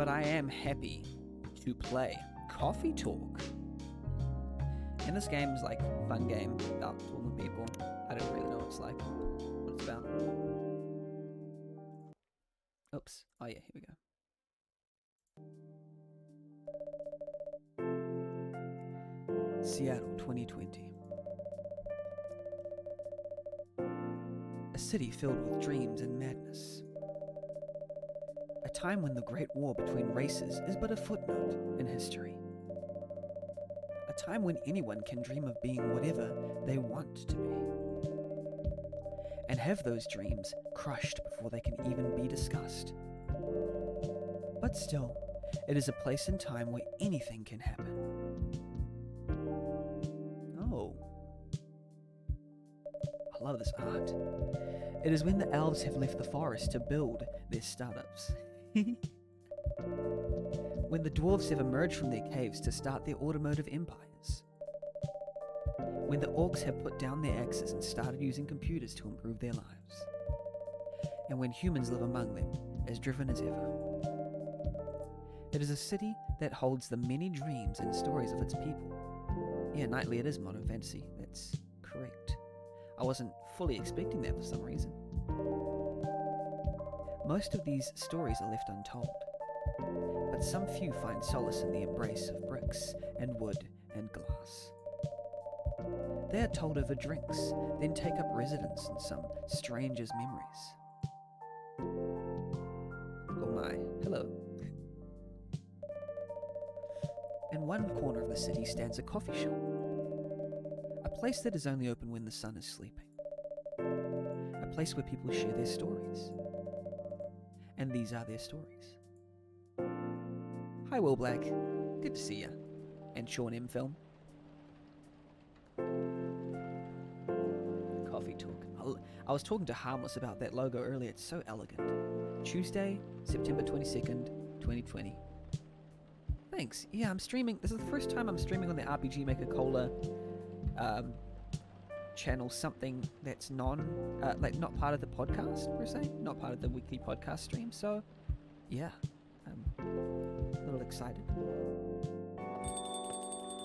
but I am happy to play Coffee Talk. And this game is like a fun game about talking to people. I don't really know what it's like, what it's about. Oops. Oh yeah, here we go. Seattle 2020. A city filled with dreams and madness. A time when the Great War between races is but a footnote in history. A time when anyone can dream of being whatever they want to be. And have those dreams crushed before they can even be discussed. But still, it is a place and time where anything can happen. Oh. I love this art. It is when the elves have left the forest to build their startups. When the dwarves have emerged from their caves to start their automotive empires. When the orcs have put down their axes and started using computers to improve their lives. And when humans live among them, as driven as ever. It is a city that holds the many dreams and stories of its people. Yeah, Knightley, it is modern fantasy. That's correct. I wasn't fully expecting that for some reason. Most of these stories are left untold, but some few find solace in the embrace of bricks and wood and glass. They are told over drinks, then take up residence in some stranger's memories. Oh my, hello. In one corner of the city stands a coffee shop, a place that is only open when the sun is sleeping, a place where people share their stories, and these are their stories. Hi Will Black, good to see ya, and Sean M. Film. Coffee Talk. I was talking to Harmless about that logo earlier, it's so elegant. Tuesday, September 22nd, 2020. Thanks. Yeah, I'm streaming. This is the first time I'm streaming on the RPG Maker Cola channel, something that's not part of the podcast per se, not part of the weekly podcast stream. So, yeah, I'm a little excited.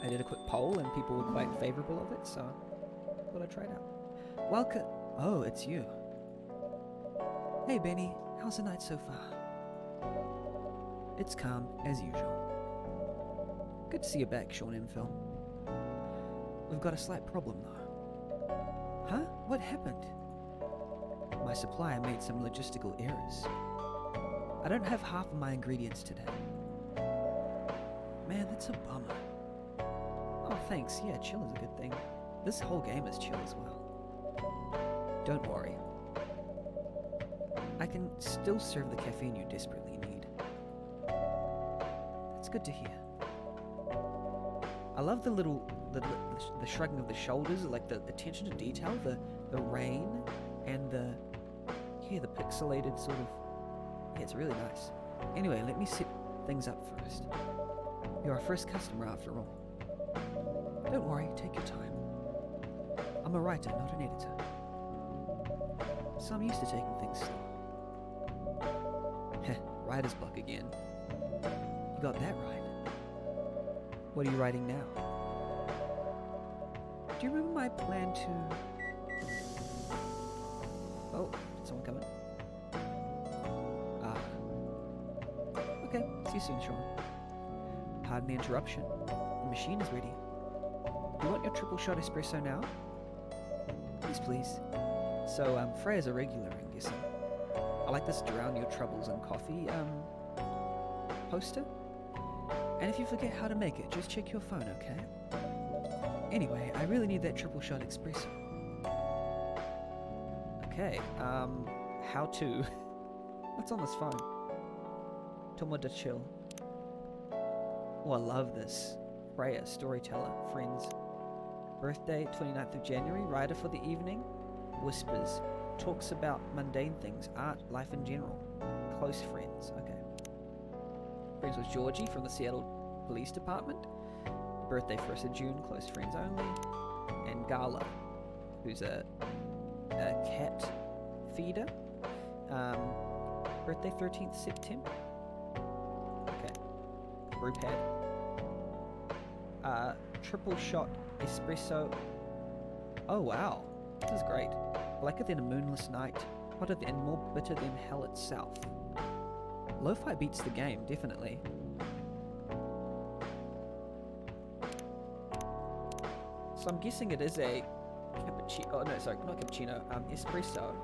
I did a quick poll and people were quite favorable of it, so I thought I'd try it out. Welcome. Oh, it's you. Hey, Benny. How's the night so far? It's calm as usual. Good to see you back, Sean M. Film. We've got a slight problem, though. Huh? What happened? My supplier made some logistical errors. I don't have half of my ingredients today. Man, that's a bummer. Oh, thanks. Yeah, chill is a good thing. This whole game is chill as well. Don't worry. I can still serve the caffeine you desperately need. That's good to hear. I love the shrugging of the shoulders, like the attention to detail, the rain, and the pixelated sort of, yeah, it's really nice. Anyway, let me set things up first. You're our first customer after all. Don't worry, take your time. I'm a writer, not an editor. So I'm used to taking things slow. Heh, writer's block again. You got that right. What are you writing now? Do you remember my plan to... Oh, is someone coming? Ah. Okay, see you soon, Sean. Pardon the interruption. The machine is ready. You want your triple shot espresso now? Yes, please. So, Freya's a regular, I'm guessing. I like this drown your troubles in coffee, poster. And if you forget how to make it, just check your phone, okay? Anyway, I really need that triple shot espresso. Okay, how to... What's on this phone? Tomo da chill. Oh, I love this. Freya, storyteller, friends. Birthday, 29th of January, writer for the evening. Whispers, talks about mundane things, art, life in general. Close friends, okay. Friends with Georgie from the Seattle Police Department. Birthday 1st of June, close friends only. And Gala, who's a cat feeder. Birthday 13th September. brew pad. Triple shot espresso. Oh wow, this is great. Blacker than a moonless night, hotter and more bitter than hell itself. Lo-fi beats the game, definitely. So I'm guessing it is a cappuccino. Oh no, sorry, not cappuccino. Espresso.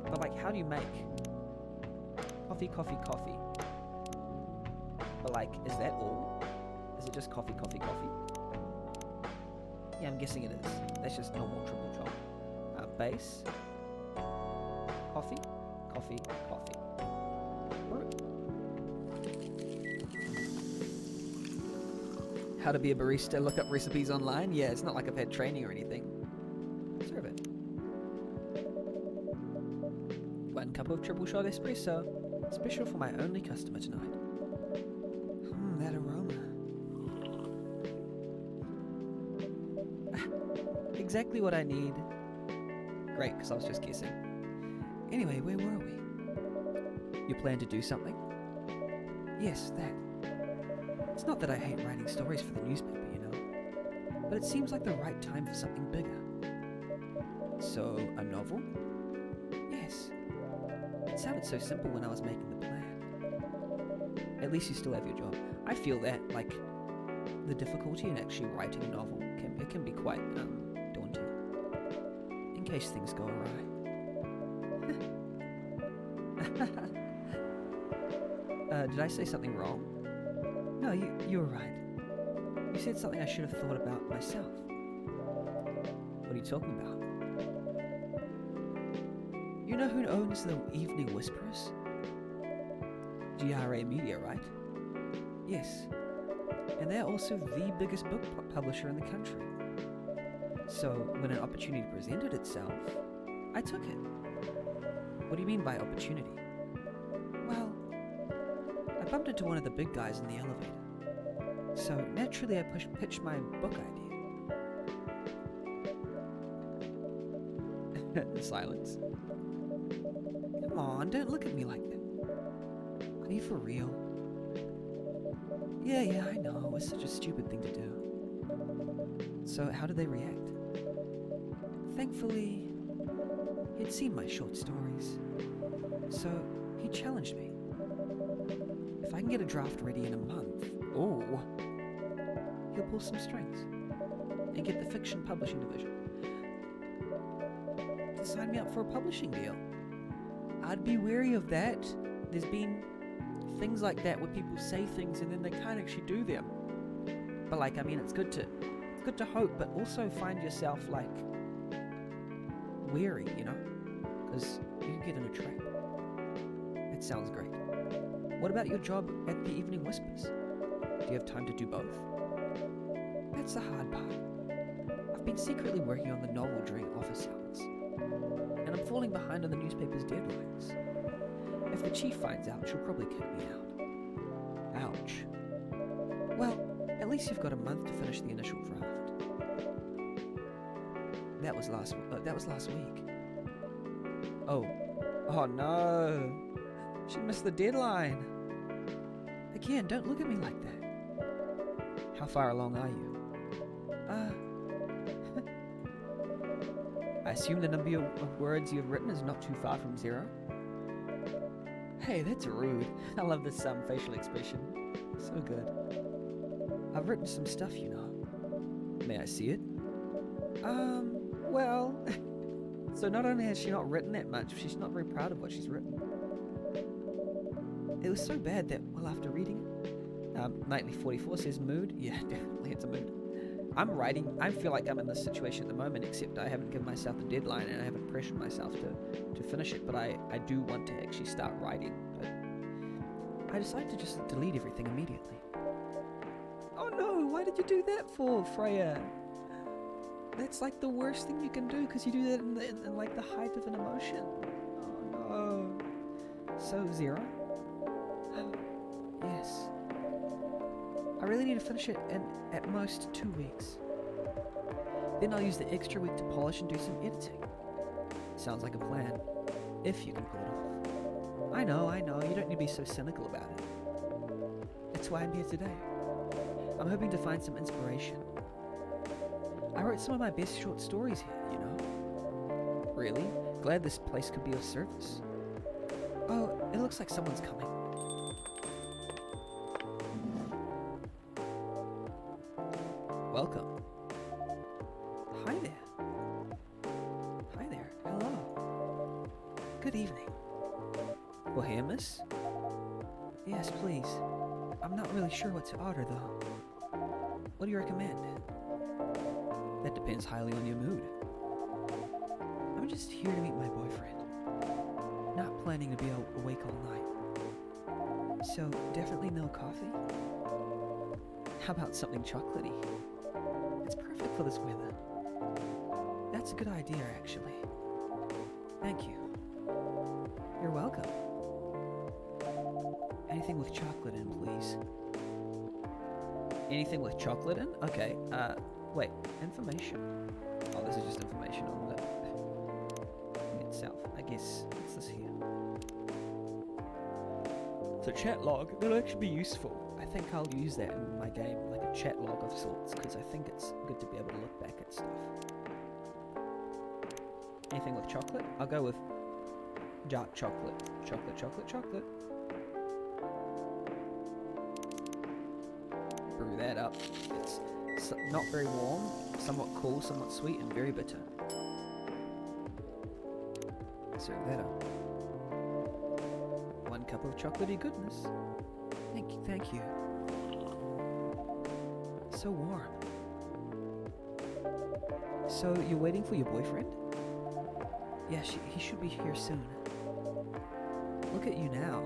But like, how do you make coffee, coffee, coffee? But like, is that all? Is it just coffee, coffee, coffee? Yeah, I'm guessing it is. That's just normal triple chop. Base. Coffee, coffee, coffee. Brew. How to be a barista, look up recipes online. Yeah, it's not like I've had training or anything. Serve it. 1 cup of triple shot espresso. Special for my only customer tonight. That aroma. Exactly what I need. Great, because I was just guessing. Anyway, where were we? You plan to do something? Yes, that. It's not that I hate writing stories for the newspaper, you know, but it seems like the right time for something bigger. So, a novel? Yes. It sounded so simple when I was making the plan. At least you still have your job. I feel that, like, the difficulty in actually writing a novel can be quite daunting. In case things go awry. Did I say something wrong? No, you were right. You said something I should have thought about myself. What are you talking about? You know who owns the Evening Whisperers? GRA Media, right? Yes. And they're also the biggest book publisher in the country. So, when an opportunity presented itself, I took it. What do you mean by opportunity? Well, I bumped into one of the big guys in the elevator. So, naturally I pitched my book idea. Silence. Come on, don't look at me like that. Are you for real? Yeah, I know. It was such a stupid thing to do. So, how did they react? Thankfully, he'd seen my short stories. So, he challenged me. If I can get a draft ready in a month, he'll pull some strings and get the fiction publishing division to sign me up for a publishing deal. I'd be wary of that. There's been things like that where people say things and then they can't actually do them. But like, I mean, it's good to hope, but also find yourself like wary, you know, because you can get in a trap. It sounds great. What about your job at the Evening Whispers? Do you have time to do both? That's the hard part. I've been secretly working on the novel during office hours, and I'm falling behind on the newspaper's deadlines. If the chief finds out, she'll probably kick me out. Ouch. Well, at least you've got a month to finish the initial draft. That was last week. Oh no. She missed the deadline. Again, don't look at me like that. How far along are you? I assume the number of words you've written is not too far from 0? Hey, that's rude. I love this facial expression. So good. I've written some stuff, you know. May I see it? Well... So not only has she not written that much, she's not very proud of what she's written. It was so bad that, well, after reading it, Nightly 44 says mood. Yeah, definitely it's a mood. I feel like I'm in this situation at the moment, except I haven't given myself a deadline and I haven't pressured myself to finish it, but I do want to actually start writing. But I decided to just delete everything immediately. Oh no, why did you do that for, Freya? That's like the worst thing you can do, because you do that in like the height of an emotion. Oh no. So, 0? Yes. I really need to finish it in at most 2 weeks. Then I'll use the extra week to polish and do some editing. Sounds like a plan, if you can pull it off. I know, you don't need to be so cynical about it. That's why I'm here today. I'm hoping to find some inspiration. I wrote some of my best short stories here, you know. Really? Glad this place could be of service. Oh, it looks like someone's coming. Welcome. Hi there. Hi there. Hello. Good evening. Well, here, miss? Yes, please. I'm not really sure what to order, though. What do you recommend? That depends highly on your mood. I'm just here to meet my boyfriend. Not planning to be awake all night. So, definitely no coffee? How about something chocolatey? It's perfect for this weather. That's a good idea, actually. Thank you. You're welcome. Anything with chocolate in, please. Anything with chocolate in? Okay, wait, information. Oh, this is just information on the thing itself. I guess, what's this here? It's a chat log. That'll actually be useful. I think I'll use that in my game, like a chat log of sorts, because I think it's good to be able to look back at stuff. Anything with chocolate? I'll go with dark chocolate. Chocolate, chocolate, chocolate. Brew that up. It's not very warm, somewhat cool, somewhat sweet, and very bitter. Serve that up. 1 cup of chocolatey goodness. Thank you. So warm. So, you're waiting for your boyfriend? Yes, he should be here soon. Look at you now.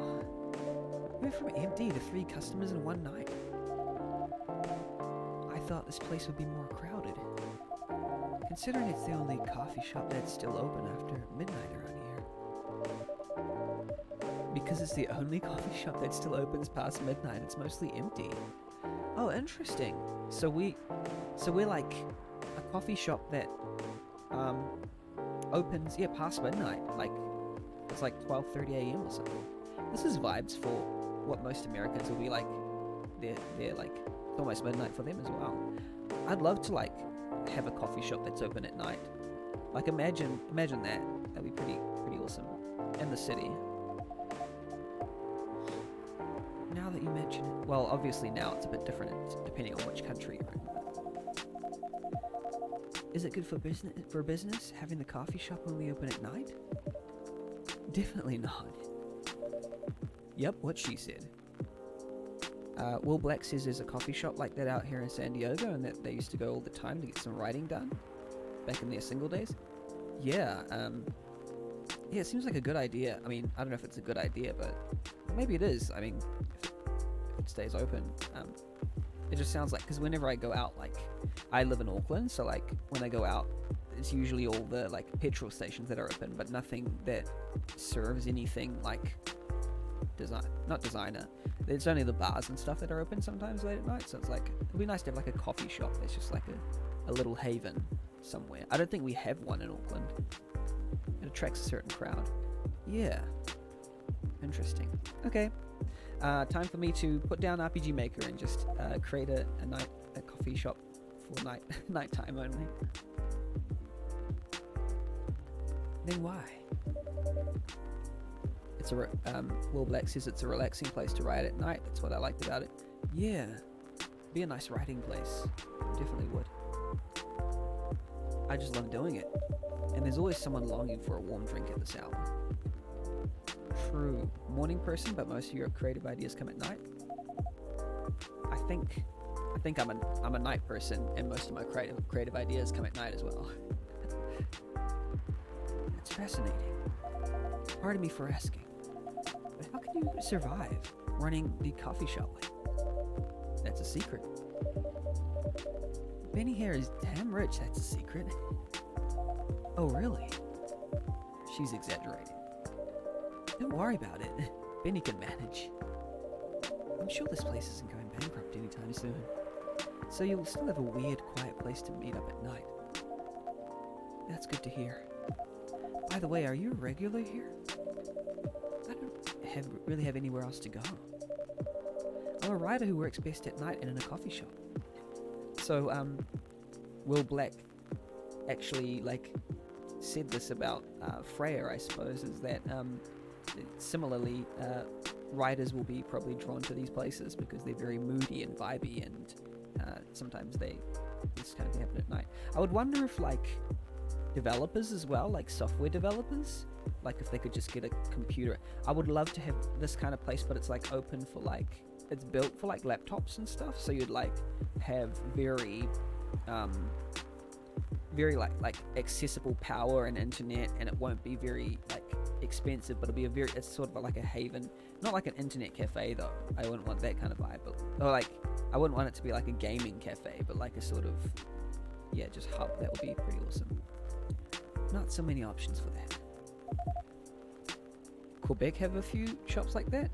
You went from empty to 3 customers in one night. I thought this place would be more crowded. Considering it's the only coffee shop that's still open after midnight around here. Because it's the only coffee shop that still opens past midnight, it's mostly empty. Oh, interesting. So we're like a coffee shop that opens past midnight. Like it's like 12:30 a.m. or something. This is vibes for what most Americans will be like. They're like it's almost midnight for them as well. I'd love to like have a coffee shop that's open at night. Like imagine that. That'd be pretty awesome. In the city. Now that you mention it, well, obviously now it's a bit different depending on which country you're in. Is it good for business having the coffee shop only open at night? Definitely not. Yep, what she said. Will Black says there's a coffee shop like that out here in San Diego, and that they used to go all the time to get some writing done back in their single days. Yeah, yeah, it seems like a good idea. I mean, I don't know if it's a good idea, but maybe it is. I mean, if it stays open. It just sounds like, because whenever I go out, like, I live in Auckland, so like when I go out, it's usually all the like petrol stations that are open, but nothing that serves anything like not designer. It's only the bars and stuff that are open sometimes late at night, so it's like it'd be nice to have like a coffee shop that's just like a little haven somewhere. I don't think we have one in Auckland. It attracts a certain crowd. Yeah. Interesting. Okay. Time for me to put down RPG Maker and just create a coffee shop for nighttime only. Then why? It's Will Black says it's a relaxing place to write at night. That's what I liked about it. Yeah, be a nice writing place. Definitely would. I just love doing it. And there's always someone longing for a warm drink at this hour. True. Morning person, but most of your creative ideas come at night. I think I'm a night person, and most of my creative ideas come at night as well. That's fascinating. Pardon me for asking, but how can you survive running the coffee shop like that? That's a secret. Benny here is damn rich. That's a secret. Oh really? She's exaggerating. Don't worry about it. Benny can manage. I'm sure this place isn't going bankrupt anytime soon. So you'll still have a weird, quiet place to meet up at night. That's good to hear. By the way, are you a regular here? really have anywhere else to go. I'm a writer who works best at night and in a coffee shop. So, Will Black actually, like, said this about Freya, I suppose, is that similarly, writers will be probably drawn to these places because they're very moody and vibey, and sometimes this kind of thing happen at night. I would wonder if, like, developers as well, like software developers, like if they could just get a computer. I would love to have this kind of place, but it's like open for, like, it's built for like laptops and stuff, so you'd like have very like accessible power and internet, and it won't be very like expensive, but it's sort of like a haven, not like an internet cafe though. I wouldn't want that kind of vibe, or like I wouldn't want it to be like a gaming cafe, but like a sort of just hub. That would be pretty awesome. Not so many options for that. Quebec have a few shops like that.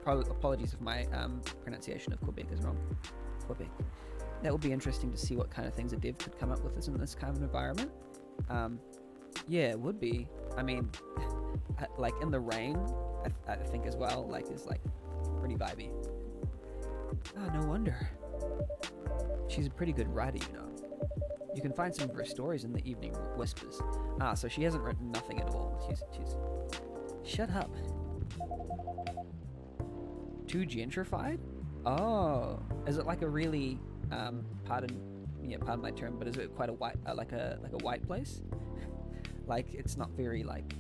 Apologies if my pronunciation of Quebec is wrong. Quebec. That would be interesting to see what kind of things a dev could come up with in this kind of environment. Yeah, it would be. I mean, like in the rain, I think as well, like is like pretty vibey. Oh, no wonder. She's a pretty good writer, you know. You can find some of her stories in the Evening Whispers. So she hasn't written nothing at all. She's shut up. Too gentrified? Oh, is it like a really pardon my term, but is it quite a white like a white place? Like it's not very like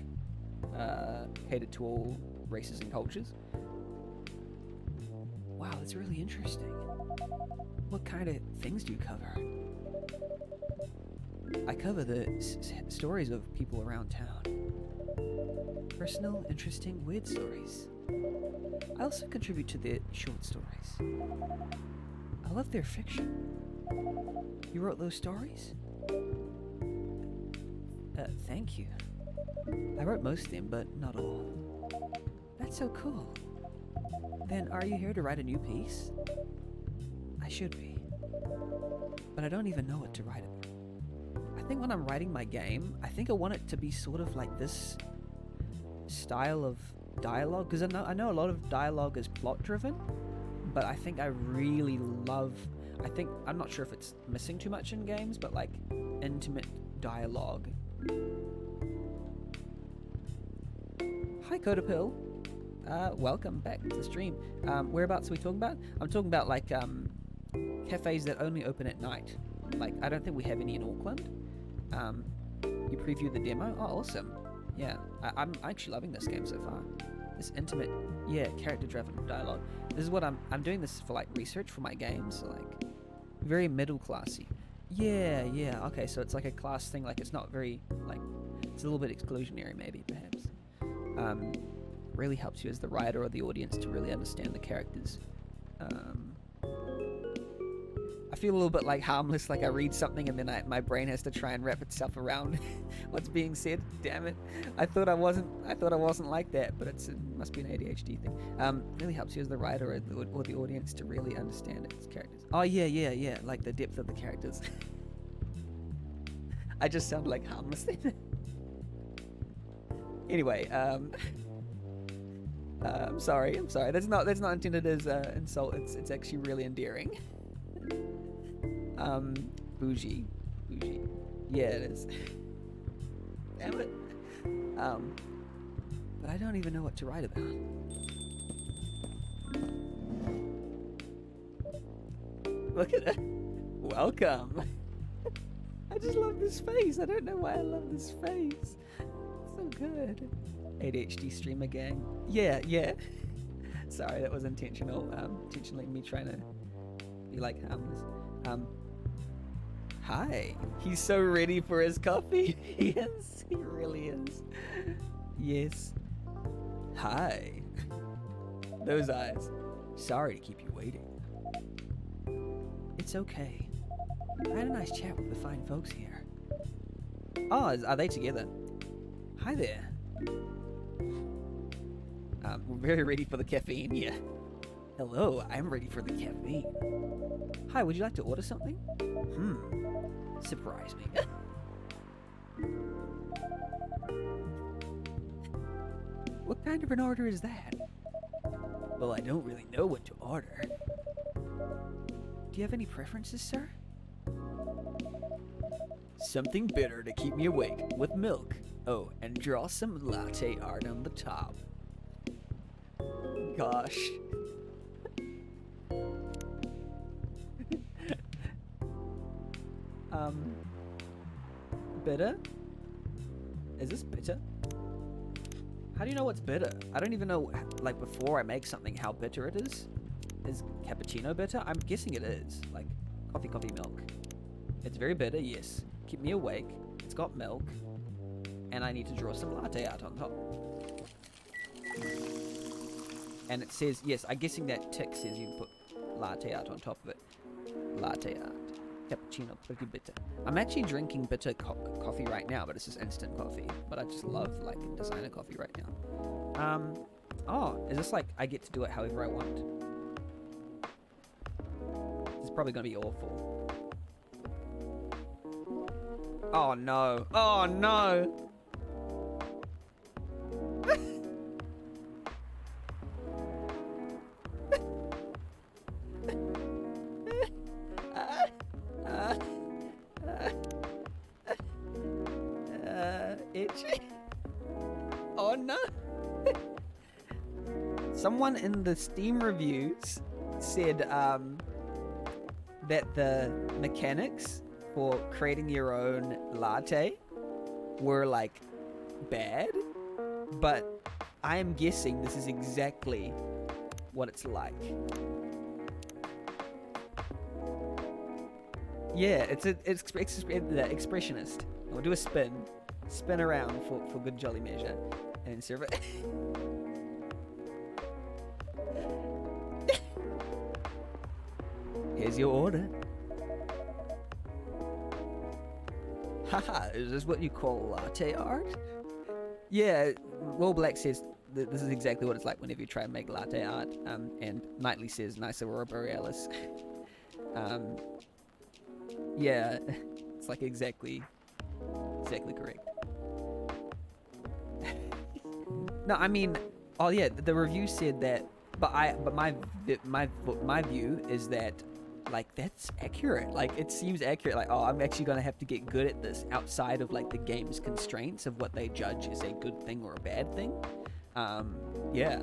catered to all races and cultures? Wow, that's really interesting. What kind of things do you cover? I cover the stories of people around town. Personal, interesting, weird stories. I also contribute to their short stories. I love their fiction. You wrote those stories? Thank you. I wrote most of them, but not all. That's so cool. Then are you here to write a new piece? I should be. But I don't even know what to write about. I think when I'm writing my game, I think I want it to be sort of like this style of dialogue, because I know a lot of dialogue is plot driven, but I think I really love, I'm not sure if it's missing too much in games, but like intimate dialogue. Hi Codapill, welcome back to the stream. Whereabouts are we talking about? I'm talking about like cafes that only open at night. Like I don't think we have any in Auckland. You previewed the demo? Oh, awesome. Yeah, I'm actually loving this game so far. This intimate, character-driven dialogue. This is what I'm doing this for like research for my games, so like very middle classy. Yeah, okay, so it's like a class thing, like it's not very like, it's a little bit exclusionary maybe perhaps. Really helps you as the writer or the audience to really understand the characters. I feel a little bit like Harmless, like I read something and then my brain has to try and wrap itself around what's being said. Damn it! I thought I wasn't like that, but it must be an ADHD thing. Really helps you as the writer or the audience to really understand its characters. Oh yeah, like the depth of the characters. I just sound like Harmless then. Anyway, I'm sorry. That's not intended as insult. It's actually really endearing. Bougie. Yeah, it is. Damn it. But I don't even know what to write about. Look at it. Welcome. I just love this face. I don't know why I love this face. It's so good. ADHD streamer gang. Yeah. Sorry, that was intentional. Intentionally me trying to be like Harmless. Hi. He's so ready for his coffee. Yes, he really is. Yes. Hi. Those eyes. Sorry to keep you waiting. It's okay. I had a nice chat with the fine folks here. Oh, are they together? Hi there. We're very ready for the caffeine, yeah. Hello, I'm ready for the caffeine. Hi, would you like to order something? Surprise me. What kind of an order is that? Well, I don't really know what to order. Do you have any preferences, sir? Something bitter to keep me awake, with milk. Oh, and draw some latte art on the top. Gosh. Bitter? Is this bitter? How do you know what's bitter? I don't even know, like, before I make something, how bitter it is. Is cappuccino bitter? I'm guessing it is. Like, coffee milk. It's very bitter, yes. Keep me awake. It's got milk. And I need to draw some latte art on top. And it says, yes, I'm guessing that tick says you put latte art on top of it. Latte art. Cappuccino, pretty bitter. I'm actually drinking bitter coffee right now, but it's just instant coffee. But I just love, like, designer coffee right now. Oh, is this like, I get to do it however I want? This is probably gonna be awful. Oh no. Oh no! Itchy. Oh no. Someone in the Steam reviews said that the mechanics for creating your own latte were like bad, but I am guessing this is exactly what it's like. Yeah, it's the expressionist. We'll do a spin around for good jolly measure, and serve it. Here's your order. Haha, is this what you call latte art? Yeah, Will Black says this is exactly what it's like whenever you try and make latte art, and Knightley says nice aurora borealis. Yeah, it's like exactly correct. No, I mean, oh yeah, the review said that, but my view is that, like, that's accurate. Like, it seems accurate. Like, oh, I'm actually gonna have to get good at this outside of, like, the game's constraints of what they judge as a good thing or a bad thing. Yeah,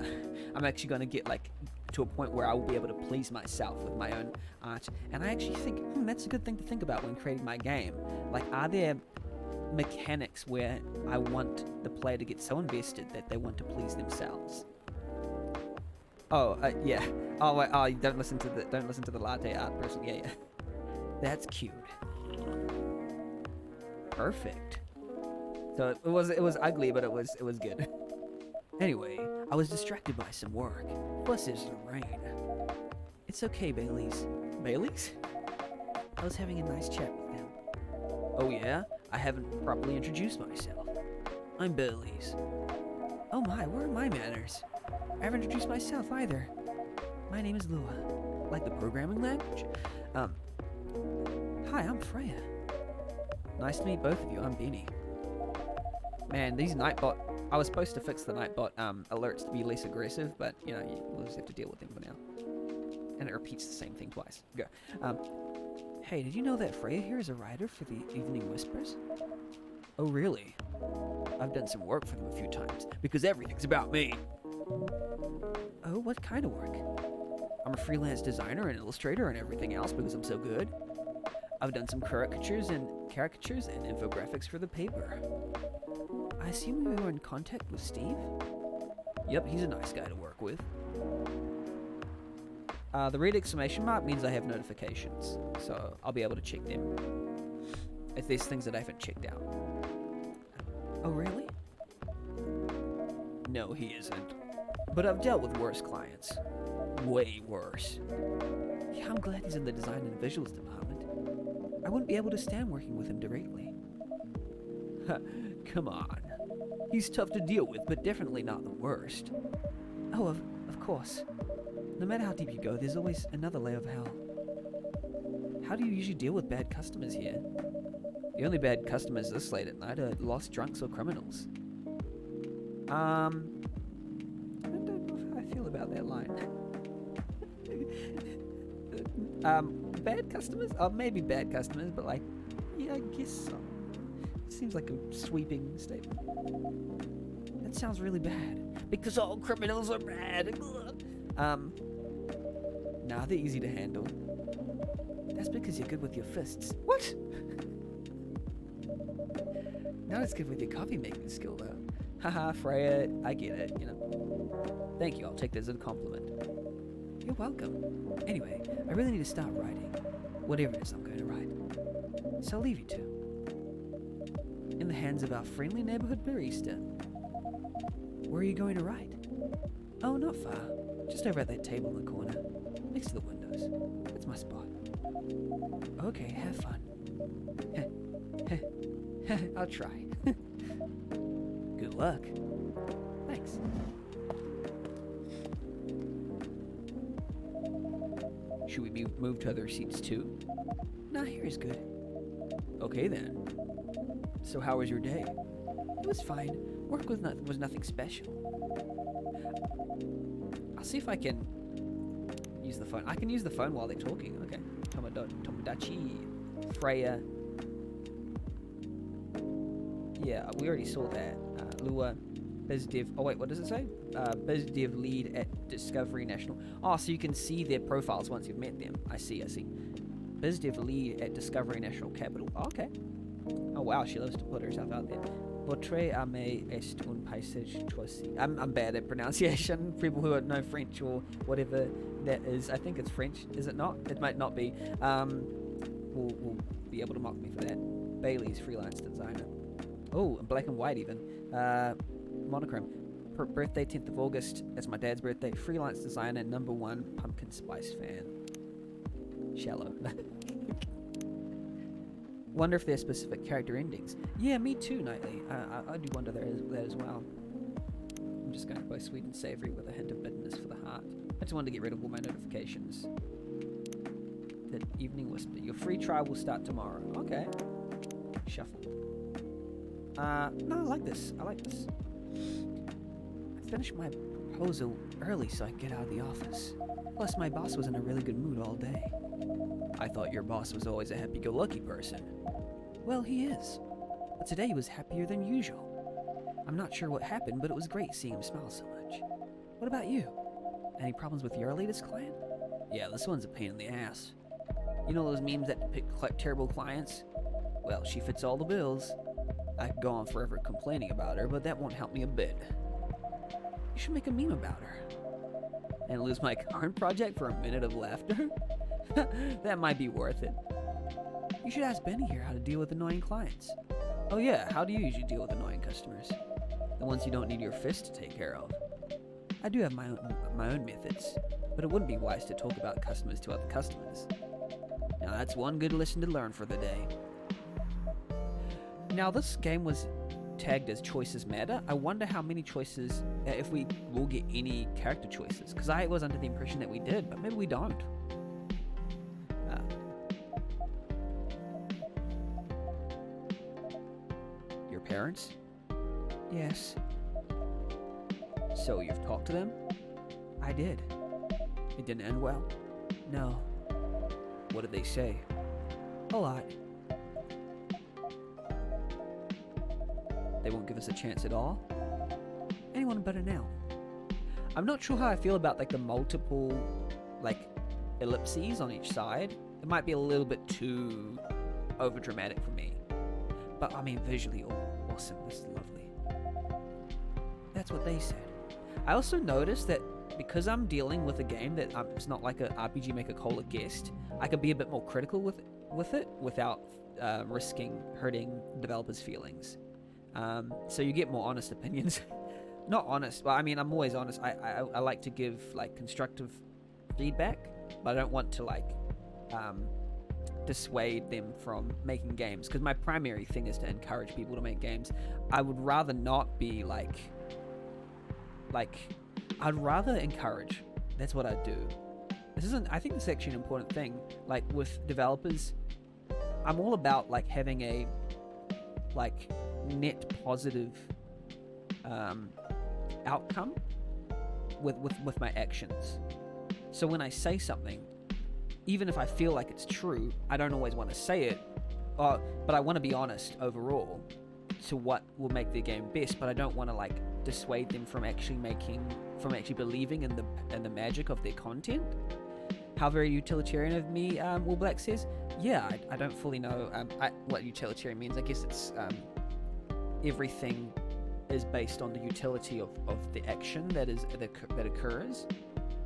I'm actually gonna get, like, to a point where I will be able to please myself with my own art. And I actually think, that's a good thing to think about when creating my game. Like, are there mechanics where I want the player to get so invested that they want to please themselves? Oh, yeah. Oh, wait, oh, don't listen to the latte art person. Yeah. That's cute. Perfect. So it was ugly, but it was good. Anyway, I was distracted by some work. Plus there's the rain. It's okay, Bailey's. Bailey's? I was having a nice chat with them. Oh yeah? I haven't properly introduced myself. I'm Bailey's. Oh my, where are my manners? I haven't introduced myself either. My name is Lua. Like the programming language? Hi, I'm Freya. Nice to meet both of you. I'm Benny. Man, these Nightbot... I was supposed to fix the Nightbot alerts to be less aggressive, but, you know, we'll just have to deal with them for now. And it repeats the same thing twice. Go. Hey, did you know that Freya here is a writer for the Evening Whispers? Oh, really? I've done some work for them a few times, because everything's about me. Oh, what kind of work? I'm a freelance designer and illustrator and everything else because I'm so good. I've done some caricatures and infographics for the paper. I assume you were in contact with Steve? Yep, he's a nice guy to work with. The red exclamation mark means I have notifications, so I'll be able to check them if there's things that I haven't checked out. Oh, really? No, he isn't. But I've dealt with worse clients. Way worse. Yeah, I'm glad he's in the design and visuals department. I wouldn't be able to stand working with him directly. Come on. He's tough to deal with, but definitely not the worst. Oh, of course. No matter how deep you go, there's always another layer of hell. How do you usually deal with bad customers here? The only bad customers this late at night are lost drunks or criminals. I don't know how I feel about about that line. Bad customers? Maybe bad customers, but like, yeah, I guess so. Seems like a sweeping statement. That sounds really bad. Because all criminals are bad. Nah, they're easy to handle. That's because you're good with your fists. What? Not as good with your coffee making skill, though. Haha, Freya, I get it, you know. Thank you, I'll take this as a compliment. You're welcome. Anyway, I really need to start writing. Whatever it is I'm going to write. So I'll leave you two. In the hands of our friendly neighborhood barista. Where are you going to write? Oh, not far. Just over at that table in the corner. Next to the windows. That's my spot. Okay, have fun. I'll try. Good luck. Thanks. Should we move to other seats too? Nah, here is good. Okay then. So how was your day? It was fine. Work was nothing special. I'll see if I can use the phone. I can use the phone while they're talking. Okay. Tomodachi. Freya. Yeah, we already saw that. Lua. BizDev. Oh wait, what does it say? BizDev lead at Discovery National. Oh, so you can see their profiles once you've met them. I see. BizDev lead at Discovery National Capital. Oh, okay. Oh wow, she loves to put herself out there. Votre ame est un paysage choisi. I'm bad at pronunciation. People who know French or whatever that is. I think it's French. Is it not? It might not be. Will be able to mock me for that. Bailey's freelance designer. Oh, black and white even. Monochrome. Birthday 10th of August. That's my dad's birthday. Freelance designer, #1 pumpkin spice fan. Shallow. Wonder if there's specific character endings. Yeah, me too, Nightly. I do wonder that as well. I'm just going by sweet and savory with a hint of bitterness for the heart. I just wanted to get rid of all my notifications. The evening whisper. Your free trial will start tomorrow. Okay. Shuffle. No, I like this. I finished my proposal early so I could get out of the office. Plus, my boss was in a really good mood all day. I thought your boss was always a happy-go-lucky person. Well, he is. But today he was happier than usual. I'm not sure what happened, but it was great seeing him smile so much. What about you? Any problems with your latest client? Yeah, this one's a pain in the ass. You know those memes that depict terrible clients? Well, she fits all the bills. I could go on forever complaining about her, but that won't help me a bit. You should make a meme about her. And lose my current project for a minute of laughter? That might be worth it. You should ask Benny here how to deal with annoying clients. Oh yeah, how do you usually deal with annoying customers? The ones you don't need your fist to take care of. I do have my own methods, but it wouldn't be wise to talk about customers to other customers. Now that's one good lesson to learn for the day. Now this game was tagged as choices matter. I wonder how many choices, if we will get any character choices, because I was under the impression that we did, but maybe we don't. Your parents? Yes. So you've talked to them? I did. It didn't end well? No. What did they say? A lot. They won't give us a chance at all? Anyone better now. I'm not sure how I feel about like the multiple like ellipses on each side. It might be a little bit too over dramatic for me. But I mean visually awesome. This is lovely. That's what they said. I also noticed that because I'm dealing with a game that it's not like a RPG Maker Cola guest, I could be a bit more critical with it without risking hurting developers' feelings. So you get more honest opinions. Not honest, but I mean, I'm always honest. I like to give like constructive feedback, but I don't want to like dissuade them from making games, because my primary thing is to encourage people to make games. I would rather not be like I'd rather encourage. That's what I do. I think this is actually an important thing. Like with developers, I'm all about like having a like net positive outcome with my actions. So when I say something, even if I feel like it's true, I don't always want to say it, but I want to be honest overall to what will make their game best, but I don't want to like dissuade them from actually believing in the magic of their content. How very utilitarian of me, Will Black says. Yeah, I don't fully know what utilitarian means. I guess it's everything is based on the utility of the action that occurs.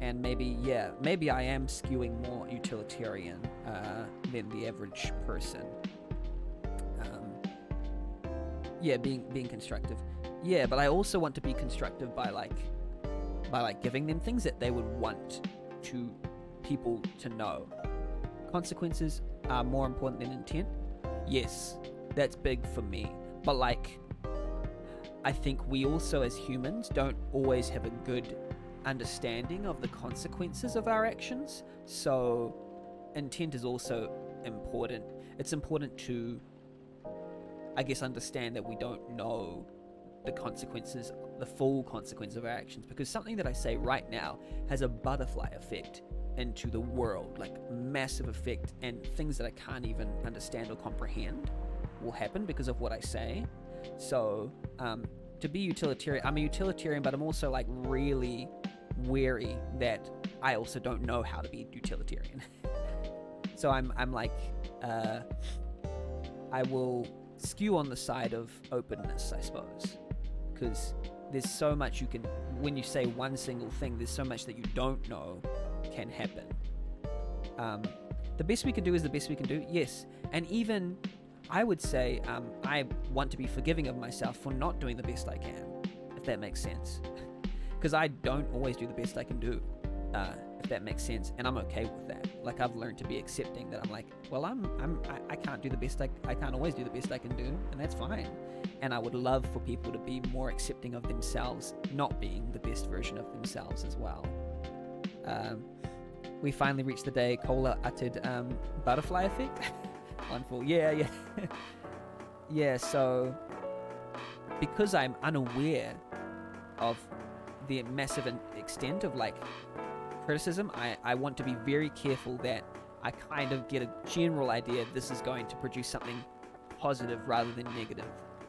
And maybe I am skewing more utilitarian than the average person. Being constructive. Yeah, but I also want to be constructive by giving them things that they would want people to know. Consequences are more important than intent. Yes, that's big for me. But I think we also as humans don't always have a good understanding of the consequences of our actions. So intent is also important. It's important to, I guess, understand that we don't know the full consequence of our actions, because something that I say right now has a butterfly effect into the world, like massive effect, and things that I can't even understand or comprehend will happen because of what I say. So to be utilitarian, I'm a utilitarian, but I'm also like really wary that I also don't know how to be utilitarian. So I'm like I will skew on the side of openness, I suppose, because there's so much when you say one single thing, there's so much that you don't know can happen. The best we can do is the best we can do, yes. And even I would say I want to be forgiving of myself for not doing the best I can, if that makes sense, because I don't always do the best I can do, if that makes sense, and I'm okay with that. Like, I've learned to be accepting that. I'm like, well, I can't do the best I can't always do the best I can do, and that's fine. And I would love for people to be more accepting of themselves not being the best version of themselves as well. We finally reached the day Cola uttered butterfly effect. Wonderful. Yeah. Yeah, so because I'm unaware of the massive extent of criticism, I want to be very careful that I kind of get a general idea this is going to produce something positive rather than negative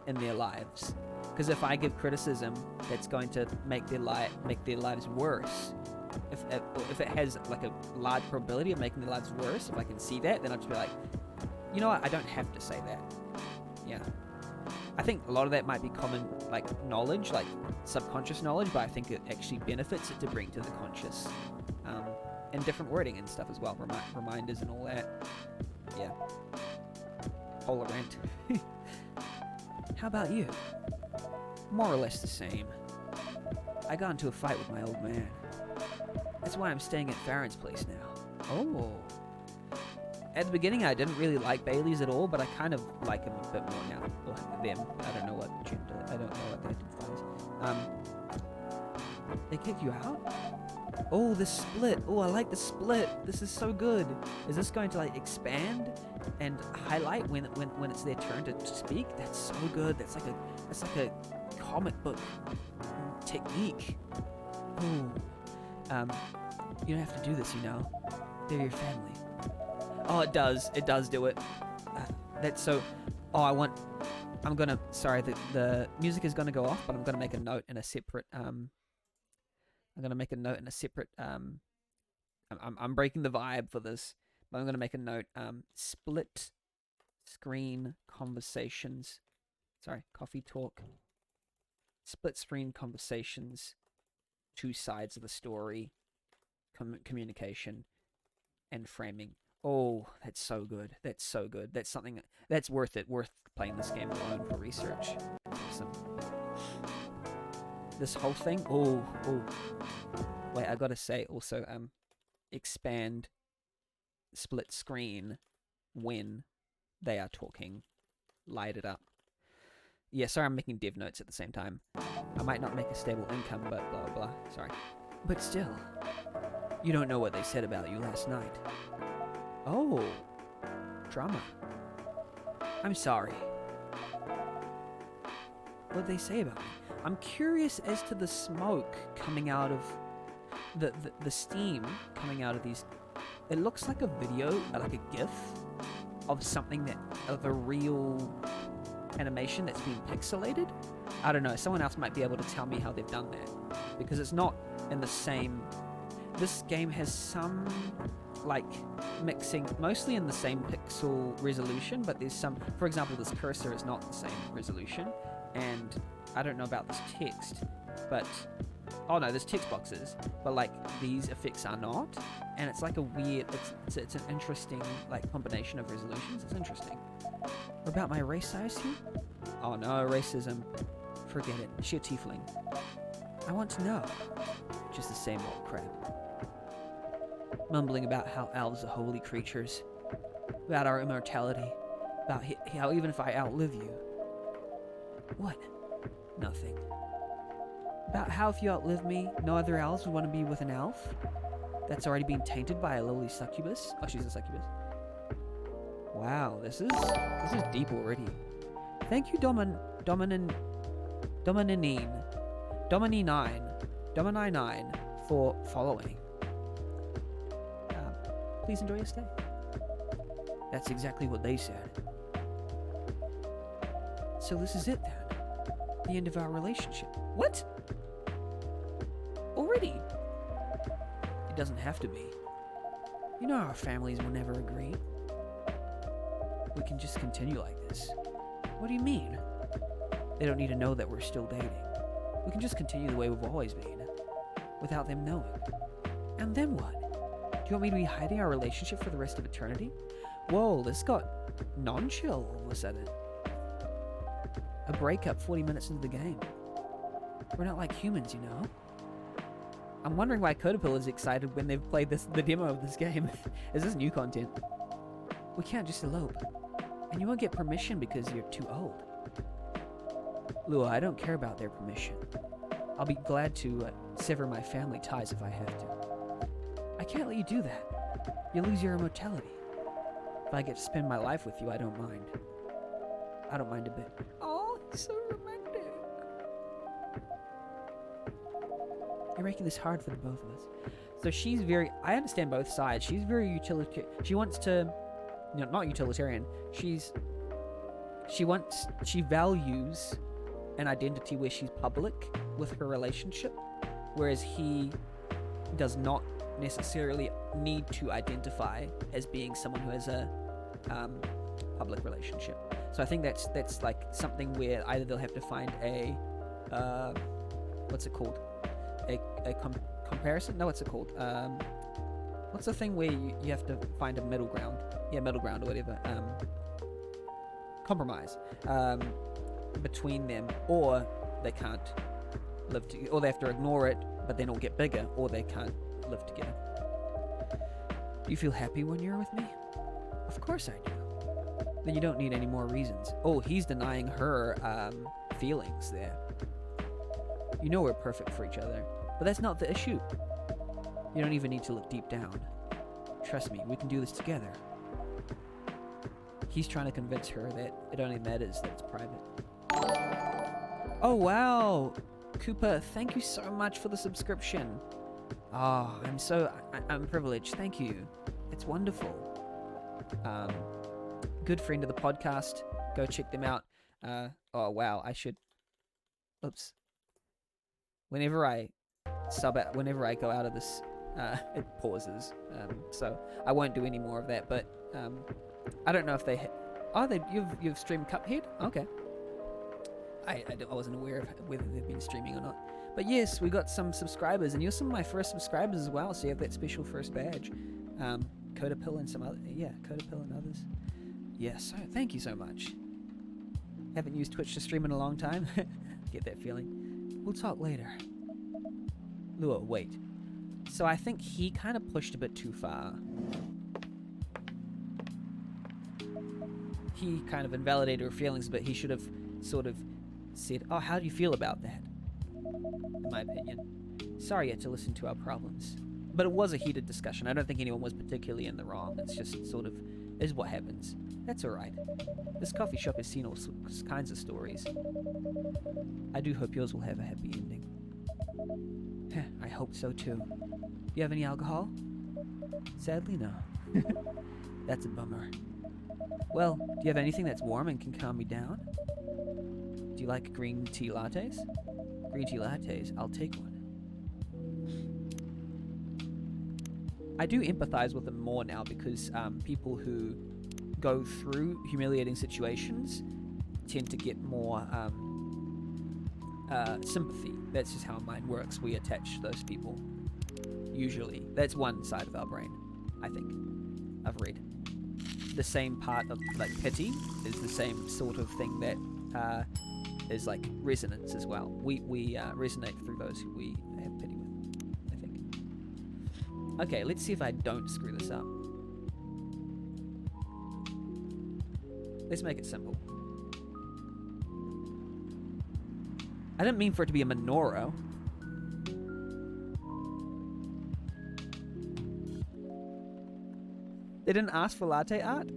in their lives. Because if I give criticism that's going to make their lives worse, if it has like a large probability of making their lives worse, if I can see that, then I'll just be like, you know what, I don't have to say that. Yeah. I think a lot of that might be common knowledge, like subconscious knowledge, but I think it actually benefits it to bring to the conscious, and different wording and stuff as well, reminders and all that. Yeah. Polar rant. How about you? More or less the same. I got into a fight with my old man. That's why I'm staying at Farron's place now. Oh. At the beginning, I didn't really like Bailey's at all, but I kind of like him a bit more now. Or them. I don't know what gender. I don't know what they identify as. They kicked you out? Oh, the split. Oh, I like the split. This is so good. Is this going to expand and highlight when it's their turn to speak? That's so good. That's like a comic book technique. Oh. You don't have to do this, you know. They're your family. Oh, it does do it. That's so. Oh, I'm gonna. Sorry, the music is gonna go off, but I'm gonna make a note in a separate. I'm breaking the vibe for this, but I'm gonna make a note. Split screen conversations. Sorry, coffee talk. Split screen conversations. Two sides of the story. Communication and framing. Oh, that's so good. That's so good. That's something that's worth it. Worth playing this game alone for research. Awesome. This whole thing. Oh. Wait, I gotta say also. Expand split screen when they are talking. Light it up. Yeah, sorry, I'm making dev notes at the same time. I might not make a stable income, but blah blah blah. Sorry. But still, you don't know what they said about you last night. Oh, drama. I'm sorry. What did they say about me? I'm curious as to the smoke coming out of the steam coming out of these, it looks like a video, like a GIF of something of a real animation that's been pixelated. I don't know. Someone else might be able to tell me how they've done that, because it's not in the same. This game has some like mixing, mostly in the same pixel resolution, but there's some. For example, this cursor is not the same resolution, and I don't know about this text, but oh no, there's text boxes, but like these effects are not, and it's like a weird. It's an interesting like combination of resolutions. It's interesting. What about my race, I assume? Oh no, racism. Forget it. Sheer tiefling. I want to know. Just the same old crap. Mumbling about how elves are holy creatures, about our immortality, about how even if I outlive you. What? Nothing. About how if you outlive me, no other elves would want to be with an elf that's already been tainted by a lowly succubus. Oh, she's a succubus. Wow, this is deep already. Thank you, Domininine, for following. Please enjoy your stay. That's exactly what they said. So this is it then? The end of our relationship? What? Already? It doesn't have to be. You know our families will never agree. We can just continue like this. What do you mean? They don't need to know that we're still dating. We can just continue the way we've always been, without them knowing. And then what? Do you want me to be hiding our relationship for the rest of eternity? Whoa, this got non-chill all of a sudden. A breakup 40 minutes into the game. We're not like humans, you know? I'm wondering why Codapil is excited when they've played the demo of this game. Is this new content? We can't just elope. And you won't get permission because you're too old. Lua, I don't care about their permission. I'll be glad to sever my family ties if I have to. I can't let you do that. You lose your immortality. If I get to spend my life with you, I don't mind. I don't mind a bit. Oh, he's so romantic. You're making this hard for the both of us. So she's very... I understand both sides. She's very utilitarian. She wants to... No, not utilitarian. She values an identity where she's public with her relationship, whereas he does not necessarily need to identify as being someone who has a public relationship. So I think that's like something where either they'll have to find a what's it called? A comparison? No, what's it called? What's the thing where you have to find a middle ground? Yeah, middle ground or whatever. Compromise between them, or they can't live together, or they have to ignore it, but then it'll get bigger, or they can't live together. Do you feel happy when you're with me? Of course I do. Then you don't need any more reasons. Oh, he's denying her feelings there. You know we're perfect for each other, but that's not the issue. You don't even need to look deep down. Trust me, we can do this together. He's trying to convince her that it only matters that it's private. Oh, wow. Cooper, thank you so much for the subscription. Oh, I'm privileged. Thank you. It's wonderful. Good friend of the podcast. Go check them out. Oh, wow. I should... Oops. Whenever I go out of this, it pauses. So I won't do any more of that, but I don't know if they... you've streamed Cuphead? Okay. I wasn't aware of whether they've been streaming or not. But yes, we got some subscribers, and you're some of my first subscribers as well, so you have that special first badge. Codapil and some other... Yeah, Codapil and others. Yes, thank you so much. Haven't used Twitch to stream in a long time. Get that feeling. We'll talk later. Lua, wait. So I think he kind of pushed a bit too far. He kind of invalidated her feelings, but he should have sort of said, oh, how do you feel about that? In my opinion. Sorry you had to listen to our problems. But it was a heated discussion. I don't think anyone was particularly in the wrong. It's just sort of is what happens. That's alright. This coffee shop has seen all kinds of stories. I do hope yours will have a happy ending. I hope so too. Do you have any alcohol? Sadly, no. That's a bummer. Well, do you have anything that's warm and can calm me down? Do you like green tea lattes? Green tea lattes, I'll take one. I do empathize with them more now because people who go through humiliating situations tend to get more sympathy. That's just how mine works. We attach to those people. Usually. That's one side of our brain, I think. I've read. The same part of, like, pity is the same sort of thing that is, like, resonance as well. We resonate through those who we have pity with, I think. Okay, let's see if I don't screw this up. Let's make it simple. I didn't mean for it to be a menorah. They didn't ask for latte art?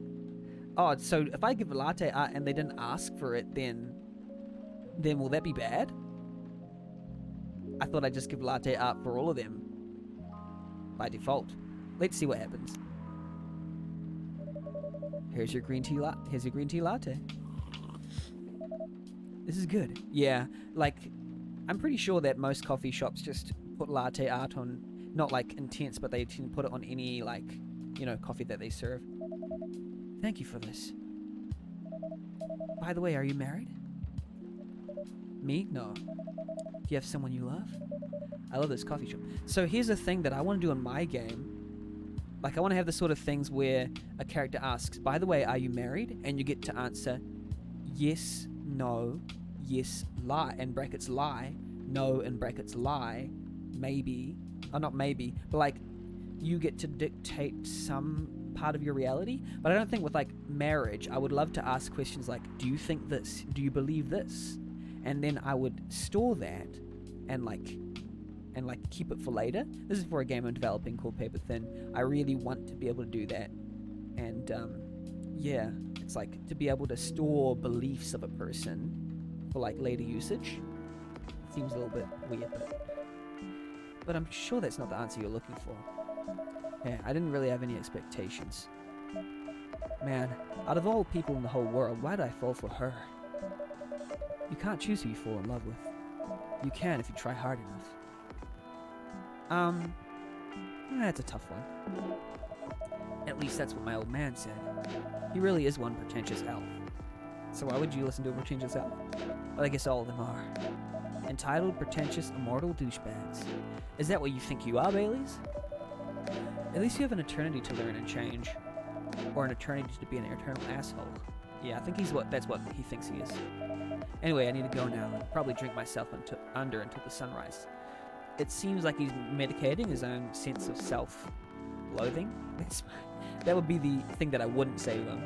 Oh, so if I give a latte art and they didn't ask for it, then will that be bad? I thought I'd just give latte art for all of them by default. Let's see what happens. Here's your green tea latte. This is good. Yeah, like, I'm pretty sure that most coffee shops just put latte art on, not like intense, but they tend to put it on any, like, you know, coffee that they serve. Thank you for this. By the way, are you married? Me? No. Do you have someone you love? I love this coffee shop. So here's the thing that I want to do in my game. Like, I want to have the sort of things where a character asks, by the way, are you married? And you get to answer yes, no, yes, lie, in brackets lie, no, in brackets lie, maybe, or not maybe, but like, you get to dictate some part of your reality. But I don't think with, like, marriage, I would love to ask questions like, do you think this? Do you believe this? And then I would store that and keep it for later. This is for a game I'm developing called Paper Thin. I really want to be able to do that. And yeah, it's like to be able to store beliefs of a person for, like, later usage. Seems a little bit weird, but I'm sure that's not the answer you're looking for. Yeah, I didn't really have any expectations. Man, out of all people in the whole world, why did I fall for her? You can't choose who you fall in love with. You can if you try hard enough. That's a tough one. At least that's what my old man said. He really is one pretentious elf. So why would you listen to a pretentious elf? Well, I guess all of them are. Entitled, pretentious, immortal douchebags. Is that what you think you are, Baileys? At least you have an eternity to learn and change. Or an eternity to be an eternal asshole. Yeah, I think that's what he thinks he is. Anyway, I need to go now and probably drink myself under until the sunrise. It seems like he's medicating his own sense of self-loathing. That would be the thing that I wouldn't say to him.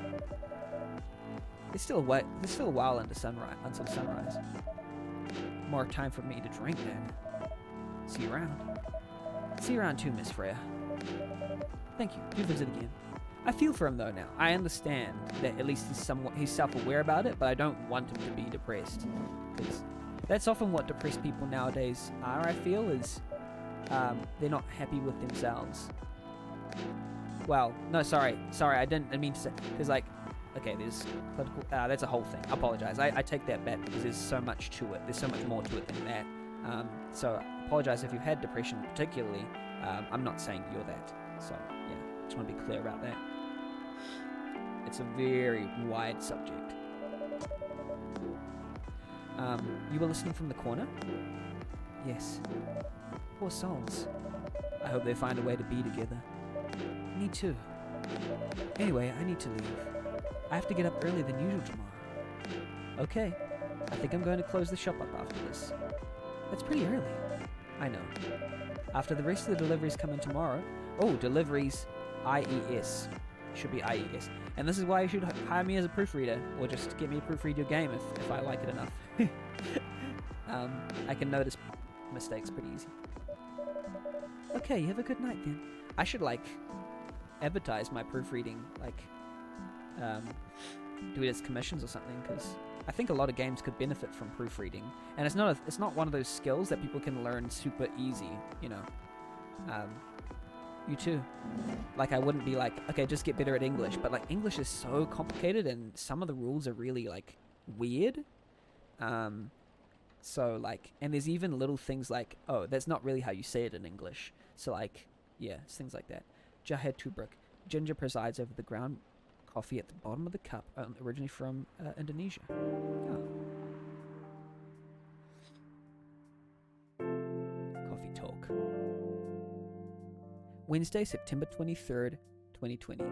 There's still a while until sunrise. More time for me to drink then. See you around. See you around too, Miss Freya. Thank you. Do visit again. I feel for him though now. I understand that at least he's self-aware about it, but I don't want him to be depressed. Because that's often what depressed people nowadays are, I feel, is they're not happy with themselves. Well, no, sorry, I didn't mean to say, because, like, okay, there's political, that's a whole thing. I apologize. I take that back because there's so much to it. There's so much more to it than that. So I apologize if you've had depression particularly. I'm not saying you're that. So, yeah, just want to be clear about that. It's a very wide subject. You were listening from the corner? Yes. Poor souls. I hope they find a way to be together. Me too. Anyway, I need to leave. I have to get up earlier than usual tomorrow. Okay. I think I'm going to close the shop up after this. That's pretty early. I know. After the rest of the deliveries come in tomorrow... Oh, deliveries. IES. Should be IES. And this is why you should hire me as a proofreader. Or just get me to proofread your game if I like it enough. I can notice mistakes pretty easy. Okay, you have a good night then. I should, like, advertise my proofreading, like, do it as commissions or something, because I think a lot of games could benefit from proofreading, and it's not one of those skills that people can learn super easy. You too. Like, I wouldn't be like, okay, just get better at English, but like English is so complicated, and some of the rules are really like weird. So like, and there's even little things like, oh, that's not really how you say it in English. So like, yeah, it's things like that. Jahed Tubruk. Ginger presides over the ground coffee at the bottom of the cup, originally from Indonesia. Oh. Coffee talk. Wednesday, September 23rd, 2020.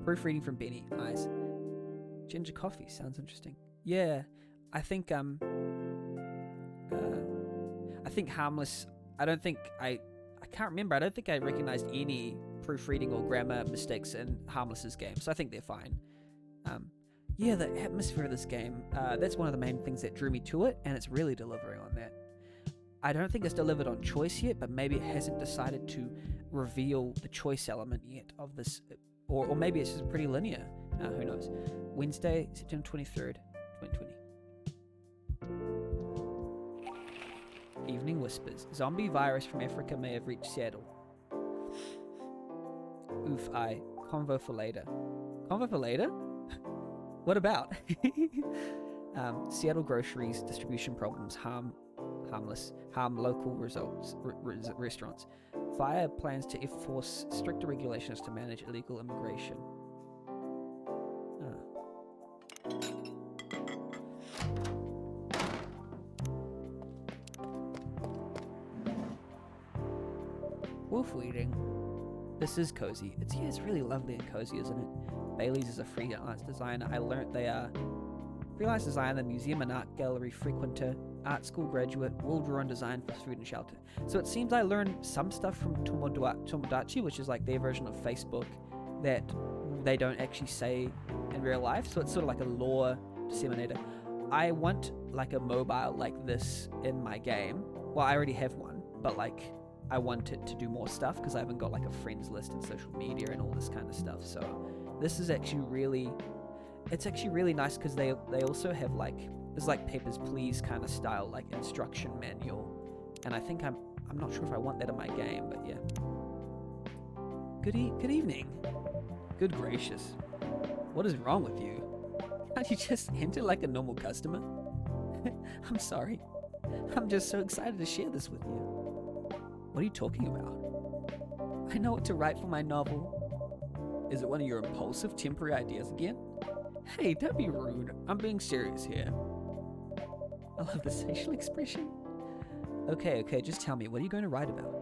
Proofreading from Benny. Eyes. Ginger coffee. Sounds interesting. Yeah, I think Harmless. I can't remember. I don't think I recognized any proofreading or grammar mistakes in Harmless's game, so I think they're fine. Yeah, the atmosphere of this game, that's one of the main things that drew me to it, and it's really delivering on that. I don't think it's delivered on choice yet, but maybe it hasn't decided to reveal the choice element yet of this, or maybe it's just pretty linear. Who knows? Wednesday, September 23rd, 2020. Evening whispers. Zombie virus from Africa may have reached Seattle. Oof, convo for later. Convo for later? What about? Seattle groceries distribution problems harm local restaurants. Fire plans to enforce stricter regulations to manage illegal immigration. Wolf weeding. This is cozy. It's really lovely and cozy, isn't it? Bailey's is a freelance designer. I learnt they are freelance designer, museum and art gallery frequenter, art school graduate, will draw and design for food and shelter. So it seems I learned some stuff from Tomodachi, which is like their version of Facebook that they don't actually say in real life. So it's sort of like a lore disseminator. I want like a mobile like this in my game. Well, I already have one, but like I want it to do more stuff because I haven't got like a friends list and social media and all this kind of stuff. So this is actually really nice because they also have like, it's like Papers, Please kind of style, like instruction manual. And I think I'm not sure if I want that in my game, but yeah. Good evening. Good gracious. What is wrong with you? Can't you just enter like a normal customer? I'm sorry. I'm just so excited to share this with you. What are you talking about? I know what to write for my novel. Is it one of your impulsive temporary ideas again? Hey, don't be rude. I'm being serious here. I love the facial expression. Okay, just tell me, what are you going to write about?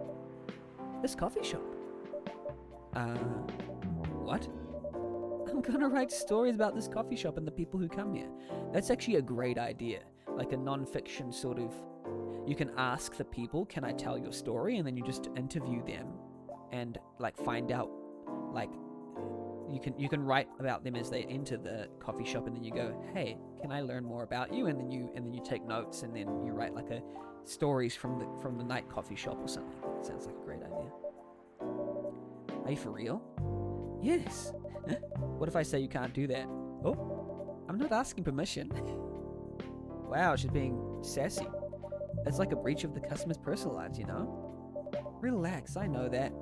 This coffee shop. What? I'm going to write stories about this coffee shop and the people who come here. That's actually a great idea. Like a non-fiction sort of... You can ask the people, can I tell your story? And then you just interview them and like find out, like, you can write about them as they enter the coffee shop, and then you go, hey, can I learn more about you? And then you take notes, and then you write like stories from the night coffee shop or something. That sounds like a great idea. Are you for real? Yes. What if I say you can't do that? Oh, I'm not asking permission. Wow, she's being sassy. That's like a breach of the customer's personal lives, you know? Relax, I know that.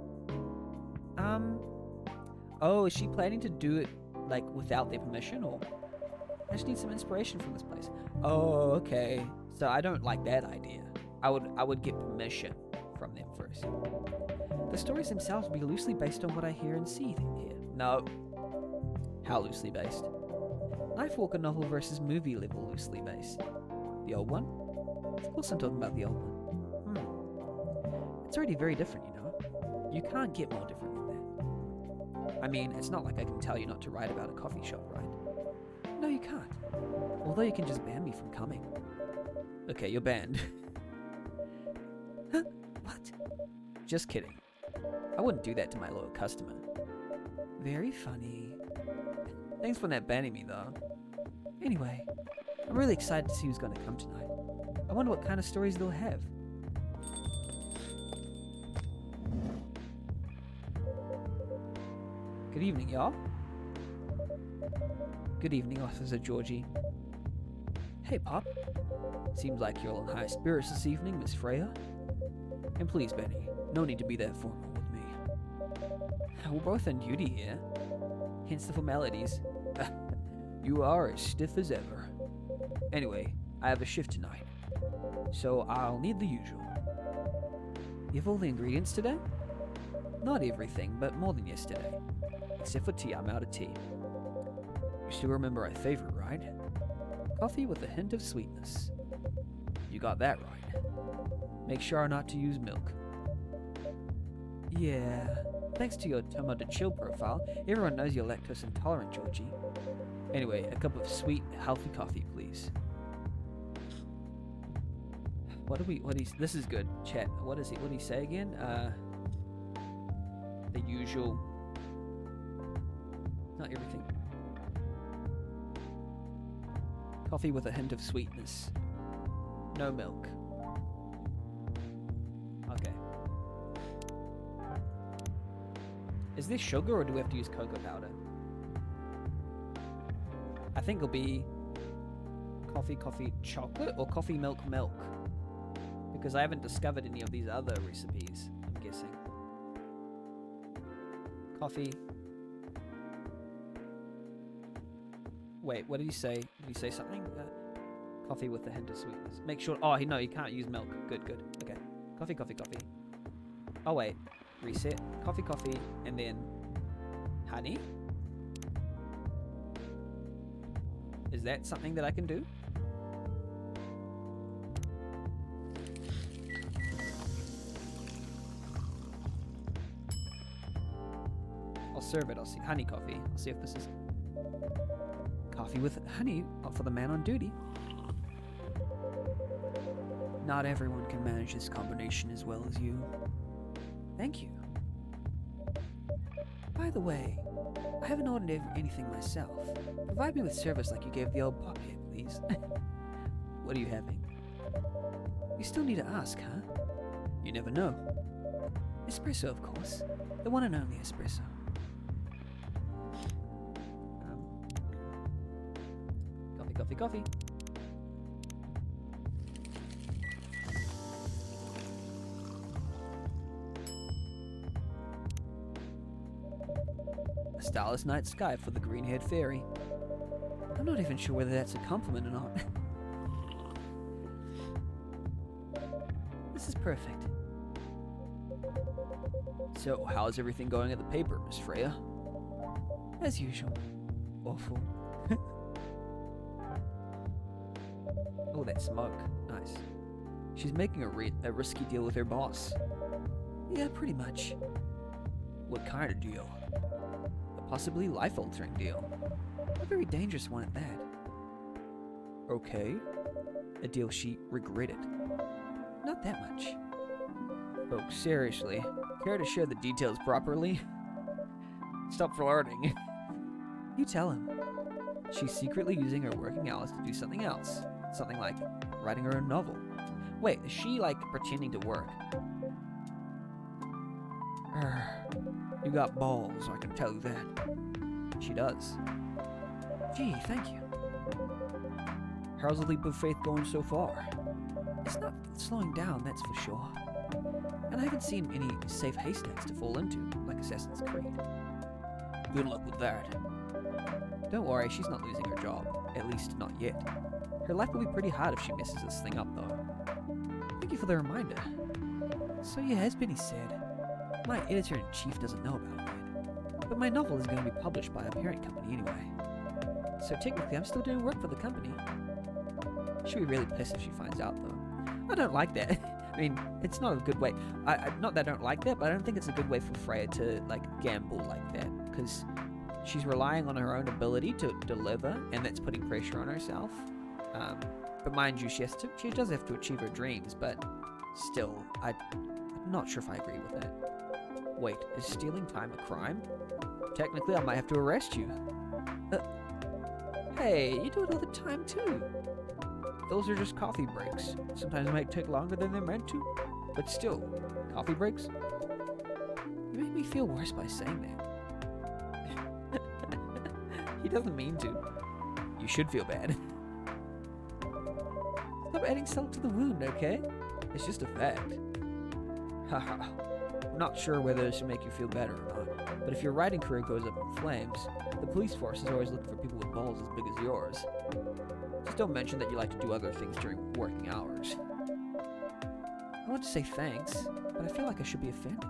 Oh, is she planning to do it, like, without their permission, or? I just need some inspiration from this place. Oh, okay. So I don't like that idea. I would get permission from them first. The stories themselves will be loosely based on what I hear and see here. No. How loosely based? Knifewalker novel versus movie level loosely based. The old one? Of course I'm talking about the old one. It's already very different, you know? You can't get more different than that. I mean, it's not like I can tell you not to write about a coffee shop, right? No, you can't. Although you can just ban me from coming. Okay, you're banned. Huh? What? Just kidding. I wouldn't do that to my loyal customer. Very funny. Thanks for not banning me, though. Anyway, I'm really excited to see who's going to come tonight. I wonder what kind of stories they'll have. Good evening, y'all. Good evening, Officer Georgie. Hey, Pop. Seems like you're in high spirits this evening, Miss Freya. And please, Benny, no need to be that formal with me. We're both on duty here, hence the formalities. You are as stiff as ever. Anyway, I have a shift tonight, so I'll need the usual. You have all the ingredients today? Not everything, but more than yesterday. Except for tea, I'm out of tea. You still remember our favorite, right? Coffee with a hint of sweetness. You got that right. Make sure not to use milk. Yeah, thanks to your Tomo to Chill profile, everyone knows you're lactose intolerant, Georgie. Anyway, a cup of sweet, healthy coffee, please. This is good, chat. What did he say again? The usual. Not everything. Coffee with a hint of sweetness. No milk. Okay. Is this sugar or do we have to use cocoa powder? I think it'll be coffee chocolate or coffee milk. Because I haven't discovered any of these other recipes, I'm guessing. Coffee. Wait, what did he say? Did he say something? Coffee with a hint of sweetness. Make sure... Oh, no, you can't use milk. Good. Okay. Coffee. Oh, wait. Reset. Coffee, and then... honey? Is that something that I can do? I'll serve it. I'll see. Honey coffee. I'll see if this is... Coffee with honey for the man on duty. Not everyone can manage this combination as well as you. Thank you. By the way, I haven't ordered anything myself. Provide me with service like you gave the old Pop here, please. What are you having? You still need to ask, huh? You never know. Espresso, of course. The one and only espresso. Coffee. A starless night sky for the green-haired fairy. I'm not even sure whether that's a compliment or not. This is perfect. So, how's everything going at the paper, Miss Freya? As usual. Awful. Oh, that smoke. Nice. She's making a risky deal with her boss. Yeah, pretty much. What kind of deal? A possibly life-altering deal. A very dangerous one at that. Okay. A deal she regretted. Not that much. Folks, seriously, care to share the details properly? Stop flirting. You tell him. She's secretly using her working hours to do something else. Something like writing her own novel. Wait, is she like pretending to work? You got balls, I can tell you that. She does. Gee, thank you. How's the leap of faith going so far? It's not slowing down, that's for sure. And I haven't seen any safe haystacks to fall into, like Assassin's Creed. Good luck with that. Don't worry, she's not losing her job. At least, not yet. Her life will be pretty hard if she messes this thing up, though. Thank you for the reminder. So yeah, as Benny said, my editor-in-chief doesn't know about it yet. But my novel is going to be published by a parent company anyway. So technically, I'm still doing work for the company. She'll be really pissed if she finds out, though. I don't like that. I mean, it's not a good way. Not that I don't like that, but I don't think it's a good way for Freya to, like, gamble like that. Because she's relying on her own ability to deliver, and that's putting pressure on herself. But mind you, she does have to achieve her dreams, but still, I'm not sure if I agree with that. Wait, is stealing time a crime? Technically, I might have to arrest you. Hey, you do it all the time too. Those are just coffee breaks. Sometimes it might take longer than they're meant to, but still, coffee breaks? You make me feel worse by saying that. He doesn't mean to. You should feel bad. Stop adding salt to the wound, okay? It's just a fact. Haha. I'm not sure whether this should make you feel better or not, but if your writing career goes up in flames, the police force is always looking for people with balls as big as yours. Just don't mention that you like to do other things during working hours. I want to say thanks, but I feel like I should be offended.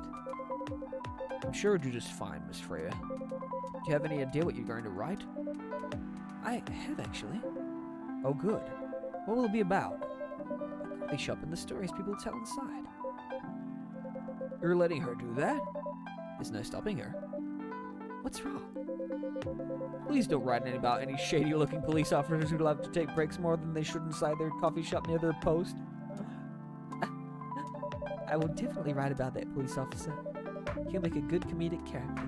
I'm sure you'll do just fine, Miss Freya. Do you have any idea what you're going to write? I have, actually. Oh, good. What will it be about? A coffee shop and the stories people tell inside. You're letting her do that? There's no stopping her. What's wrong? Please don't write about any shady-looking police officers who love to take breaks more than they should inside their coffee shop near their post. I will definitely write about that police officer. He'll make a good comedic character.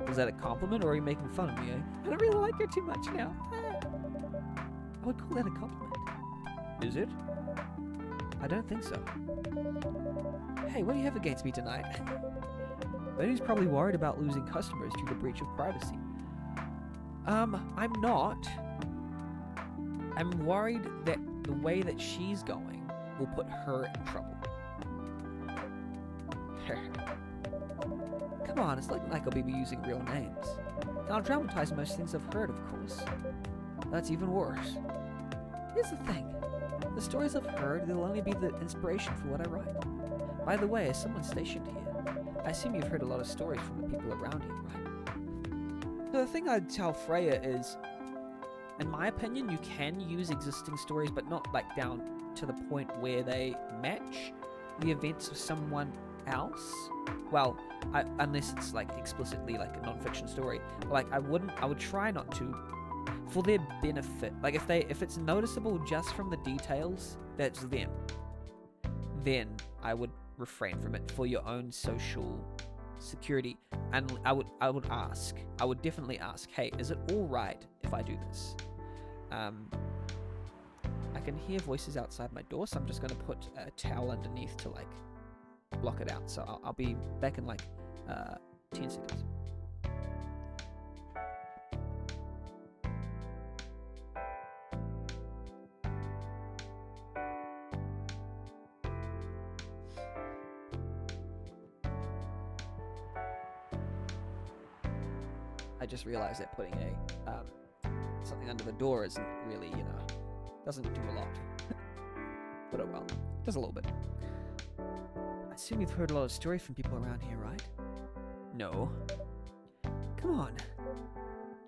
Was that a compliment, or are you making fun of me, eh? I don't really like her too much now. I would call that a compliment. Is it? I don't think so. Hey, what do you have against me tonight? Benny's probably worried about losing customers due to breach of privacy. I'm not. I'm worried that the way that she's going will put her in trouble. Come on, it's looking like I'll be using real names. And I'll dramatize most things I've heard, of course. That's even worse. Here's the thing. The stories I've heard, they'll only be the inspiration for what I write. By the way, as someone stationed here, I assume you've heard a lot of stories from the people around here, right? So the thing I'd tell Freya is, in my opinion, you can use existing stories, but not like down to the point where they match the events of someone else. Well, unless it's like explicitly like a non-fiction story. But, like I would try not to, for their benefit. Like if it's noticeable just from the details, that's them. Then I would refrain from it for your own social security. And I would definitely ask, hey, is it all right if I do this? I can hear voices outside my door, so I'm just going to put a towel underneath to like block it out. So I'll be back in like 10 seconds. I just realized that putting a something under the door isn't really, doesn't do a lot. But oh well, does a little bit. I assume you've heard a lot of stories from people around here, right? No. Come on.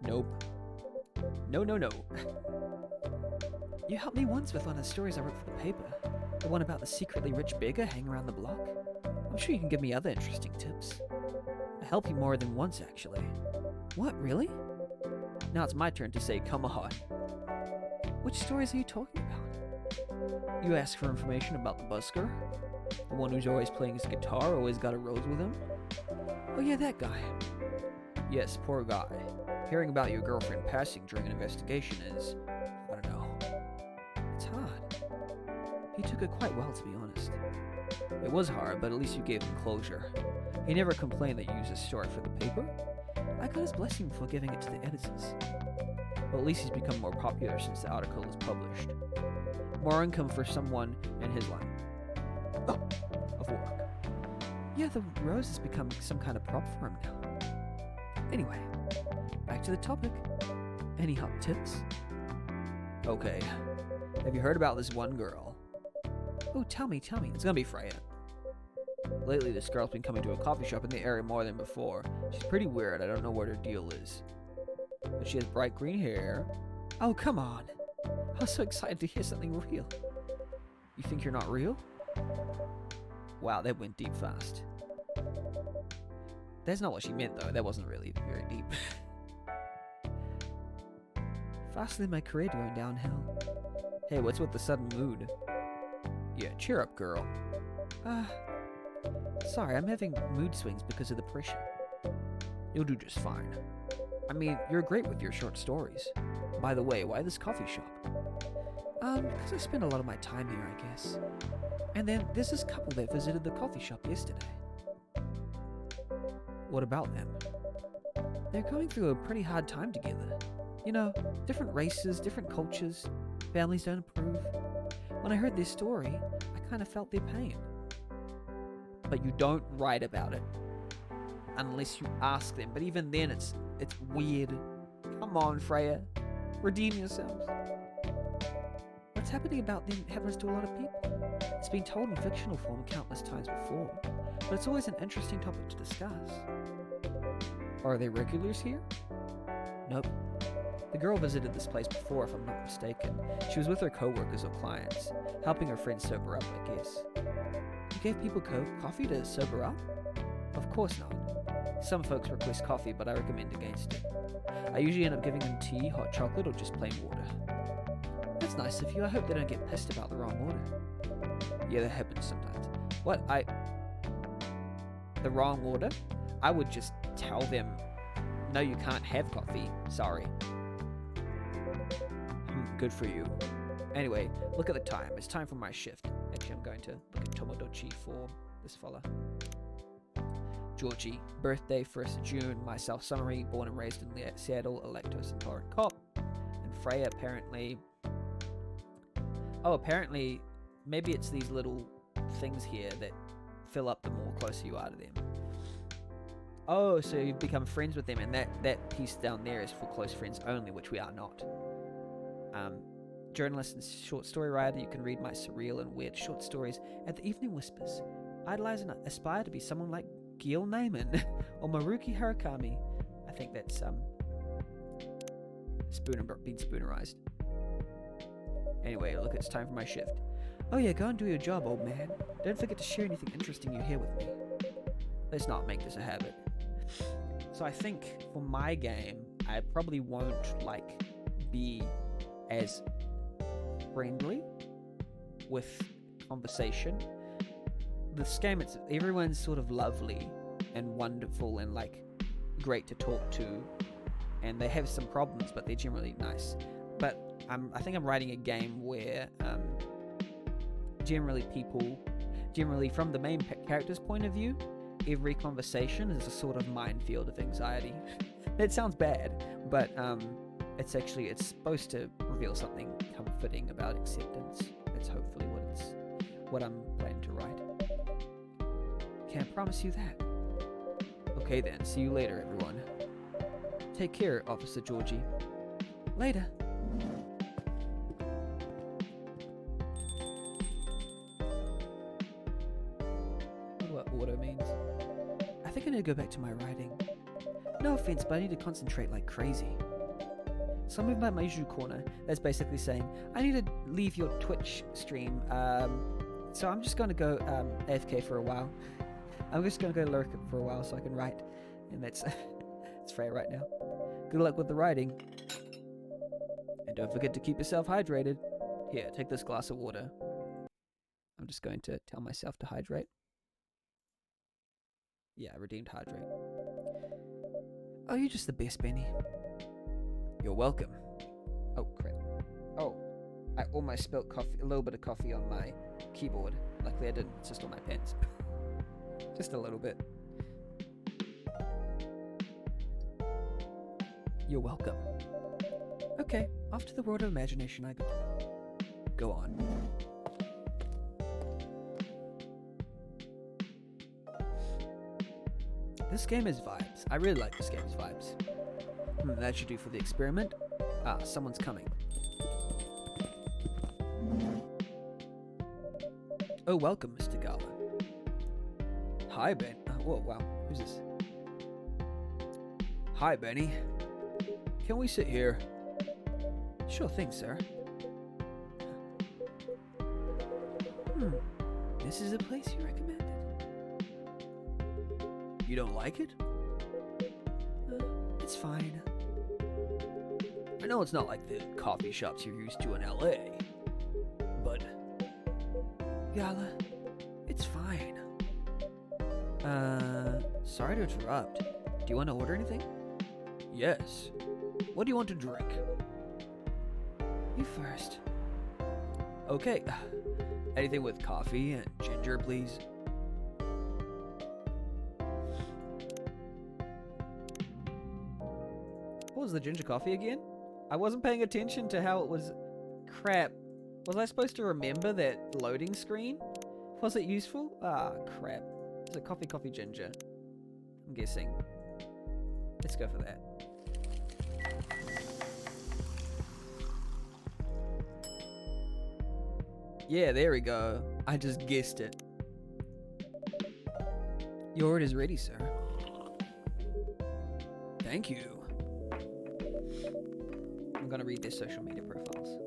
Nope. No. You helped me once with one of the stories I wrote for the paper. The one about the secretly rich beggar hanging around the block. I'm sure you can give me other interesting tips. I helped you more than once, actually. What, really? Now it's my turn to say, come on. Which stories are you talking about? You ask for information about the busker? The one who's always playing his guitar, always got a rose with him? Oh yeah, that guy. Yes, poor guy. Hearing about your girlfriend passing during an investigation is, I don't know. It's hard. He took it quite well, to be honest. It was hard, but at least you gave him closure. He never complained that you used his story for the paper. I got his blessing before giving it to the editors. Well, at least he's become more popular since the article was published. More income for someone in his line of work. Yeah, the rose has become some kind of prop for him now. Anyway, back to the topic. Any hot tips? Okay. Have you heard about this one girl? Oh, tell me. It's gonna be Freya. Lately, this girl's been coming to a coffee shop in the area more than before. She's pretty weird. I don't know what her deal is. But she has bright green hair. Oh, come on. I was so excited to hear something real. You think you're not real? Wow, that went deep fast. That's not what she meant, though. That wasn't really very deep. Faster than my career going downhill. Hey, what's with the sudden mood? Yeah, cheer up, girl. Sorry, I'm having mood swings because of the pressure. You'll do just fine. I mean, you're great with your short stories. By the way, why this coffee shop? Because I spend a lot of my time here, I guess. And then there's this couple that visited the coffee shop yesterday. What about them? They're going through a pretty hard time together. You know, different races, different cultures, families don't approve. When I heard their story, I kind of felt their pain. But you don't write about it unless you ask them. But even then, it's weird. Come on, Freya. Redeem yourselves. What's happening about them happens to a lot of people. It's been told in fictional form countless times before, but it's always an interesting topic to discuss. Are they regulars here? Nope. The girl visited this place before, if I'm not mistaken. She was with her co-workers or clients, helping her friends sober up, I guess. You gave people coffee to sober up? Of course not. Some folks request coffee, but I recommend against it. I usually end up giving them tea, hot chocolate, or just plain water. That's nice of you. I hope they don't get pissed about the wrong order. Yeah, that happens sometimes. What? The wrong order? I would just tell them, no, you can't have coffee. Sorry. Good for you. Anyway, look at the time. It's time for my shift. Actually, I'm going to look at Tomodachi for this fella. Georgie, birthday 1st of June, myself summary, born and raised in Seattle, a lactose intolerant cop. And Freya apparently... Oh, apparently, maybe it's these little things here that fill up the more closer you are to them. Oh, so you've become friends with them, and that piece down there is for close friends only, which we are not. Journalist and short story writer, you can read my surreal and weird short stories at the Evening Whispers. Idolize and aspire to be someone like Gil Naiman or Maruki Harakami. I think that's been spoonerized. Anyway, look, it's time for my shift. Oh yeah, go and do your job, old man. Don't forget to share anything interesting you hear with me. Let's not make this a habit. So I think for my game, I probably won't be as friendly with conversation. This game, everyone's sort of lovely and wonderful and great to talk to, and they have some problems, but they're generally nice. But I think I'm writing a game where generally from the main character's point of view, every conversation is a sort of minefield of anxiety. That sounds bad, but it's supposed to reveal something comforting about acceptance. That's hopefully what I'm planning to write. Can't promise you that. Okay then, see you later, everyone. Take care, Officer Georgie. Later. What auto means. I think I need to go back to my writing. No offense, but I need to concentrate like crazy. So I moved by my usual corner. That's basically saying, I need to leave your Twitch stream. So I'm just going to go AFK for a while. I'm just going to go lurk for a while so I can write. And that's it's Freya right now. Good luck with the writing. And don't forget to keep yourself hydrated. Here, take this glass of water. I'm just going to tell myself to hydrate. Yeah, redeemed hydrate. Oh, you're just the best, Benny. You're welcome. Oh, crap. Oh, I almost spilled a little bit of coffee on my keyboard. Luckily I didn't, it's just on my pens. Just a little bit. You're welcome. Okay, off to the world of imagination I go. Go on. This game is vibes. I really like this game's vibes. That should do for the experiment. Ah, someone's coming. Oh, welcome, Mr. Gala. Hi, Ben. Whoa, wow. Who's this? Hi, Benny. Can we sit here? Sure thing, sir. This is a place you recommended. You don't like it? It's fine. I know it's not like the coffee shops you're used to in LA, but... Gala, it's fine. Sorry to interrupt. Do you want to order anything? Yes. What do you want to drink? You first. Okay. Anything with coffee and ginger, please? What was the ginger coffee again? I wasn't paying attention to how it was... Crap. Was I supposed to remember that loading screen? Was it useful? Ah, crap. Is it coffee ginger? I'm guessing. Let's go for that. Yeah, there we go. I just guessed it. Your order's ready, sir. Thank you. I'm gonna read their social media profiles.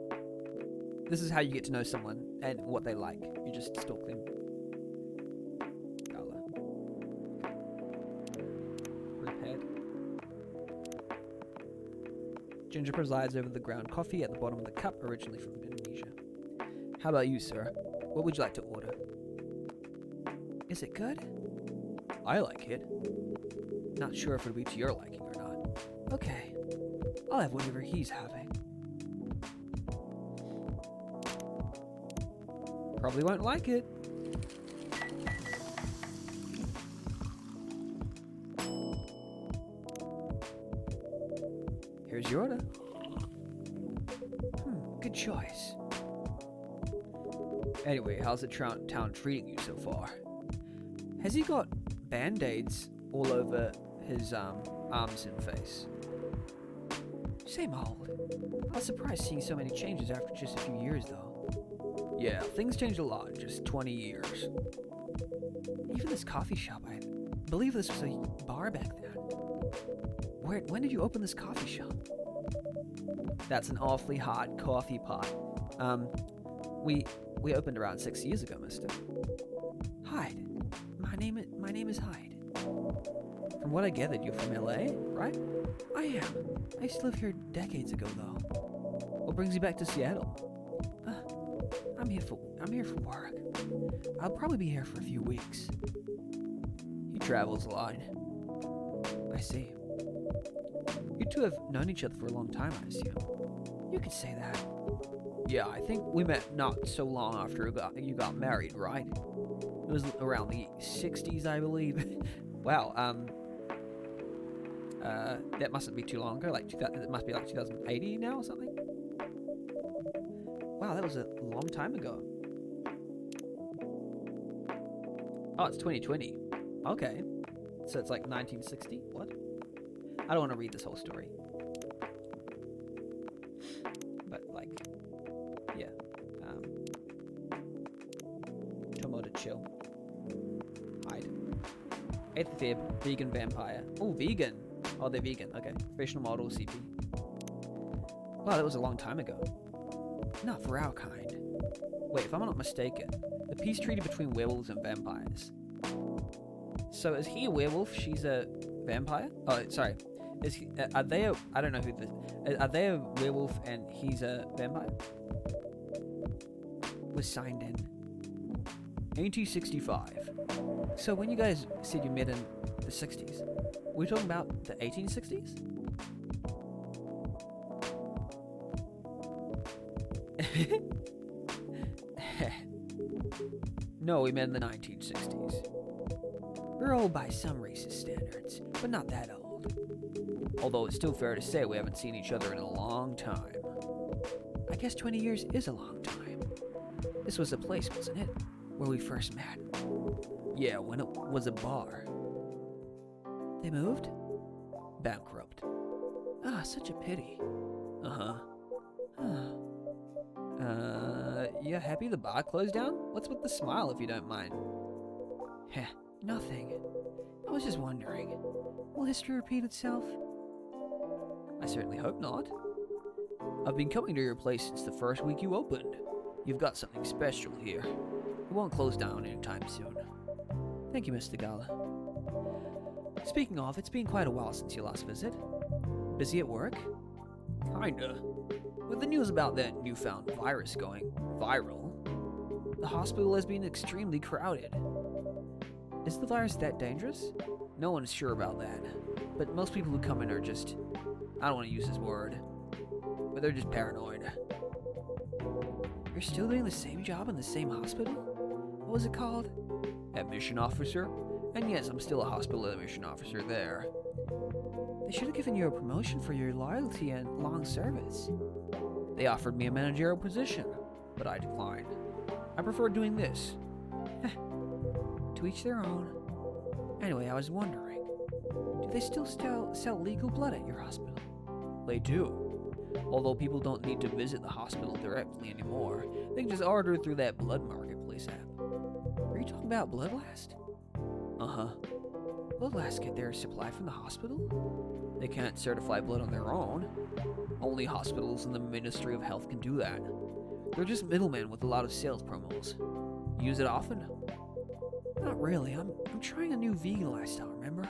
This is how you get to know someone and what they like. You just stalk them. Gala. Repad. Ginger presides over the ground coffee at the bottom of the cup, originally from Indonesia. How about you, sir? What would you like to order? Is it good? I like it. Not sure if it'll be to your liking or not. Okay. I'll have whatever he's having. Probably won't like it. Here's your order. Good choice. Anyway, how's the town treating you so far? Has he got band-aids all over his arms and face? Same old. I was surprised seeing so many changes after just a few years, though. Yeah, things changed a lot in just 20 years. Even this coffee shop, I believe this was a bar back then. When did you open this coffee shop? That's an awfully hot coffee pot. We opened around 6 years ago, mister. Hyde. My name is Hyde. From what I gathered, you're from LA, right? I am. I used to live here decades ago, though. What brings you back to Seattle? I'm here for work. I'll probably be here for a few weeks. He travels a lot. I see. You two have known each other for a long time, I assume. You could say that. Yeah, I think we met not so long after you got married, right? It was around the 60s, I believe. Wow, that mustn't be too long ago, it must be like 2080 now or something? Wow, that was a long time ago. Oh, it's 2020. Okay. So it's like 1960? What? I don't want to read this whole story. But, like, yeah. Tomoda Chill. Hide. 8th Feb, vegan vampire. Oh, vegan. Oh, they're vegan. Okay. Professional model, CP. Wow, that was a long time ago. Not for our kind. Wait, if I'm not mistaken, the peace treaty between werewolves and vampires. So is he a werewolf? She's a vampire? Oh, sorry. Is he, are they a... I don't know who this... Are they a werewolf and he's a vampire? Was signed in 1865. So when you guys said you met in the 60s, were we talking about the 1860s? No, we met in the 1960s. We're old by some racist standards, but not that old. Although it's still fair to say we haven't seen each other in a long time. I guess 20 years is a long time. This was the place, wasn't it? Where we first met. Yeah, when it was a bar. They moved? Bankrupt. Ah, such a pity. Uh-huh. You happy the bar closed down? What's with the smile, if you don't mind? Heh, nothing. I was just wondering. Will history repeat itself? I certainly hope not. I've been coming to your place since the first week you opened. You've got something special here. It won't close down anytime soon. Thank you, Mr. Gala. Speaking of, it's been quite a while since your last visit. Busy at work? Kinda. With the news about that newfound virus going viral, the hospital has been extremely crowded. Is the virus that dangerous? No one's sure about that, but most people who come in are just, I don't want to use this word, but they're just paranoid. You're still doing the same job in the same hospital? What was it called? Admission officer? And yes, I'm still a hospital admission officer there. They should have given you a promotion for your loyalty and long service. They offered me a managerial position. but I declined. I prefer doing this. To each their own. Anyway, I was wondering, do they still sell legal blood at your hospital? They do. Although people don't need to visit the hospital directly anymore, they can just order through that blood marketplace app. Are you talking about Bloodlast? Uh-huh. Bloodlast get their supply from the hospital? They can't certify blood on their own. Only hospitals and the Ministry of Health can do that. They're just middlemen with a lot of sales promos. Use it often? Not really. I'm trying a new vegan lifestyle, remember?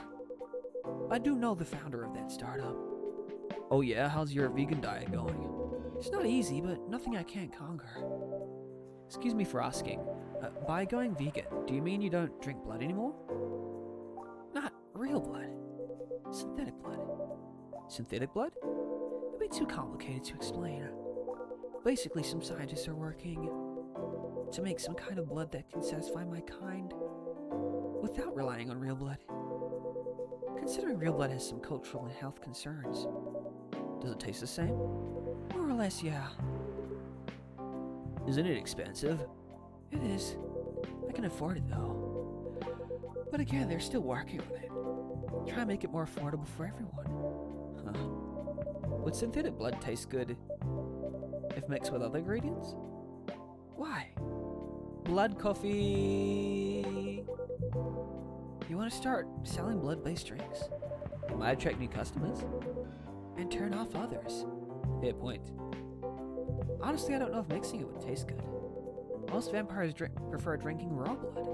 I do know the founder of that startup. Oh yeah? How's your vegan diet going? It's not easy, but nothing I can't conquer. Excuse me for asking. By going vegan, do you mean you don't drink blood anymore? Not real blood. Synthetic blood. Synthetic blood? It'd be too complicated to explain. Basically, some scientists are working to make some kind of blood that can satisfy my kind without relying on real blood. Considering real blood has some cultural and health concerns. Does it taste the same? More or less, yeah. Isn't it expensive? It is. I can afford it though. But again, they're still working on it. Try and make it more affordable for everyone. Huh. Would synthetic blood taste good if mixed with other ingredients? Why? Blood coffee! You want to start selling blood-based drinks? It might attract new customers and turn off others. Fair point. Honestly, I don't know if mixing it would taste good. Most vampires prefer drinking raw blood,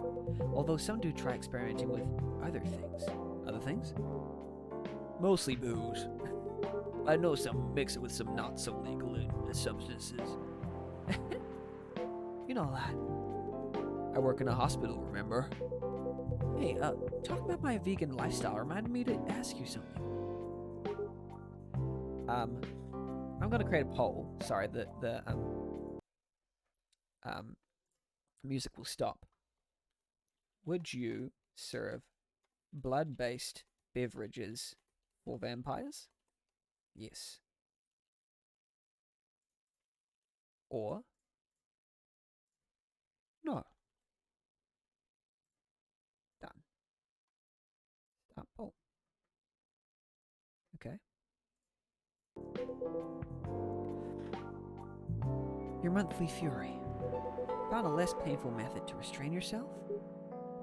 although some do try experimenting with other things. Other things? Mostly booze. I know some mix it with some not so legal substances. You know that. I work in a hospital, remember? Hey, talk about my vegan lifestyle reminded me to ask you something. I'm gonna create a poll. Sorry, the music will stop. Would you serve blood-based beverages for vampires? Yes. Or no. Done. Start poll. Okay. Your monthly fury. Found a less painful method to restrain yourself?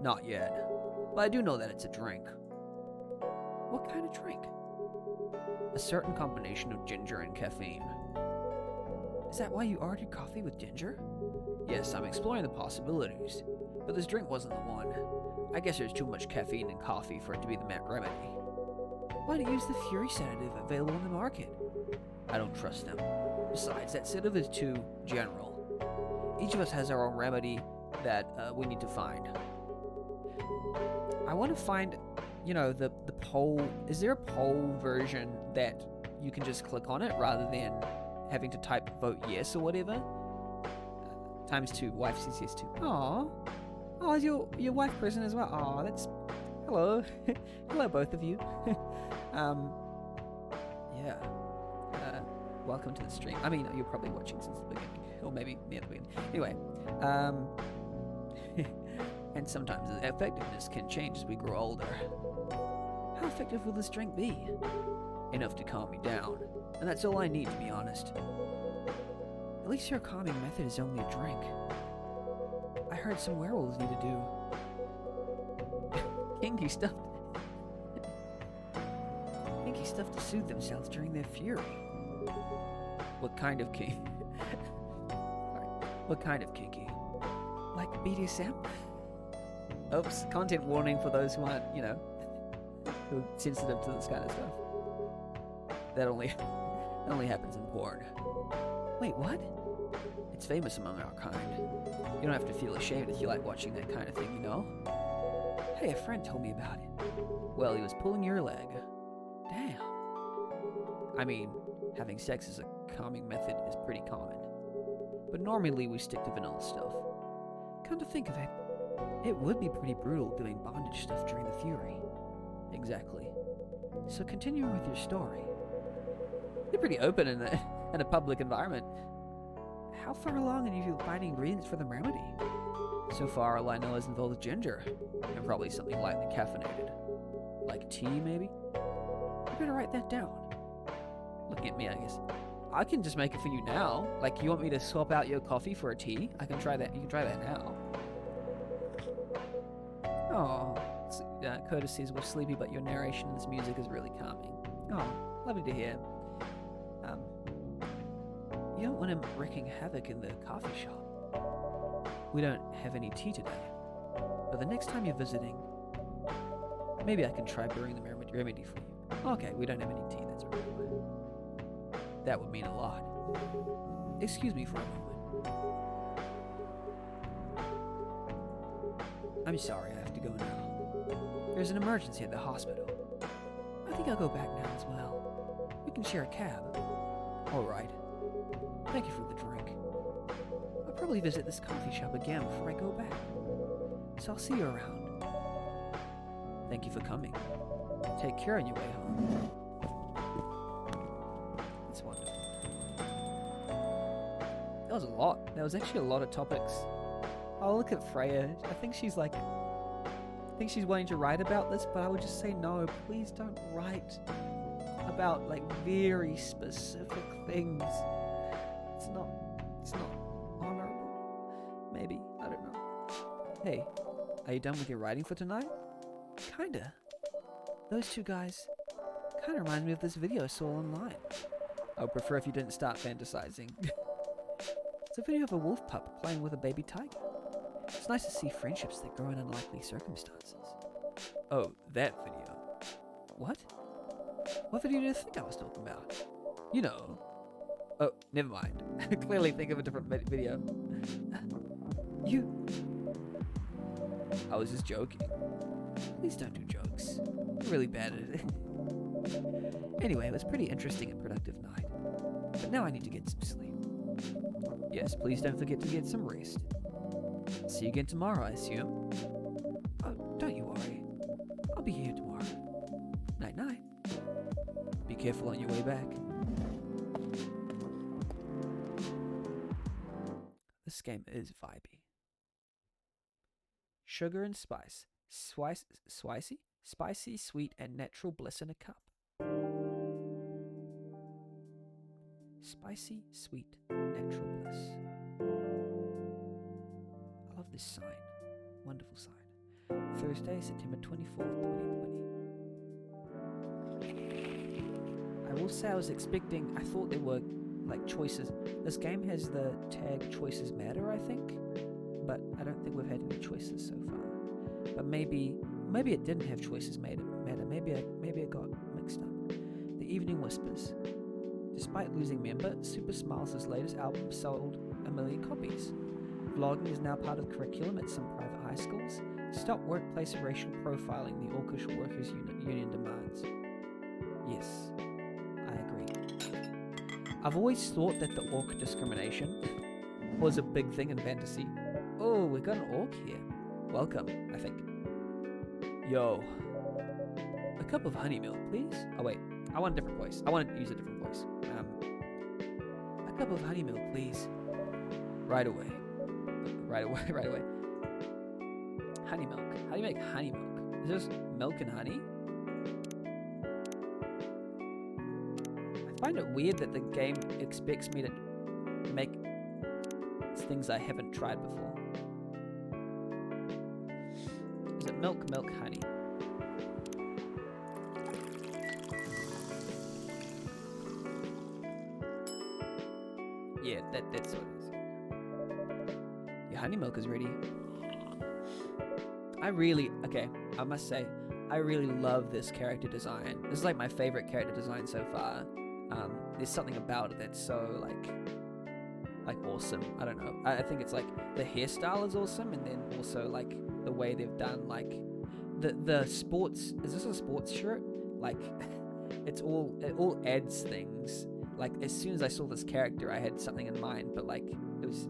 Not yet, but I do know that it's a drink. What kind of drink? A certain combination of ginger and caffeine. Is that why you ordered coffee with ginger? Yes, I'm exploring the possibilities, but this drink wasn't the one. I guess there's too much caffeine in coffee for it to be the remedy. Why don't you use the Fury sedative available on the market? I don't trust them. Besides, that sedative is too general. Each of us has our own remedy that we need to find. I want to find, the poll. Is there a poll version that you can just click on it rather than having to type vote yes or whatever? ×2, wife says yes too. Aww. Oh, is your wife present as well? Aw, that's... Hello. Hello, both of you. Yeah. Welcome to the stream. I mean, you're probably watching since the beginning. Or maybe near the beginning. Anyway. And sometimes the effectiveness can change as we grow older. How effective will this drink be? Enough to calm me down. And that's all I need, to be honest. At least your calming method is only a drink. I heard some werewolves need to do kinky stuff. Kinky stuff to soothe themselves during their fury. What kind of kinky? What kind of kinky? Like BDSM? Oops, content warning for those who aren't, who are sensitive to this kind of stuff. That only happens in porn. Wait, what? It's famous among our kind. You don't have to feel ashamed if you like watching that kind of thing, you know? Hey, a friend told me about it. Well, he was pulling your leg. Damn. I mean, having sex as a calming method is pretty common. But normally we stick to vanilla stuff. Come to think of it, it would be pretty brutal doing bondage stuff during the fury. Exactly. So continuing with your story. You're pretty open in a public environment. how far along are you finding ingredients for the remedy? So far, all I know is involves ginger, and probably something lightly caffeinated. Like tea, maybe? You better write that down. Looking at me, I guess. I can just make it for you now. Like, you want me to swap out your coffee for a tea? I can try that. You can try that now. Oh, Curtis says we're sleepy, but your narration and this music is really calming. Oh, lovely to hear. You don't want him wreaking havoc in the coffee shop. We don't have any tea today, but the next time you're visiting, maybe I can try brewing the remedy for you. Okay, we don't have any tea, that's right. That would mean a lot. Excuse me for a moment. I'm sorry, I have to go now. There's an emergency at the hospital. I think I'll go back now as well. We can share a cab. Alright. Thank you for the drink. I'll probably visit this coffee shop again before I go back. So I'll see you around. Thank you for coming. Take care on your way home. That's wonderful. That was a lot. There was actually a lot of topics. Oh, look at Freya. I think she's wanting to write about this, but I would just say no, please don't write about like very specific things. It's not honorable. Maybe, I don't know. Hey, are you done with your writing for tonight? Kinda. Those two guys kinda remind me of this video I saw online. I would prefer if you didn't start fantasizing. It's a video of a wolf pup playing with a baby tiger. It's nice to see friendships that grow in unlikely circumstances. Oh, that video. What? What video do you think I was talking about? You know. Oh, never mind. Clearly think of a different video. You... I was just joking. Please don't do jokes. I'm really bad at it. Anyway, it was a pretty interesting and productive night. But now I need to get some sleep. Yes, please don't forget to get some rest. See you again tomorrow, I assume. Oh, don't you worry. I'll be here tomorrow. Night-night. Be careful on your way back. This game is vibey. Sugar and spice. Spicy, sweet, and natural bliss in a cup. Spicy, sweet, natural bliss. I love this sign. Wonderful sign. Thursday, September 24th, 2020. I will say I thought there were like choices. This game has the tag choices matter, I think. But I don't think we've had any choices so far. But maybe it didn't have choices matter. Maybe it got mixed up. The Evening Whispers. Despite losing member, Super Smiles' latest album sold 1 million copies. Vlogging is now part of curriculum at some private high schools. Stop workplace racial profiling, the Orchestra Workers Union demands. Yes, I agree. I've always thought that the orc discrimination was a big thing in fantasy. Oh, we've got an orc here. Welcome, I think. Yo. A cup of honey milk, please? Oh wait, I want a different voice. I want to use a different voice. A cup of honey milk, please. Right away. Right away. Honey milk. How do you make honey milk? Is this milk and honey? I find it weird that the game expects me to make things I haven't tried before. Is it milk, honey? Yeah, that's what it is. Your honey milk is ready. I must say, I really love this character design. This is like my favorite character design so far. There's something about it that's so like awesome. I don't know. I think it's like the hairstyle is awesome, and then also like the way they've done like the sports. Is this a sports shirt? Like it all adds things. Like as soon as I saw this character, I had something in mind. But like it was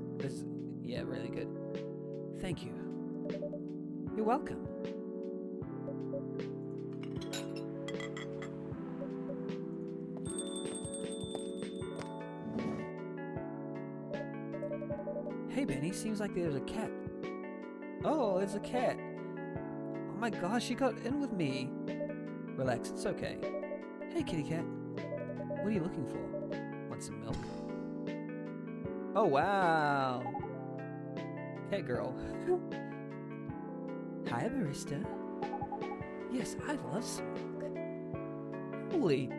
really good. Thank you. You're welcome. Hey, Benny, seems like there's a cat. Oh, there's a cat. Oh my gosh, she got in with me. Relax, it's okay. Hey, kitty cat. What are you looking for? Want some milk? Oh, wow. Cat girl. Hi, barista. Yes, I'd love some milk. Holy.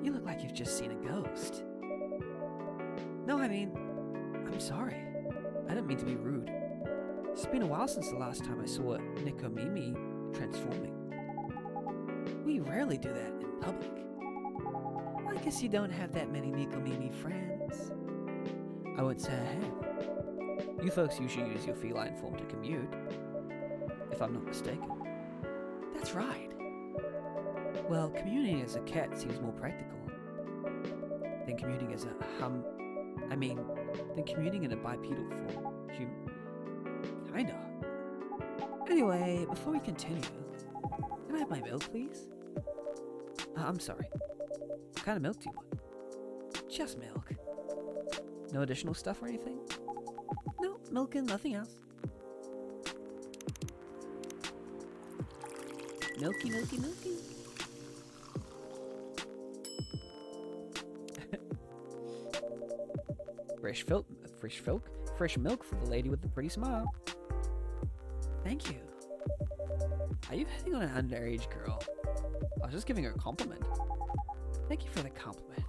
You look like you've just seen a ghost. No, I mean, I'm sorry. I didn't mean to be rude. It's been a while since the last time I saw Nikomimi transforming. We rarely do that in public. I guess you don't have that many Nikomimi friends. I won't say I have. You folks usually use your feline form to commute, if I'm not mistaken. That's right. Well, commuting as a cat seems more practical than commuting as a than commuting in a bipedal form. Kinda. Anyway, before we continue, can I have my milk, please? I'm sorry. What kind of milk do you want? Just milk. No additional stuff or anything? No, milk and nothing else. Milky, milky, milky. Fresh milk for the lady with the pretty smile. Thank you. Are you hitting on an underage girl? I was just giving her a compliment. Thank you for the compliment.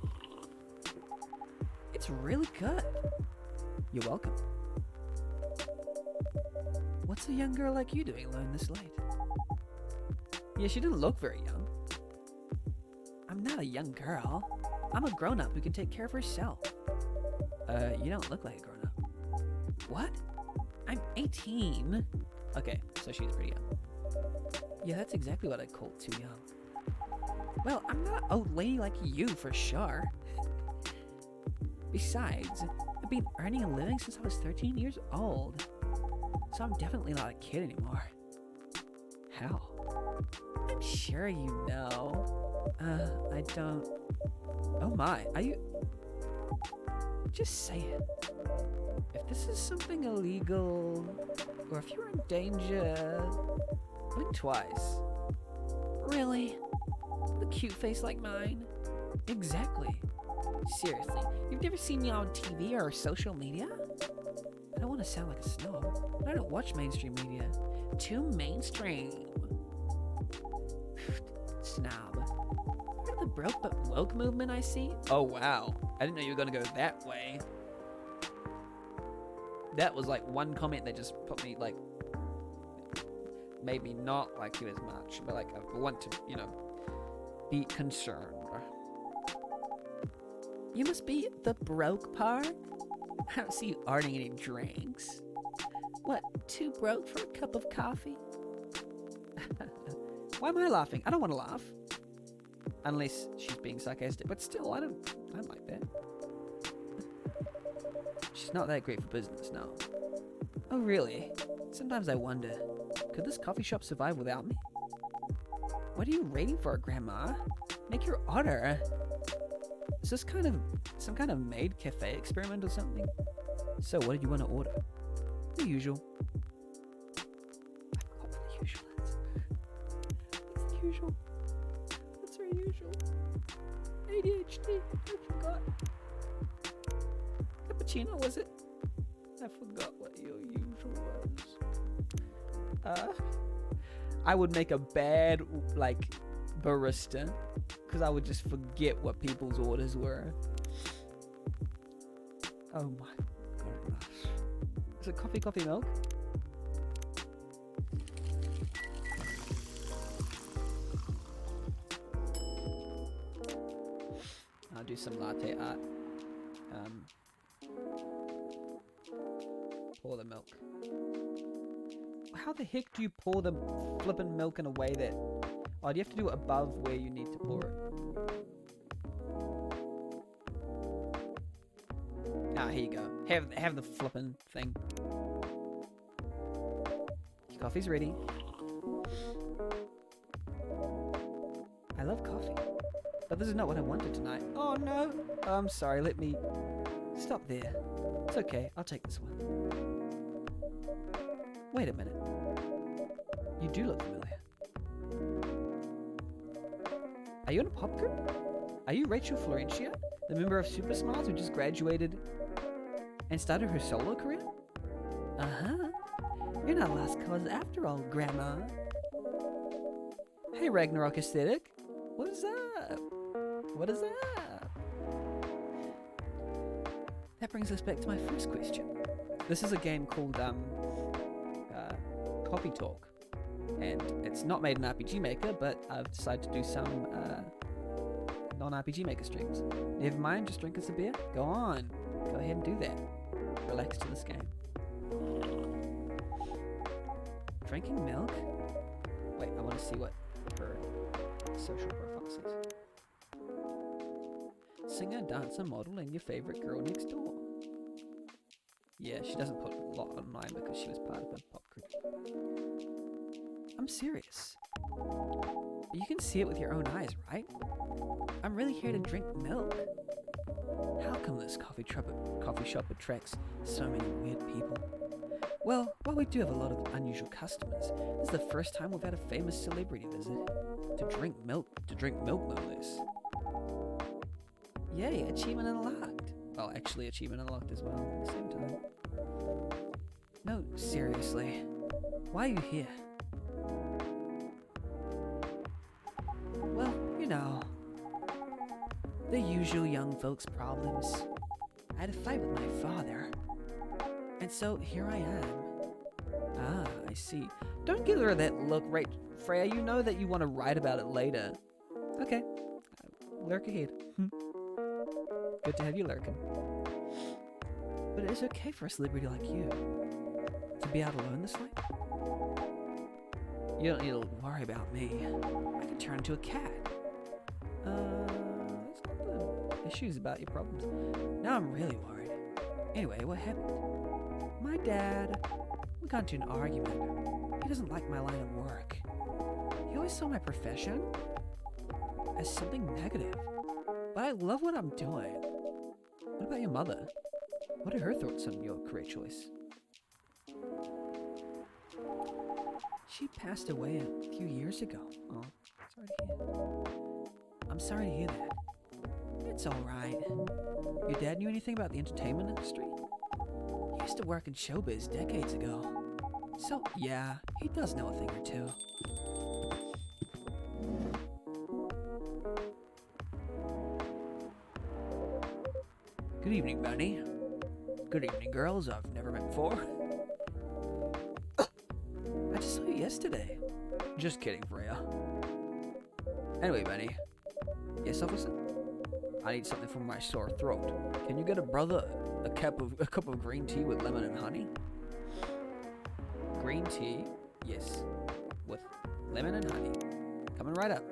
It's really good. You're welcome. What's a young girl like you doing alone this late? Yeah, she didn't look very young. I'm not a young girl. I'm a grown-up who can take care of herself. You don't look like a grown-up. What? I'm 18. Okay, so she's pretty young. Yeah, that's exactly what I'd call too young. Well, I'm not an old lady like you, for sure. Besides, I've been earning a living since I was 13 years old. So I'm definitely not a kid anymore. How? I'm sure you know. I don't... Oh my, are you... Just say it. If this is something illegal, or if you're in danger, blink twice. Really? With a cute face like mine? Exactly. Seriously, you've never seen me on TV or social media? I don't want to sound like a snob, but I don't watch mainstream media. Too mainstream. Snob. Heard of the broke but woke movement I see? Oh wow, I didn't know you were gonna go that way. That was like one comment that just put me like, made me not like you as much, but like I want to, you know, be concerned. You must be the broke part? I don't see you ordering any drinks. What, too broke for a cup of coffee? Why am I laughing? I don't want to laugh. Unless she's being sarcastic, but still, I don't like that. She's not that great for business, no. Oh, really? Sometimes I wonder, could this coffee shop survive without me? What are you waiting for, Grandma? Make your order. Is this some kind of maid cafe experiment or something? So, what did you want to order? The usual. I forgot what the usual is. What's the usual? What's our usual? ADHD. I forgot. Cappuccino, was it? I forgot what your usual was. I would make a bad, like, barista, because I would just forget what people's orders were. Oh my goodness. Is it coffee milk? I'll do some latte art. Pour the milk. How the heck do you pour the flippin' milk in a way that... Oh, do you have to do it above where you need to pour it? Ah, here you go. Have the flippin' thing. Your coffee's ready. I love coffee. But this is not what I wanted tonight. Oh no! I'm sorry, let me Stop there. It's okay, I'll take this one. Wait a minute. You do look familiar. Are you in a pop group? Are you Rachel Florentia, the member of Super Smiles who just graduated and started her solo career? Uh-huh. You're not lost cause after all, Grandma. Hey, Ragnarok Aesthetic. What is up? What is up? That brings us back to my first question. This is a game called Coffee Talk. And it's not made in RPG Maker, but I've decided to do some non-RPG Maker streams. Never mind, just drink us a beer? Go on. Go ahead and do that. Relax to this game. Drinking milk? Wait, I want to see what her social profile says. Singer, dancer, model, and your favorite girl next door. Yeah, she doesn't put a lot online because she was part of a pop group. I'm serious. You can see it with your own eyes, right? I'm really here to drink milk. How come this coffee shop attracts so many weird people? Well, while we do have a lot of unusual customers, this is the first time we've had a famous celebrity visit. To drink milk no less. Yay, achievement unlocked. Well, actually achievement unlocked as well at the same time. No, seriously. Why are you here? Well, you know, the usual young folks' problems. I had a fight with my father. And so here I am. Ah, I see. Don't give her that look, right, Freya. You know that you want to write about it later. Okay. Lurk ahead. Good to have you lurking. But it is okay for a celebrity like you to be out alone this late. You don't need to worry about me. I can turn into a cat. That's got the issues about your problems. Now I'm really worried. Anyway, what happened? My dad, we got into an argument. He doesn't like my line of work. He always saw my profession as something negative. But I love what I'm doing. What about your mother? What are her thoughts on your career choice? She passed away a few years ago. Oh, sorry to hear. I'm sorry to hear that. It's alright. Your dad knew anything about the entertainment industry? He used to work in showbiz decades ago. So, yeah, he does know a thing or two. Good evening, Bunny. Good evening, girls I've never met before. I just saw you yesterday. Just kidding, Freya. Anyway, Bunny. Yes, officer? I need something for my sore throat. Can you get a brother a cup of green tea with lemon and honey? Green tea, yes, with lemon and honey. Coming right up.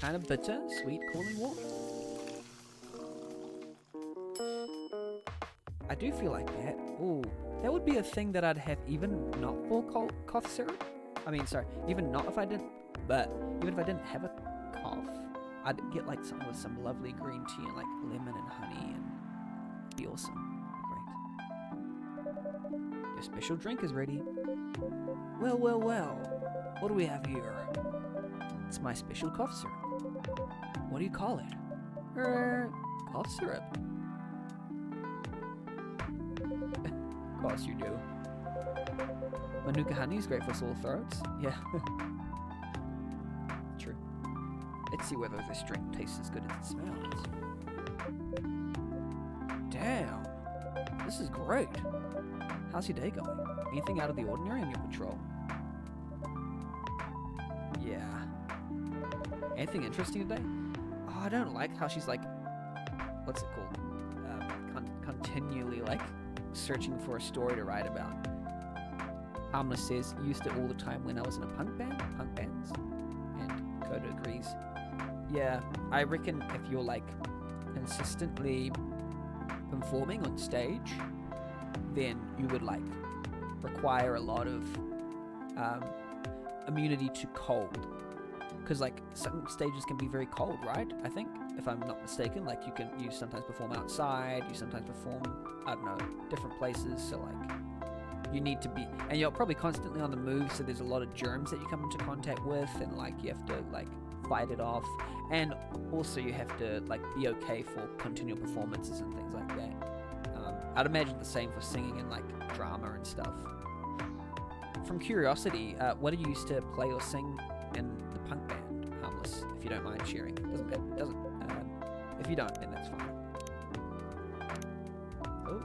Kind of bitter, sweet, cool and warm. I do feel like that. Ooh, that would be a thing that I'd have even not for cough syrup. I mean, sorry, even not if I didn't, but even if I didn't have a cough, I'd get like something with some lovely green tea and like lemon and honey and it'd be awesome. Great. Your special drink is ready. Well, well, well. What do we have here? It's my special cough syrup. What do you call it? Cough syrup. Of course you do. Manuka honey is great for sore throats. Yeah. True. Let's see whether this drink tastes as good as it smells. Damn. This is great. How's your day going? Anything out of the ordinary on your patrol? Yeah. Anything interesting today? Oh, I don't like how she's like, what's it called? Continually like searching for a story to write about. Harmless says, used it all the time when I was in a punk bands. And Coda agrees. Yeah, I reckon if you're like consistently performing on stage, then you would like require a lot of immunity to cold. because like some stages can be very cold, right? I think, if I'm not mistaken, like you sometimes perform outside, you sometimes perform, I don't know, different places. So like you need to be, and you're probably constantly on the move. So there's a lot of germs that you come into contact with, and like you have to like fight it off, and also you have to like be okay for continual performances and things like that. I'd imagine the same for singing and like drama and stuff. From curiosity, what did you used to play or sing in the punk band, Harmless? If you don't mind sharing, doesn't. If you don't, then that's fine. Oh.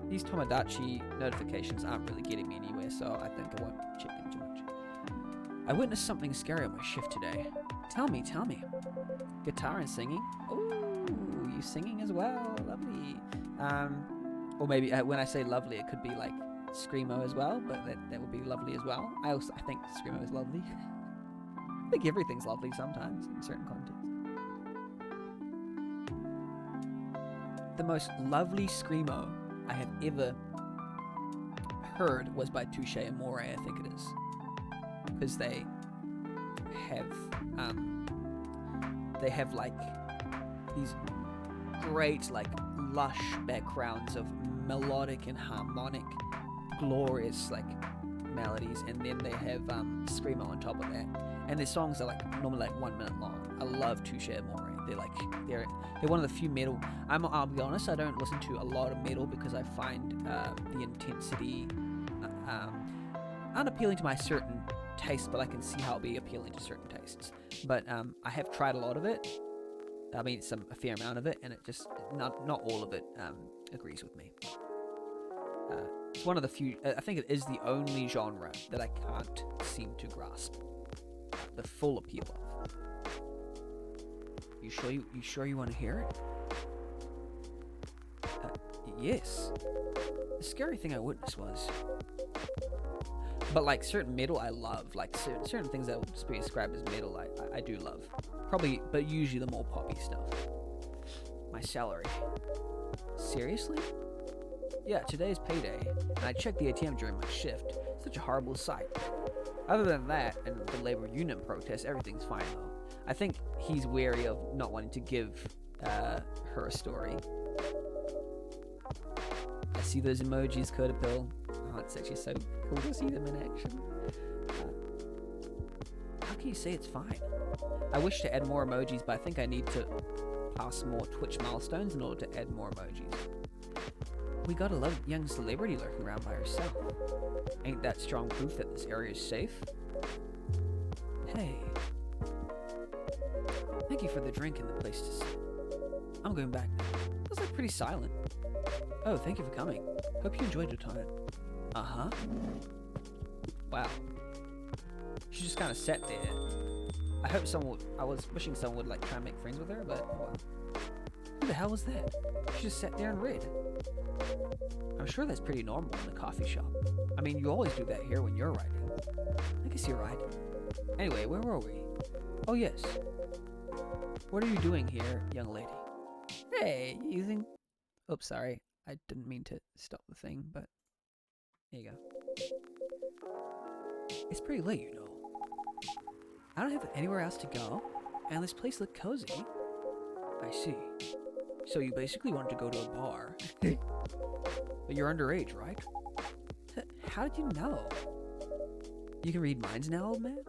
These Tomodachi notifications aren't really getting me anywhere, so I think I won't check them too much. I witnessed something scary on my shift today. Tell me. Guitar and singing? Oh, you singing as well? Lovely. Or maybe when I say lovely, it could be like screamo as well, but that would be lovely as well. I think screamo is lovely. I think everything's lovely sometimes in certain contexts. The most lovely screamo I have ever heard was by Touche Amore, I think it is, because they have like these great like lush backgrounds of melodic and harmonic glorious like melodies, and then they have screamo on top of that, and their songs are like normally like 1 minute long. I love Touche Amore. They're one of the few metal. I'll be honest, I don't listen to a lot of metal because I find the intensity unappealing to my certain tastes, but I can see how it'll be appealing to certain tastes. But I have tried a lot of it. I mean, a fair amount of it, and it just not all of it agrees with me. It's one of the few. I think it is the only genre that I can't seem to grasp the full appeal of. You sure you want to hear it? Yes. The scary thing I witnessed was, but like certain metal I love, like certain things that would just be described as metal, I do love. Probably, but usually the more poppy stuff. My salary. Seriously? Yeah, today's payday, and I checked the ATM during my shift. Such a horrible sight. Other than that, and the labor union protest, everything's fine though. I think he's wary of not wanting to give her a story. I see those emojis, Codapil. Oh, it's actually so cool to see them in action. How can you say it's fine? I wish to add more emojis, but I think I need to pass more Twitch milestones in order to add more emojis. We got a young celebrity lurking around by herself. Ain't that strong proof that this area is safe? Hey. Thank you for the drink and the place to sit. I'm going back now. Feels like pretty silent. Oh, thank you for coming. Hope you enjoyed your time. Uh-huh. Wow. She just kind of sat there. I was wishing someone would like try and make friends with her, but well. Who the hell was that? She just sat there and read. I'm sure that's pretty normal in a coffee shop. I mean, you always do that here when you're writing. I guess you're right. Anyway, where were we? Oh, yes. What are you doing here, young lady? Hey, using... Oops, sorry. I didn't mean to stop the thing, but... There you go. It's pretty late, you know. I don't have anywhere else to go, and this place looked cozy. I see. So you basically wanted to go to a bar. But you're underage, right? How did you know? You can read minds now, old man?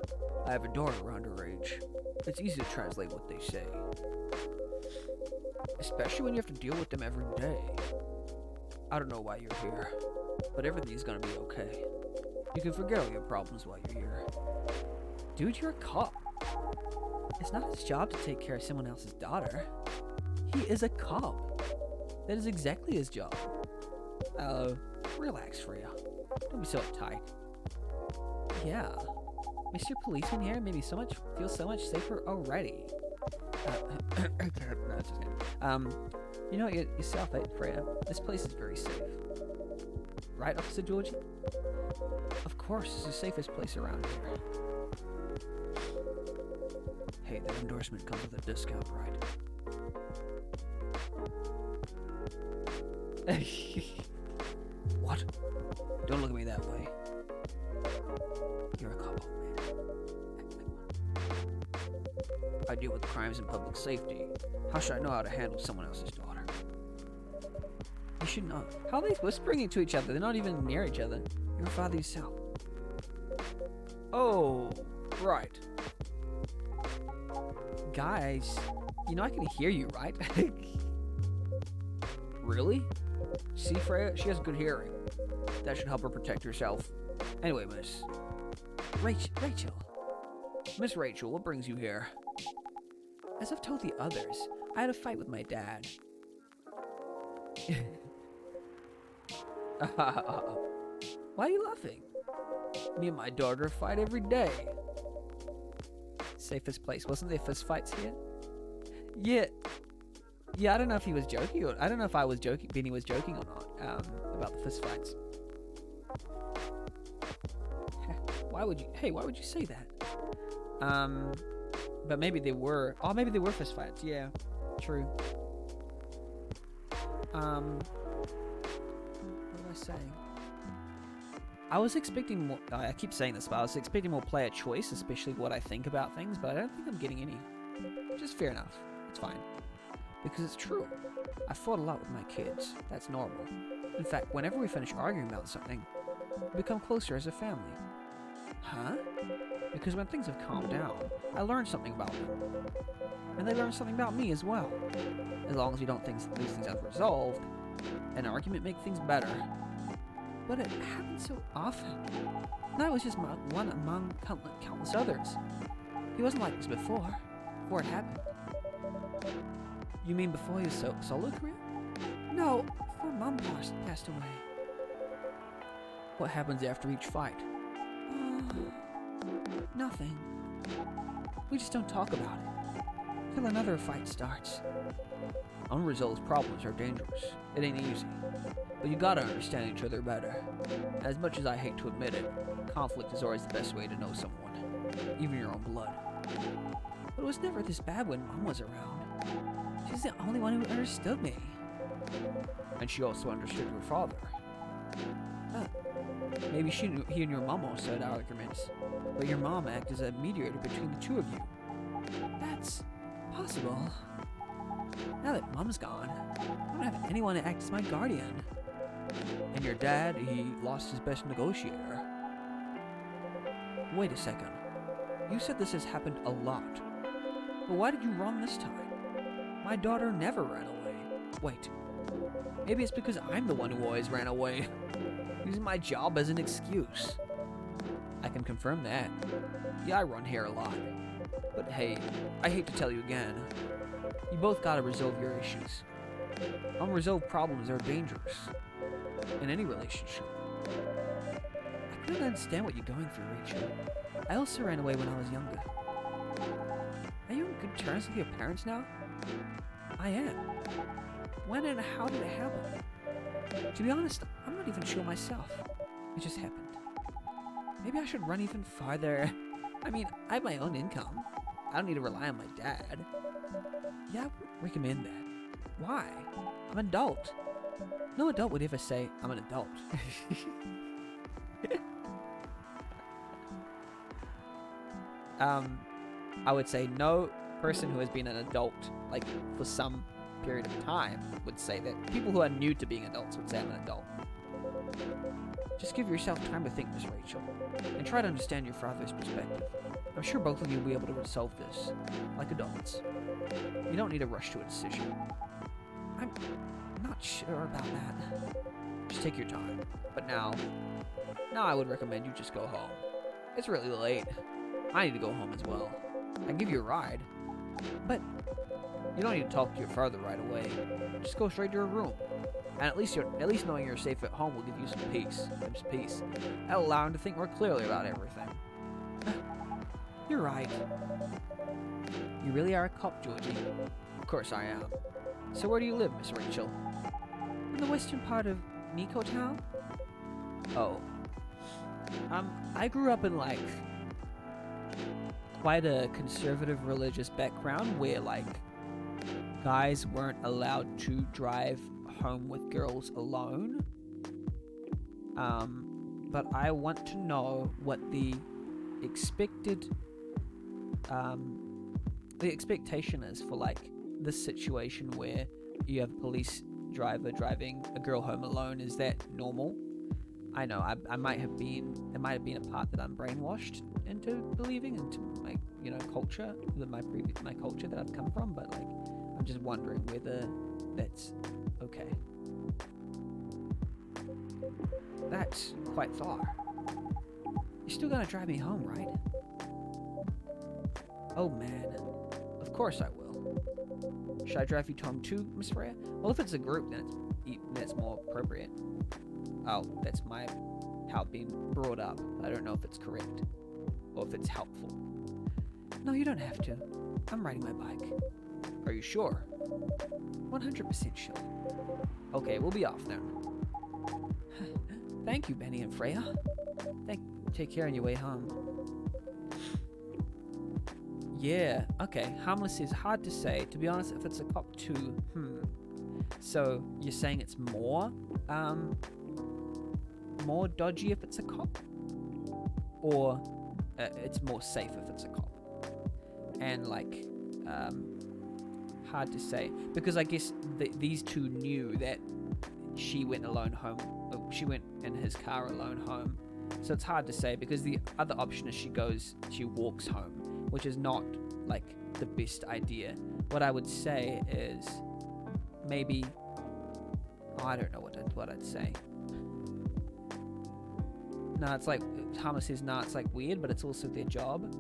I have a daughter underage. It's easy to translate what they say. Especially when you have to deal with them every day. I don't know why you're here, but everything's gonna be okay. You can forget all your problems while you're here. Dude, you're a cop. It's not his job to take care of someone else's daughter. He is a cop. That is exactly his job. Oh, relax, Freya. Don't be so uptight. Yeah. Mr. Policeman here made me feel so much safer already. No, just kidding. You know yourself, Freya. This place is very safe. Right, Officer Georgie? Of course, it's the safest place around here. Hey, that endorsement comes with a discount, right? What? Don't look at me that way. You're a cop, man. I deal with crimes and public safety. How should I know how to handle someone else's daughter? You should know. How are they whispering it to each other? They're not even near each other. You're a father yourself. Oh, right. Guys, you know I can hear you, right? Really? See, Freya? She has good hearing. That should help her protect herself. Anyway, Miss... Rachel. Miss Rachel, what brings you here? As I've told the others, I had a fight with my dad. Why are you laughing? Me and my daughter fight every day. Safest place. Wasn't there fist fights here? Yeah, I don't know if he was joking or... I don't know if I was joking, Benny was joking or not, about the fist fights. Why would you say that? But maybe they were... Oh, maybe they were fist fights. Yeah, true. What was I saying? I was expecting more... I keep saying this, but I was expecting more player choice, especially what I think about things, but I don't think I'm getting any. Which is fair enough. It's fine. Because it's true. I fought a lot with my kids. That's normal. In fact, whenever we finish arguing about something, we become closer as a family. Huh? Because when things have calmed down, I learn something about them. And they learn something about me as well. As long as we don't leave things unresolved, an argument makes things better. But it happens so often. And I was just one among countless others. He wasn't like this before it happened. You mean before his solo career? No, before Mom passed away. What happens after each fight? Nothing. We just don't talk about it. Till another fight starts. Unresolved problems are dangerous. It ain't easy. But you gotta understand each other better. As much as I hate to admit it, conflict is always the best way to know someone. Even your own blood. But it was never this bad when Mom was around. She's the only one who understood me. And she also understood your father. Maybe he and your mom also had arguments, but your mom acted as a mediator between the two of you. That's possible. Now that Mom's gone, I don't have anyone to act as my guardian. And your dad, he lost his best negotiator. Wait a second. You said this has happened a lot. But why did you run this time? My daughter never ran away. Wait. Maybe it's because I'm the one who always ran away. Using my job as an excuse. I can confirm that. Yeah, I run here a lot. But hey, I hate to tell you again. You both gotta resolve your issues. Unresolved problems are dangerous. In any relationship. I couldn't understand what you're going through, Rachel. I also ran away when I was younger. Are you on good terms with your parents now? I am. When and how did it happen? To be honest, I'm not even sure myself. It just happened. Maybe I should run even farther. I mean, I have my own income. I don't need to rely on my dad. Yeah, I wouldn't recommend that. Why? I'm an adult. No adult would ever say, I'm an adult. I would say no person who has been an adult, like, for some period of time would say that. People who are new to being adults would say I'm an adult. Just give yourself time to think, Miss Rachel, and try to understand your father's perspective. I'm sure both of you will be able to resolve this, like adults. You don't need to rush to a decision. I'm not sure about that. Just take your time. But now I would recommend you just go home. It's really late. I need to go home as well. I can give you a ride, but you don't need to talk to your father right away. Just go straight to your room. And at least knowing you're safe at home will give you some peace. That'll allow him to think more clearly about everything. You're right. You really are a cop, Georgie. Of course I am. So where do you live, Miss Rachel? In the western part of Nico Town? Oh. I grew up in, like, quite a conservative religious background where, like, guys weren't allowed to drive home with girls alone. But I want to know what the expected, the expectation is for like this situation where you have a police driver driving a girl home alone. Is that normal? I know I might have been, it might have been a part that I'm brainwashed into believing, into my culture, my culture that I've come from, but like I'm just wondering whether that's okay. That's quite far. You're still gonna drive me home, right? Oh man, of course I will. Should I drive you home too, Miss Freya? Well, if it's a group, then it's more appropriate. Oh, that's how I've been brought up. I don't know if it's correct or if it's helpful. No, you don't have to. I'm riding my bike. Are you sure? 100% sure. Okay, we'll be off then. Thank you, Benny and Freya. Take care on your way home. Yeah, okay. Harmless is hard to say. To be honest, if it's a cop too, So you're saying it's more dodgy if it's a cop, or it's more safe if it's a cop? And like, hard to say, because I guess these two knew that she went alone home. She went in his car alone home, so it's hard to say, because the other option is she walks home, which is not like the best idea. What I would say is maybe, I don't know what I'd say. No, it's like Harmless says, nah, it's like weird, but it's also their job.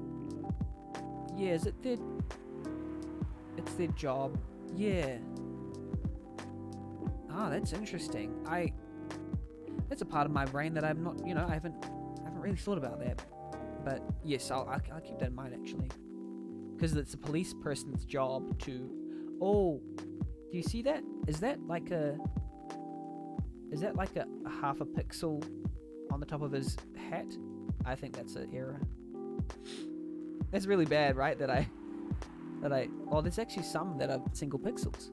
Yeah, is it their? It's their job. Yeah. Ah, that's interesting. That's a part of my brain that I'm not, I haven't really thought about that. But yes, I'll keep that in mind actually, because it's a police person's job to. Oh, do you see that? Is that like a half a pixel on the top of his hat? I think that's an error. That's really bad, right? Oh, there's actually some that are single pixels.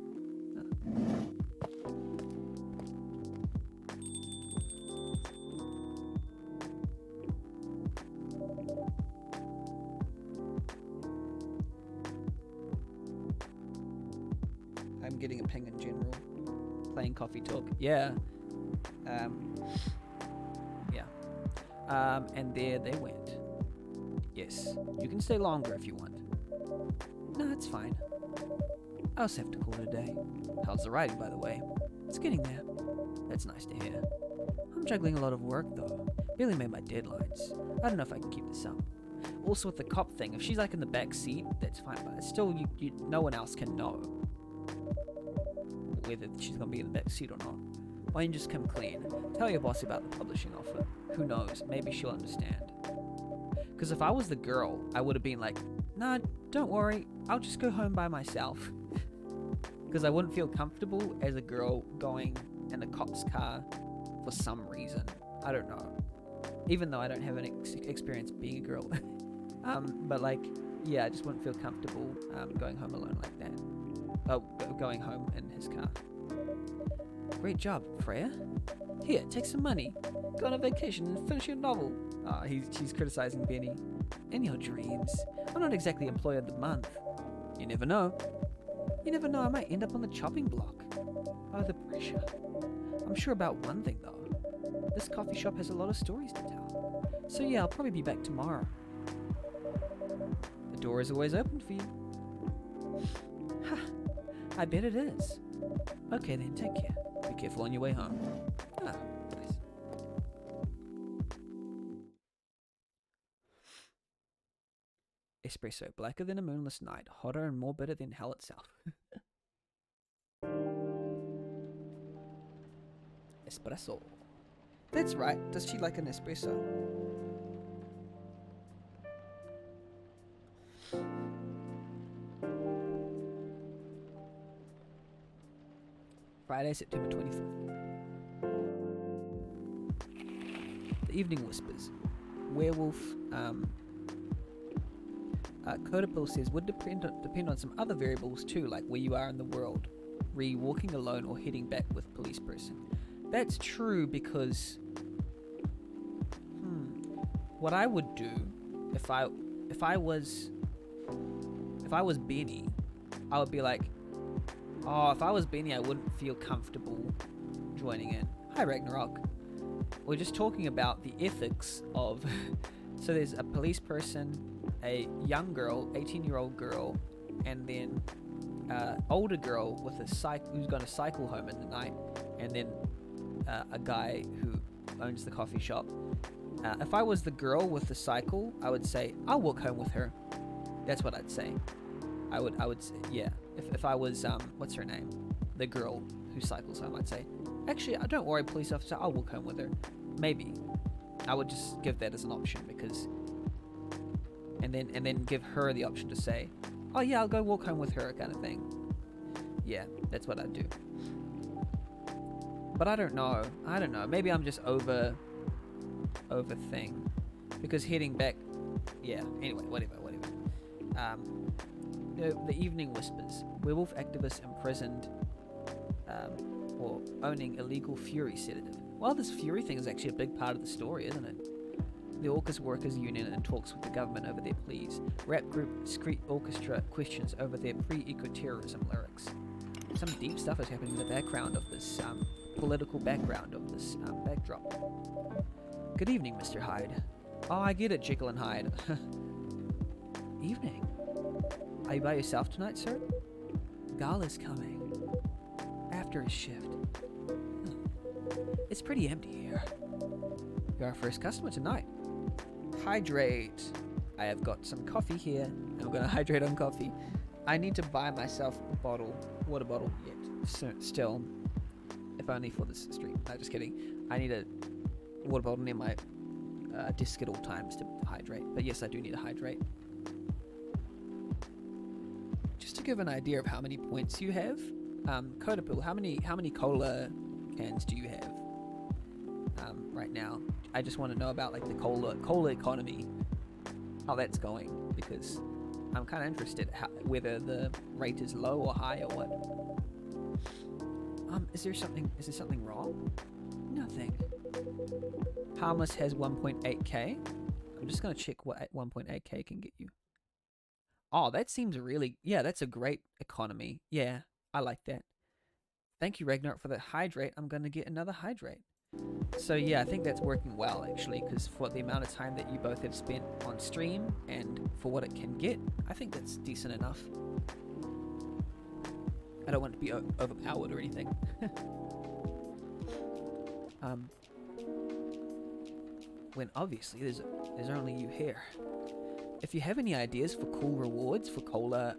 I'm getting a ping in general. Playing Coffee Talk. Yeah. And there they went. Yes, you can stay longer if you want. No, it's fine. I also have to call it a day. How's the writing, by the way? It's getting there. That's nice to hear. I'm juggling a lot of work, though. Barely made my deadlines. I don't know if I can keep this up. Also, with the cop thing, if she's like in the back seat, that's fine, but still, no one else can know whether she's gonna be in the back seat or not. Why don't you just come clean? Tell your boss about the publishing offer. Who knows? Maybe she'll understand. Because if I was the girl, I would have been like, nah, don't worry, I'll just go home by myself. Because I wouldn't feel comfortable as a girl going in a cop's car for some reason. I don't know. Even though I don't have any experience being a girl. But like, yeah, I just wouldn't feel comfortable going home alone like that. Oh, going home in his car. Great job, Freya. Here, take some money. Go on a vacation and finish your novel. She's criticizing Benny. In your dreams. I'm not exactly employee of the month. You never know. You never know, I might end up on the chopping block. Oh, the pressure. I'm sure about one thing, though. This coffee shop has a lot of stories to tell. So yeah, I'll probably be back tomorrow. The door is always open for you. Ha! I bet it is. Okay then, take care. Be careful on your way home. Ah, nice. Espresso, blacker than a moonless night, hotter and more bitter than hell itself. Espresso. That's right. Does she like an espresso? Friday, September 25th. The Evening Whispers. Werewolf. Codapil says, would depend on some other variables too, like where you are in the world. Were you walking alone or heading back with police person? That's true, because what I would do if I was Benny, I would be like, oh, if I was Benny, I wouldn't feel comfortable joining in. Hi, Ragnarok. We're just talking about the ethics of. So there's a police person, a young girl, 18-year-old girl, and then older girl with who's going to cycle home in the night, and then a guy who owns the coffee shop. If I was the girl with the cycle, I would say I'll walk home with her. That's what I'd say. I would say, yeah. If I was what's her name, the girl who cycles home, I'd say, actually, don't worry, police officer, I'll walk home with her. Maybe I would just give that as an option, because, and then give her the option to say, oh yeah, I'll go walk home with her, kind of thing. Yeah, that's what I'd do. But I don't know. Maybe I'm just over thing, because heading back. Yeah. Anyway, whatever. The Evening Whispers. Werewolf activists imprisoned for owning illegal Fury sedative. Well, this Fury thing is actually a big part of the story, isn't it? The AUKUS Workers Union in talks with the government over their pleas. Rap group Screet Orchestra questions over their pre-eco-terrorism lyrics. Some deep stuff is happening in the background of this political background of this backdrop. Good evening, Mr. Hyde. Oh, I get it, Jekyll and Hyde. Evening. Are you by yourself tonight, sir? Gal is coming. After his shift. It's pretty empty here. You're our first customer tonight. Hydrate. I have got some coffee here. I'm going to hydrate on coffee. I need to buy myself a water bottle yet. So, still, if only for this stream. No, just kidding. I need a water bottle near my desk at all times to hydrate. But yes, I do need to hydrate. Just to give an idea of how many points you have, Kodapil, how many cola cans do you have right now? I just want to know about like the cola economy, how that's going, because I'm kind of interested whether the rate is low or high or what. Is there something wrong? Nothing. Harmless has 1.8k. I'm just gonna check what 1.8k can get you. Oh, that seems yeah, that's a great economy. Yeah, I like that. Thank you, Ragnarok, for the hydrate. I'm gonna get another hydrate. So yeah, I think that's working well, actually, because for the amount of time that you both have spent on stream and for what it can get, I think that's decent enough. I don't want to be overpowered or anything. When obviously there's only you here. If you have any ideas for cool rewards for cola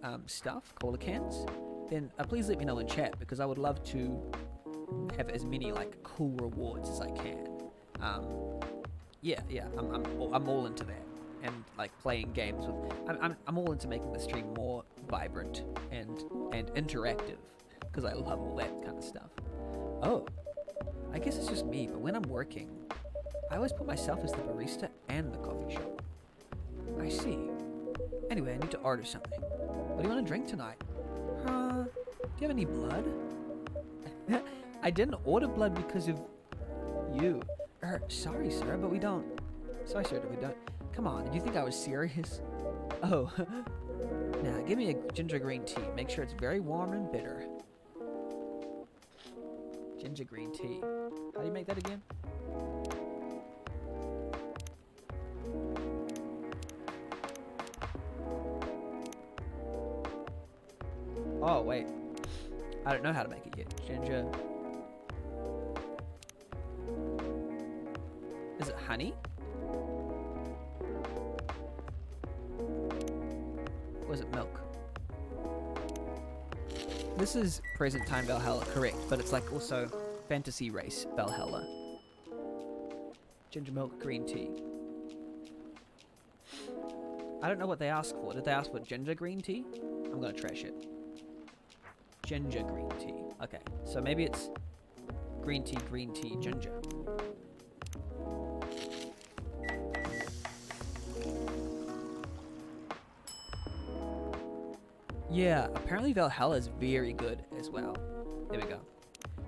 cola cans, then please let me know in chat, because I would love to have as many like cool rewards as I can. Yeah, I'm all into that, and like playing games with. I'm all into making the stream more vibrant and interactive, because I love all that kind of stuff. Oh, I guess it's just me, but when I'm working, I always put myself as the barista and the coffee shop. I see. Anyway, I need to order something. What do you want to drink tonight? Do you have any blood? I didn't order blood because of you. Sorry, sir, but we don't. Sorry, sir, but we don't. Come on, did you think I was serious? Oh. Now, give me a ginger green tea. Make sure it's very warm and bitter. Ginger green tea. How do you make that again? Oh, wait. I don't know how to make it yet. Ginger. Is it honey? Or is it milk? This is present time Valhalla, correct, but it's like also fantasy race Valhalla. Ginger milk, green tea. I don't know what they asked for. Did they ask for ginger green tea? I'm gonna trash it. Ginger green tea. Okay, so maybe it's green tea, ginger. Yeah, apparently Valhalla is very good as well. There we go.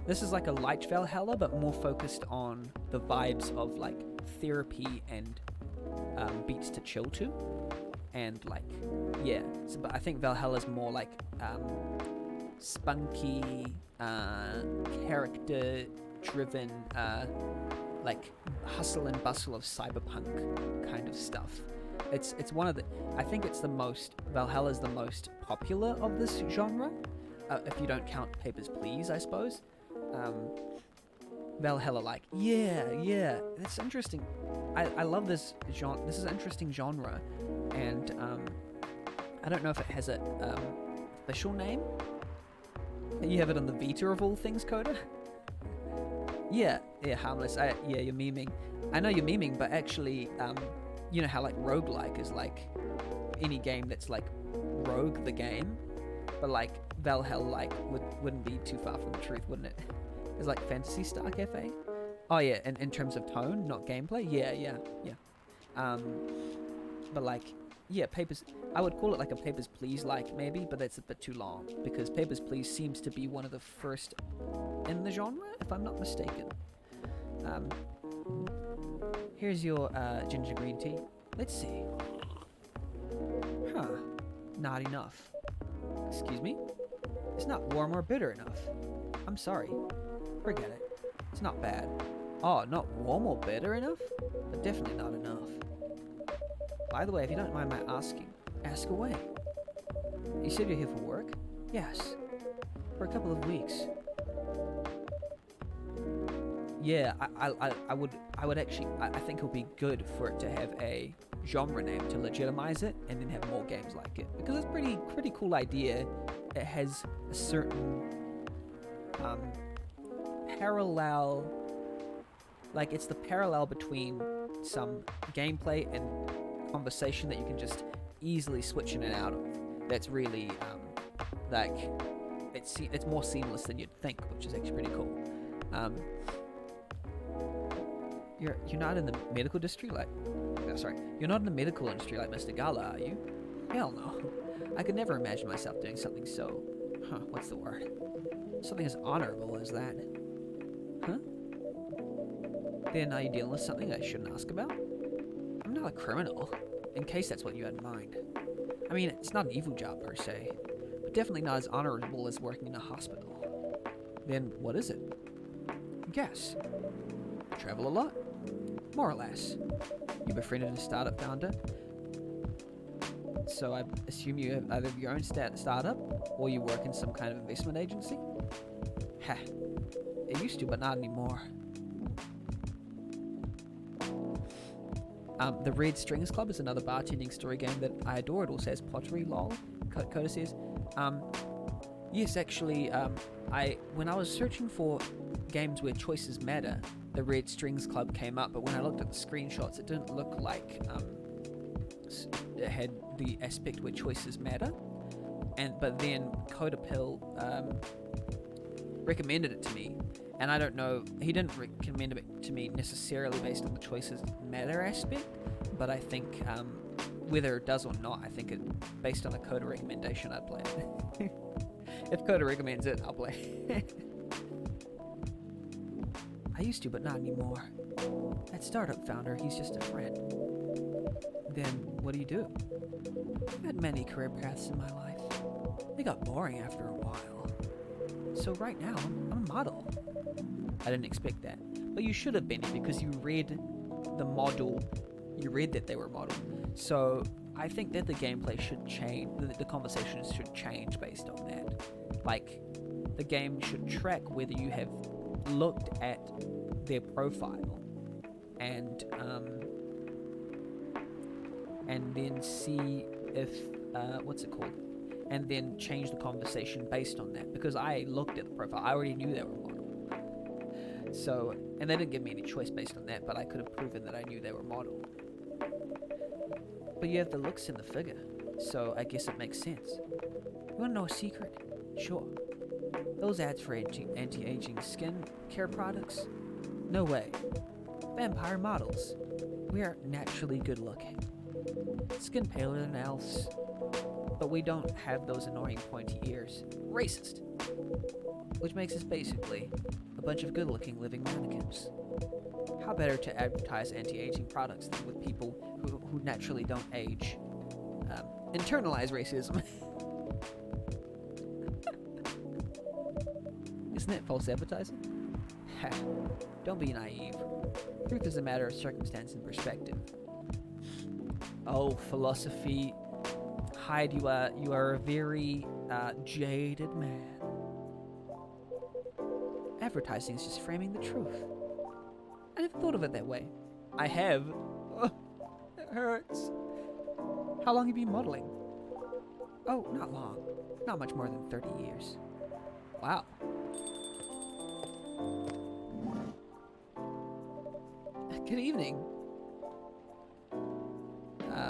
This is like a light Valhalla, but more focused on the vibes of like therapy and beats to chill to, and like, yeah. So, but I think Valhalla's more like spunky, character-driven, like hustle and bustle of cyberpunk kind of stuff. It's one of the. I think it's the most. Valhalla's the most popular of this genre, if you don't count Papers, Please, I suppose. Valhalla, like, yeah, that's interesting. I love this genre. This is an interesting genre, and I don't know if it has a official name. You have it on the Vita of all things, Coda. Yeah, harmless. Yeah, you're memeing. I know you're memeing, but actually, you know how like roguelike is like any game that's like rogue the game, but like Valhalla like wouldn't be too far from the truth, wouldn't it? It's like Fantasy Star Cafe. Oh yeah, and in terms of tone, not gameplay. Yeah. But like, yeah, Papers. I would call it like a Papers, Please like maybe, but that's a bit too long because Papers, Please seems to be one of the first in the genre, if I'm not mistaken. Here's your ginger green tea. Let's see. Huh. Not enough. Excuse me? It's not warm or bitter enough. I'm sorry. Forget it. It's not bad. Oh, not warm or bitter enough? But definitely not enough. By the way, if you don't mind my asking, ask away. You said you're here for work? Yes. For a couple of weeks. Yeah, I would actually, I think it would be good for it to have a genre name to legitimize it and then have more games like it. Because it's a pretty cool idea. It has a certain parallel, like it's the parallel between some gameplay and conversation that you can just easily switch in and out of. That's really, like, it's more seamless than you'd think, which is actually pretty cool. You're not in the medical industry like... You're not in the medical industry like Mr. Gala, are you? Hell no. I could never imagine myself doing something so... what's the word? Something as honorable as that. Huh? Then are you dealing with something I shouldn't ask about? I'm not a criminal, in case that's what you had in mind. I mean, it's not an evil job per se, but definitely not as honorable as working in a hospital. Then what is it? Guess. Travel a lot? More or less. You befriended a startup founder? So I assume you have either your own startup, or you work in some kind of investment agency? Heh. It used to, but not anymore. The Red Strings Club is another bartending story game that I adore. It also has pottery, lol, Coda says. Yes, actually, when I was searching for games where choices matter, the Red Strings Club came up, but when I looked at the screenshots, it didn't look like it had the aspect where choices matter. But then Codapill recommended it to me, and I don't know, he didn't recommend it to me necessarily based on the choices matter aspect, but I think whether it does or not, I think it based on a Coda recommendation, I'd play it. If Coda recommends it, I'll play it. I used to, but not anymore. That startup founder, he's just a friend. Then, what do you do? I've had many career paths in my life. They got boring after a while. So right now, I'm a model. I didn't expect that. But you should have been, because you read the model. You read that they were model. So I think that the gameplay should change. The conversations should change based on that. Like, the game should track whether you have looked at their profile and then see if what's it called, and then change the conversation based on that, because I looked at the profile. I already knew they were model, so, and they didn't give me any choice based on that, but I could have proven that I knew they were model. But you have the looks in the figure, so I guess it makes sense. You wanna know a secret? Sure. Those ads for anti-aging skin care products? No way. Vampire models. We are naturally good looking. Skin paler than elves. But we don't have those annoying pointy ears. Racist. Which makes us basically a bunch of good looking living mannequins. how better to advertise anti-aging products than with people who naturally don't age? Internalize racism. Isn't it false advertising? Don't be naive. Truth is a matter of circumstance and perspective. Oh, philosophy. Hyde, you are a very jaded man. Advertising is just framing the truth. I never thought of it that way. I have. Oh, it hurts. How long have you been modeling? Oh, not long. Not much more than 30 years. Wow. Good evening.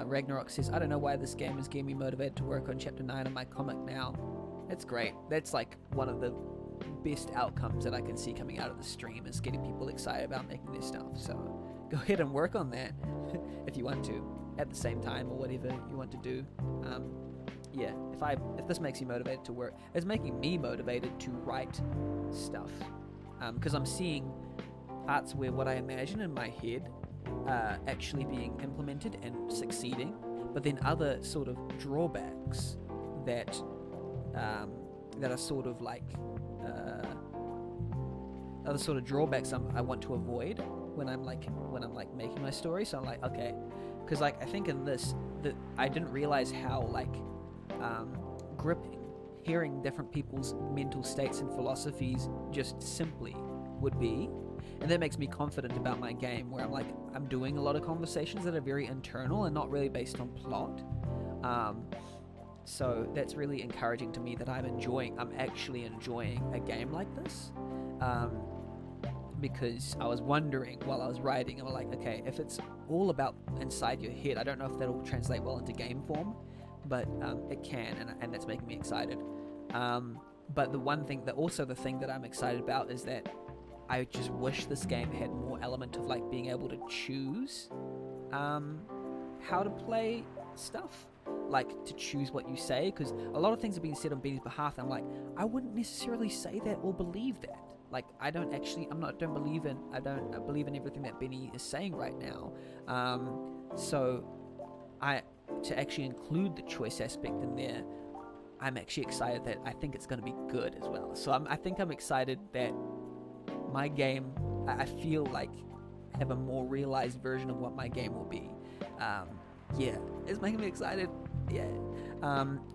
Ragnarok says, I don't know why this game is getting me motivated to work on chapter 9 of my comic now. That's great. That's like one of the best outcomes that I can see coming out of the stream, is getting people excited about making this stuff. So go ahead and work on that if you want to, at the same time, or whatever you want to do. Yeah, if this makes you motivated to work, it's making me motivated to write stuff, because I'm seeing parts where what I imagine in my head actually being implemented and succeeding, but then other sort of drawbacks that are sort of like other sort of drawbacks I want to avoid when I'm making my story. So I'm like, okay, because like I think in this that I didn't realize how like gripping hearing different people's mental states and philosophies just simply would be. And that makes me confident about my game, where I'm doing a lot of conversations that are very internal and not really based on plot. So that's really encouraging to me that I'm actually enjoying a game like this. Because I was wondering while I was writing, I'm like, okay, if it's all about inside your head, I don't know if that'll translate well into game form, but it can, and that's making me excited. But the thing that I'm excited about is that I just wish this game had more element of like being able to choose how to play stuff, like to choose what you say, because a lot of things are being said on Benny's behalf, and I'm like, I wouldn't necessarily say that or believe that. Like, I don't believe in everything that Benny is saying right now. So to actually include the choice aspect in there, I'm actually excited that I think it's going to be good as well. So I think I'm excited that my game, I feel like, have a more realized version of what my game will be. Yeah, it's making me excited. Yeah.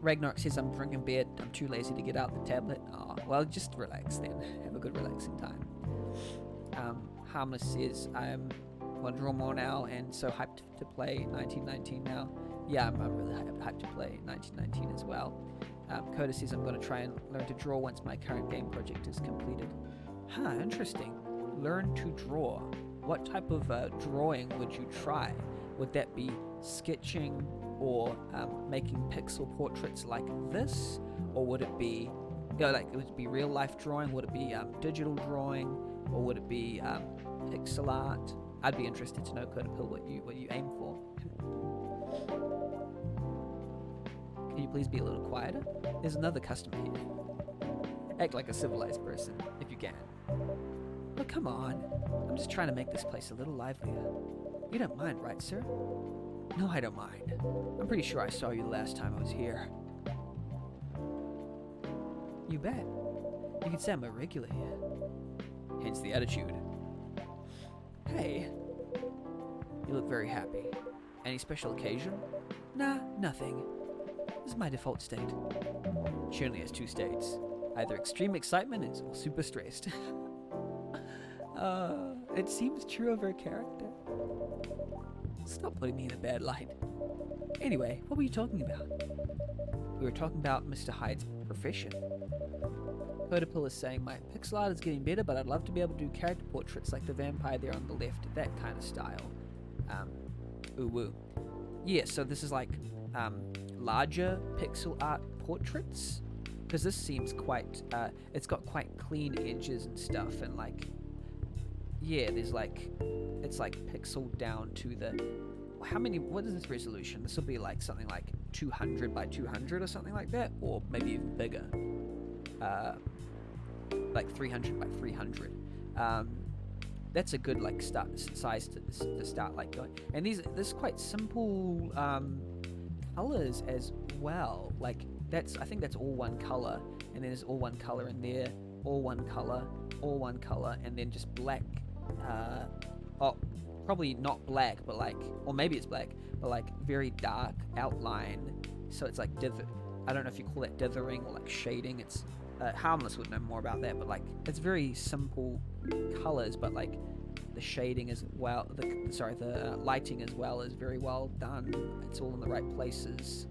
Ragnarok says, I'm drinking beer. I'm too lazy to get out the tablet. Oh, well, just relax then. Have a good relaxing time. Harmless says, I want to draw more now and so hyped to play 1919 now. Yeah, I'm really hyped to play 1919 as well. Coda says, I'm going to try and learn to draw once my current game project is completed. Huh, interesting. Learn to draw. What type of drawing would you try? Would that be sketching or making pixel portraits like this? Or would it be, would it be real life drawing? Would it be digital drawing? Or would it be pixel art? I'd be interested to know, Codapill, what you aim for. Can you please be a little quieter? There's another customer here. Act like a civilized person, if you can. Oh, come on. I'm just trying to make this place a little livelier. You don't mind, right, sir? No, I don't mind. I'm pretty sure I saw you the last time I was here. You bet. You can say I'm a regular here. Hence the attitude. Hey. You look very happy. Any special occasion? Nah, nothing. This is my default state. She only has two states. Either extreme excitement or super stressed. It seems true of her character. Stop putting me in a bad light. Anyway, what were you talking about? We were talking about Mr. Hyde's profession. Codapill is saying, my pixel art is getting better, but I'd love to be able to do character portraits like the vampire there on the left, that kind of style. Ooh woo. Yeah, so this is like larger pixel art portraits, because this seems quite, it's got quite clean edges and stuff, and like, yeah, there's like, it's like pixeled down to the, what is this resolution? This will be like something like 200 by 200 or something like that, or maybe even bigger. Like 300 by 300. that's a good like size to start like going. And this quite simple colors as well. Like I think that's all one color, and then there's all one color in there, all one color, all one color, and then just black. Probably not black, but like, or maybe it's black, but like very dark outline. So it's like I don't know if you call that dithering or like shading. It's Harmless would know more about that, but like it's very simple colors, but like the shading as well. The lighting as well is very well done. It's all in the right places.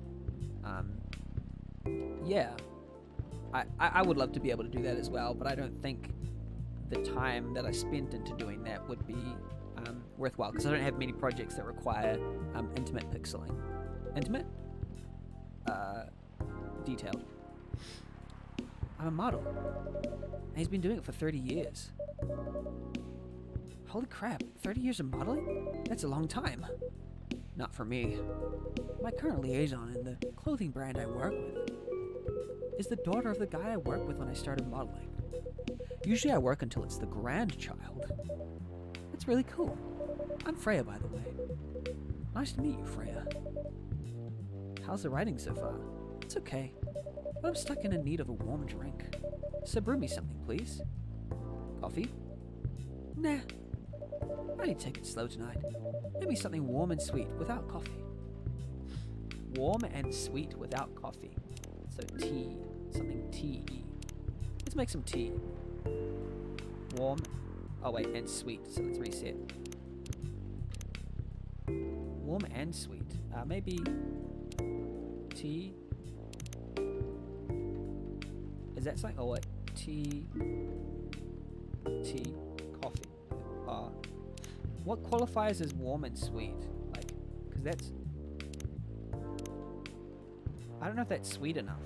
Yeah, I would love to be able to do that as well, but I don't think the time that I spent into doing that would be worthwhile, because I don't have many projects that require intimate pixeling. Intimate? Detailed. I'm a model. And he's been doing it for 30 years. Holy crap, 30 years of modeling? That's a long time. Not for me. My current liaison in the clothing brand I work with is the daughter of the guy I worked with when I started modeling. Usually I work until it's the grandchild. That's really cool. I'm Freya, by the way. Nice to meet you, Freya. How's the writing so far? It's okay, but I'm stuck in need of a warm drink. So brew me something, please. Coffee? Nah. I need to take it slow tonight. Maybe something warm and sweet without coffee. Warm and sweet without coffee. So tea. Something tea-y. Let's make some tea. Warm. Oh wait, and sweet. So let's reset. Warm and sweet. Maybe tea. Is that something? Oh wait, tea, coffee. What qualifies as warm and sweet? Like, because that's, I don't know if that's sweet enough.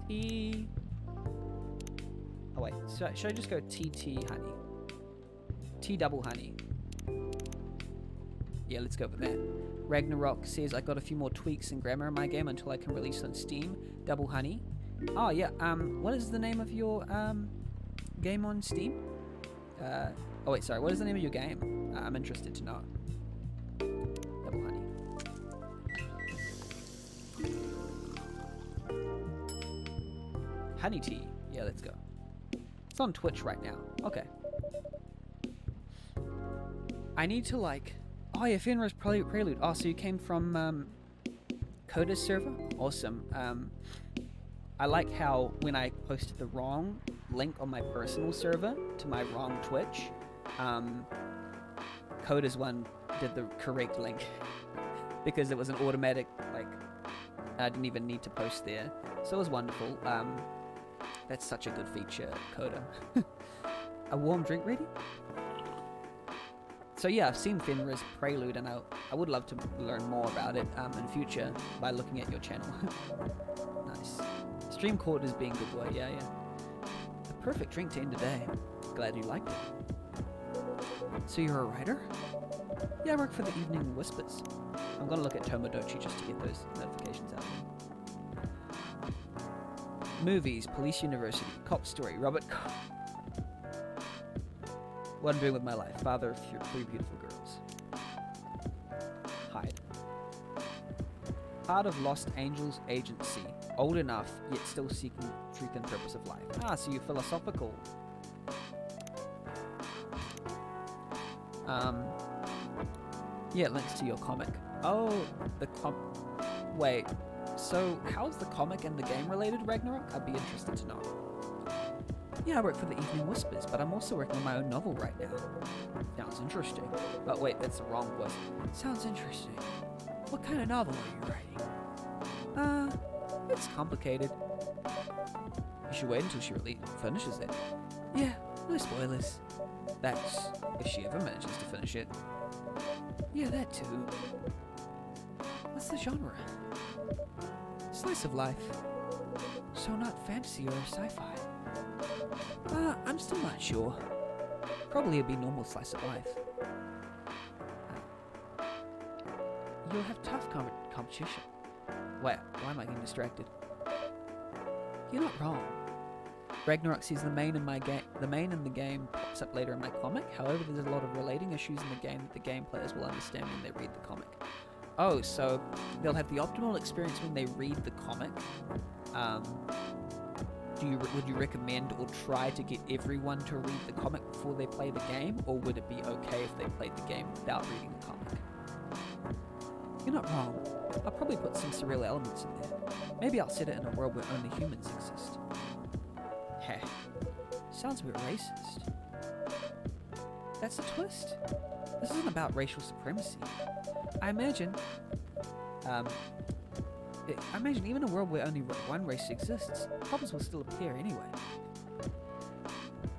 Tea. Oh wait, so should I just go tea honey? Tea double honey. Yeah, let's go with that. Ragnarok says I got a few more tweaks in grammar in my game until I can release on Steam. Double honey. Oh yeah. What is the name of your game on Steam? Oh wait, sorry. What is the name of your game? I'm interested to know. Double honey. Honey tea. Yeah, let's go. It's on Twitch right now. Okay. I need to like. Oh yeah, Fenris Prelude. Oh, so you came from Coda's server? Awesome. I like how when I posted the wrong link on my personal server to my wrong Twitch, Coda's one did the correct link because it was an automatic, like, I didn't even need to post there. So it was wonderful. That's such a good feature, Coda. A warm drink ready? So yeah, I've seen Fenris Prelude, and I would love to learn more about it in future by looking at your channel. Nice. Stream court is being good boy, yeah. The perfect drink to end the day. Glad you liked it. So you're a writer? Yeah, I work for the Evening Whispers. I'm gonna look at Tomodachi just to get those notifications out. Movies, Police University, Cop Story, Robert Cop. What I'm doing with my life. Father of three beautiful girls. Hide. Part of Lost Angels Agency. Old enough, yet still seeking truth and purpose of life. Ah, so you're philosophical. Yeah, links to your comic. Oh, the wait. So, how's the comic and the game related, Ragnarok? I'd be interested to know. Yeah, I work for the Evening Whispers, but I'm also working on my own novel right now. Sounds interesting. Oh, wait, that's the wrong voice. Sounds interesting. What kind of novel are you writing? It's complicated. You should wait until she finishes it. Yeah, no spoilers. That's if she ever manages to finish it. Yeah, that too. What's the genre? Slice of life. So not fantasy or sci-fi. I'm still not sure. Probably it'd be normal slice of life. You'll have tough competition. Wait, why am I getting distracted? You're not wrong. Ragnarok says the main in the game pops up later in my comic. However, there's a lot of relating issues in the game that the game players will understand when they read the comic. Oh, so they'll have the optimal experience when they read the comic. Would you recommend or try to get everyone to read the comic before they play the game, or would it be okay if they played the game without reading the comic? You're not wrong. I'll probably put some surreal elements in there. Maybe I'll set it in a world where only humans exist. Heh. Sounds a bit racist. That's the twist. This isn't about racial supremacy. I imagine even a world where only one race exists, problems will still appear anyway.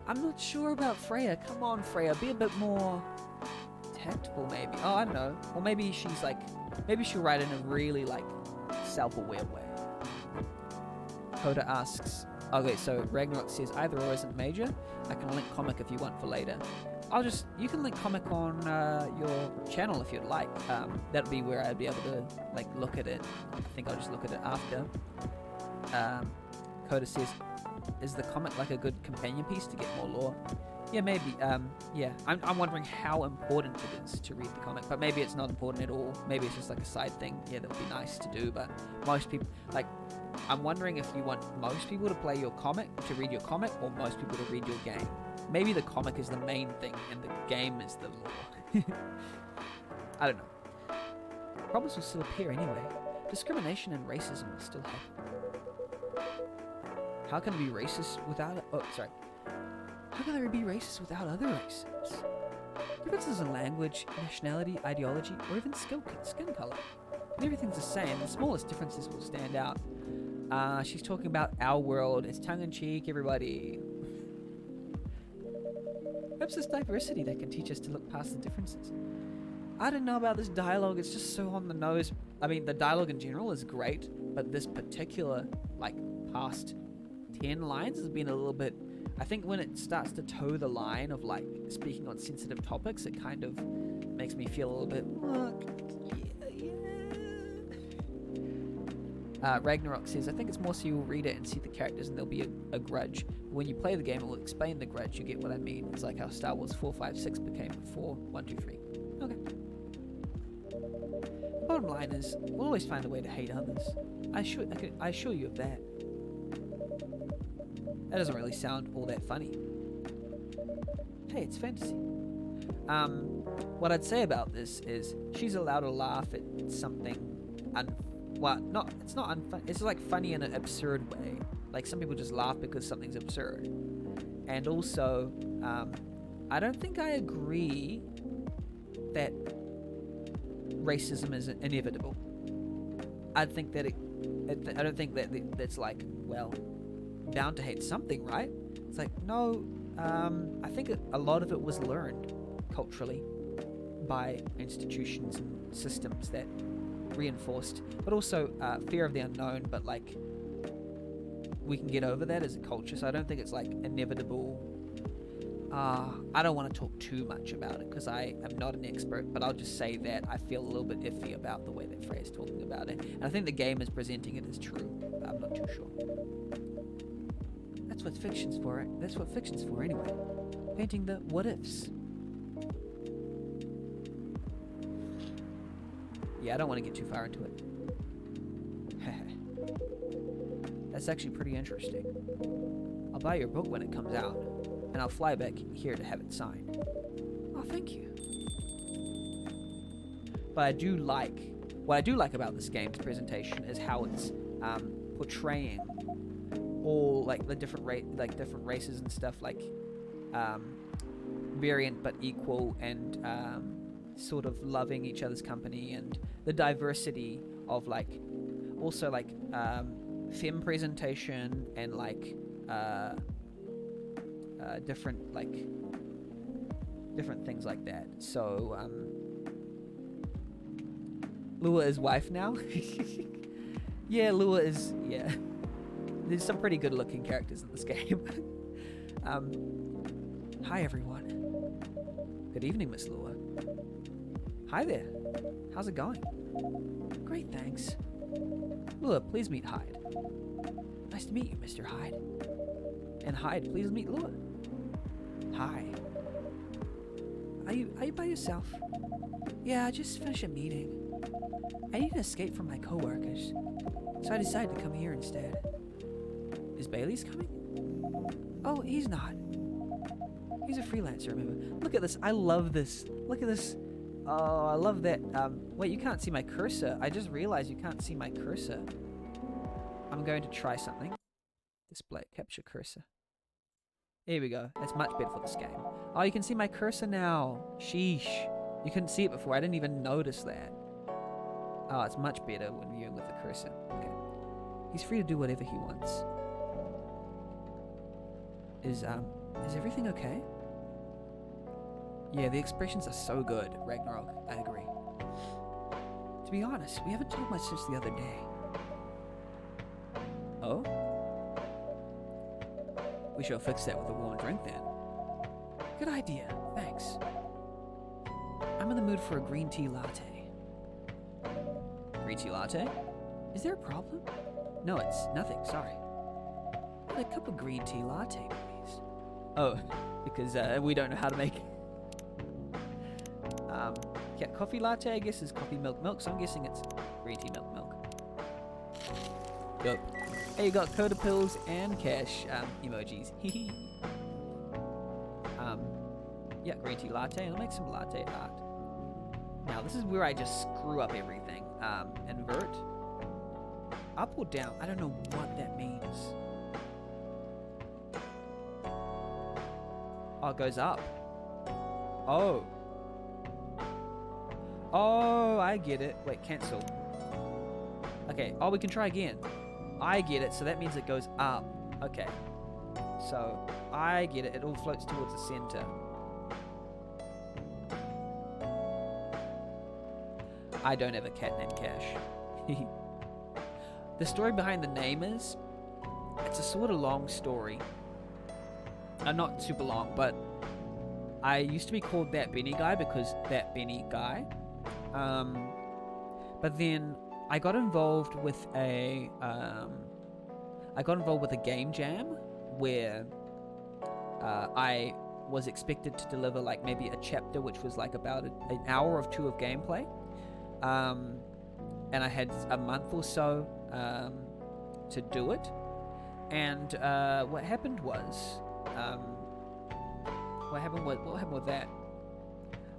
I'm not sure about Freya. Come on, Freya, be a bit more tactful, maybe. Oh, I don't know. Or maybe she'll write in a really, self-aware way. Coda asks, okay, so Ragnarok says either or isn't major. I can link comic if you want for later. You can link comic on your channel if you'd like. That'd be where I'd be able to look at it. I think I'll just look at it after. Coda says, is the comic like a good companion piece to get more lore? Yeah, maybe. Yeah, I'm wondering how important it is to read the comic, but maybe it's not important at all. Maybe it's just like a side thing. Yeah, that would be nice to do, but most people, I'm wondering if you want most people to play your comic, to read your comic, or most people to read your game. Maybe the comic is the main thing, and the game is the lore. I don't know. Problems will still appear anyway. Discrimination and racism will still happen. How can it be racist without... How can there be racist without other races? Differences in language, nationality, ideology, or even skin color. When everything's the same, the smallest differences will stand out. She's talking about our world. It's tongue-in-cheek, everybody. Perhaps this diversity that can teach us to look past the differences. I don't know about this dialogue. It's just so on the nose. I mean, the dialogue in general is great, but this particular, past 10 lines has been a little bit... I think when it starts to toe the line of, speaking on sensitive topics, it kind of makes me feel a little bit... Ragnarok says, I think it's more so you'll read it and see the characters and there'll be a grudge. When you play the game, it will explain the grudge. You get what I mean. It's like how Star Wars 4, 5, 6 became 4, 1, 2, 3. Okay. Bottom line is, we'll always find a way to hate others. I assure you of that. That doesn't really sound all that funny. Hey, it's fantasy. What I'd say about this is she's allowed to laugh at something it's not unfunny. It's funny in an absurd way. Some people just laugh because something's absurd. And also, I don't think I agree that racism is inevitable. I think that I don't think that that's bound to hate something, right? It's no. I think a lot of it was learned culturally by institutions and systems that reinforced, but also fear of the unknown, but we can get over that as a culture, so I don't think it's inevitable. I don't want to talk too much about it because I am not an expert, but I'll just say that I feel a little bit iffy about the way that Freya's talking about it, and I think the game is presenting it as true, but I'm not too sure. That's what fiction's for, right? That's what fiction's for anyway. Painting the what ifs. Yeah, I don't want to get too far into it. That's actually pretty interesting. I'll buy your book when it comes out, and I'll fly back here to have it signed. Oh, thank you. But what I do like about this game's presentation is how it's portraying all the different races and stuff, variant but equal, and sort of loving each other's company, and the diversity of also femme presentation and different things like that. So Lua is wife now. Yeah, Lua is, yeah. There's some pretty good looking characters in this game. Hi everyone. Good evening, Miss Lua. Hi there. How's it going? Great, thanks. Lua, please meet Hyde. Nice to meet you, Mr. Hyde. And Hyde, please meet Lua. Hi. Are you by yourself? Yeah, I just finished a meeting. I need to escape from my coworkers, so I decided to come here instead. Is Bailey's coming? Oh, he's not. He's a freelancer, remember? Look at this. I love this. Look at this. Oh, I love that. Wait, you can't see my cursor. I just realized you can't see my cursor. I'm going to try something. Display, capture cursor. Here we go. That's much better for this game. Oh, you can see my cursor now. Sheesh. You couldn't see it before. I didn't even notice that. Oh, it's much better when viewing with the cursor. Okay. He's free to do whatever he wants. Is everything okay? Yeah, the expressions are so good, Ragnarok. I agree. To be honest, we haven't talked much since the other day. Oh? We shall fix that with a warm drink then. Good idea, thanks. I'm in the mood for a green tea latte. Green tea latte? Is there a problem? No, it's nothing, sorry. A cup of green tea latte, please. Oh, because we don't know how to make it. Yeah, coffee latte, I guess, is coffee milk, so I'm guessing it's green tea milk. Yup. Hey, you got Coda pills and cash emojis. Yeah, green tea latte. I'll make some latte art. Now, this is where I just screw up everything. Invert. Up or down? I don't know what that means. Oh, it goes up. Oh. Oh, I get it. Wait, cancel. Okay. Oh, we can try again. I get it. So that means it goes up. Okay. So I get it. It all floats towards the center. I don't have a cat named Cash. The story behind the name is, it's a sort of long story. Not super long, but I used to be called That Benny Guy because That Benny Guy. But then I got involved with a game jam where I was expected to deliver like maybe a chapter which was like about an hour or two of gameplay. And I had a month or so to do it. And what happened was, what happened with that?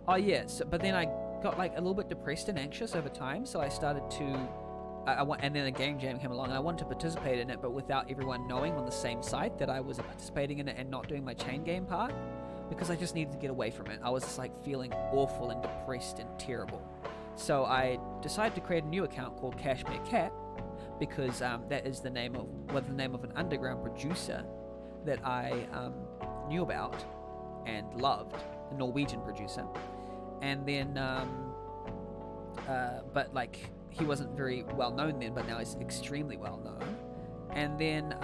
Oh yeah, so, but then I got like a little bit depressed and anxious over time, so I started to, and then a game jam came along, and I wanted to participate in it, but without everyone knowing on the same site that I was participating in it and not doing my chain game part, because I just needed to get away from it. I was just like feeling awful and depressed and terrible. So I decided to create a new account called Cashmere Cat, because that is the name of an underground producer that I knew about and loved, a Norwegian producer. And then, but like he wasn't very well known then, but now he's extremely well known. And then,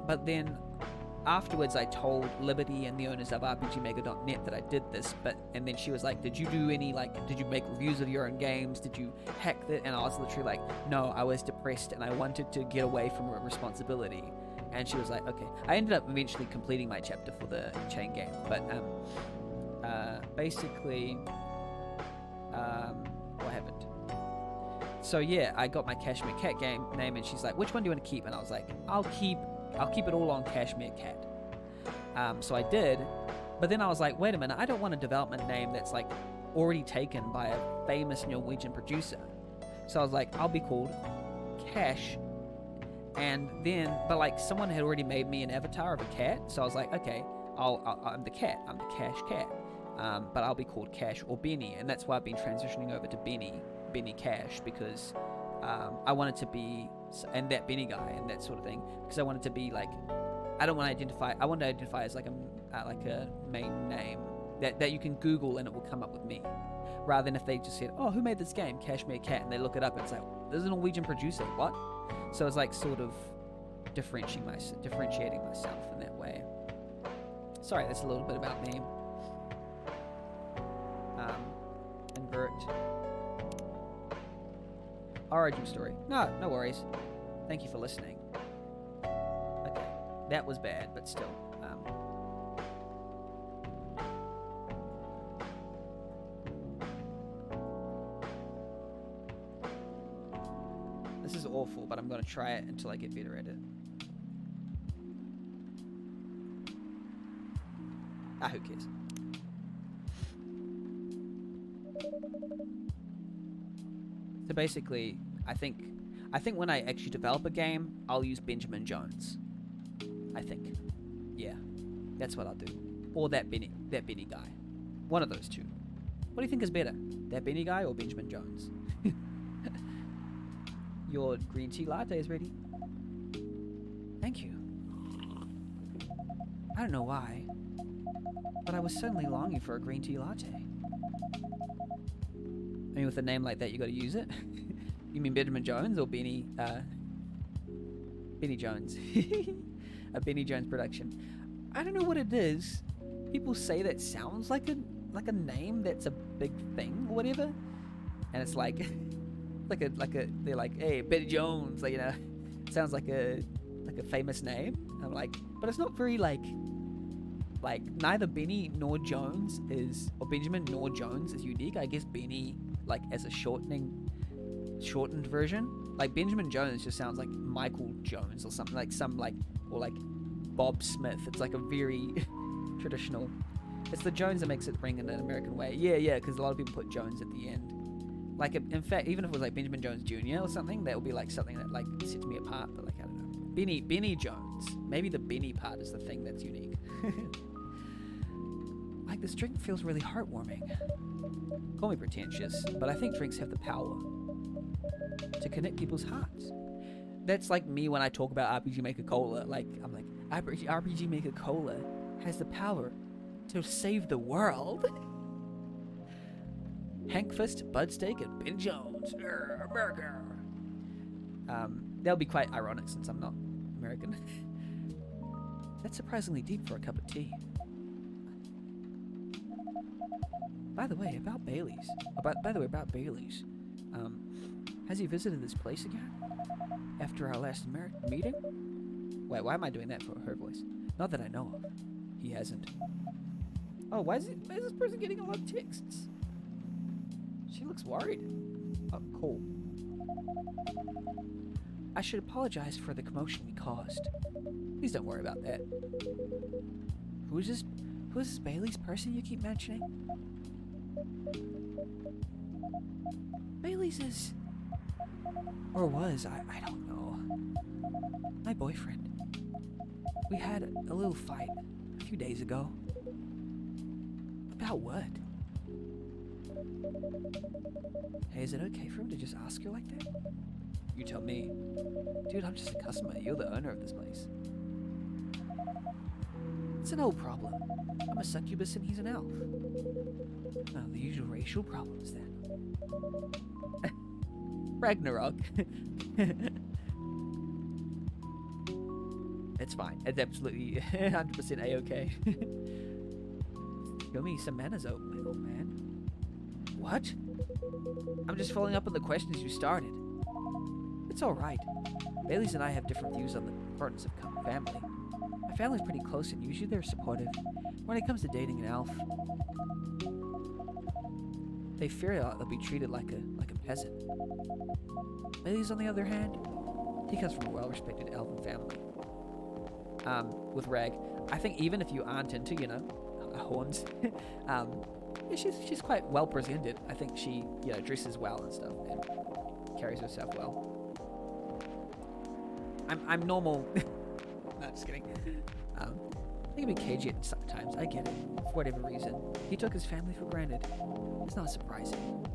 but then afterwards I told Liberty and the owners of RPGmaker.net that I did this, and then she was like, did you make reviews of your own games? Did you hack it? And I was literally like, no, I was depressed and I wanted to get away from responsibility. And she was like, okay. I ended up eventually completing my chapter for the chain game, but basically, what happened? So yeah, I got my Cashmere Cat game name, and she's like, which one do you want to keep? And I was like, I'll keep it all on Cashmere Cat. So I did, but then I was like, wait a minute, I don't want a development name that's like already taken by a famous Norwegian producer. So I was like, I'll be called Cash. And then, but like someone had already made me an avatar of a cat, so I was like, okay, I'm the cat, I'm the Cash Cat. But I'll be called Cash or Benny, and that's why I've been transitioning over to Benny Cash, because I wanted to be, and That Benny Guy and that sort of thing, because I wanted to be like, I want to identify as like a main name that you can Google and it will come up with me, rather than if they just said, oh, who made this game? Cashmere Cat, and they look it up and it's like, there's a Norwegian producer, what? So it's like sort of differentiating myself in that way. Sorry, that's a little bit about me. Invert. Origin story. No worries. Thank you for listening. That was bad, but still. This is awful, but I'm gonna try it until I get better at it. Who cares? So basically, I think when I actually develop a game, I'll use Benjamin Jones. I think. Yeah. That's what I'll do. Or that Benny guy. One of those two. What do you think is better? That Benny guy or Benjamin Jones? Your green tea latte is ready. Thank you. I don't know why, but I was suddenly longing for a green tea latte. I mean, with a name like that, you gotta use it. You mean Benjamin Jones or Benny Jones? A Benny Jones production. I don't know what it is. People say that sounds like a name that's a big thing or whatever, and it's like they're like, hey, Benny Jones, like, you know, it sounds like a famous name. I'm like, but it's not very like neither Benny nor Jones is, or Benjamin nor Jones is unique. I guess Benny, like, as a shortened version, like Benjamin Jones just sounds like Michael Jones or something, like or like Bob Smith. It's like a very traditional. It's the Jones that makes it ring in an American way. Yeah, because a lot of people put Jones at the end. Like, in fact, even if it was like Benjamin Jones Jr. or something, that would be like something that like sets me apart. But like, I don't know, Benny Jones. Maybe the Benny part is the thing that's unique. Like, this drink feels really heartwarming. Call me pretentious, but I think drinks have the power to connect people's hearts. That's like me when I talk about RPG Maker Cola. Like, I'm like, RPG Maker Cola has the power to save the world. Hank Fist, Bud Steak, and Ben Jones. America. That'll be quite ironic since I'm not American. That's surprisingly deep for a cup of tea. By the way, about Bailey's. About Bailey's. Has he visited this place again? After our last meeting? Wait, why am I doing that for her voice? Not that I know of. He hasn't. Oh, why is this person getting a lot of texts? She looks worried. Oh, cool. I should apologize for the commotion we caused. Please don't worry about that. Who is this Bailey's person you keep mentioning? Bailey's is... or was, I don't know. My boyfriend. We had a little fight a few days ago. About what? Hey, is it okay for him to just ask her like that? You tell me. Dude, I'm just a customer. You're the owner of this place. It's an old problem. I'm a succubus and he's an elf. Oh, the usual racial problems then. Ragnarok. It's fine. It's absolutely 100% A-okay. Show me some manners, old man. What? I'm just following up on the questions you started. It's alright. Bailey's and I have different views on the importance of family. My family's pretty close and usually they're supportive. When it comes to dating an elf, they fear they'll be treated like a peasant. Bailey's, on the other hand, he comes from a well-respected elven family. With Rag, I think even if you aren't into, you know, horns, yeah, she's quite well presented. I think she, you know, dresses well and stuff and carries herself well. I'm normal. No, just kidding. He can be cagey at times. I get it. For whatever reason, he took his family for granted. It's not surprising.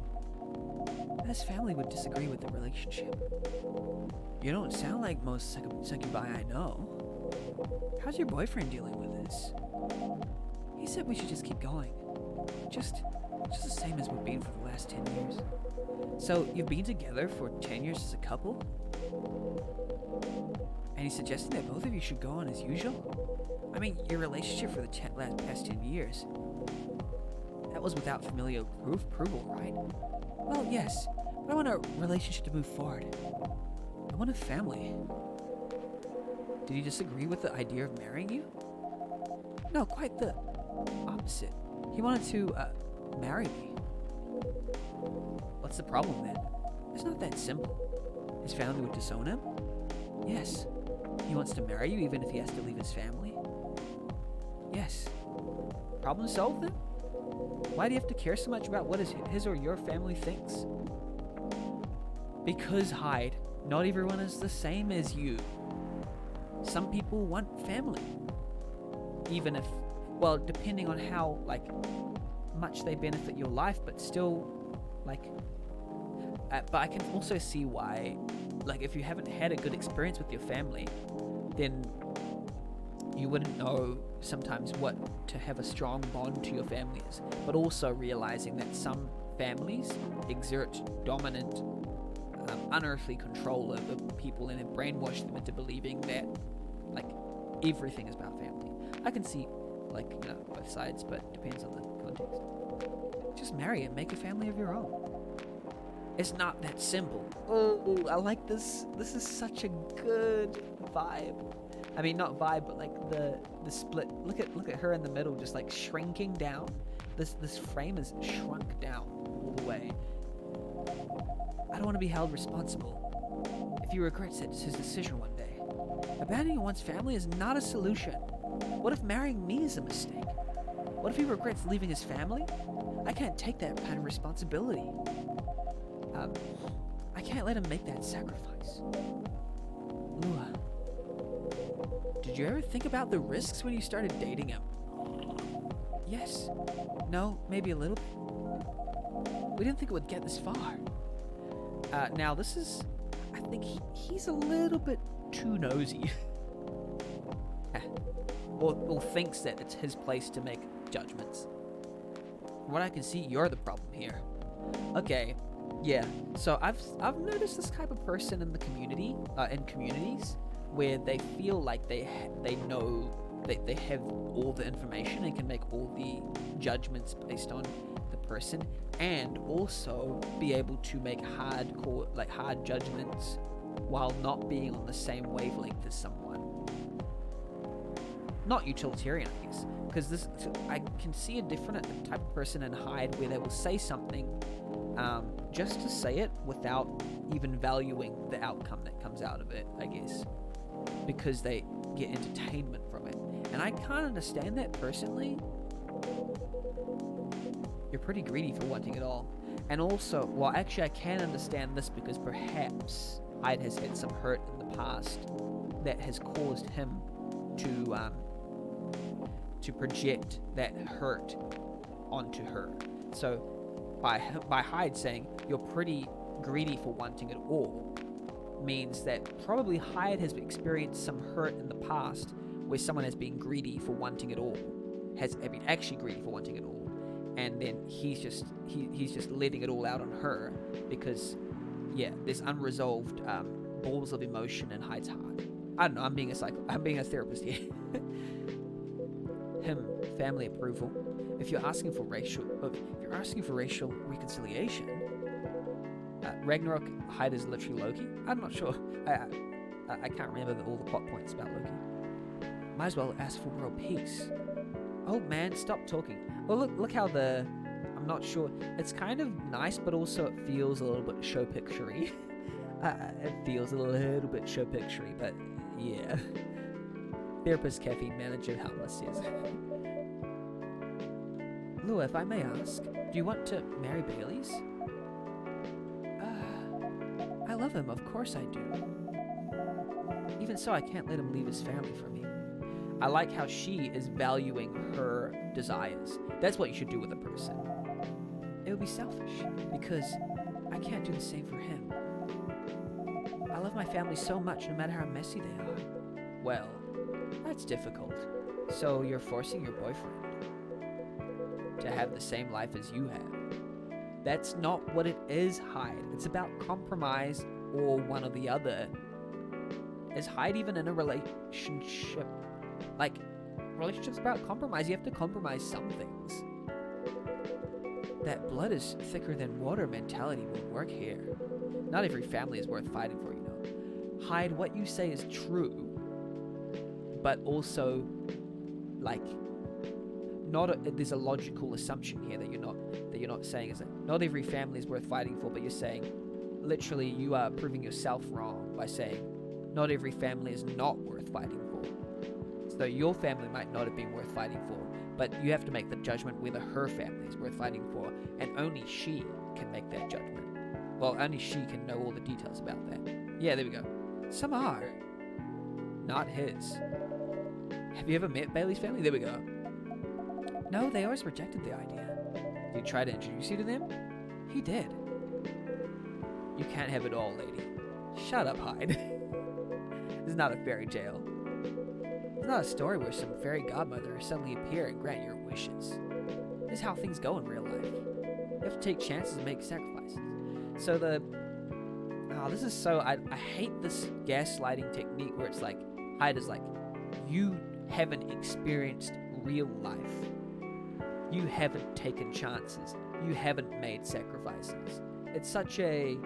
His family would disagree with the relationship. You don't sound like most succubi I know. How's your boyfriend dealing with this? He said we should just keep going. Just the same as we've been for the last 10 years. So you've been together for 10 years as a couple? And he's suggesting that both of you should go on as usual? I mean, your relationship for the past 10 years, that was without familial approval, right? Well, yes, but I want our relationship to move forward. I want a family. Did he disagree with the idea of marrying you? No, quite the opposite. He wanted to, marry me. What's the problem then? It's not that simple. His family would disown him? Yes. He wants to marry you even if he has to leave his family? Yes. Problem solved then? Why do you have to care so much about what his or your family thinks? Because, Hyde, not everyone is the same as you. Some people want family. Even if, well, depending on how, like, much they benefit your life, but still, like, but I can also see why, like, if you haven't had a good experience with your family, then you wouldn't know sometimes what to have a strong bond to your family is. But also realizing that some families exert dominant, unearthly control over people and brainwash them into believing that, like, everything is about family. I can see, like, both sides, but it depends on the context. Just marry and make a family of your own. It's not that simple. Oh, I like this. This is such a good vibe. I mean, not vibe, but like the split. Look at her in the middle, just like shrinking down. This frame is shrunk down all the way. I don't want to be held responsible. If he regrets it, it's his decision one day. Abandoning one's family is not a solution. What if marrying me is a mistake? What if he regrets leaving his family? I can't take that kind of responsibility. I can't let him make that sacrifice. Lua, did you ever think about the risks when you started dating him? Yes. No, maybe a little bit. We didn't think it would get this far. Now this is, I think he's a little bit too nosy. or thinks that it's his place to make judgments. From what I can see, you're the problem here. Okay, yeah. So I've noticed this type of person in the community, in communities, where they feel like they know they have all the information and can make all the judgments based on the person, and also be able to make hard judgments while not being on the same wavelength as someone. Not utilitarian, I guess, because I can see a different type of person in Hyde where they will say something just to say it without even valuing the outcome that comes out of it, I guess, because they get entertainment from it. And I can't understand that personally. You're pretty greedy for wanting it all. And also, well, actually I can understand this because perhaps Hyde has had some hurt in the past that has caused him to project that hurt onto her. So by Hyde saying you're pretty greedy for wanting it all means that probably Hyde has experienced some hurt in the past where someone has been greedy for wanting it all, has been actually greedy for wanting it all, and then he's just letting it all out on her because there's unresolved balls of emotion in Hyde's heart. I don't know, I'm being a therapist here. Family approval. If you're asking for racial reconciliation, Ragnarok Hyde is literally Loki. I'm not sure. I can't remember all the plot points about Loki. Might as well ask for world peace. Oh man, stop talking. Well, look how I'm not sure. It's kind of nice, but also it feels a little bit show picture-y. It feels a little bit show picture-y, but yeah. Therapist caffeine manager Helma says. Lua, if I may ask, do you want to marry Bailey's? I love him, of course I do. Even so, I can't let him leave his family for me. I like how she is valuing her desires. That's what you should do with a person. It would be selfish, because I can't do the same for him. I love my family so much, no matter how messy they are. Well, that's difficult. So you're forcing your boyfriend to have the same life as you have. That's not what it is, Hyde. It's about compromise or one or the other. Is Hyde even in a relationship? Like, relationships about compromise. You have to compromise some things. That blood is thicker than water mentality won't work here. Not every family is worth fighting for, you know. Hyde, what you say is true. but also, like, there's a logical assumption here that you're not saying is that not every family is worth fighting for, but you're saying, literally, you are proving yourself wrong by saying, not every family is not worth fighting for. So your family might not have been worth fighting for, but you have to make the judgment whether her family is worth fighting for, and only she can make that judgment. Well, only she can know all the details about that. Yeah, there we go. Some are. Not his. Have you ever met Bailey's family? There we go. No, they always rejected the idea. Did he try to introduce you to them? He did. You can't have it all, lady. Shut up, Hyde. This is not a fairy tale. It's not a story where some fairy godmother will suddenly appear and grant your wishes. This is how things go in real life. You have to take chances and make sacrifices. So this is so, I hate this gaslighting technique where it's like, Hyde is like, you haven't experienced real life. You haven't taken chances. You haven't made sacrifices. It's such a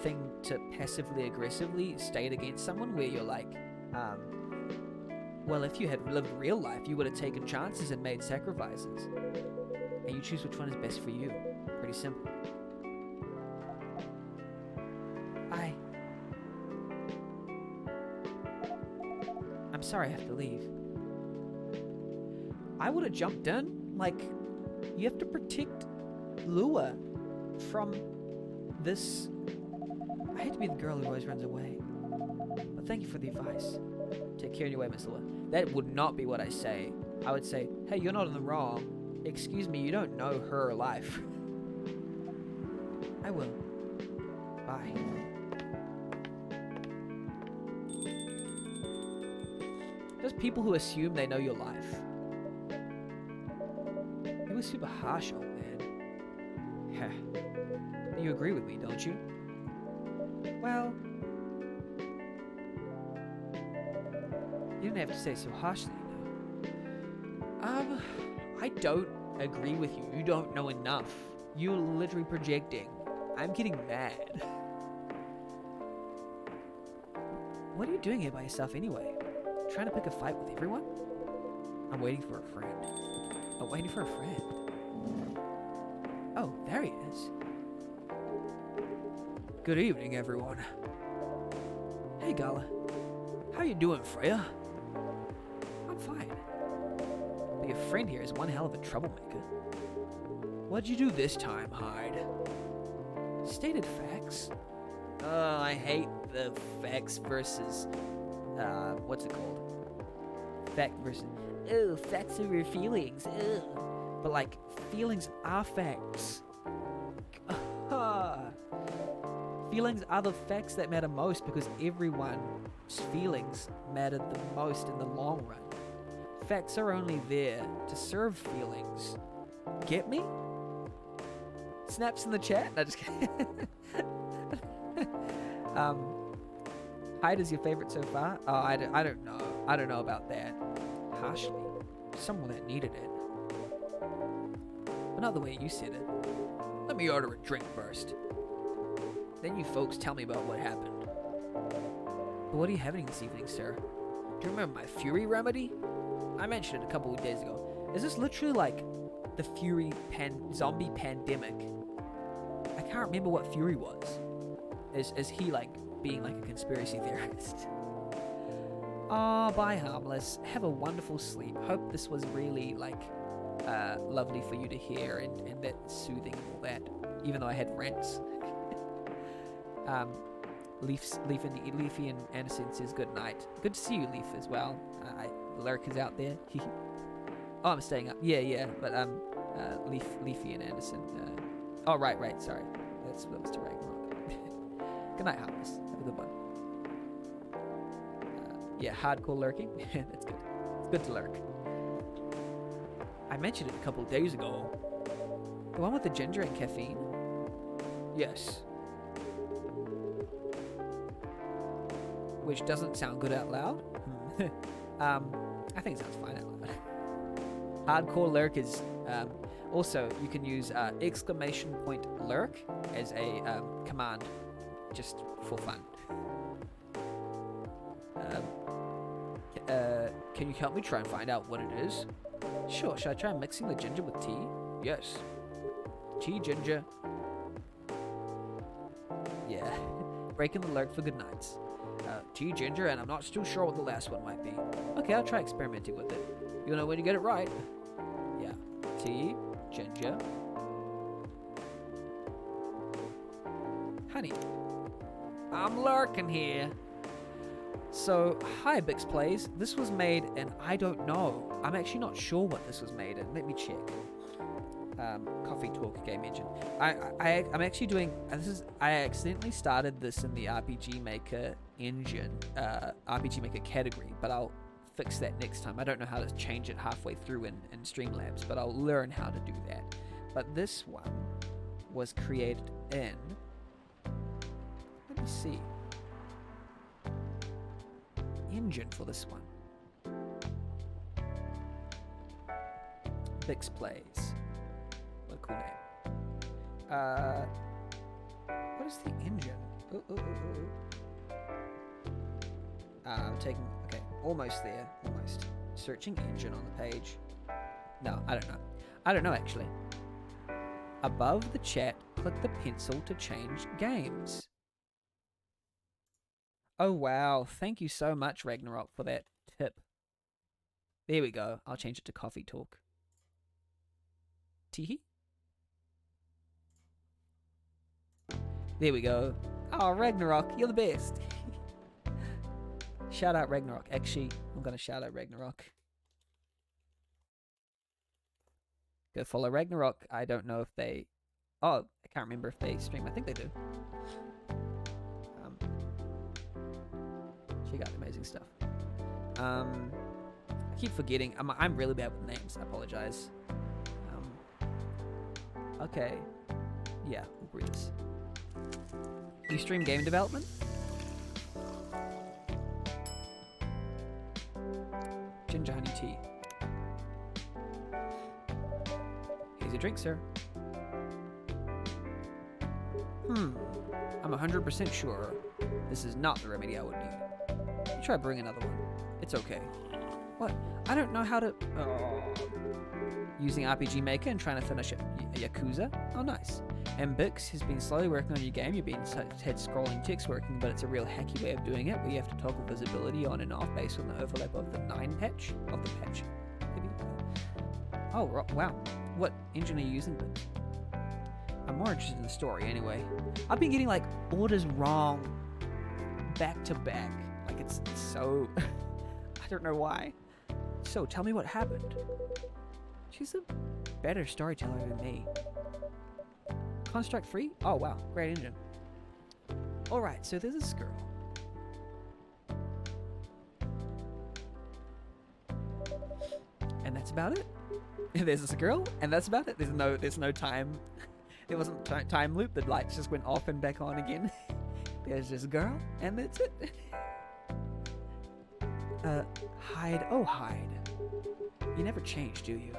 thing to passively aggressively state against someone where you're like, well, if you had lived real life, you would have taken chances and made sacrifices. And you choose which one is best for you. Pretty simple. I'm sorry I have to leave. I would have jumped in. Like, you have to protect Lua from this. I hate to be the girl who always runs away. But thank you for the advice. Take care of your way, Miss Lua. That would not be what I say. I would say, hey, you're not in the wrong. Excuse me, you don't know her life. I will. Bye. Just people who assume they know your life. You were super harsh, old man. Heh. You agree with me, don't you? Well, you didn't have to say it so harshly, no. I don't agree with you. You don't know enough. You're literally projecting. I'm getting mad. What are you doing here by yourself anyway? Trying to pick a fight with everyone? I'm waiting for a friend. I'm waiting for a friend. Oh, there he is. Good evening, everyone. Hey, Gala. How you doing, Freya? I'm fine. But your friend here is one hell of a troublemaker. What'd you do this time, Hyde? Stated facts. I hate the facts versus, what's it called? Fact versus, facts are your feelings, But like, feelings are facts. Feelings are the facts that matter most because everyone's feelings matter the most in the long run. Facts are only there to serve feelings. Get me? Snaps in the chat? No, just kidding. Hyde is your favorite so far? Oh, I don't know. I don't know about that. Harshly. Someone that needed it. But not the way you said it. Let me order a drink first. Then you folks tell me about what happened. But what are you having this evening, sir? Do you remember my Fury remedy? I mentioned it a couple of days ago. Is this literally like the Fury zombie pandemic? I can't remember what Fury was. Is he like being like a conspiracy theorist? Oh, bye, harmless. Have a wonderful sleep. Hope this was really like lovely for you to hear and that soothing and all that. Even though I had rants. Leafy and Anderson says good night. Good to see you, Leaf, as well. Lurk is out there. Oh, I'm staying up. Yeah. But Leafy and Anderson. Oh, right. Sorry. That was to Ragnarok. Good night, harmless. Have a good one. Yeah, hardcore lurking. That's good. It's good to lurk. I mentioned it a couple of days ago. The one with the ginger and caffeine? Yes. Which doesn't sound good out loud. I think it sounds fine out loud. Hardcore lurk is... also, you can use exclamation point lurk as a command just for fun. Can you help me try and find out what it is? Sure, should I try mixing the ginger with tea? Yes. Tea, ginger. Yeah. Breaking the lurk for good nights. Tea, ginger, and I'm not too sure what the last one might be. Okay, I'll try experimenting with it. You'll know when you get it right. Yeah. Tea, ginger. Honey. I'm lurking here. So, hi Bix Plays. This was made in, I don't know. I'm actually not sure what this was made in. Let me check. Coffee Talk Game Engine. I'm actually doing, I accidentally started this in the RPG Maker engine, RPG Maker category, but I'll fix that next time. I don't know how to change it halfway through in Streamlabs, but I'll learn how to do that. But this one was created in, let me see, engine for this one. Bix Plays. What a cool name. What is the engine? I'm taking, okay, almost there, almost. Searching engine on the page. No, I don't know. I don't know actually. Above the chat, click the pencil to change games. Oh wow, thank you so much Ragnarok for that tip. There we go, I'll change it to Coffee Talk. Teehee? There we go. Oh, Ragnarok, you're the best. Shout out Ragnarok. Actually, I'm going to shout out Ragnarok. Go follow Ragnarok. I don't know if they... Oh, I can't remember if they stream. I think they do. Check out amazing stuff. I keep forgetting. I'm really bad with names. I apologize. Okay. Yeah, we'll read this. You stream game development? Ginger honey tea. Here's your drink, sir. I'm 100% sure this is not the remedy I would need. You try bring another one. It's okay. What? I don't know how to... Using RPG Maker and trying to finish a Yakuza? Oh, nice. And Bix has been slowly working on your game. You've been head-scrolling text working, but it's a real hacky way of doing it, where you have to toggle visibility on and off based on the overlap of the 9 patch. Of the patch. Maybe. Oh, wow. What engine are you using, Bix? I'm more interested in the story, anyway. I've been getting, like, orders wrong back to back. Like, it's so... I don't know why. So, tell me what happened. She's a better storyteller than me. Construct free? Oh wow, great engine. Alright, so there's this girl. And that's about it. There's this girl, and that's about it. There's no time. There wasn't time loop. The lights just went off and back on again. There's this girl, and that's it. Hyde. Oh, Hyde. You never change, do you?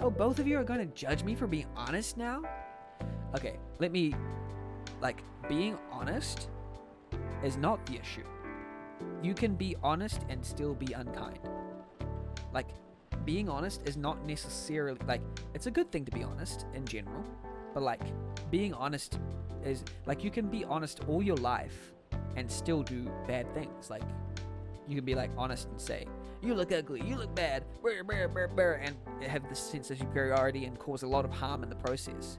Oh, both of you are going to judge me for being honest now? Okay, let me... Like, being honest is not the issue. You can be honest and still be unkind. Like, being honest is not necessarily... Like, it's a good thing to be honest in general. But, like, being honest is... Like, you can be honest all your life and still do bad things. Like, you can be, like, honest and say... You look ugly, you look bad, and have this sense of superiority and cause a lot of harm in the process.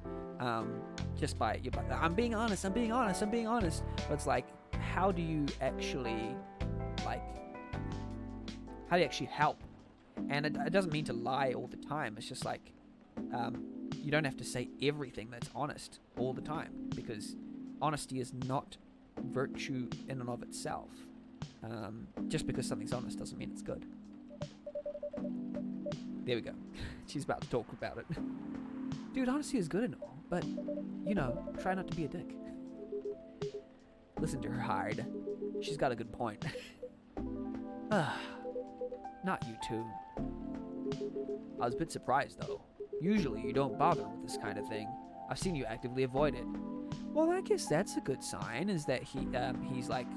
Just by, I'm being honest. But it's like, how do you actually, help? And it doesn't mean to lie all the time. It's just like, you don't have to say everything that's honest all the time, because honesty is not virtue in and of itself. Just because something's honest doesn't mean it's good. There we go. She's about to talk about it. Dude, honesty is good and all, but, you know, try not to be a dick. Listen to her hide. She's got a good point. Not you two. I was a bit surprised, though. Usually you don't bother with this kind of thing. I've seen you actively avoid it. Well, I guess that's a good sign, is that he's like,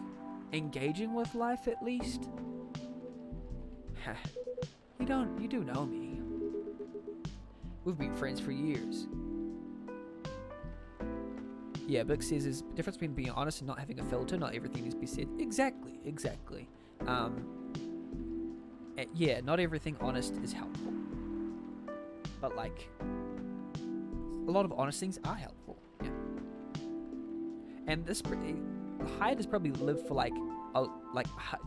engaging with life at least. You do know me. We've been friends for years. Yeah, Book says there's a difference between being honest and not having a filter. Not everything needs to be said. Exactly. Yeah, not everything honest is helpful. But like, a lot of honest things are helpful. Yeah. And this Hyde has probably lived for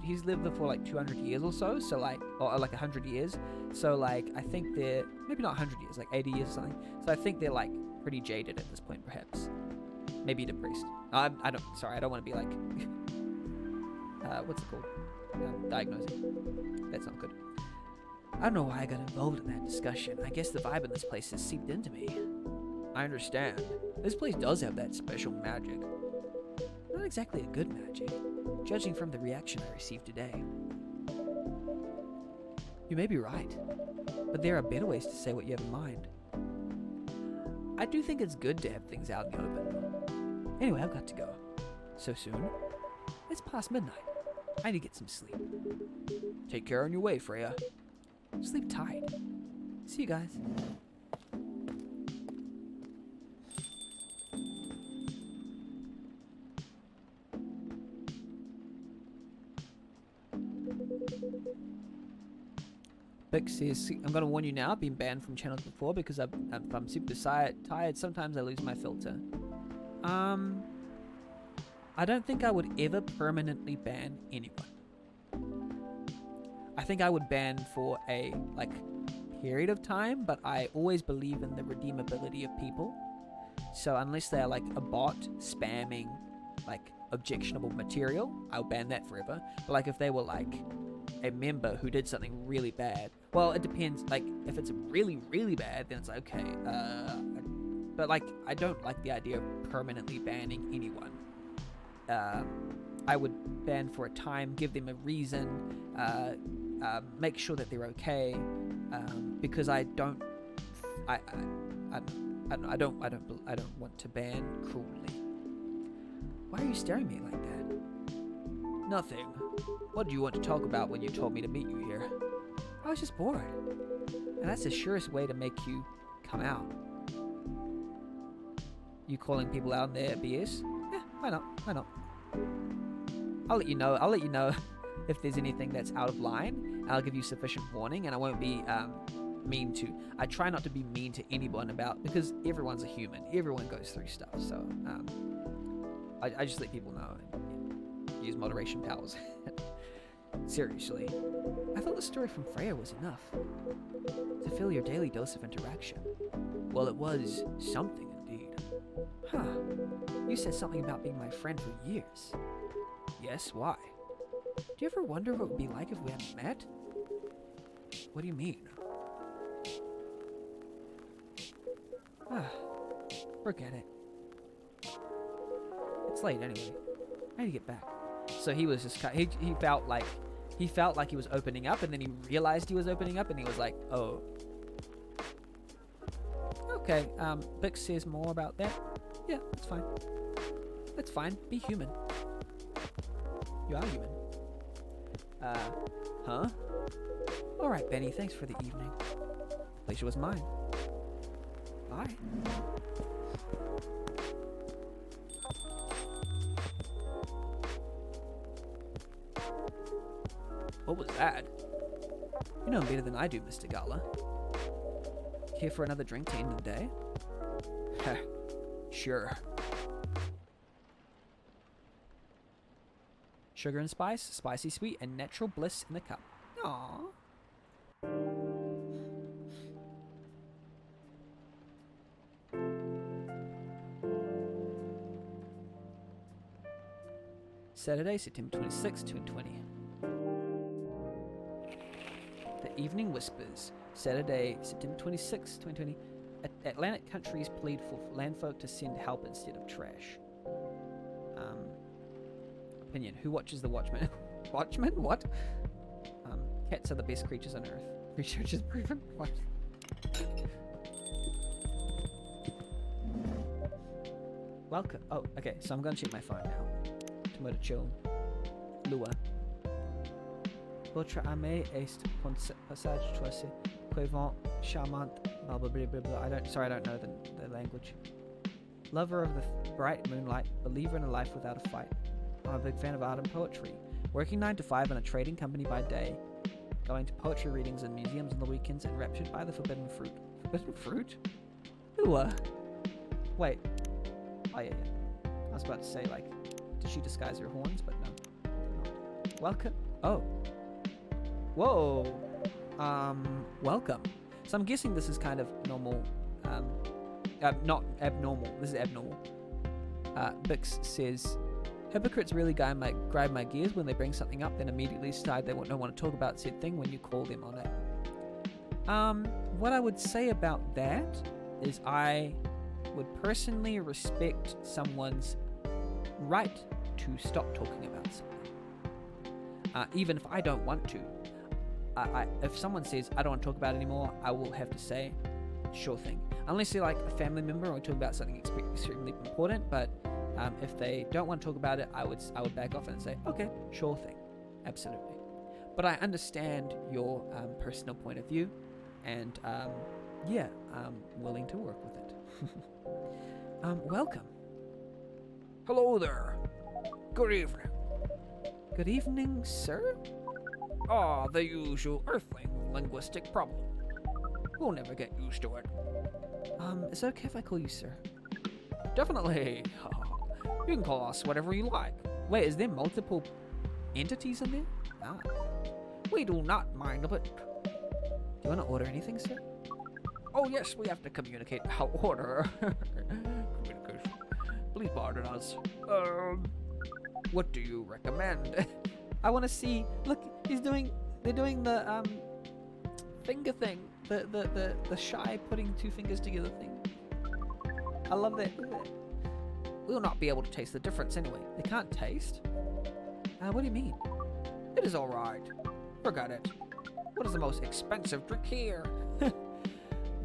he's lived for like 200 years or so. So like, or like 100 years. So like, I think they're maybe not 100 years, like 80 years or something. So I think they're like pretty jaded at this point, perhaps. Maybe depressed. I don't want to be like, what's it called? Diagnosing. That's not good. I don't know why I got involved in that discussion. I guess the vibe in this place has seeped into me. I understand. This place does have that special magic. Not exactly a good magic, judging from the reaction I received today. You may be right, but there are better ways to say what you have in mind. I do think it's good to have things out in the open. Anyway, I've got to go. So soon? It's past midnight. I need to get some sleep. Take care on your way, Freya. Sleep tight. See you guys. Beck says, I'm going to warn you now, I've been banned from channels before because if I'm super tired, sometimes I lose my filter. I don't think I would ever permanently ban anyone. I think I would ban for a, period of time, but I always believe in the redeemability of people. So unless they're, a bot spamming, objectionable material, I'll ban that forever. But, if they were, a member who did something really bad, well, it depends. If it's really, really bad, then it's okay. But, I don't like the idea of permanently banning anyone. I would ban for a time, give them a reason, make sure that they're okay, because I don't want to ban cruelly. Why are you staring at me like that? Nothing. What do you want to talk about when you told me to meet you here? I was just bored, and that's the surest way to make you come out. You calling people out in their BS? Yeah, why not? I'll let you know if there's anything that's out of line. I'll give you sufficient warning, and I won't be mean to. I try not to be mean to anyone because everyone's a human. Everyone goes through stuff, so I just let people know and use moderation powers. Seriously, I thought the story from Freya was enough to fill your daily dose of interaction. Well, it was something indeed. Huh. You said something about being my friend for years. Yes, why? Do you ever wonder what it would be like if we hadn't met? What do you mean? Forget it. It's late anyway. I need to get back. So he was just he felt like he was opening up, and then he realized he was opening up, and he was like, oh. Okay, Bix says more about that. Yeah, that's fine. That's fine. Be human. You are human. Huh? Alright, Benny, thanks for the evening. Pleasure was mine. Bye. What was that? You know better than I do, Mr. Gala. Here for another drink to end the day? Heh, sure. Sugar and spice, spicy sweet, and natural bliss in the cup. Aww. Saturday, September 26, 2020. The Evening Whispers. Saturday, September 26, 2020. Atlantic countries plead for landfolk to send help instead of trash. Opinion. Who watches the Watchmen? Watchmen? What? Cats are the best creatures on Earth. Research has proven. What? Welcome. Oh, okay. So I'm gonna check my phone now. Tomato chill. Lua. Votre amie est passage choisi, quevant charmant, blah blah blah blah blah. I don't know the language. Lover of the bright moonlight, believer in a life without a fight. I'm a big fan of art and poetry. Working 9 to 5 in a trading company by day, going to poetry readings and museums on the weekends, enraptured by the forbidden fruit. Forbidden fruit? Lua. Wait. Oh yeah. I was about to say, like, did she disguise her horns? But no. Welcome. Oh. Whoa. Welcome. So I'm guessing this is kind of normal. Not abnormal. This is abnormal. Bix says, hypocrites really grind my gears when they bring something up, then immediately decide they don't want to talk about said thing when you call them on it. What I would say about that is I would personally respect someone's right to stop talking about something. Even if I don't want to. If someone says, I don't want to talk about it anymore, I will have to say, sure thing. Unless they're like a family member or we talk about something extremely important, but if they don't want to talk about it, I would back off and say, okay, sure thing. Absolutely. But I understand your personal point of view, and yeah, I'm willing to work with it. Welcome. Hello there. Good evening. Good evening, sir. Ah, the usual Earthling linguistic problem. We'll never get used to it. Is it okay if I call you sir? Definitely. You can call us whatever you like. Wait, is there multiple entities in there? Ah, we do not mind a bit. Do you want to order anything, sir? Oh yes, we have to communicate our order. Communication. Please pardon us. What do you recommend? I want to see. Look, they're doing the finger thing. The shy putting 2 fingers together thing. I love that. We'll not be able to taste the difference anyway. They can't taste? What do you mean? It is alright. Forget it. What is the most expensive drink here?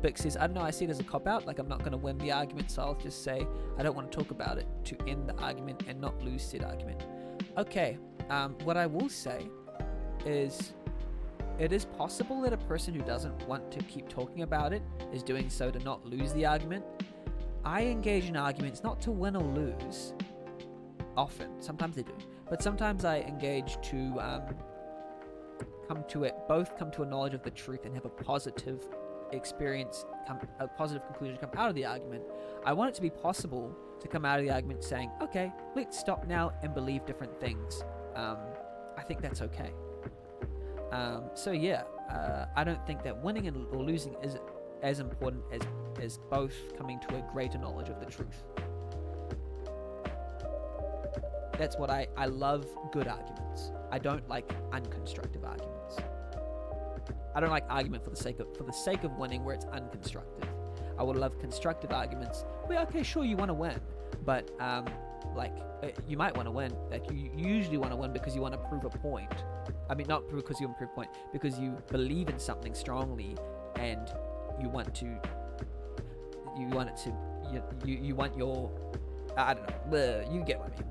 Bix says, I don't know, I see it as a cop-out, like I'm not going to win the argument, so I'll just say I don't want to talk about it to end the argument and not lose said argument. Okay, what I will say is it is possible that a person who doesn't want to keep talking about it is doing so to not lose the argument. I engage in arguments not to win or lose. Often. Sometimes they do. But sometimes I engage to come to a knowledge of the truth and have a positive experience, a positive conclusion come out of the argument. I want it to be possible to come out of the argument saying, okay, let's stop now and believe different things. I think that's okay. So yeah, I don't think that winning or losing is as important as both coming to a greater knowledge of the truth. That's what I love good arguments. I don't like unconstructive arguments. I don't like argument for the sake of winning where it's unconstructive. I would love constructive arguments. Well, okay, sure, you want to win, but you might want to win. Like you usually want to win because you want to prove a point. I mean, not because you want to prove a point, because you believe in something strongly, and you want your, I don't know. You get what I mean.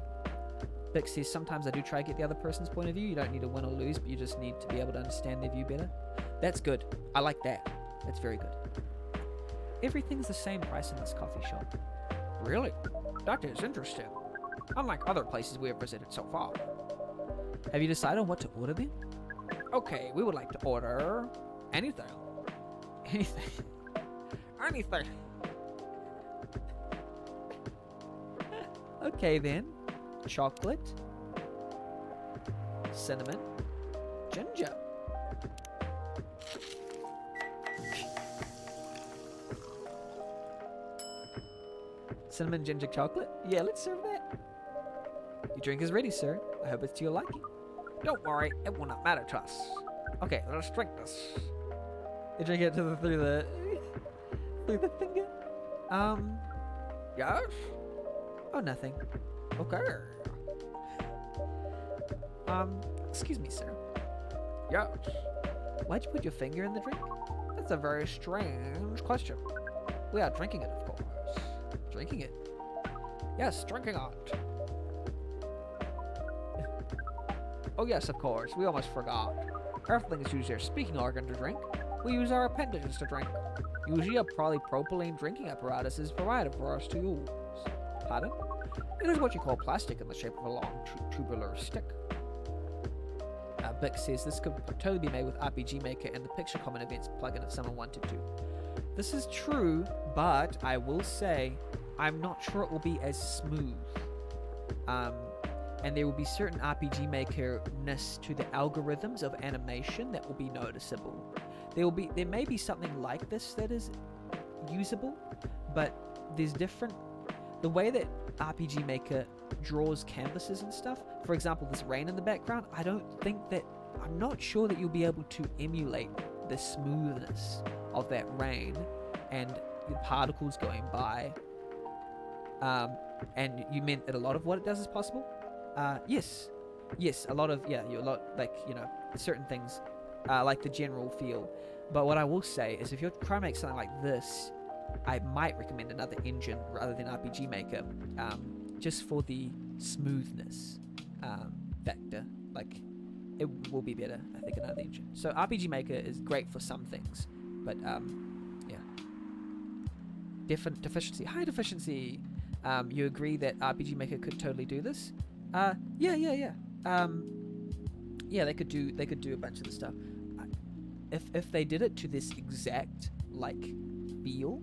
Bix says, sometimes I do try to get the other person's point of view. You don't need to win or lose, but you just need to be able to understand their view better. That's good. I like that. That's very good. Everything's the same price in this coffee shop. Really? That is interesting. Unlike other places we have visited so far. Have you decided on what to order then? Okay, we would like to order anything. Anything. Anything. Okay then. Chocolate, cinnamon, ginger. Cinnamon ginger chocolate? Yeah, let's serve that. Your drink is ready, sir. I hope it's to your liking. Don't worry, it will not matter to us. Okay, let us drink this. You drink it through the finger? Yes? Oh, nothing. Okay. Excuse me, sir. Yes. Why'd you put your finger in the drink? That's a very strange question. We are drinking it, of course. Drinking it? Yes, drinking it. Oh yes, of course. We almost forgot. Earthlings use their speaking organ to drink. We use our appendages to drink. Usually a polypropylene drinking apparatus is provided for us to use. Pardon? It is what you call plastic in the shape of a long tubular stick. Bix says this could totally be made with RPG Maker and the Picture Common Events plugin if someone wanted to. This is true, but I will say I'm not sure it will be as smooth. And there will be certain RPG Maker-ness to the algorithms of animation that will be noticeable. There may be something like this that is usable, but there's different. The way that RPG Maker draws canvases and stuff, for example, this rain in the background, I'm not sure that you'll be able to emulate the smoothness of that rain and the particles going by. And you meant that a lot of what it does is possible? Yes, a lot of, certain things, like the general feel. But what I will say is if you're trying to make something like this, I might recommend another engine rather than RPG Maker, just for the smoothness factor. Like, it will be better, I think, another engine. So RPG Maker is great for some things, but deficiency, high deficiency. You agree that RPG Maker could totally do this? Yeah. They could do a bunch of the stuff. If they did it to this exact feel,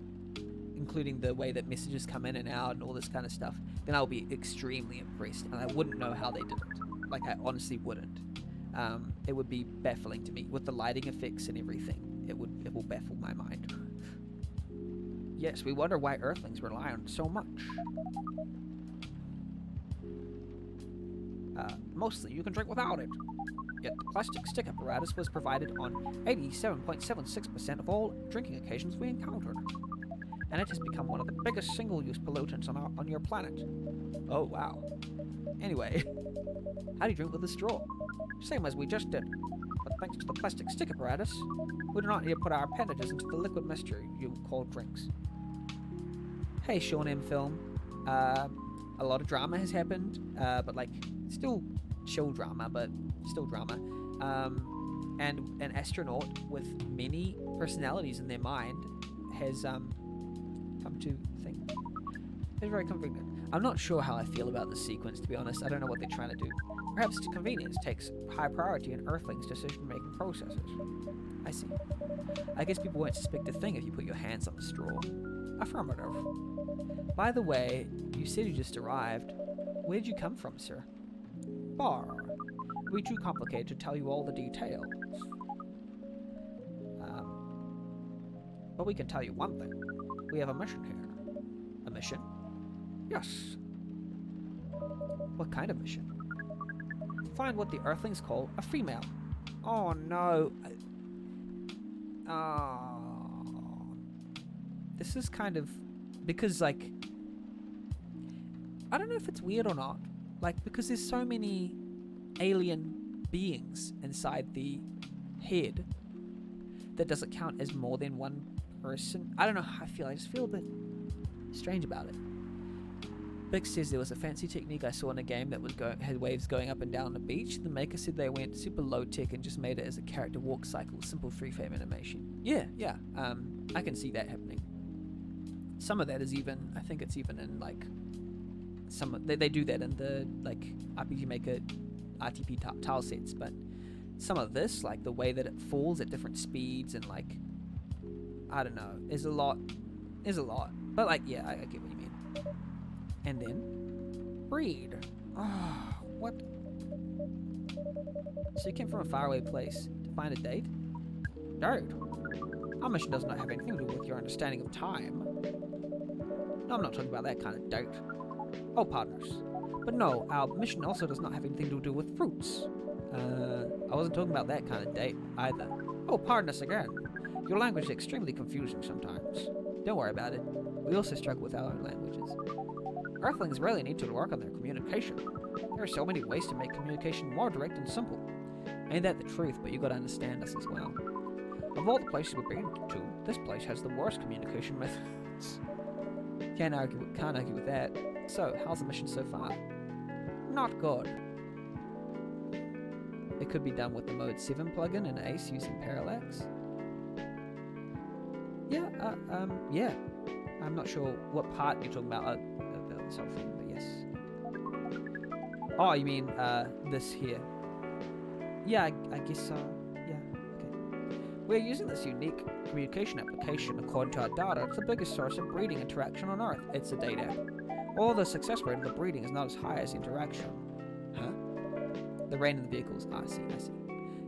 including the way that messages come in and out and all this kind of stuff, then I'll be extremely impressed, and I wouldn't know how they did it. I honestly wouldn't. It would be baffling to me with the lighting effects and everything. It will baffle my mind. Yes, we wonder why Earthlings rely on it so much. Mostly you can drink without it. Yet the plastic stick apparatus was provided on 87.76% of all drinking occasions we encountered. And it has become one of the biggest single-use pollutants on your planet. Oh, wow. Anyway, how do you drink with a straw? Same as we just did. But thanks to the plastic stick apparatus, we do not need to put our appendages into the liquid mixture you call drinks. Hey, Sean M. Film. A lot of drama has happened, but still chill drama, but still drama. And an astronaut with many personalities in their mind has come to think. It's very convenient. I'm not sure how I feel about this sequence, to be honest. I don't know what they're trying to do. Perhaps convenience takes high priority in Earthlings' decision-making processes. I see. I guess people won't suspect a thing if you put your hands on the straw. Affirmative. By the way, you said you just arrived. Where did you come from, sir? Bar. It'd be too complicated to tell you all the details. But we can tell you one thing. We have a mission here. A mission? Yes. What kind of mission? Find what the Earthlings call a female. Oh no. This is kind of... Because, I don't know if it's weird or not. Because there's so many alien beings inside the head, that doesn't count as more than one person. I don't know how I feel. I just feel a bit strange about it. Bix says there was a fancy technique I saw in a game that had waves going up and down the beach. The maker said they went super low tech and just made it as a character walk cycle, simple 3-frame animation. Yeah. I can see that happening. Some of that is even, I think it's even in they do that in the RPG Maker RTP tile sets, but some of this, the way that it falls at different speeds and I don't know, is a lot. But I get what you mean. And then breed. Oh, what? So you came from a faraway place to find a date? Date? Our mission does not have anything to do with your understanding of time. No, I'm not talking about that kind of date. Oh, partners. But no, our mission also does not have anything to do with fruits. I wasn't talking about that kind of date either. Oh, pardon us again. Your language is extremely confusing sometimes. Don't worry about it. We also struggle with our own languages. Earthlings really need to work on their communication. There are so many ways to make communication more direct and simple. Ain't that the truth, but you gotta understand us as well. Of all the places we've been to, this place has the worst communication methods. Can't argue with that. So, how's the mission so far? Not good. It could be done with the Mode 7 plugin in Ace using Parallax. Yeah. I'm not sure what part you're talking about this whole thing, but yes. Oh, you mean this here? Yeah, I guess so. Yeah, okay. We're using this unique communication application, according to our data. It's the biggest source of breeding interaction on Earth. It's a date app. Although the success rate of the breeding is not as high as the interaction. Huh? The rate in the vehicles. I see.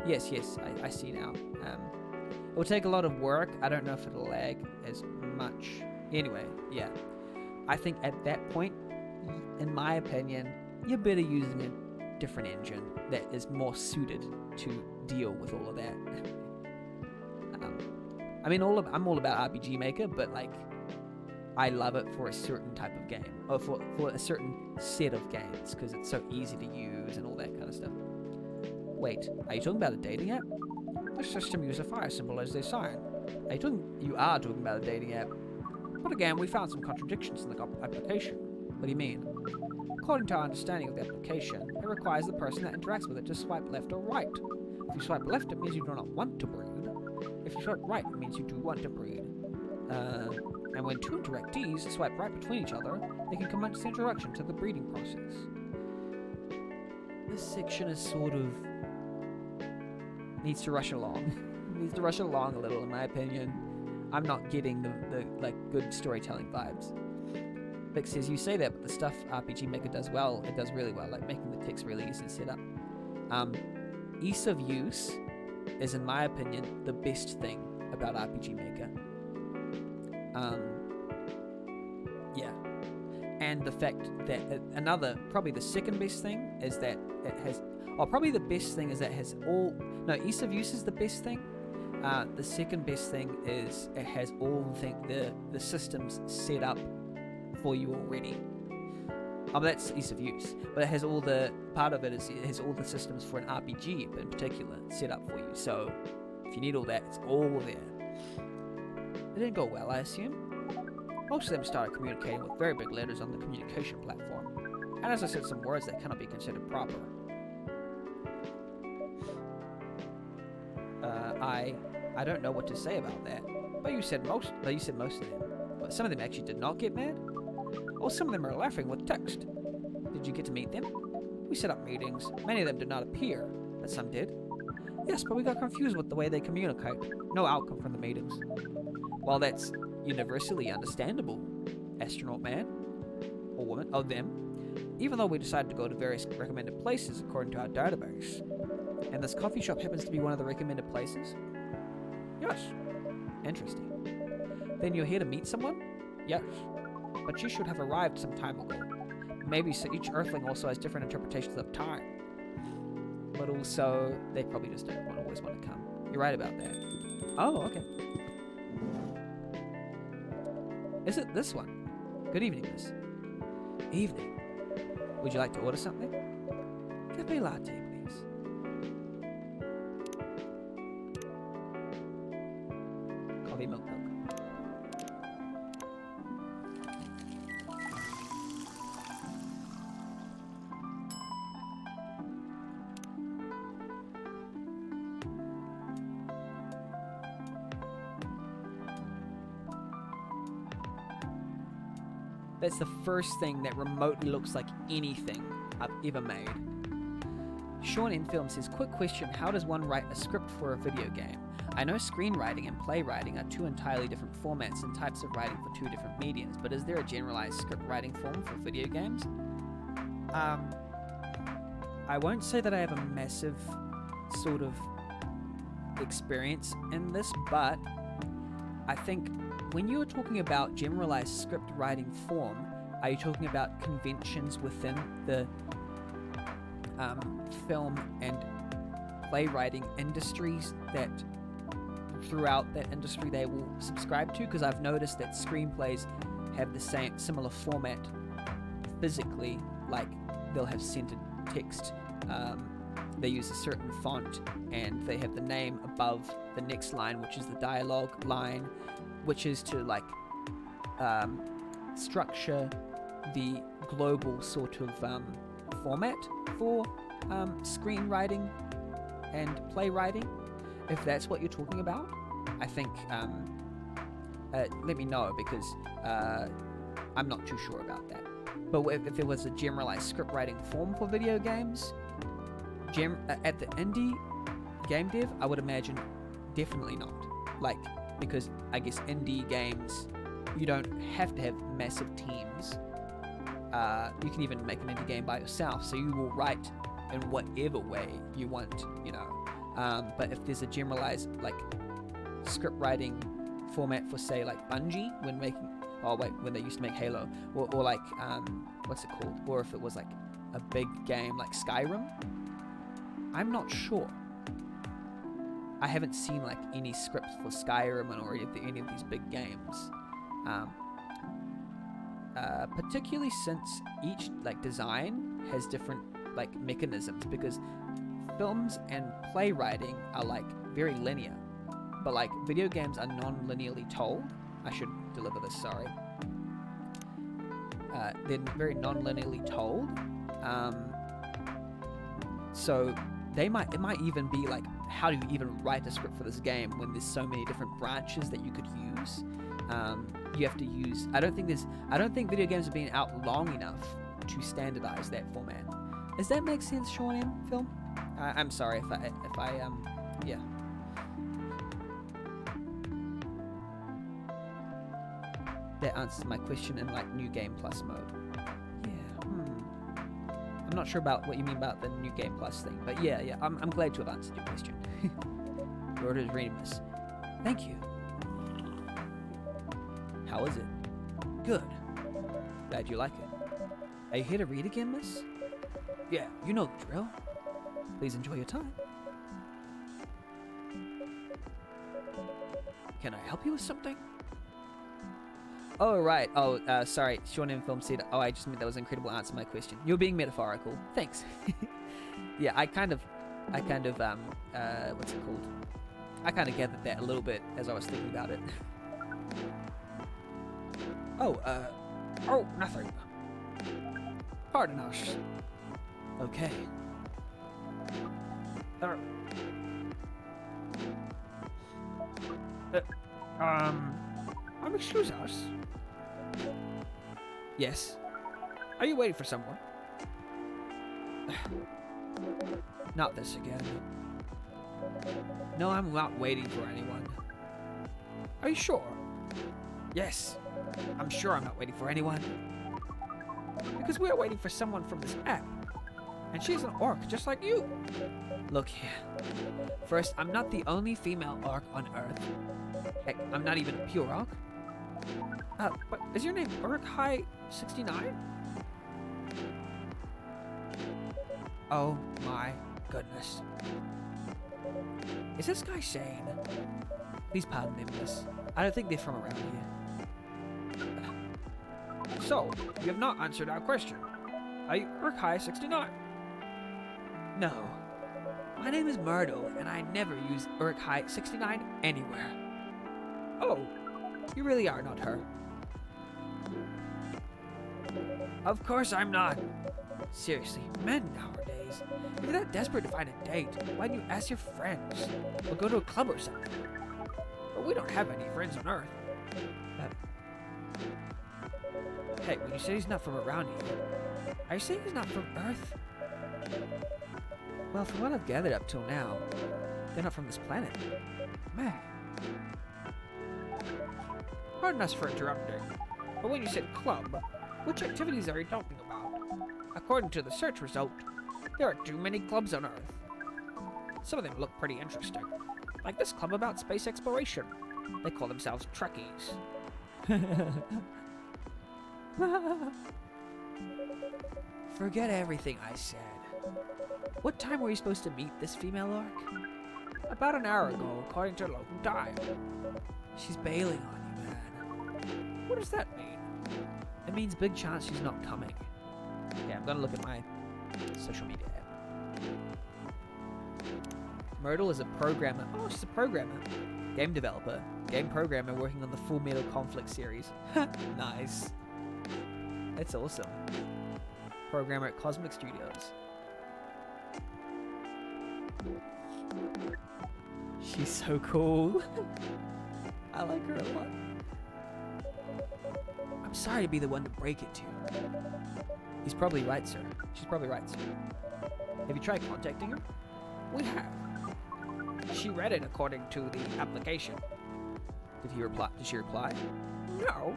Yes, I see now. It will take a lot of work. I don't know if it'll lag as much. Anyway, yeah. I think at that point, in my opinion, you're better using a different engine that is more suited to deal with all of that. I mean, I'm all about RPG Maker, but like, I love it for a certain type of game, or for a certain set of games, because it's so easy to use and all that kind of stuff. Wait, are you talking about a dating app? The system uses a fire symbol as their sign. You are talking about a dating app. But again, we found some contradictions in the application. What do you mean? According to our understanding of the application, it requires the person that interacts with it to swipe left or right. If you swipe left, it means you do not want to breed. If you swipe right, it means you do want to breed. And when two interactees swipe right between each other, they can commence the introduction to the breeding process. This section is sort of... needs to rush along. Needs to rush along a little, in my opinion. I'm not getting the like good storytelling vibes. Vic says, you say that, but the stuff RPG Maker does well, it does really well, like making the text really easy to set up. Ease of use is, in my opinion, the best thing about RPG Maker. Yeah. And the fact that probably the second best thing is that it has, probably the best thing is that it has ease of use is the best thing. The second best thing is it has all the systems set up for you already. That's ease of use, but it has all the part of it is it has all the systems for an RPG in particular set up for you. So if you need all that, it's all there. It didn't go well, I assume. Most of them started communicating with very big letters on the communication platform, and as I said, some words that cannot be considered proper. I don't know what to say about that. But you said most of them. But some of them actually did not get mad. Or some of them are laughing with text. Did you get to meet them? We set up meetings. Many of them did not appear, but some did. Yes, but we got confused with the way they communicate. No outcome from the meetings. While that's universally understandable, astronaut man or woman of them, even though we decided to go to various recommended places according to our database, and this coffee shop happens to be one of the recommended places? Yes. Interesting. Then you're here to meet someone? Yes. But you should have arrived some time ago. Maybe so each Earthling also has different interpretations of time. But also, they probably just don't always want to come. You're right about that. Oh, okay. Is it this one? Good evening, miss. Evening. Would you like to order something? Cafe latte, please. Coffee milk. That's the first thing that remotely looks like anything I've ever made. Sean in Film says, quick question, how does one write a script for a video game? I know screenwriting and playwriting are two entirely different formats and types of writing for two different mediums, but is there a generalized script writing form for video games? I won't say that I have a massive sort of experience in this, but I think when you're talking about generalized script writing form, are you talking about conventions within the film and playwriting industries that throughout that industry they will subscribe to? Because I've noticed that screenplays have the similar format physically, like they'll have centered text, they use a certain font, and they have the name above the next line, which is the dialogue line, which is to like structure the global sort of format for screenwriting and playwriting, if that's what you're talking about, I think let me know, because I'm not too sure about that. But if there was a generalized script writing form for video games, at the indie game dev, I would imagine definitely not. Like, because I guess indie games, you don't have to have massive teams. You can even make an indie game by yourself, so you will write in whatever way you want, you know. But if there's a generalized like script writing format for, say, like Bungie when they used to make Halo, or like what's it called, or if it was like a big game like Skyrim, I'm not sure. I haven't seen like any scripts for Skyrim or any of these big games, particularly since each like design has different like mechanisms, because films and playwriting are like very linear, but like video games are non-linearly told. I should deliver this, sorry. They're very non-linearly told, so it might even be like, how do you even write a script for this game when there's so many different branches that you could use? You have to use. I don't think video games have been out long enough to standardize that format. Does that make sense, Sean M. Film? I'm sorry if I yeah. That answers my question in like New Game Plus mode. Yeah. I'm not sure about what you mean about the New Game Plus thing, but yeah. I'm glad to have answered your question. Rhoda's Remus. Thank you. How is it? Good. Glad you like it. Are you here to read again, miss? Yeah, you know the drill. Please enjoy your time. Can I help you with something? Oh, right. Oh, sorry. Sean M. Film said, I just meant that was an incredible answer to my question. You're being metaphorical. Thanks. Yeah, I kind of, what's it called? I kind of gathered that a little bit as I was thinking about it. Oh, nothing. Pardon us. Okay. Excuse us. Yes. Are you waiting for someone? Not this again. No, I'm not waiting for anyone. Are you sure? Yes. I'm sure I'm not waiting for anyone. Because we are waiting for someone from this app. And she's an orc, just like you. Look here. First, I'm not the only female orc on Earth. Heck, I'm not even a pure orc. But is your name Uruk-hai69? Oh my goodness. Is this guy sane? Please pardon me, miss. I don't think they're from around here. So, you have not answered our question. Are you Uruk-hai69? No. My name is Myrtle, and I never use Uruk-hai69 anywhere. Oh, you really are not her. Of course I'm not. Seriously, men nowadays, if you're that desperate to find a date, why don't you ask your friends? Or go to a club or something? But we don't have any friends on Earth. Hey, when you say he's not from around here, are you saying he's not from Earth? Well, from what I've gathered up till now, they're not from this planet. Man. Pardon us for interrupting, but when you said club, which activities are you talking about? According to the search result, there are too many clubs on Earth. Some of them look pretty interesting, like this club about space exploration. They call themselves Trekkies. Forget everything I said. What time were you supposed to meet this female orc? About an hour ago, according to local time. She's bailing on you, man. What does that mean? It means big chance she's not coming. Okay, I'm gonna look at my social media app. Myrtle is a programmer. Oh, she's a programmer. Game developer. Game programmer working on the Full Metal Conflict series. Nice. That's awesome. Programmer at Cosmic Studios. She's so cool. I like her a lot. I'm sorry to be the one to break it to you. He's probably right, sir. She's probably right, sir. Have you tried contacting her? We have. She read it according to the application. Did he reply? Did she reply? No.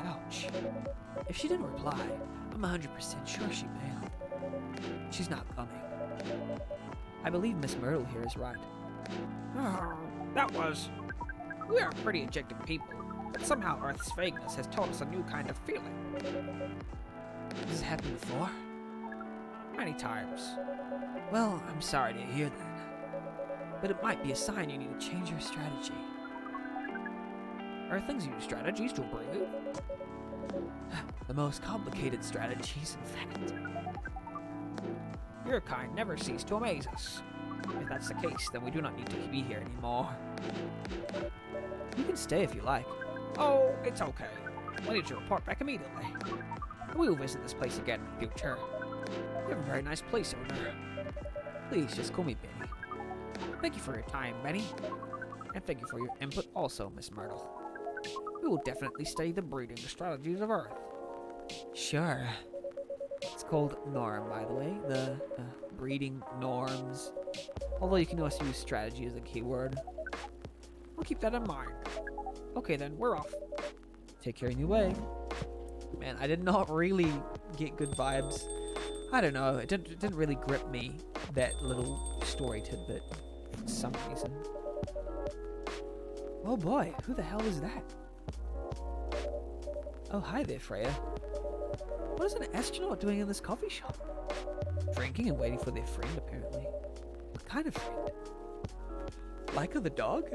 Ouch. If she didn't reply, I'm 100% sure she bailed. She's not coming. I believe Miss Myrtle here is right. Oh, that was... We are pretty objective people, but somehow Earth's vagueness has taught us a new kind of feeling. Has this happened before? Many times. Well, I'm sorry to hear that. But it might be a sign you need to change your strategy. Are things use strategies to breathe? The most complicated strategies, in fact. Your kind never cease to amaze us. If that's the case, then we do not need to be here anymore. You can stay if you like. Oh, it's okay. We need to report back immediately. We will visit this place again in the future. You have a very nice place over there. Please, just call me Benny. Thank you for your time, Benny. And thank you for your input also, Miss Myrtle. We will definitely study the breeding strategies of Earth. Sure. It's called norm, by the way. The breeding norms. Although you can also use strategy as a keyword. We'll keep that in mind. Okay then, we're off. Take care on your way. Man, I did not really get good vibes. I don't know. It didn't really grip me, that little story tidbit, for some reason. Oh boy, who the hell is that? Oh, hi there, Freya. What is an astronaut doing in this coffee shop? Drinking and waiting for their friend, apparently. What kind of friend? Laika the dog?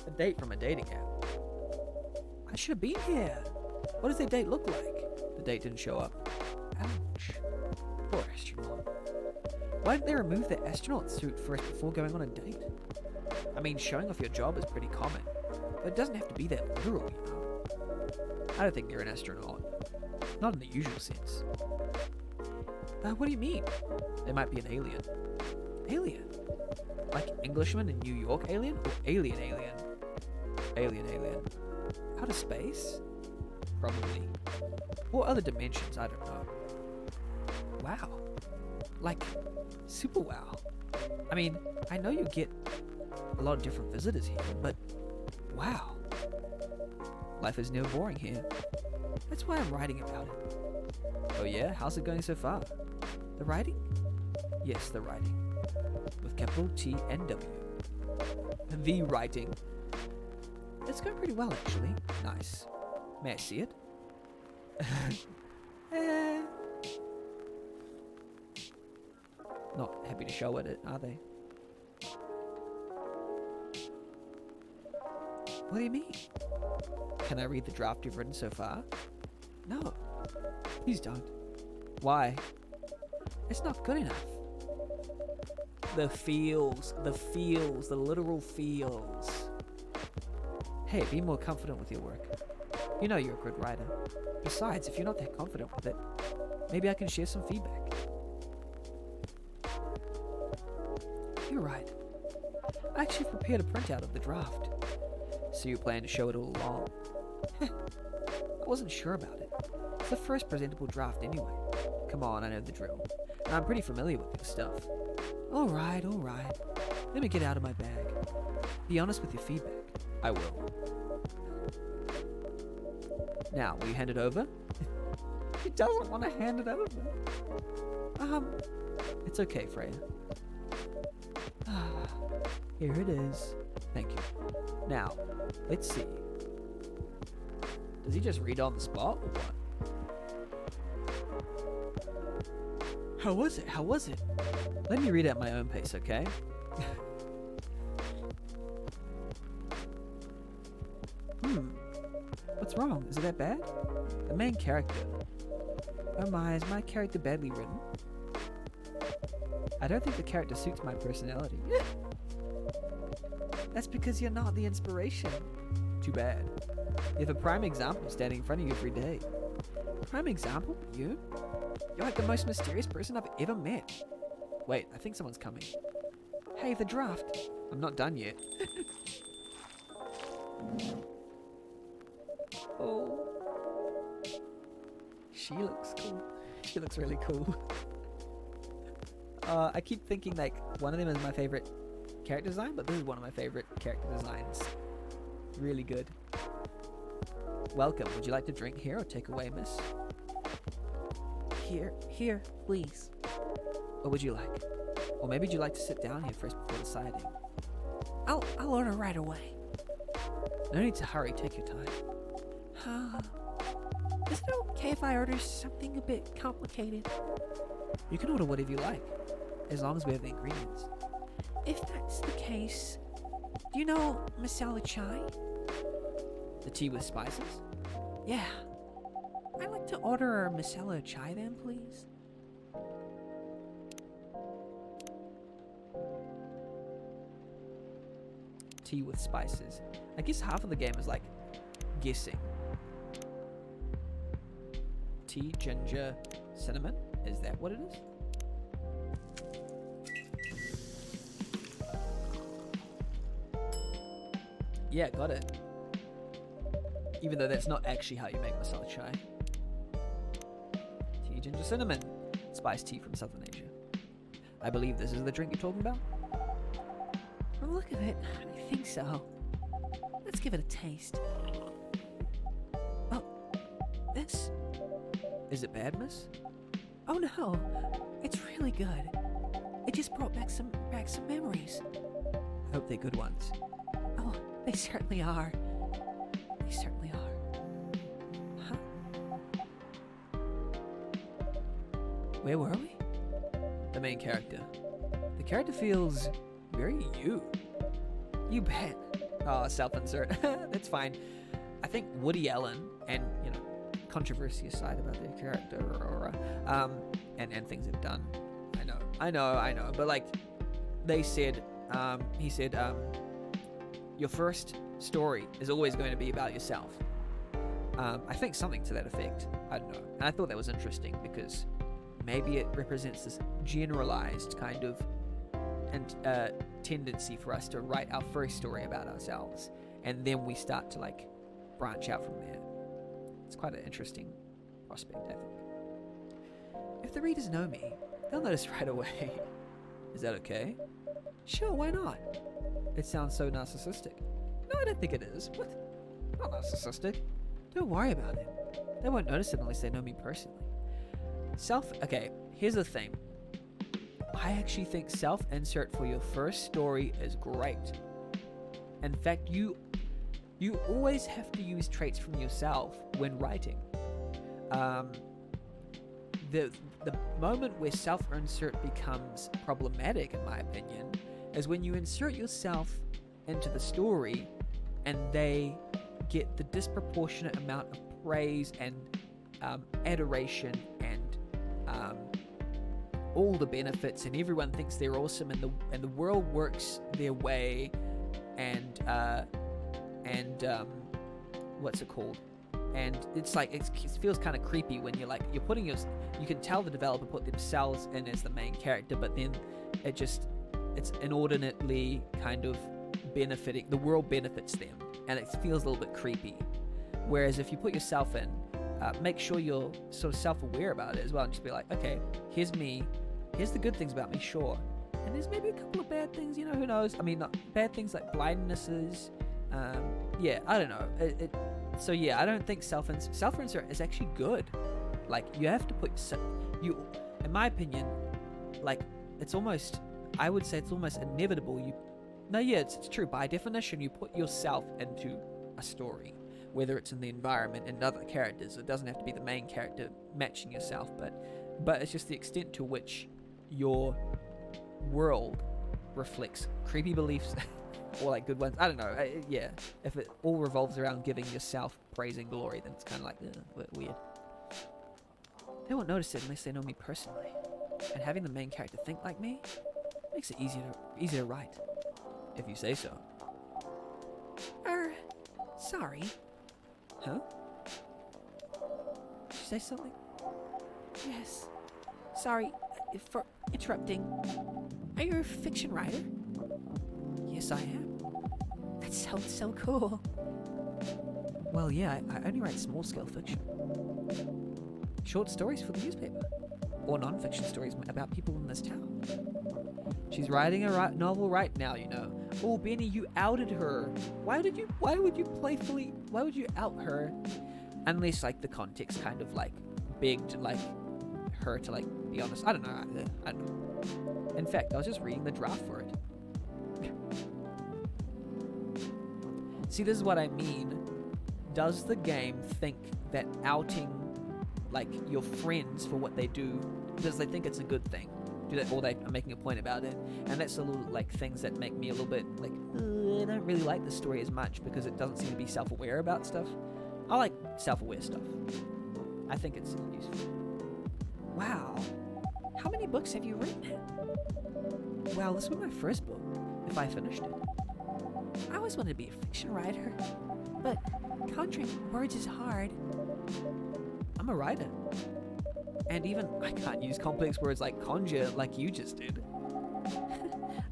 A date from a dating app. I should have been here. What does their date look like? The date didn't show up. Ouch. Poor astronaut. Why didn't they remove their astronaut suit first before going on a date? I mean, showing off your job is pretty common, but it doesn't have to be that literal, you know? I don't think you're an astronaut. Not in the usual sense. What do you mean? They might be an alien. Alien? Like Englishman in New York alien? Or alien alien? Alien alien. Outer space? Probably. Or other dimensions, I don't know. Wow. Like, super wow. I mean, I know you get a lot of different visitors here, but wow. Life is never boring here. That's why I'm writing about it. Oh yeah? How's it going so far? The writing? Yes, the writing. With capital T and W. The writing. It's going pretty well, actually. Nice. May I see it? Not happy to show it, are they? What do you mean? Can I read the draft you've written so far? No. Please don't. Why? It's not good enough. The feels, the literal feels. Hey, be more confident with your work. You know you're a good writer. Besides, if you're not that confident with it, maybe I can share some feedback. You're right. I actually prepared a printout of the draft. So you plan to show it all along? I wasn't sure about it. It's the first presentable draft anyway. Come on, I know the drill. And I'm pretty familiar with your stuff. Alright. Let me get out of my bag. Be honest with your feedback. I will. Now, will you hand it over? He doesn't want to hand it over. It's okay, Freya. Here it is. Thank you. Now, let's see. Does he just read on the spot or what? How was it? Let me read at my own pace, okay? What's wrong? Is it that bad? The main character. Oh my, is my character badly written? I don't think the character suits my personality. That's because you're not the inspiration. Too bad. You have a prime example standing in front of you every day. Prime example? You? You're like the most mysterious person I've ever met. Wait, I think someone's coming. Hey, the draft. I'm not done yet. Oh. She looks cool. She looks really cool. I keep thinking like one of them is my favorite character design, but this is one of my favorite character designs. Really good. Welcome. Would you like to drink here or take away, miss? Here, please. What would you like? Or maybe would you like to sit down here first before deciding? I'll order right away. No need to hurry. Take your time. Is it okay if I order something a bit complicated? You can order whatever you like, as long as we have the ingredients. If that's the case, do you know masala chai? The tea with spices? Yeah. I'd like to order a masala chai then, please. Tea with spices. I guess half of the game is like guessing. Tea, ginger, cinnamon. Is that what it is? Yeah, got it. Even though that's not actually how you make masala chai. Tea, ginger, cinnamon. Spiced tea from Southern Asia. I believe this is the drink you're talking about? From the look of it, I think so. Let's give it a taste. Oh, this... Is it bad, miss? Oh no, it's really good. It just brought back some memories. I hope they're good ones. Oh, they certainly are. They certainly are. Huh? Where were we? The main character. The character feels very you. You bet. Oh, self-insert. That's fine. I think Woody Allen and, controversy aside about their character and things they've done. I know. But like they said, he said, your first story is always going to be about yourself. I think something to that effect. I don't know. And I thought that was interesting because maybe it represents this generalized kind of tendency for us to write our first story about ourselves, and then we start to like branch out from there. It's quite an interesting prospect, I think. If the readers know me, they'll notice right away. Is that okay? Sure, why not? It sounds so narcissistic. No, I don't think it is. What? Not narcissistic. Don't worry about it. They won't notice it unless they know me personally. Okay, here's the thing. I actually think self-insert for your first story is great. In fact, you always have to use traits from yourself when writing. The moment where self-insert becomes problematic, in my opinion, is when you insert yourself into the story and they get the disproportionate amount of praise and adoration and all the benefits, and everyone thinks they're awesome, and the world works their way, and what's it called? And it's like it feels kind of creepy when you're putting you can tell the developer put themselves in as the main character, but then it's inordinately kind of benefiting, the world benefits them, and it feels a little bit creepy. Whereas if you put yourself in, make sure you're sort of self-aware about it as well, and just be like, okay, here's me, here's the good things about me, sure, and there's maybe a couple of bad things, who knows? I mean, not bad things like blindnesses. Yeah, I don't know. So yeah, I don't think self-insert is actually good. Like, you have to put in my opinion, like, I would say it's almost inevitable. It's true. By definition, you put yourself into a story, whether it's in the environment and other characters. It doesn't have to be the main character matching yourself, but it's just the extent to which your world reflects creepy beliefs or like good ones. I don't know. Yeah, if it all revolves around giving yourself praise and glory, then it's kind of like a bit weird. They won't notice it unless they know me personally, and having the main character think like me makes it easier to write, if you say so. Sorry. Huh? Did you say something? Yes. Sorry. interrupting. Are you a fiction writer? Yes, I am. That sounds so cool. Well, yeah, I only write small-scale fiction. Short stories for the newspaper. Or non-fiction stories about people in this town. She's writing a novel right now, you know. Oh, Benny, you outed her. Why would you out her? Unless, like, the context kind of, like, begged, like, her to, like, be honest. I don't know. I don't know. In fact, I was just reading the draft for it. See, this is what I mean. Does the game think that outing, like, your friends for what they do, does they think it's a good thing? Or they are making a point about it? And that's a little, like, things that make me a little bit, like, I don't really like this story as much because it doesn't seem to be self-aware about stuff. I like self-aware stuff. I think it's useful. Wow. How many books have you written? Well, this was my first book, if I finished it. I always wanted to be a fiction writer, but conjuring words is hard. I'm a writer. And even I can't use complex words like conjure like you just did.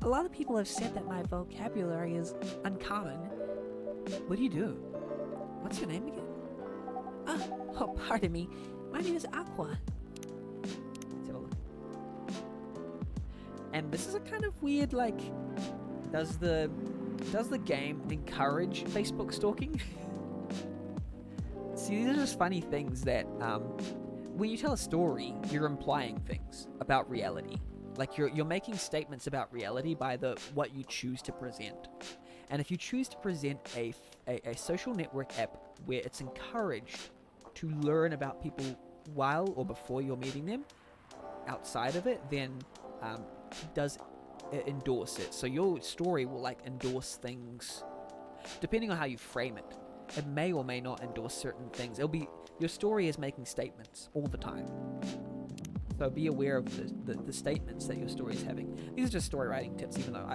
A lot of people have said that my vocabulary is uncommon. What do you do? What's your name again? Oh, pardon me. My name is Aqua. Let's have a look. And this is a kind of weird, like, does the game encourage Facebook stalking? See, these are just funny things that, when you tell a story, you're implying things about reality. Like, you're making statements about reality by what you choose to present. And if you choose to present a social network app where it's encouraged to learn about people while or before you're meeting them, outside of it, then does endorse it. So your story will, like, endorse things depending on how you frame it. It may or may not endorse certain things. Your story is making statements all the time. So be aware of the statements that your story is having. These are just story writing tips, even though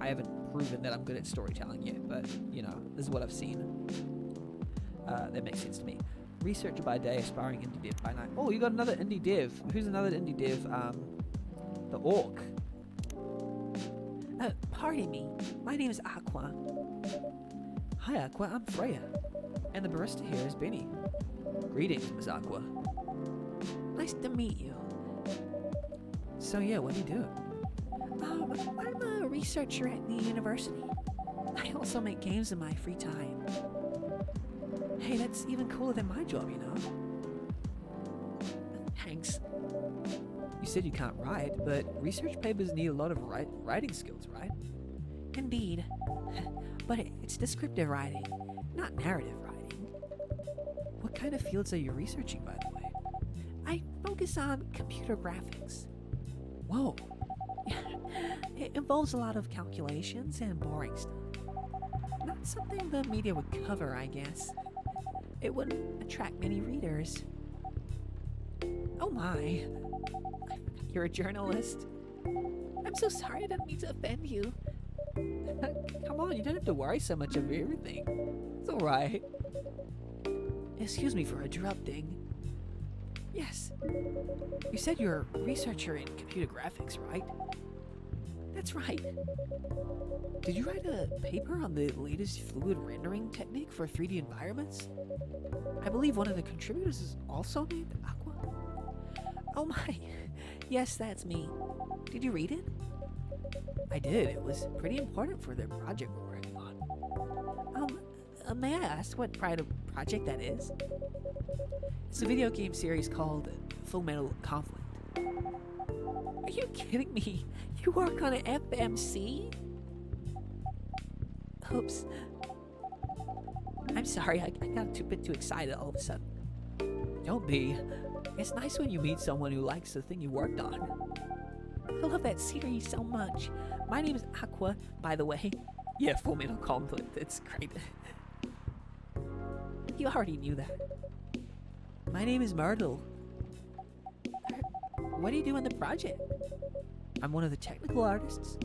I haven't proven that I'm good at storytelling yet, but, you know, this is what I've seen. That makes sense to me. Researcher by day, aspiring indie dev by night. Oh, you got another indie dev. Who's another indie dev? The Orc. Pardon me. My name is Aqua. Hi, Aqua. I'm Freya. And the barista here is Benny. Greetings, Miss Aqua. Nice to meet you. So, yeah, what do you do? I'm a researcher at the university. I also make games in my free time. Hey, that's even cooler than my job, you know? Thanks. You said you can't write, but research papers need a lot of writing skills, right? Indeed. But it's descriptive writing, not narrative writing. What kind of fields are you researching, by the way? I focus on computer graphics. Whoa. It involves a lot of calculations and boring stuff. Not something the media would cover, I guess. It wouldn't attract many readers. Oh my. I forgot you're a journalist. I'm so sorry, I didn't mean to offend you. Come on, you don't have to worry so much of everything. It's alright. Excuse me for interrupting. Yes. You said you're a researcher in computer graphics, right? That's right. Did you write a paper on the latest fluid rendering technique for 3D environments? I believe one of the contributors is also named Aqua. Oh my. Yes, that's me. Did you read it? I did. It was pretty important for the project we're working on. May I ask what project that is? It's a video game series called Full Metal Conflict. Are you kidding me? You work on an FMC? Oops. I'm sorry, I got a bit too excited all of a sudden. Don't be. It's nice when you meet someone who likes the thing you worked on. I love that series so much. My name is Aqua, by the way. Yeah, Full Metal Conflict. It's great. You already knew that. My name is Myrtle. What do you do in the project? I'm one of the technical artists.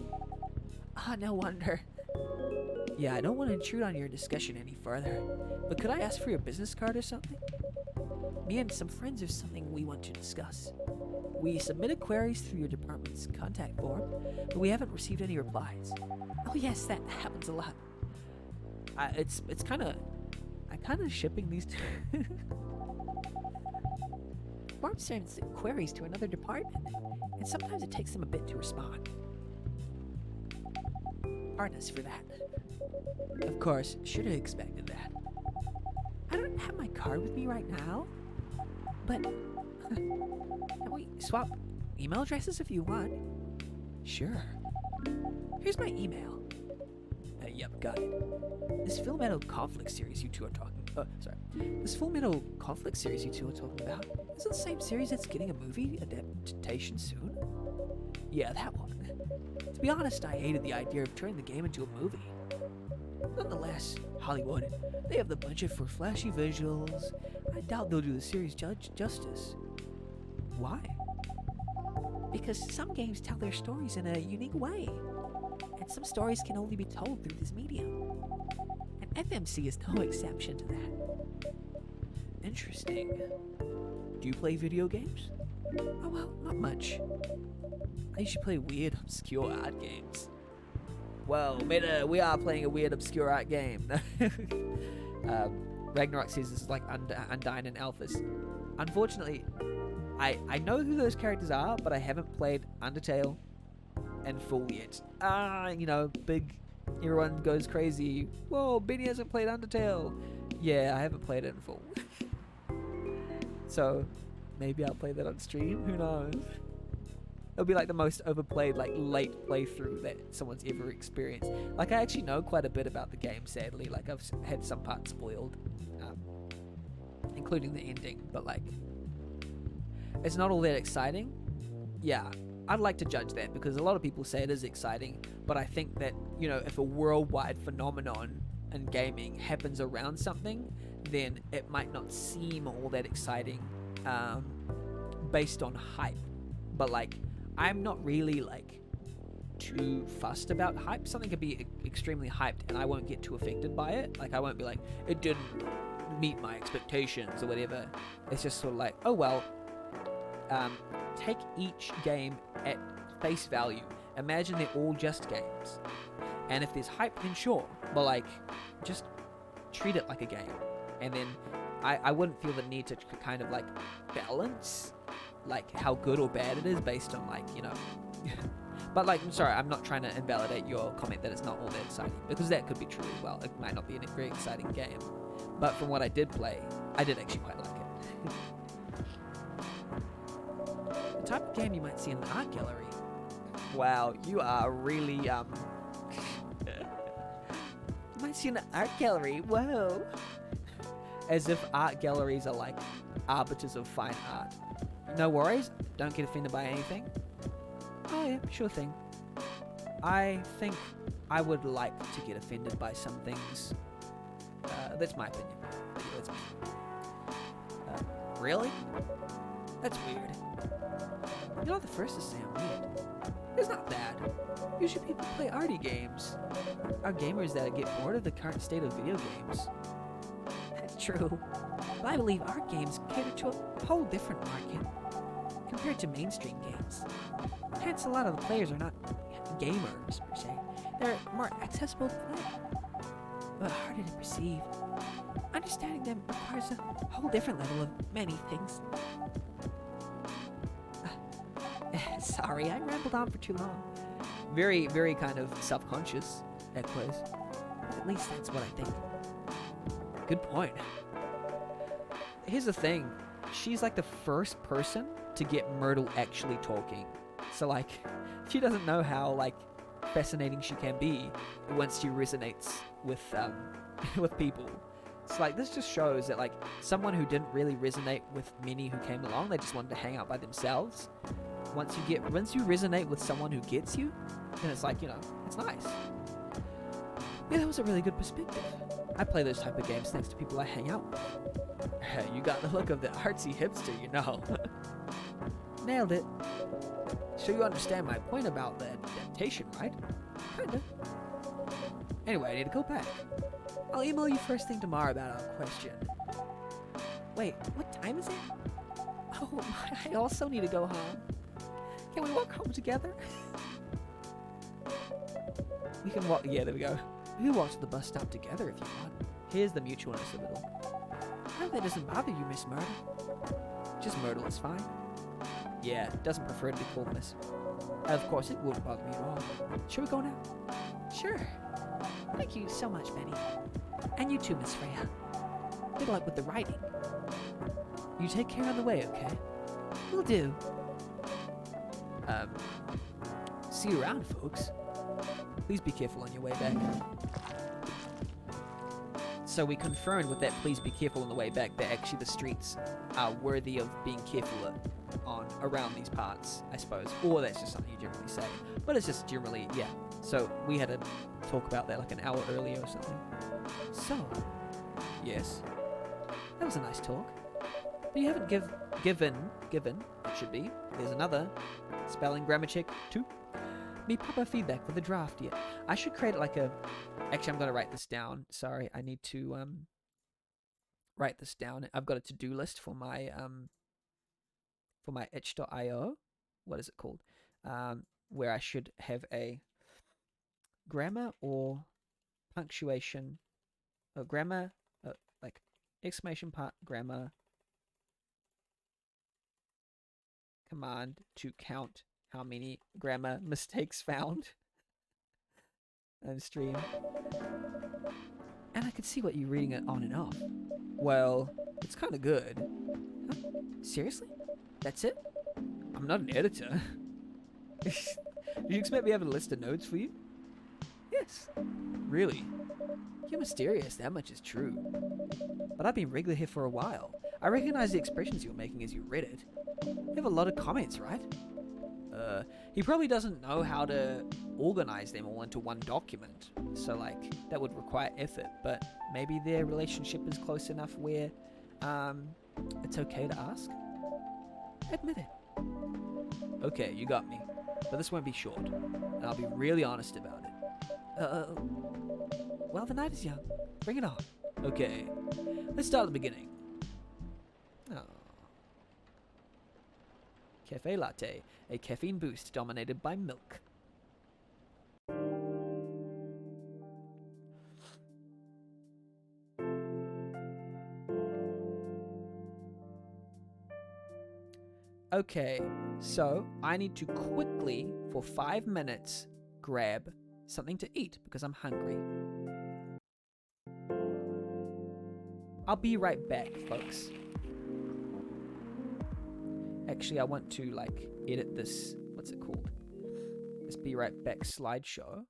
Ah, no wonder. Yeah, I don't want to intrude on your discussion any further, but could I ask for your business card or something? Me and some friends have something we want to discuss. We submitted queries through your department's contact form, but we haven't received any replies. Oh yes, that happens a lot. It's kind of... I'm kind of shipping these two. Form sends queries to another department, and sometimes it takes them a bit to respond. Pardon us for that. Of course, should have expected that. I don't have my card with me right now, but can we swap email addresses if you want? Sure. Here's my email. Yep, got it. This Full Metal Conflict series you two are talking. This Full Metal Conflict series you two are talking about is it the same series that's getting a movie adaptation soon? Yeah, that one. To be honest, I hated the idea of turning the game into a movie. Nonetheless, Hollywood, they have the budget for flashy visuals. I doubt they'll do the series justice. Why? Because some games tell their stories in a unique way, and some stories can only be told through this medium. And FMC is no exception to that. Interesting. Do you play video games? Oh well, not much. I usually play weird, obscure art games. Well, we are playing a weird, obscure art game. Ragnarok says this is like Undyne and Alphys. Unfortunately, I know who those characters are, but I haven't played Undertale and Full yet. Big, everyone goes crazy. Whoa, Benny hasn't played Undertale. Yeah, I haven't played it in Full. So, maybe I'll play that on stream, who knows? It'll be like the most overplayed, like late playthrough that someone's ever experienced. Like I actually know quite a bit about the game, sadly. Like I've had some parts spoiled, including the ending. But like, it's not all that exciting. Yeah, I'd like to judge that because a lot of people say it is exciting. But I think that if a worldwide phenomenon in gaming happens around something, then it might not seem all that exciting, based on hype. But like, I'm not really like too fussed about hype. Something could be extremely hyped and I won't get too affected by it. Like I won't be like, it didn't meet my expectations or whatever. It's just sort of like, oh well, take each game at face value. Imagine they're all just games. And if there's hype, then sure. But like, just treat it like a game. And then I wouldn't feel the need to kind of like balance like how good or bad it is based on like but like I'm sorry, I'm not trying to invalidate your comment that it's not all that exciting, because that could be true as well. It might not be a very exciting game, but from what I did play, I did actually quite like it. The type of game you might see in an art gallery. Wow, you are really you might see in an art gallery. Whoa. As if art galleries are like arbiters of fine art. No worries, don't get offended by anything. Oh yeah, sure thing. I think I would like to get offended by some things. That's my opinion. That's me. Really? That's weird. You're not the first to say I'm weird. It's not that. Usually people play arty games. Are gamers that get bored of the current state of video games. That's true. But I believe art games cater to a whole different market compared to mainstream games. Hence, a lot of the players are not gamers, per se. They're more accessible to play, but harder to perceive. Understanding them requires a whole different level of many things. Sorry, I rambled on for too long. Very, very kind of self-conscious, Equus. At least that's what I think. Good point. Here's the thing. She's like the first person to get Myrtle actually talking. So like, she doesn't know how like fascinating she can be once she resonates with with people. It's like, this just shows that like someone who didn't really resonate with many who came along, they just wanted to hang out by themselves. Once you resonate with someone who gets you, then it's like, it's nice. Yeah, that was a really good perspective. I play those type of games thanks to people I hang out with. You got the look of the artsy hipster, Nailed it. So you understand my point about the adaptation, right? Kinda. Anyway, I need to go back. I'll email you first thing tomorrow about our question. Wait, what time is it? Oh, I also need to go home. Can we walk home together? We can walk. Yeah, there we go. We can walk to the bus stop together if you want. Here's the mutualness of it all. I hope that doesn't bother you, Miss Myrtle. Just Myrtle is fine. Yeah, doesn't prefer to be called Miss. Of course, it wouldn't bother me at all. Shall we go now? Sure. Thank you so much, Benny. And you too, Miss Freya. Good luck with the writing. You take care on the way, okay? Will do. See you around, folks. Please be careful on your way back. So we confirmed with that please be careful on the way back that actually the streets are worthy of being careful on around these parts, I suppose. Or that's just something you generally say. But it's just generally, yeah. So we had to talk about that like an hour earlier or something. So, Yes. that was a nice talk. But you haven't given, it should be. There's another spelling grammar check too. Me proper feedback for the draft yet. I should create like a. Actually, I'm gonna write this down. Sorry, I need to write this down. I've got a to-do list for my itch.io. What is it called? Where I should have a grammar or punctuation, or grammar, like exclamation part grammar command to count how many grammar mistakes found and stream. And I could see what you're reading it on and off. Well, it's kind of good. Huh? Seriously? That's it? I'm not an editor. Did you expect me having a list of notes for you? Yes. Really? You're mysterious, that much is true. But I've been regular here for a while. I recognize the expressions you were making as you read it. You have a lot of comments, right? He probably doesn't know how to organize them all into one document. So, like, that would require effort. But maybe their relationship is close enough where, it's okay to ask. Admit it. Okay, you got me. But this won't be short. And I'll be really honest about it. Well, the night is young. Bring it on. Okay, let's start at the beginning. Oh. Cafe latte, a caffeine boost dominated by milk. Okay, so I need to quickly, for 5 minutes, grab something to eat because I'm hungry. I'll be right back, folks. Actually, I want to, like, edit this, what's it called? This be right back slideshow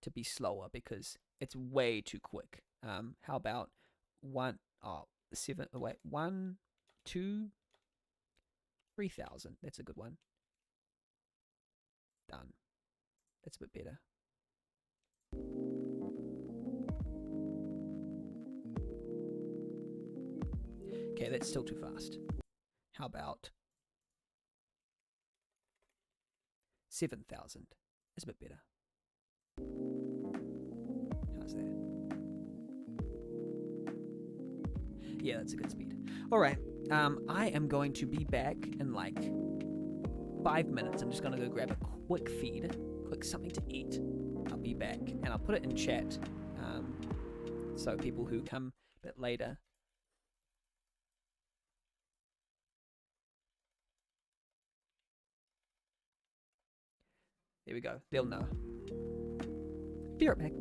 to be slower because it's way too quick. How about 1, 2, 3,000. That's a good one. Done. That's a bit better. Okay, that's still too fast. How about 7,000? That's a bit better. How's that? Yeah, that's a good speed. All right. I am going to be back in like 5 minutes. I'm just going to go grab a quick feed, quick something to eat. I'll be back and I'll put it in chat. So people who come a bit later. There we go. They'll know. Be right back.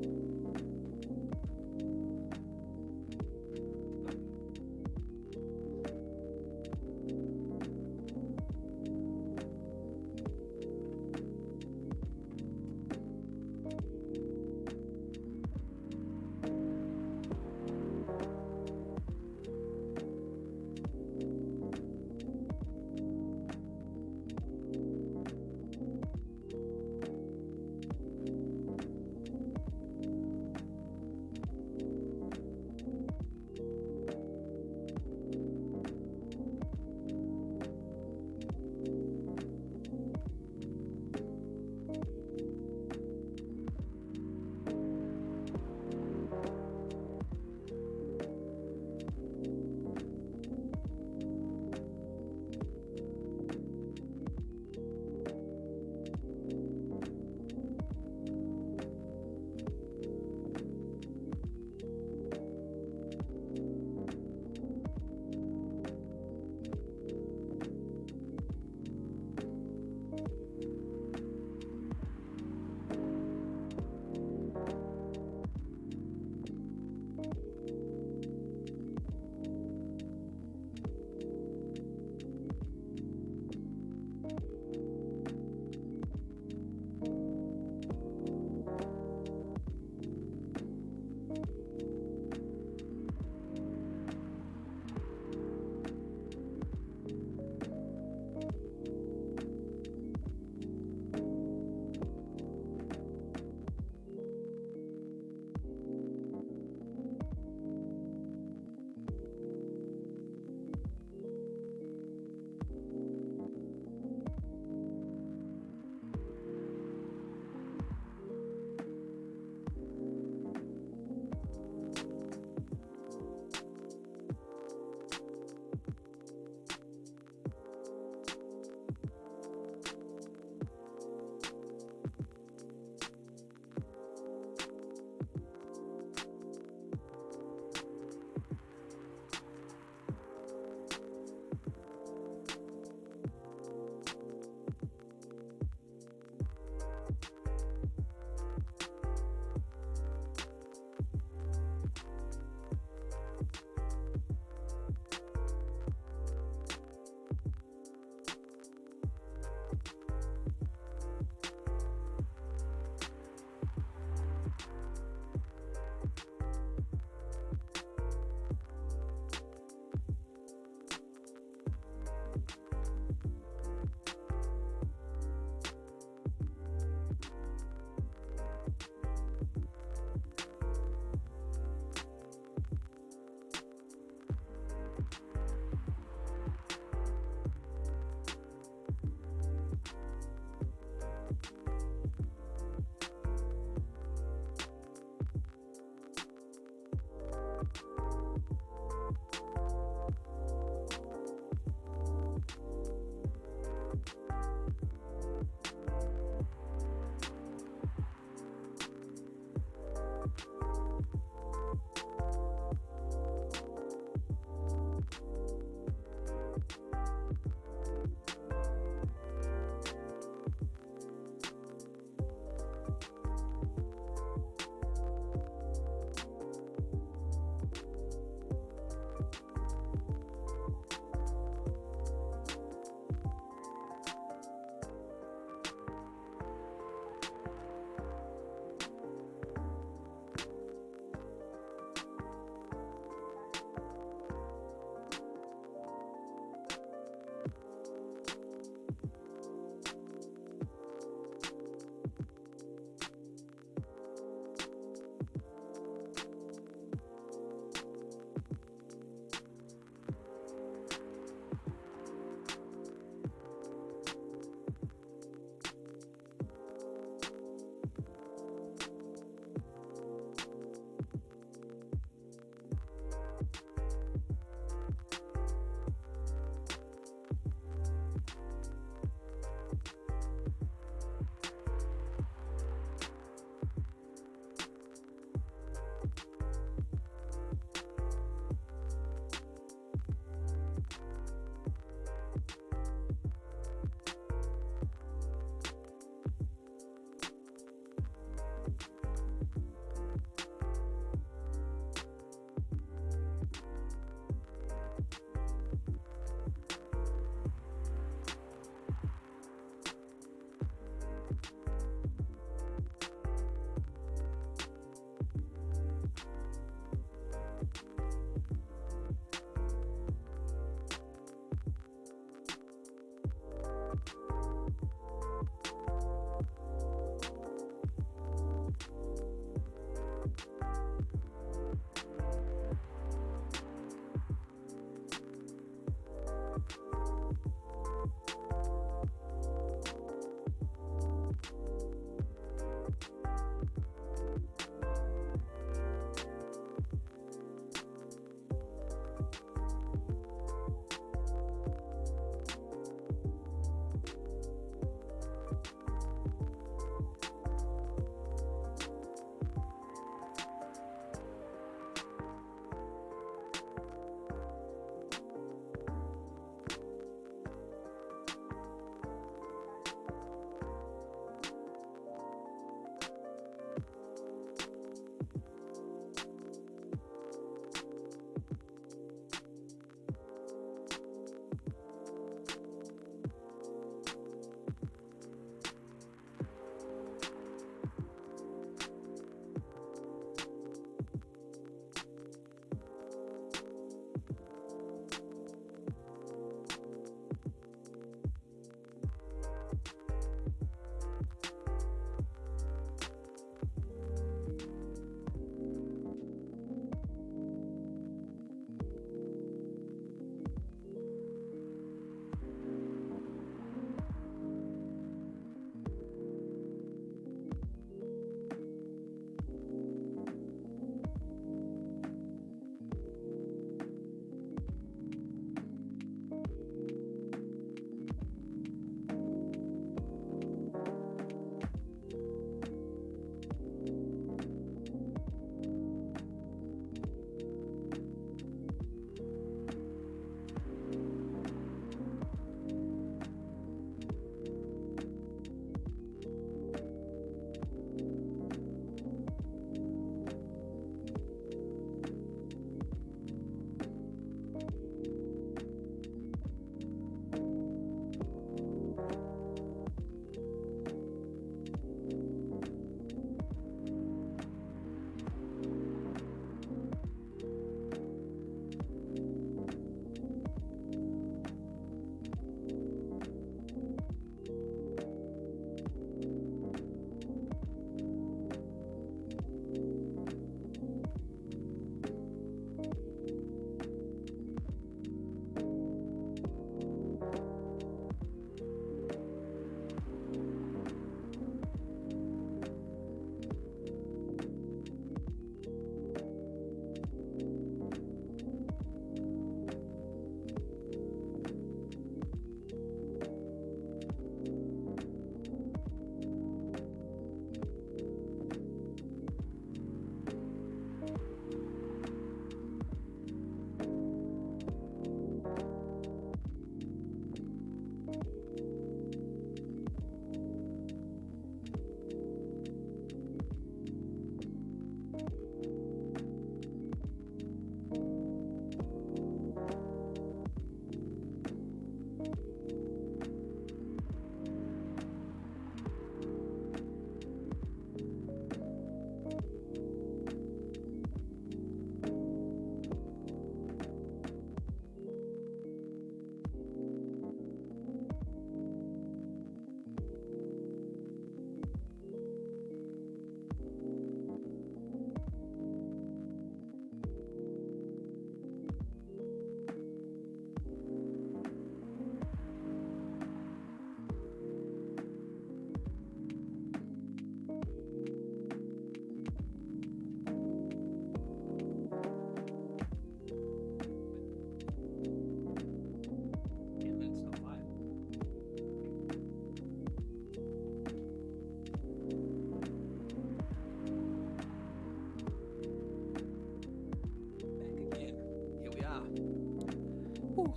Whew.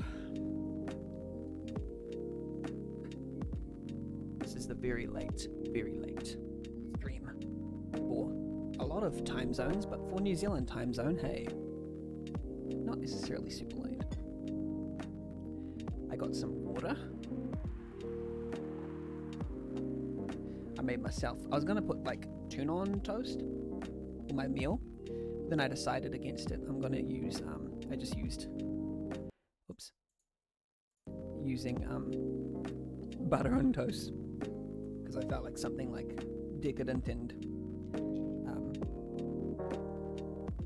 This is the very late stream for a lot of time zones, but for New Zealand time zone, hey, not necessarily super late. I got some water. I made myself, I was gonna put like tuna on toast for my meal, then I decided against it. I'm gonna use, I just used, using butter on toast, because I felt like something like decadent and,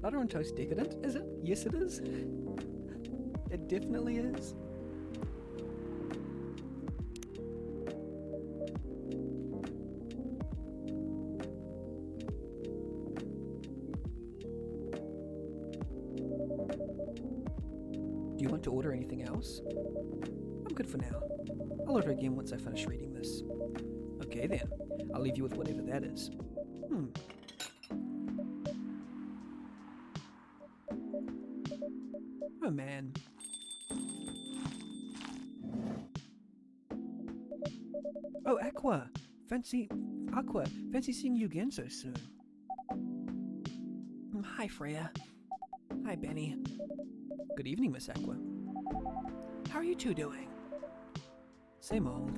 butter on toast decadent, is it? Yes it is. It definitely is. Do you want to order anything else? I'm good for now. I'll order again once I finish reading this. Okay then, I'll leave you with whatever that is. Oh man. Oh, Aqua! Fancy seeing you again so soon. Hi, Freya. Hi, Benny. Good evening, Miss Aqua. How are you two doing? Same old.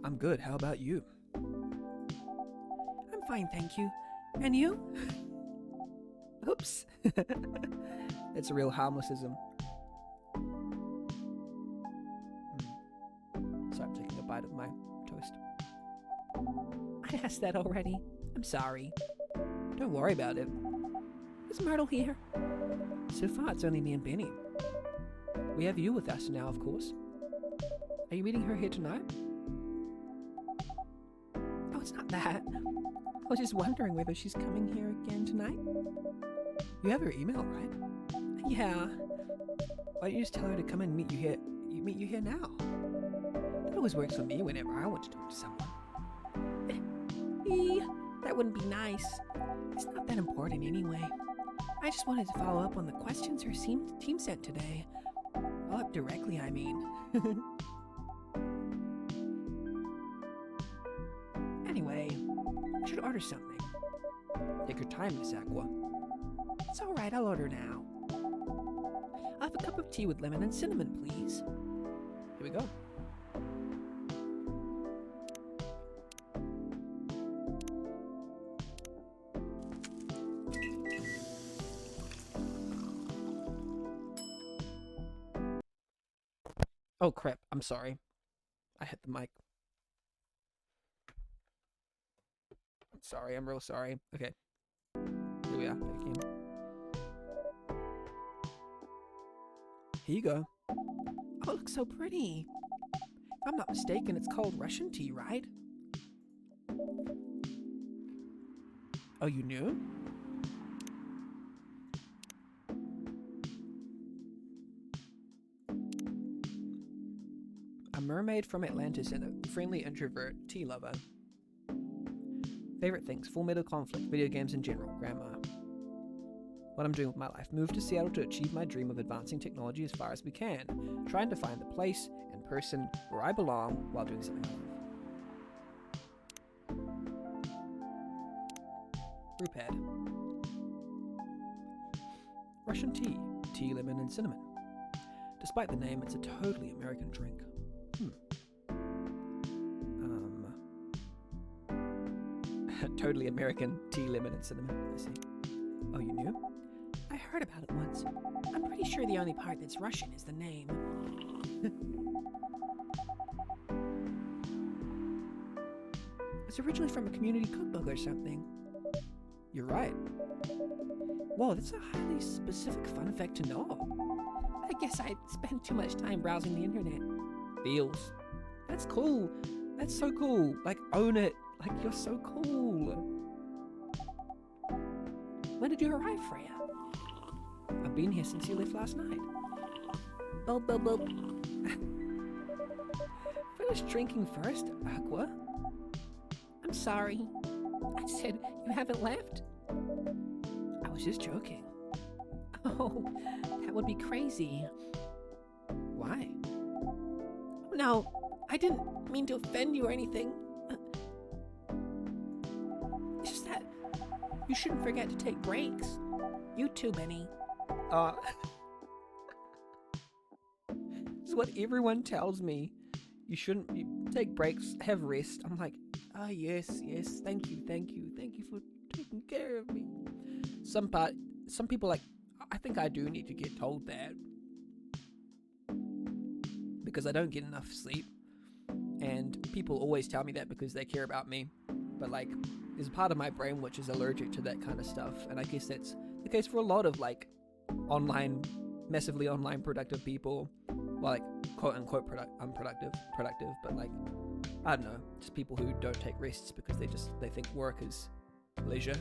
I'm good, how about you? I'm fine, thank you. And you? Oops. It's a real harmlessism. Sorry, I'm taking a bite of my toast. I asked that already. I'm sorry. Don't worry about it. Is Myrtle here? So far, it's only me and Benny. We have you with us now, of course. Are you meeting her here tonight? Oh, it's not that. I was just wondering whether she's coming here again tonight. You have her email, right? Yeah. Why don't you just tell her to come and meet you here now? That always works for me whenever I want to talk to someone. That wouldn't be nice. It's not that important anyway. I just wanted to follow up on the questions her team sent today. Follow up directly, I mean. Anyway, I should order something. Take your time, Miss Aqua. It's alright, I'll order now. I'll have a cup of tea with lemon and cinnamon, please. Here we go. Oh crap, I'm sorry. I hit the mic. I'm sorry, I'm real sorry. Okay. Here we are, back again. Here you go. Oh, it looks so pretty. If I'm not mistaken, it's called Russian tea, right? Oh, you knew? A mermaid from Atlantis and a friendly introvert tea lover. Favorite things: Full Metal Conflict, video games in general, grandma. What I'm doing with my life: move to Seattle to achieve my dream of advancing technology as far as we can, trying to find the place and person where I belong while doing something I love. Brewpad. Russian tea, lemon and cinnamon. Despite the name, it's a totally American drink. Totally American tea, lemon and cinnamon, I see. Oh, you knew? I heard about it once. I'm pretty sure the only part that's Russian is the name. It's originally from a community cookbook or something. You're right. Whoa, that's a highly specific fun fact to know. I guess I spent too much time browsing the internet. Feels. That's cool. That's so cool. Like, own it. Like, you're so cool. When did you arrive, Freya? I've been here since you left last night. Bulb, bulb, bulb. Finish drinking first, Aqua. I'm sorry. I said you haven't left. I was just joking. Oh, that would be crazy. No, I didn't mean to offend you or anything. It's just that you shouldn't forget to take breaks. You too, Benny. It's what everyone tells me. You shouldn't take breaks, have rest. I'm like, yes, thank you for taking care of me. Some people I think I do need to get told that. Because I don't get enough sleep. And people always tell me that because they care about me. But like, there's a part of my brain which is allergic to that kind of stuff. And I guess that's the case for a lot of like massively online productive people. Well, like quote unquote productive, but like, I don't know, just people who don't take rests because they think work is leisure.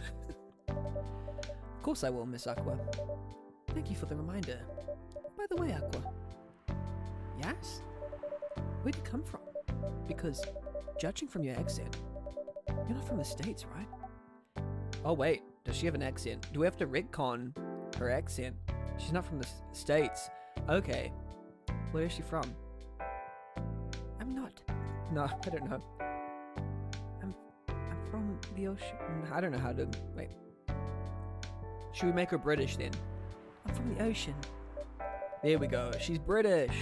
Of course I will, Miss Aqua. Thank you for the reminder. By the way, Aqua. Yes? Where'd you come from? Because, judging from your accent, you're not from the States, right? Oh wait, does she have an accent? Do we have to retcon her accent? She's not from the States. Okay. Where is she from? I'm not. No, I don't know. I'm from the ocean. I don't know how to... Wait. Should we make her British then? I'm from the ocean. There we go. She's British.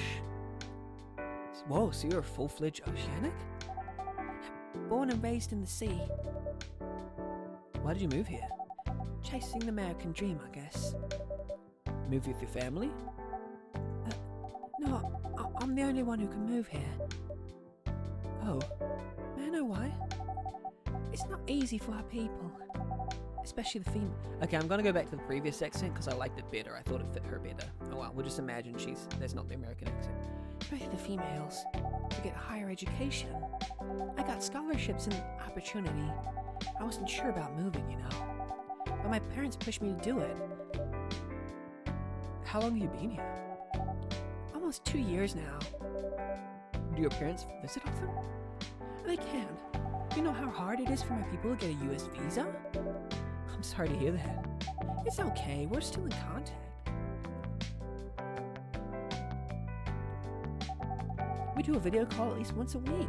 Whoa, so you're a full-fledged oceanic? Born and raised in the sea. Why did you move here? Chasing the American dream, I guess. Move with your family? No, I'm the only one who can move here. Oh. May I know why? It's not easy for our people. Especially the female. Okay, I'm gonna go back to the previous accent because I liked it better. I thought it fit her better. Oh well, we'll just imagine that's not the American accent. Especially the females. To get a higher education. I got scholarships and opportunity. I wasn't sure about moving, you know. But my parents pushed me to do it. How long have you been here? Almost 2 years now. Do your parents visit often? They can. You know how hard it is for my people to get a US visa? I'm sorry to hear that. It's okay, we're still in contact. We do a video call at least once a week.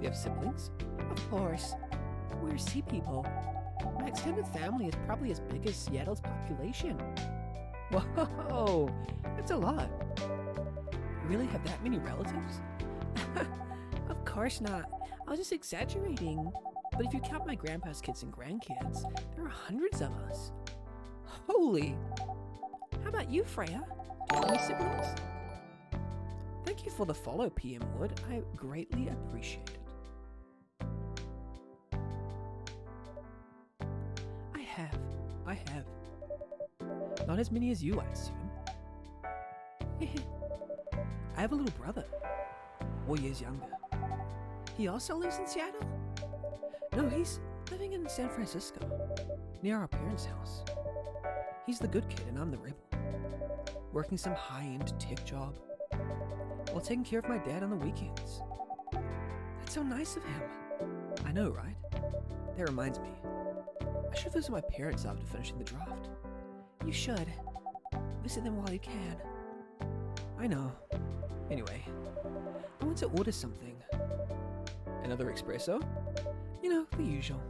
You have siblings? Of course. We're sea people. My extended family is probably as big as Seattle's population. Whoa, that's a lot. You really have that many relatives? Of course not. I was just exaggerating. But if you count my grandpa's kids and grandkids, there are hundreds of us. Holy! How about you, Freya? Do you have any siblings? Thank you for the follow, PM Wood. I greatly appreciate it. I have. Not as many as you, I assume. I have a little brother, 4 years younger. He also lives in Seattle? No, he's living in San Francisco, near our parents' house. He's the good kid and I'm the rebel. Working some high-end tech job, while taking care of my dad on the weekends. That's so nice of him. I know, right? That reminds me. I should visit my parents after finishing the draft. You should. Visit them while you can. I know. Anyway, I want to order something. Another espresso? You know, the usual.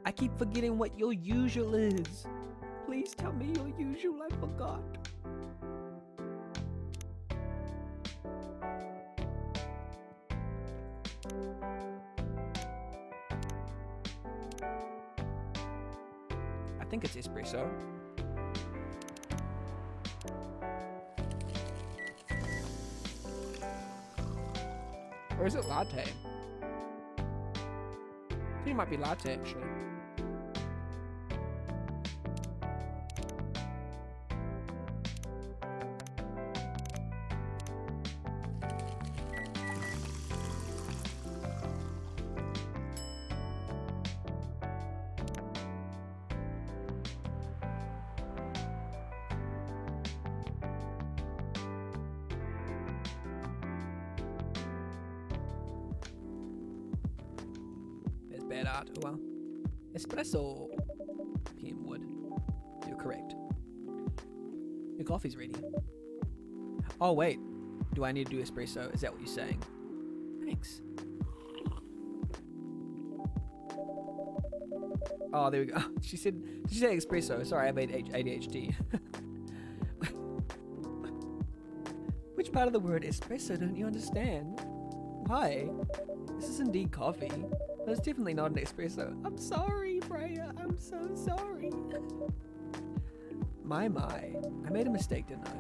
I keep forgetting what your usual is. Please tell me your usual, I forgot. I think it's espresso. Or is it latte? I think it might be latte, actually. There's bad art. Oh well. Espresso, PM Wood. You're correct. Your coffee's ready. Oh wait, Do I need to do espresso? Is that what you're saying? Thanks. Oh, there we go. She said, did she say espresso? Sorry, I have ADHD. Which part of the word espresso don't you understand? Why? This is indeed coffee. But it's definitely not an espresso. I'm sorry, Freya. I'm so sorry. My. I made a mistake, didn't I?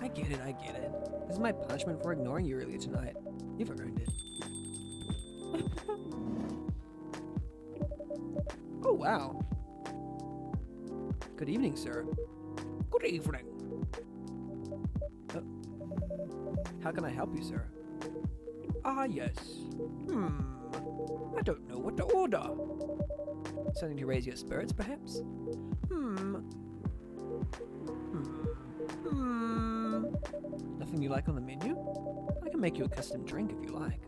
I get it. This is my punishment for ignoring you earlier tonight. You've earned it. Oh, wow. Good evening, sir. Good evening. How can I help you, sir? Ah, yes. I don't know what to order. Something to raise your spirits, perhaps? Nothing you like on the menu? I can make you a custom drink if you like.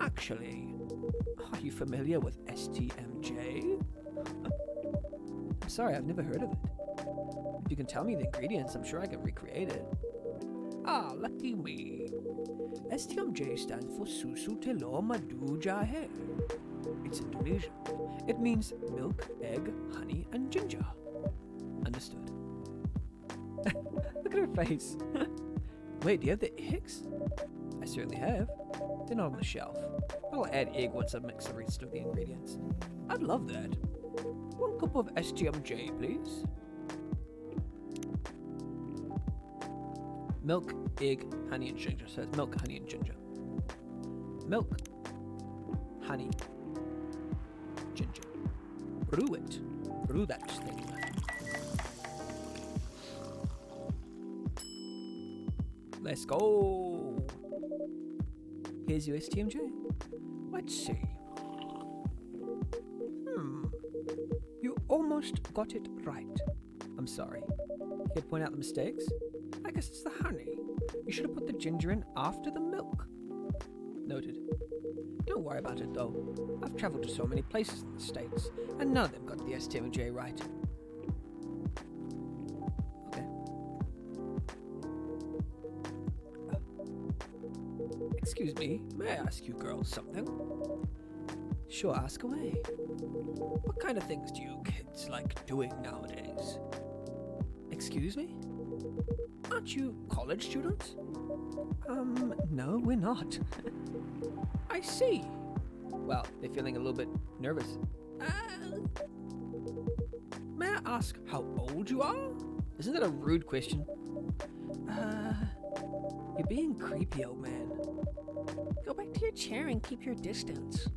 Actually, Are you familiar with STMJ? I'm sorry, I've never heard of it. If you can tell me the ingredients, I'm sure I can recreate it. lucky me. STMJ stands for Susu Telur Madu Jahe. It's Indonesian. It means milk, egg, honey, and ginger. Understood. Look at her face. Wait, do you have the eggs? I certainly have. They're not on the shelf. I'll add egg once I've mixed the rest of the ingredients. I'd love that. 1 cup of STMJ, please. Milk, egg, honey, and ginger. So it's milk, honey, and ginger. Milk, honey, ginger. Brew it. Brew that thing. Let's go. Here's your STMJ. Let's see. You almost got it right. I'm sorry. Here, point out the mistakes. I guess it's the honey. You should have put the ginger in after the milk. Noted. Don't worry about it, though. I've traveled to so many places in the States, and none of them got the STMJ right. Okay. Excuse me, may I ask you girls something? Sure, ask away. What kind of things do you kids like doing nowadays? Excuse me? Aren't you college students? No, we're not. I see. Well, they're feeling a little bit nervous. May I ask how old you are? Isn't that a rude question? You're being creepy, old man. Go back to your chair and keep your distance.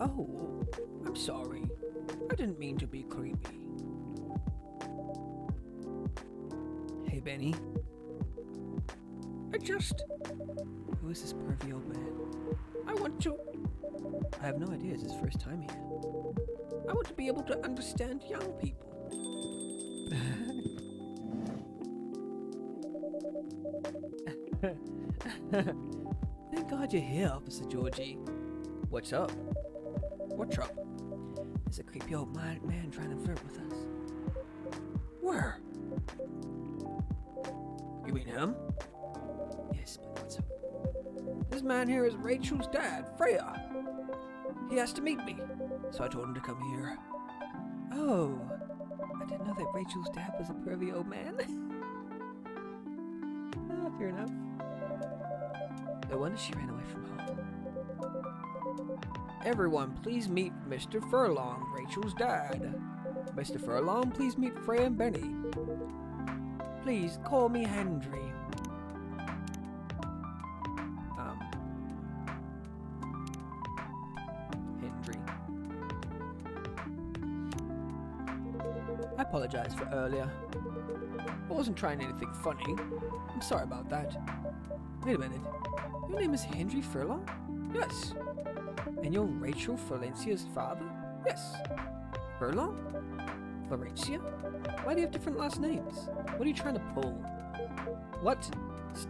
Oh, I'm sorry. I didn't mean to be creepy. Hey, Benny. Who is this pervy old man? I have no idea. It's his first time here. I want to be able to understand young people. Thank God you're here, Officer Georgie. What's up? What's up? There's a creepy old man trying to flirt with us. Where? You mean him? Yes, but what's up? This man here is Rachel's dad, Freya. He has to meet me, so I told him to come here. Oh, I didn't know that Rachel's dad was a pervy old man. Fair enough. No wonder she ran away from home. Everyone, please meet Mr. Furlong, Rachel's dad. Mr. Furlong, please meet Freya and Benny. Please call me Henry. Hendry. I apologize for earlier. I wasn't trying anything funny. I'm sorry about that. Wait a minute. Your name is Henry Furlong? Yes. And you're Rachel Florencia's father? Yes. Furlong? Florencia? Why do you have different last names? What are you trying to pull? What?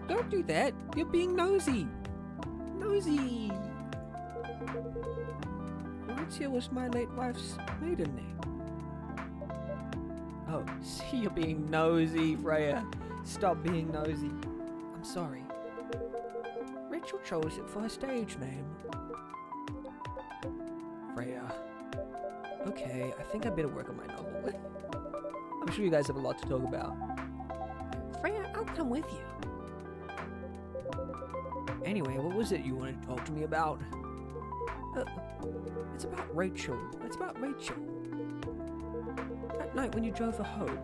Don't do that. You're being nosy. Nosy! Florencia was my late wife's maiden name. Oh, see, you're being nosy, Freya. Stop being nosy. I'm sorry. Rachel chose it for her stage name. Freya. Okay, I think I better work on my novel. I'm sure you guys have a lot to talk about. Freya, I'll come with you. Anyway, what was it you wanted to talk to me about? It's about Rachel. It's about Rachel. That night when you drove her home.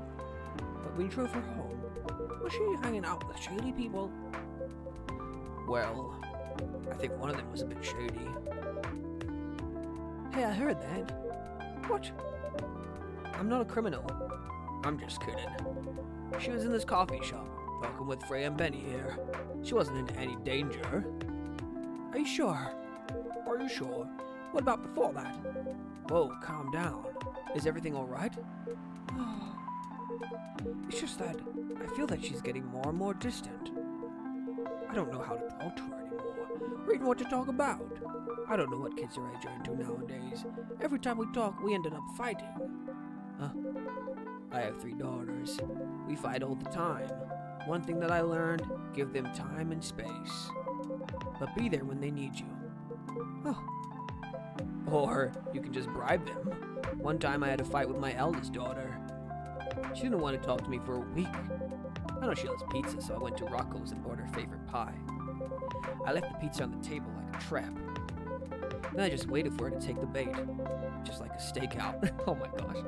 When you drove her home, was she hanging out with shady people? Well, I think one of them was a bit shady. Hey, I heard that. What? I'm not a criminal. I'm just kidding. She was in this coffee shop, talking with Freya and Benny here. She wasn't in any danger. Are you sure? Are you sure? What about before that? Whoa, calm down. Is everything alright? It's just that I feel that she's getting more and more distant. I don't know how to talk to her anymore, or even what to talk about. I don't know what kids our age are into nowadays. Every time we talk, we ended up fighting. I have 3 daughters. We fight all the time. One thing that I learned, give them time and space. But be there when they need you. Or you can just bribe them. One time I had a fight with my eldest daughter. She didn't want to talk to me for a week. I know she loves pizza, so I went to Rocco's and bought her favorite pie. I left the pizza on the table like a trap. Then I just waited for her to take the bait. Just like a stakeout. Oh my gosh.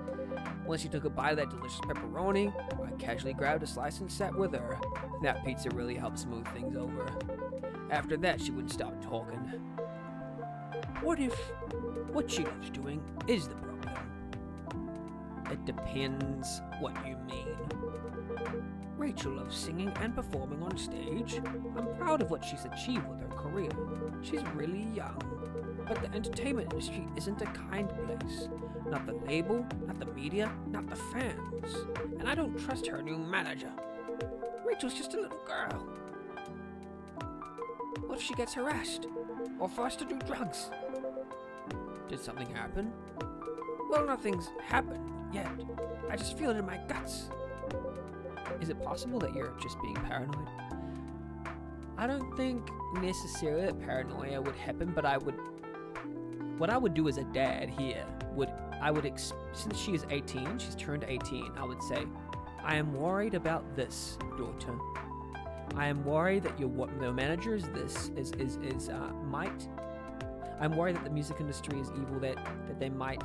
Once she took a bite of that delicious pepperoni, I casually grabbed a slice and sat with her. That pizza really helped smooth things over. After that, she wouldn't stop talking. What if what she loves doing is the problem? It depends what you mean. Rachel loves singing and performing on stage. I'm proud of what she's achieved with her career. She's really young. But the entertainment industry isn't a kind place. Not the label, not the media, not the fans. And I don't trust her new manager. Rachel's just a little girl. What if she gets harassed? Or forced to do drugs? Did something happen? Well, nothing's happened yet. I just feel it in my guts. Is it possible that you're just being paranoid? I don't think necessarily that paranoia would happen, but what I would do as a dad here since she is 18, she's turned 18, I would say, I am worried about this, daughter. I am worried that the manager is this, I'm worried that the music industry is evil, that they might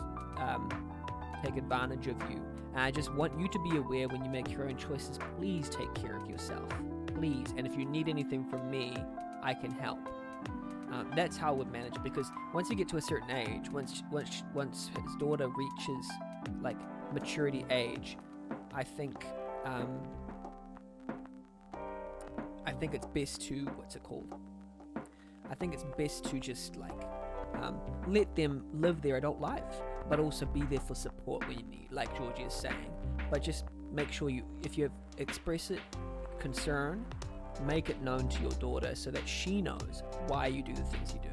take advantage of you. And I just want you to be aware when you make your own choices, please take care of yourself. Please. And if you need anything from me, I can help. That's how I would manage it, because once you get to a certain age, once his daughter reaches like maturity age, I think it's best to I think it's best to just let them live their adult life, but also be there for support when you need, like Georgie is saying. But just make sure if you express concern, make it known to your daughter so that she knows why you do the things you do.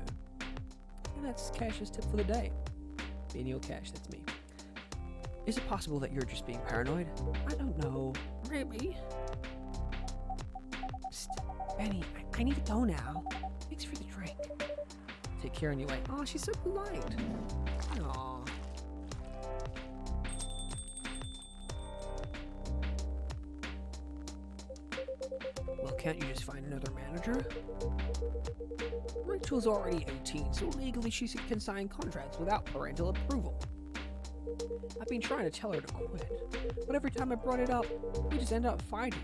And that's Cash's tip for the day. Benny or Cash, that's me. Is it possible that you're just being paranoid? I don't know. Maybe. Psst, Benny, I need to go now. Thanks for the drink. Take care anyway. Oh, she's so polite. Aw. Well, can't you just find another manager? Rachel's already 18, so legally she can sign contracts without parental approval. I've been trying to tell her to quit, but every time I brought it up, we just end up fighting.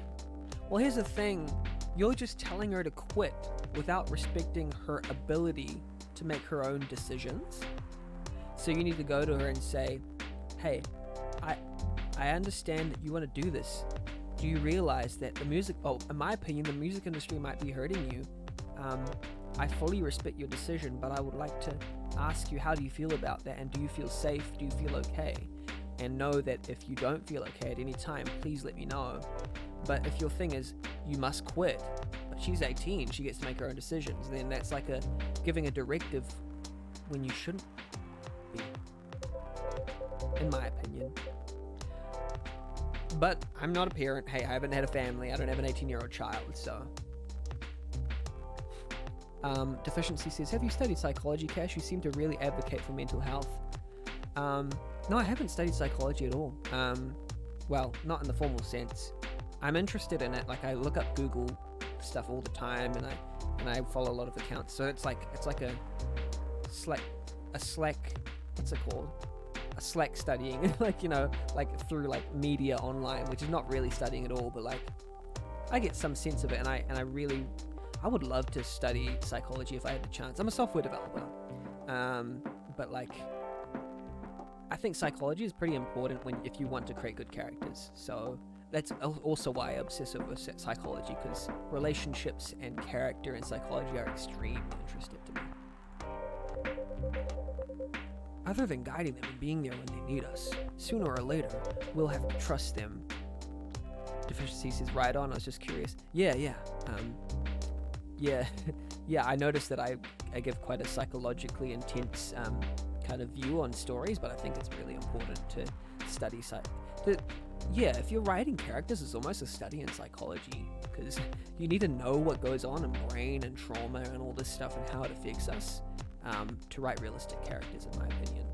Well, here's the thing. You're just telling her to quit without respecting her ability to make her own decisions. So you need to go to her and say, hey, I understand that you want to do this. Do you realize that in my opinion, the music industry might be hurting you? I fully respect your decision, but I would like to ask you, how do you feel about that? And do you feel safe? Do you feel okay? And know that if you don't feel okay at any time, please let me know. But if your thing is, you must quit, but she's 18, she gets to make her own decisions, then that's like giving a directive when you shouldn't be, in my opinion. But I'm not a parent. Hey, I haven't had a family. I don't have an 18-year-old child, so Deficiency says, have you studied psychology, Cash? You seem to really advocate for mental health. No, I haven't studied psychology at all. Well, not in the formal sense. I'm interested in it. Like, I look up Google stuff all the time, and I follow a lot of accounts. So it's like a Slack, what's it called? A Slack studying, like, you know, like through like media online, which is not really studying at all, but like I get some sense of it, and I would love to study psychology if I had the chance. I'm a software developer, but like I think psychology is pretty important if you want to create good characters. So that's also why I obsess over psychology, because relationships and character in psychology are extremely interesting to me. Other than guiding them and being there when they need us, sooner or later, we'll have to trust them. Deficiency says, right on, I was just curious. Yeah, I noticed that I give quite a psychologically intense kind of view on stories, but I think it's really important to study if you're writing characters, it's almost a study in psychology, because you need to know what goes on in brain and trauma and all this stuff and how it affects us to write realistic characters, in my opinion.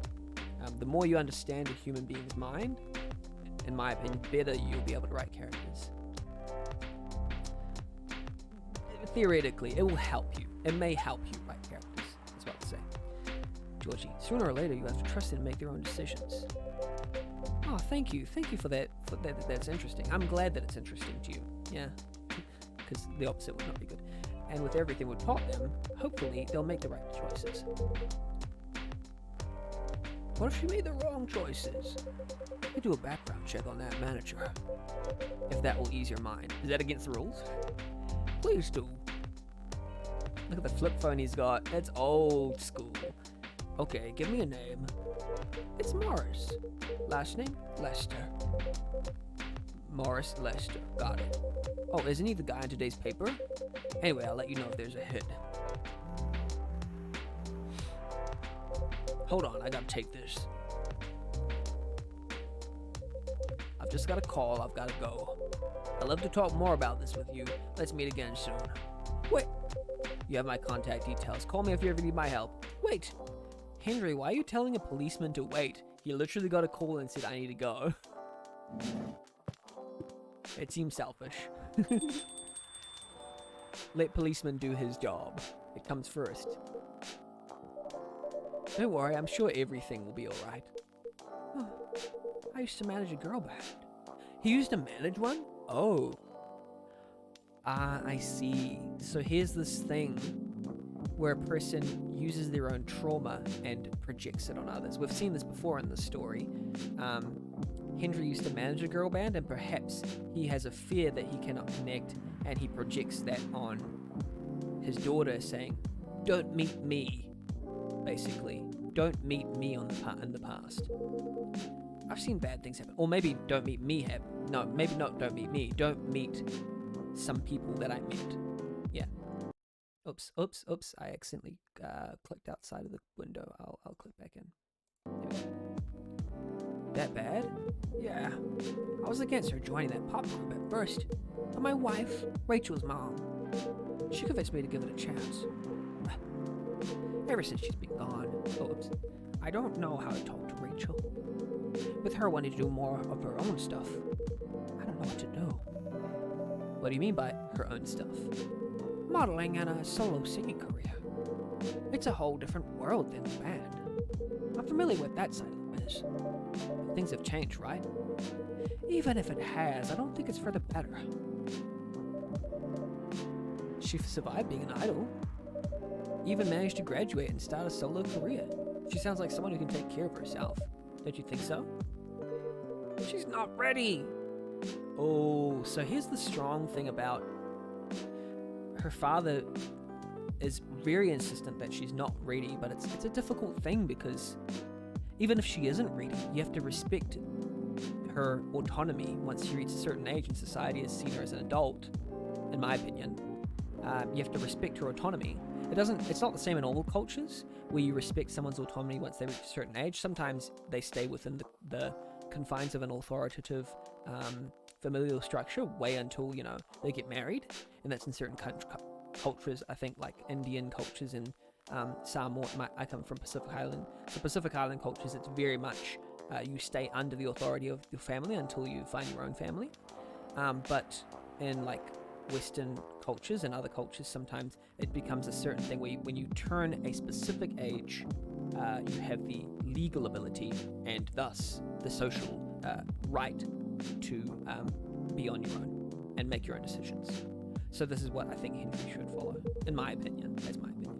The more you understand a human being's mind, in my opinion, better you'll be able to write characters. Theoretically, it will help you. It may help you write characters, that's what I would say. Georgie, sooner or later you have to trust them to make their own decisions. Oh, thank you for that. That's interesting. I'm glad that it's interesting to you. Yeah, because the opposite would not be good. And with everything we taught them, hopefully they'll make the right choices. What if she made the wrong choices? I could do a background check on that manager, if that will ease your mind. Is that against the rules? Please do. Look at the flip phone he's got. That's old school. Okay, give me a name. It's Morris. Last name? Lester. Morris Lester. Got it. Oh, isn't he the guy in today's paper? Anyway, I'll let you know if there's a hit. Hold on, I gotta take this. I've just got a call, I've gotta go. I'd love to talk more about this with you. Let's meet again soon. Wait. You have my contact details. Call me if you ever need my help. Wait. Henry, why are you telling a policeman to wait? He literally got a call and said, I need to go. It seems selfish. Let policeman do his job. It comes first. Don't worry, I'm sure everything will be alright. Oh, I used to manage a girl band. He used to manage one? Oh. Ah, I see. So here's this thing where a person uses their own trauma and projects it on others. We've seen this before in the story. Henry used to manage a girl band, and perhaps he has a fear that he cannot connect, and he projects that on his daughter, saying, don't meet me, basically. Don't meet me in the past. I've seen bad things happen. Or maybe don't meet me happen. No, maybe not don't meet me. Don't meet some people that I met. Yeah. Oops. I accidentally clicked outside of the window. I'll click back in. There we go. That bad? Yeah. I was against her joining that pop group at first. But my wife, Rachel's mom, she convinced me to give it a chance. Ever since she's been gone. Oops. I don't know how to talk to Rachel. With her wanting to do more of her own stuff, I don't know what to do. What do you mean by her own stuff? Modeling and a solo singing career. It's a whole different world than the band. I'm familiar with that side of the biz. But things have changed, right? Even if it has, I don't think it's for the better. She survived being an idol. Even managed to graduate and start a solo career. She sounds like someone who can take care of herself. Don't you think so? She's not ready. Oh, so here's the strong thing about her father is very insistent that she's not ready, but it's a difficult thing because even if she isn't ready, you have to respect her autonomy once she reaches a certain age and society has seen her as an adult, in my opinion. You have to respect her autonomy. It's not the same in all cultures where you respect someone's autonomy once they reach a certain age. Sometimes they stay within the confines of an authoritative familial structure way until, they get married, and that's in certain cultures, I think like Indian cultures and Samoa. I come from Pacific Island. So Pacific Island cultures, it's very much you stay under the authority of your family until you find your own family. But in like Western cultures and other cultures, sometimes it becomes a certain thing where when you turn a specific age, you have the legal ability and thus the social right to be on your own and make your own decisions. So this is what I think Henry should follow, in my opinion. That's my opinion.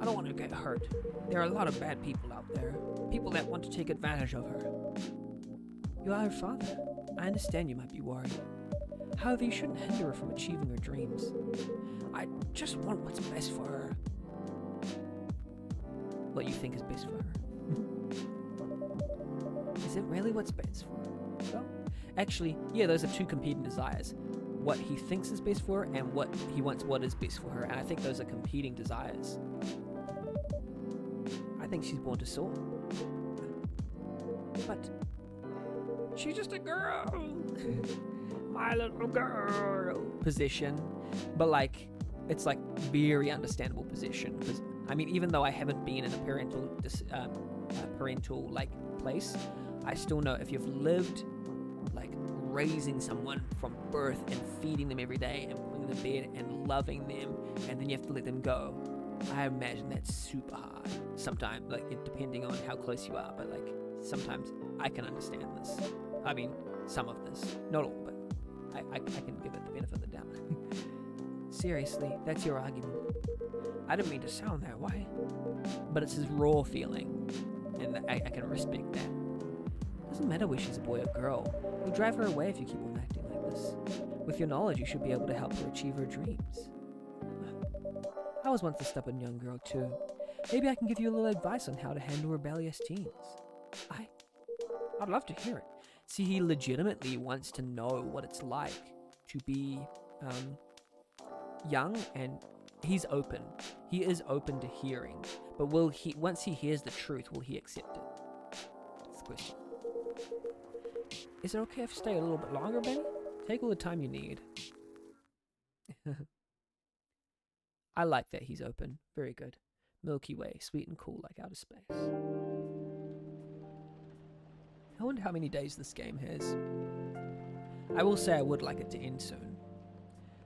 I don't want to get hurt. There are a lot of bad people out there. People that want to take advantage of her. You are her father. I understand you might be worried. However, you shouldn't hinder her from achieving her dreams. I just want what's best for her. What you think is best for her. Is it really what's best for her? Well, actually, yeah, those are two competing desires. What he thinks is best for her and what he wants what is best for her. And I think those are competing desires. I think she's born to soar. But she's just a girl. My little girl. Position. But like, it's like very understandable position. Because, I mean, even though I haven't been in a parental like place, I still know if you've lived like raising someone from birth and feeding them every day and putting them to bed and loving them, and then you have to let them go, I imagine that's super hard sometimes, like depending on how close you are. But like sometimes I can understand this. I mean, some of this, not all, but I can give it the benefit of the doubt. Seriously, that's your argument. I didn't mean to sound that way, but it's his raw feeling, and I can respect that. Doesn't matter whether she's a boy or girl. You'll drive her away if you keep on acting like this. With your knowledge, you should be able to help her achieve her dreams. I was once a stubborn young girl too. Maybe I can give you a little advice on how to handle rebellious teens. I'd love to hear it. See, he legitimately wants to know what it's like to be young, and he's open. He is open to hearing. But will he, once he hears the truth, will he accept it? That's the question. Is it okay if I stay a little bit longer, Benny? Take all the time you need. I like that he's open. Very good. Milky Way, sweet and cool like outer space. I wonder how many days this game has. I will say I would like it to end soon.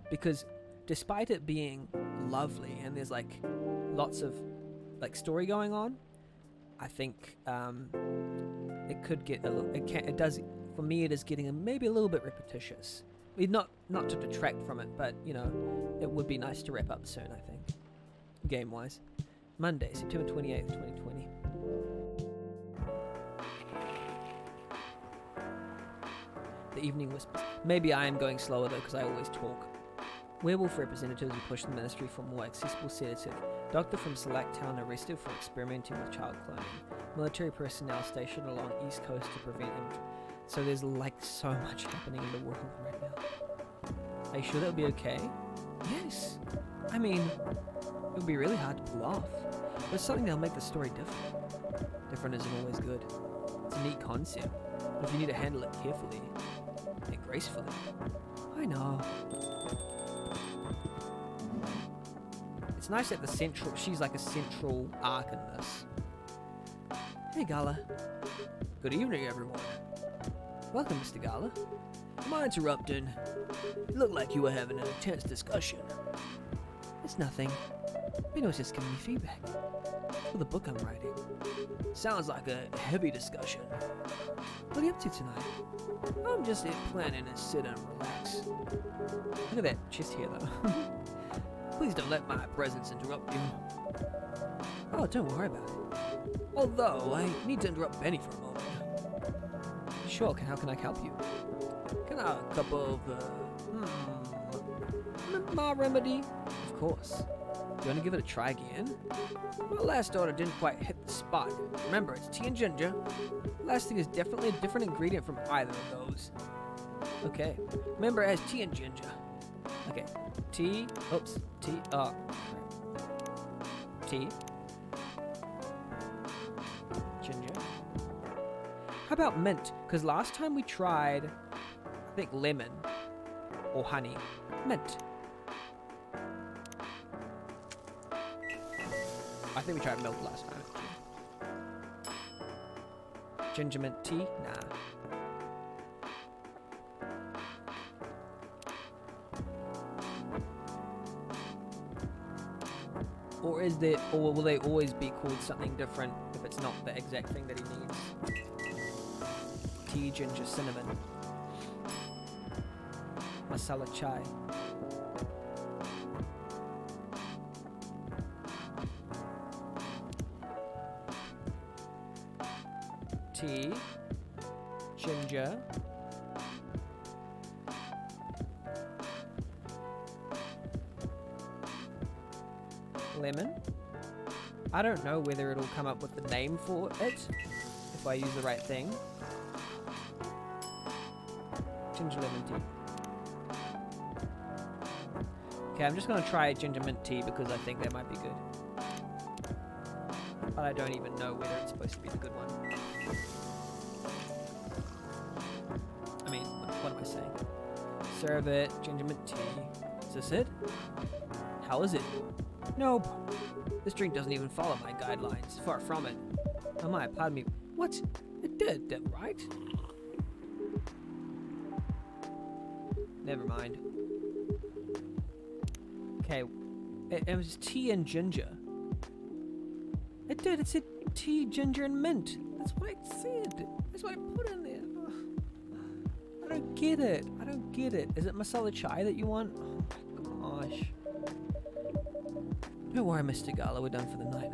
Because despite it being lovely and there's like lots of like story going on, I think it could get a little, it does, for me it is getting maybe a little bit repetitious. I mean, not to detract from it, but you know, it would be nice to wrap up soon, I think. Game wise. Monday, September 28th, 2020. The evening whispers. Maybe I am going slower though, because I always talk. Werewolf representatives will push the ministry for more accessible sedative. Doctor from Select Town arrested for experimenting with child cloning. Military personnel stationed along East Coast to prevent him. So there's like so much happening in the world right now. Are you sure that would be okay? Yes. I mean, it would be really hard to pull off. But something that'll make the story different. Different isn't always good. It's a neat concept. But if you need to handle it carefully and gracefully. I know. It's nice that she's like a central arc in this. Hey Gala. Good evening everyone. Welcome Mr. Gala. Am I interrupting? It looked like you were having an intense discussion. It's nothing. Ben was just giving me feedback for the book I'm writing. Sounds like a heavy discussion. What are you up to tonight? I'm just planning to sit and relax. Look at that chest hair though. Please don't let my presence interrupt you. Oh, don't worry about it. Although, I need to interrupt Benny for a moment. Sure, how can I help you? Can I have a cup of, my remedy? Of course. Do you want to give it a try again? My last order didn't quite hit the spot. Remember, it's tea and ginger. Last thing is definitely a different ingredient from either of those. Okay. Remember, it has tea and ginger. Okay. Tea. Oops. Tea. Oh. Tea. Ginger. How about mint? Because last time we tried, I think lemon or honey. Mint. I think we tried milk last time. Ginger mint tea? Nah. Or is there, or will they always be called something different if it's not the exact thing that he needs? Tea, ginger, cinnamon. Masala chai. Tea, ginger, lemon. I don't know whether it'll come up with the name for it if I use the right thing. Ginger lemon tea. Okay, I'm just gonna try ginger mint tea because I think that might be good. But I don't even know whether it's supposed to be the good one. I mean, what am I saying? Serve it, ginger mint tea. Is this it? How is it? Nope. This drink doesn't even follow my guidelines. Far from it. Oh my, pardon me. What? It did, right? Never mind. Okay, it was tea and ginger. It did. It said tea, ginger, and mint. That's what I said. That's what I put in there. Ugh. I don't get it. I don't get it. Is it masala chai that you want? Oh my gosh. Don't worry, Mr. Gala. We're done for the night.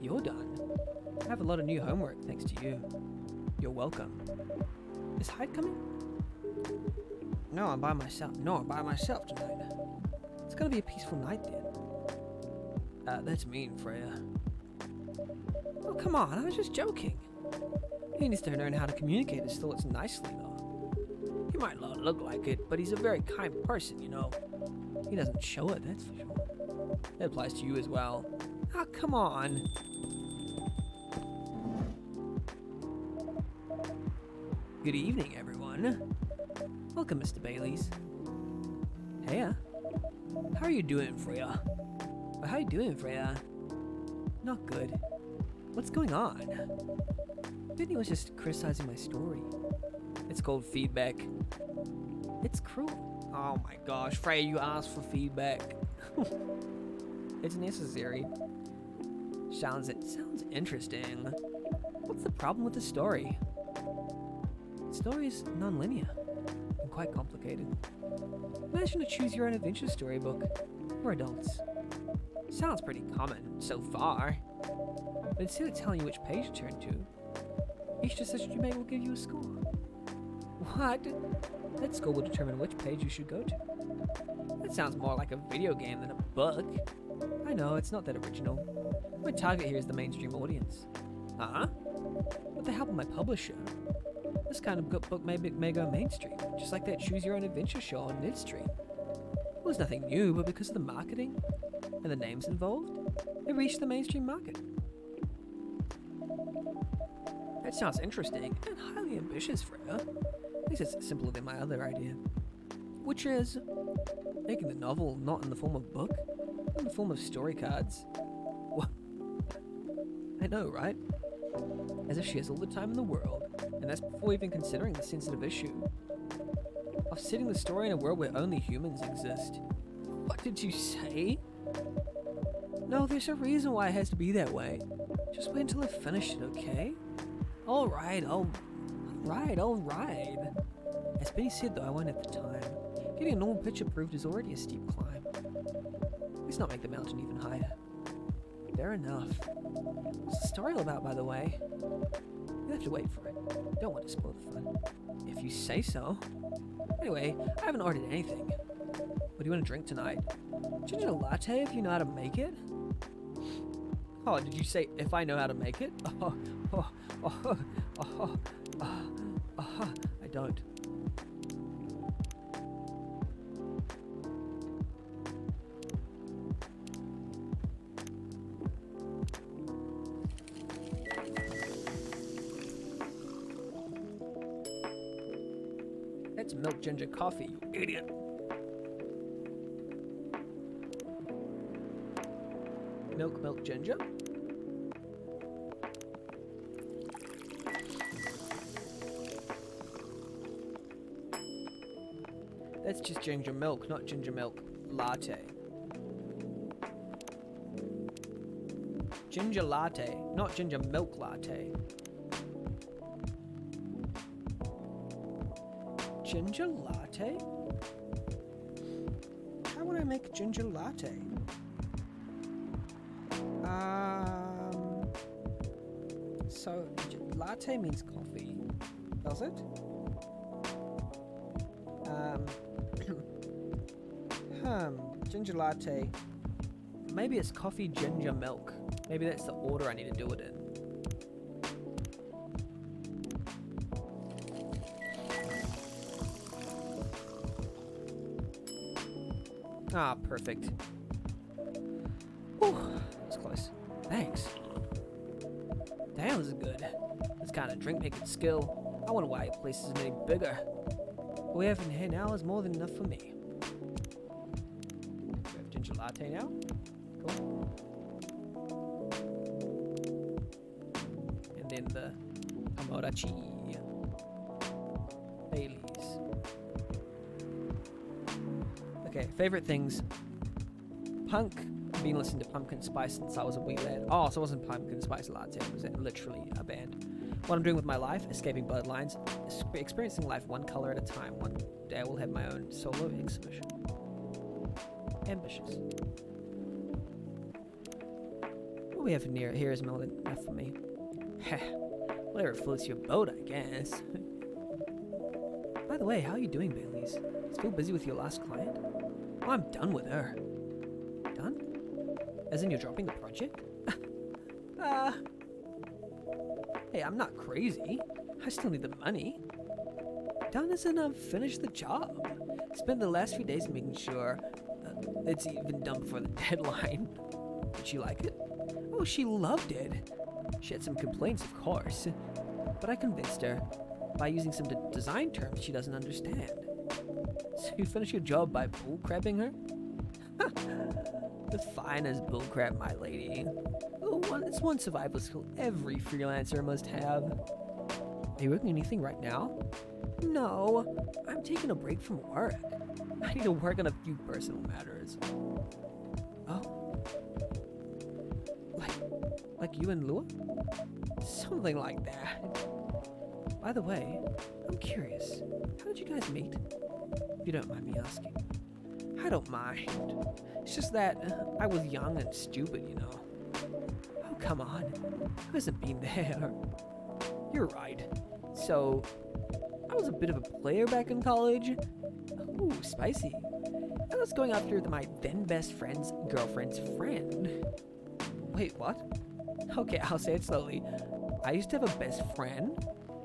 You're done? I have a lot of new homework thanks to you. You're welcome. Is Hyde coming? No, I'm by myself. No, I'm by myself tonight. It's gonna be a peaceful night then. That's mean, Freya. Oh, come on, I was just joking. He needs to learn how to communicate his thoughts nicely, though. He might not look like it, but he's a very kind person, you know. He doesn't show it, that's for sure. That applies to you as well. Ah, come on. Good evening, everyone. Welcome, Mr. Baileys. Heya. How are you doing, Freya? How are you doing, Freya? Not good. What's going on? Vinny was just criticizing my story. It's called feedback. It's cruel. Oh my gosh, Freya, you asked for feedback. It's necessary. Sounds interesting. What's the problem with the story? The story is non-linear and quite complicated. Imagine a choose-your-own-adventure storybook for adults. Sounds pretty common so far, but instead of telling you which page to turn to, each decision you make will give you a score. What? That score will determine which page you should go to. That sounds more like a video game than a book. I know, it's not that original. My target here is the mainstream audience. Uh-huh. With the help of my publisher, this kind of book may go mainstream, just like that choose-your-own-adventure show on Nedstream. It was nothing new, but because of the marketing and the names involved, it reached the mainstream market. That sounds interesting and highly ambitious, Freya. At least it's simpler than my other idea, which is making the novel not in the form of book, but in the form of story cards. What? I know, right? As if she has all the time in the world, and that's before even considering the sensitive issue of setting the story in a world where only humans exist. What did you say? No, there's a reason why it has to be that way. Just wait until I finish it, okay? Alright. As Benny said though, I won't have the time. Getting a normal pitch approved is already a steep climb. Let's not make the mountain even higher. Fair enough. What's the story all about, by the way? You'll have to wait for it. Don't want to spoil the fun. If you say so. Anyway, I haven't ordered anything. What do you want to drink tonight? Ginger latte if you know how to make it? Oh, did you say if I know how to make it? I don't. That's milk ginger coffee, you idiot. milk ginger. That's just ginger milk, not ginger milk latte. Ginger latte, not ginger milk latte. Ginger latte? How would I make ginger latte? So latte means coffee, does it? Ginger latte. Maybe it's coffee, ginger, milk. Maybe that's the order I need to do it in. Ah, perfect. Whew, that's close. Thanks. Damn, this is good. This kind of drink making skill. I wonder why your place isn't any bigger. What we have in here now is more than enough for me. We have ginger latte now. Cool. And then the Amorachi. Baileys. Okay, favorite things. Punk. I've been listening to Pumpkin Spice since I was a wee lad. Oh, so it wasn't Pumpkin Spice Latte, it was literally a band. What I'm doing with my life, escaping bloodlines, experiencing life one color at a time. One day I will have my own solo exhibition. Ambitious. What we have here is more than enough for me. Heh, whatever floats your boat, I guess. By the way, how are you doing, Baileys? Still busy with your last client? Oh, I'm done with her. Done? As in you're dropping the project? Hey, I'm not crazy. I still need the money. Done as in I've finished the job. Spent the last few days making sure it's even done before the deadline. Did she like it? Oh, she loved it. She had some complaints, of course. But I convinced her by using some design terms she doesn't understand. So you finish your job by bullcrapping her? As fine as bullcrap, my lady. Oh, it's one survival skill every freelancer must have. Are you working anything right now? No, I'm taking a break from work. I need to work on a few personal matters. Oh? Like you and Lua? Something like that. By the way, I'm curious. How did you guys meet? If you don't mind me asking. I don't mind. It's just that I was young and stupid, you know. Oh, come on. Who hasn't been there? You're right. So, I was a bit of a player back in college. Ooh, spicy. I was going after my then best friend's girlfriend's friend. Wait, what? Okay, I'll say it slowly. I used to have a best friend.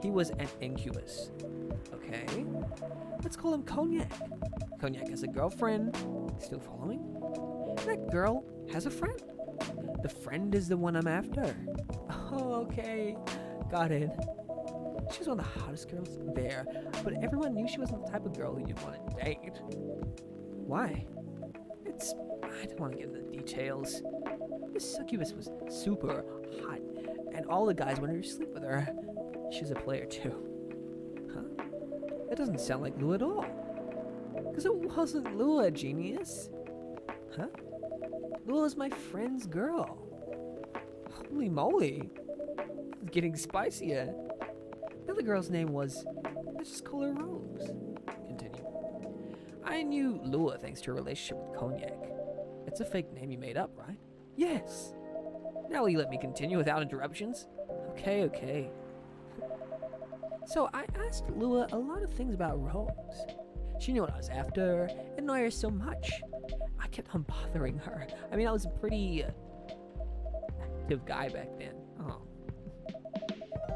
He was an incubus. Okay? Let's call him Cognac. Cognac has a girlfriend. Still following? That girl has a friend. The friend is the one I'm after. Oh, okay. Got it. She was one of the hottest girls there, but everyone knew she wasn't the type of girl who you'd want to date. Why? I don't want to get into the details. This succubus was super hot, and all the guys wanted to sleep with her. She was a player too. Huh? That doesn't sound like Lua at all. Because it wasn't Lua, genius. Huh? Lua's my friend's girl. Holy moly. It's getting spicier. The other girl's name was, let's just call her Rose. Continue. I knew Lua thanks to her relationship with Cognac. It's a fake name you made up, right? Yes. Now will you let me continue without interruptions? Okay. So I asked Lua a lot of things about Rose. She knew what I was after and annoyed her so much. I kept on bothering her. I mean, I was a pretty active guy back then. Oh.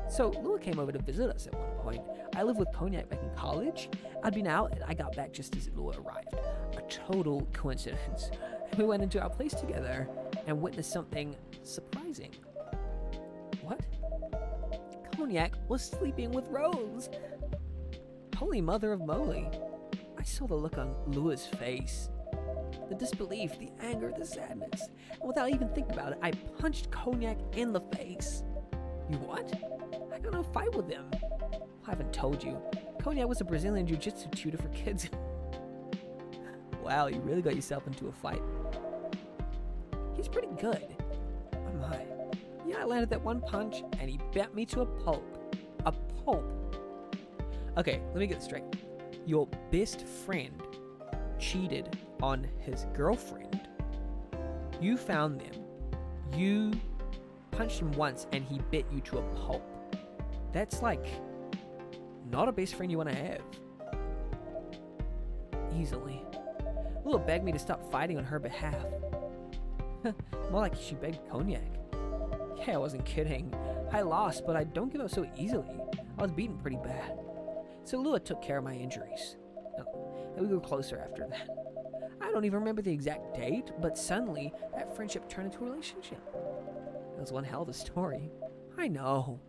So Lua came over to visit us at one point. I lived with Cognac back in college. I'd been out and I got back just as Lua arrived. A total coincidence. And we went into our place together and witnessed something surprising. What? Cognac was sleeping with Rose. Holy mother of moly. I saw the look on Lua's face. The disbelief, the anger, the sadness. And without even thinking about it, I punched Cognac in the face. You what? I got in a fight with him. I haven't told you. Cognac was a Brazilian jiu-jitsu tutor for kids. Wow, you really got yourself into a fight. He's pretty good. Oh my. Yeah, I landed that one punch and he bent me to a pulp. A pulp. Okay, let me get this straight. Your best friend cheated on his girlfriend. You found them. You punched him once and he bit you to a pulp. That's like not a best friend you want to have. Easily. Lua begged me to stop fighting on her behalf. More like she begged Cognac. Yeah, I wasn't kidding. I lost, but I don't give up so easily. I was beaten pretty bad. So Lua took care of my injuries. And we grew closer after that. I don't even remember the exact date, but suddenly that friendship turned into a relationship. It was one hell of a story. I know.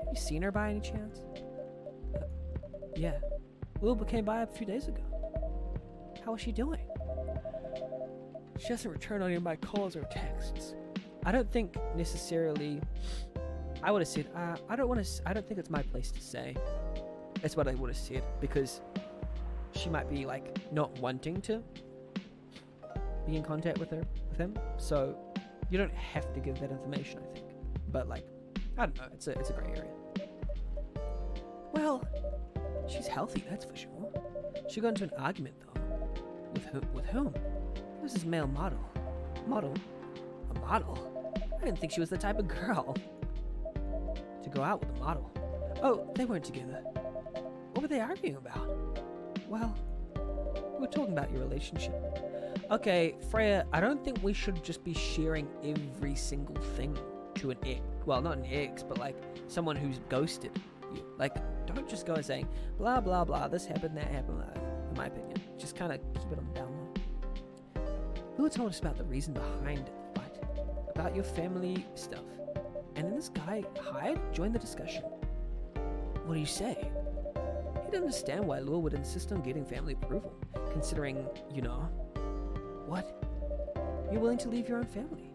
Have you seen her by any chance? Yeah. Lua came by a few days ago. How is she doing? She doesn't return any of my calls or texts. I don't think necessarily. I would have said, I don't think it's my place to say. That's what I would have said, because she might be like not wanting to be in contact with him. So you don't have to give that information, I think. But like, I don't know. It's a gray area. Well, she's healthy, that's for sure. She got into an argument though. With whom? It was this male model. Model? A model? I didn't think she was the type of girl to go out with a model. Oh, they weren't together. What were they arguing about? Well, we were talking about your relationship. Okay, Freya, I don't think we should just be sharing every single thing to an ex. Well, not an ex, but like someone who's ghosted you. Like, don't just go and saying, blah, blah, blah, this happened, that happened, in my opinion. Just kind of keep it on the down low. Lua told us about the reason behind the fight, about your family stuff. And then this guy, Hyde, joined the discussion. What do you say? He didn't understand why Lua would insist on getting family approval, considering, you know, what? You're willing to leave your own family.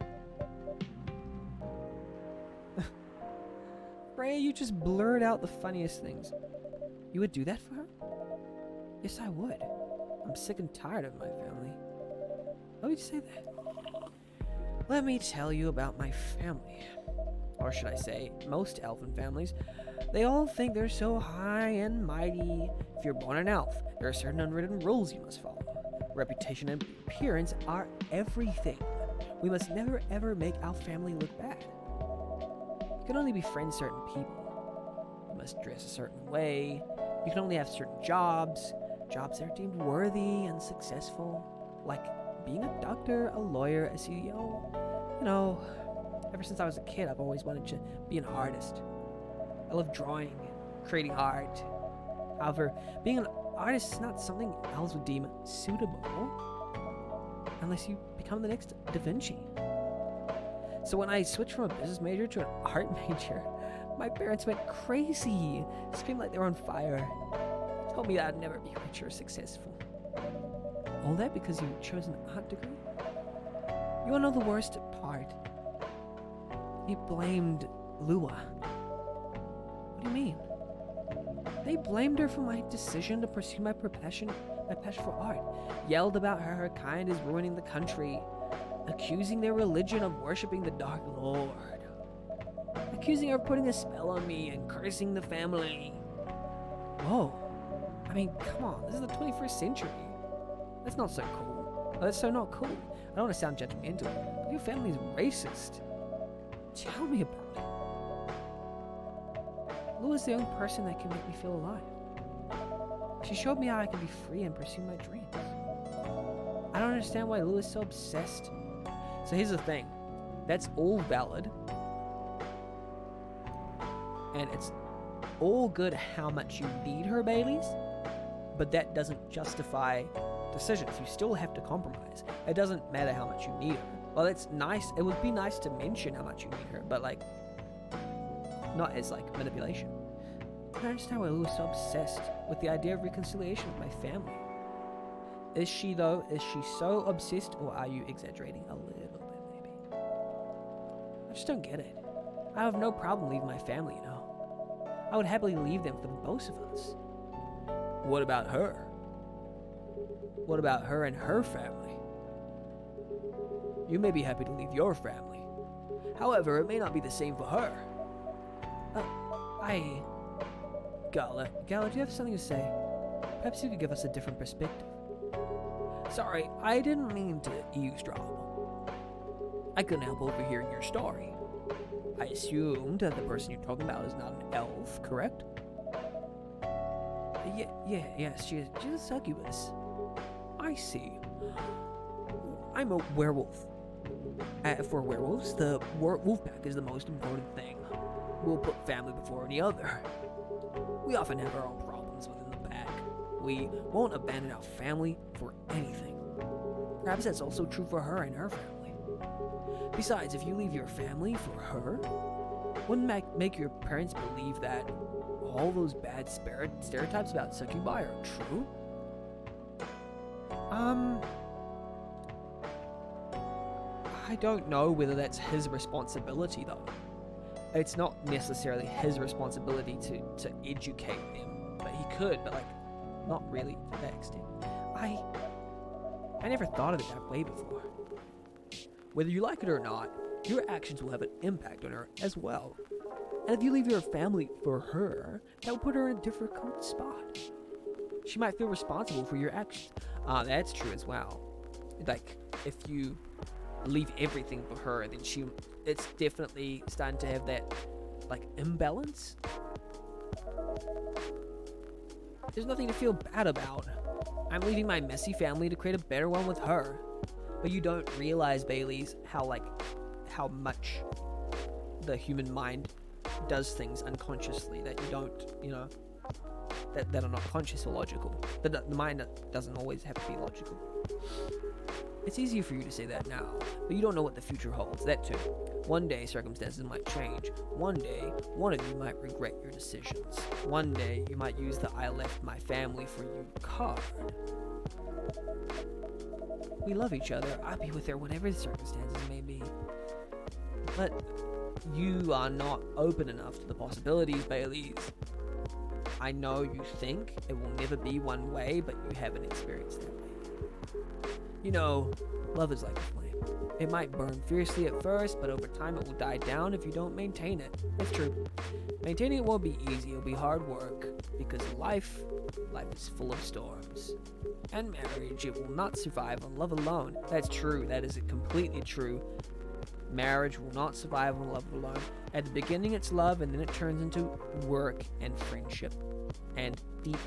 Freya, you just blurred out the funniest things. You would do that for her? Yes, I would. I'm sick and tired of my family. Why would you say that? Let me tell you about my family. Or should I say, most elfin families. They all think they're so high and mighty. If you're born an elf, there are certain unwritten rules you must follow. Reputation and appearance are everything. We must never ever make our family look bad. You can only befriend certain people. You must dress a certain way. You can only have certain jobs that are deemed worthy and successful, like being a doctor, a lawyer, a CEO. You know, ever since I was a kid, I've always wanted to be an artist. I love drawing, creating art. However, being an artist is not something elves would deem suitable unless you become the next Da Vinci. So when I switched from a business major to an art major, my parents went crazy, screamed like they were on fire. They told me that I'd never be rich or successful. All that because you chose an art degree? You wanna know the worst part? They blamed Lua. What do you mean? They blamed her for my decision to pursue my passion for art. Yelled about her kind is ruining the country. Accusing their religion of worshipping the Dark Lord. Accusing her of putting a spell on me and cursing the family. Whoa. I mean, come on, this is the 21st century. That's not so cool. That's so not cool. I don't want to sound judgmental, but your family's racist. Tell me about it. Lua's the only person that can make me feel alive. She showed me how I can be free and pursue my dreams. I don't understand why Lua's so obsessed. So here's the thing. That's all valid. And it's all good how much you need her, Baileys. But that doesn't justify decisions. You still have to compromise. It doesn't matter how much you need her. Well, it's nice. It would be nice to mention how much you need her, but like, not as like manipulation. I don't understand why Lua's so obsessed with the idea of reconciliation with my family. Is she though? Is she so obsessed, or are you exaggerating a little bit, maybe? I just don't get it. I have no problem leaving my family, you know. I would happily leave them for the both of us. What about her? What about her and her family? You may be happy to leave your family. However, it may not be the same for her. Gala, do you have something to say? Perhaps you could give us a different perspective. Sorry, I didn't mean to eavesdrop. I couldn't help overhearing your story. I assumed that the person you're talking about is not an elf, correct? Yes, she's a succubus. I see. I'm a werewolf. For werewolves, the wolf pack is the most important thing. We'll put family before any other. We often have our own problems within the pack. We won't abandon our family for anything. Perhaps that's also true for her and her family. Besides, if you leave your family for her, wouldn't make your parents believe that all those bad stereotypes about succubi are true? I don't know whether that's his responsibility, though. It's not necessarily his responsibility to educate them, but he could, but like, not really to that extent. I never thought of it that way before. Whether you like it or not, your actions will have an impact on her as well. And if you leave your family for her, that will put her in a difficult spot. She might feel responsible for your actions. That's true as well. Like, if you leave everything for her, then it's definitely starting to have that, like, imbalance. There's nothing to feel bad about. I'm leaving my messy family to create a better one with her. But you don't realize, Baileys, how much the human mind does things unconsciously that you don't, that are not conscious or logical. The mind doesn't always have to be logical. It's easier for you to say that now, but you don't know what the future holds, that too. One day, circumstances might change. One day, one of you might regret your decisions. One day, you might use the I left my family for you card. We love each other. I'll be with her whatever the circumstances may be. But you are not open enough to the possibilities, Baileys. I know you think it will never be one way, but you haven't experienced that way. You know, love is like a flame. It might burn fiercely at first, but over time it will die down if you don't maintain it. That's true. Maintaining it won't be easy. It'll be hard work, because life is full of storms. And marriage, it will not survive on love alone. That's true. That is completely true. Marriage will not survive on love alone. At the beginning it's love, and then it turns into work and friendship and deep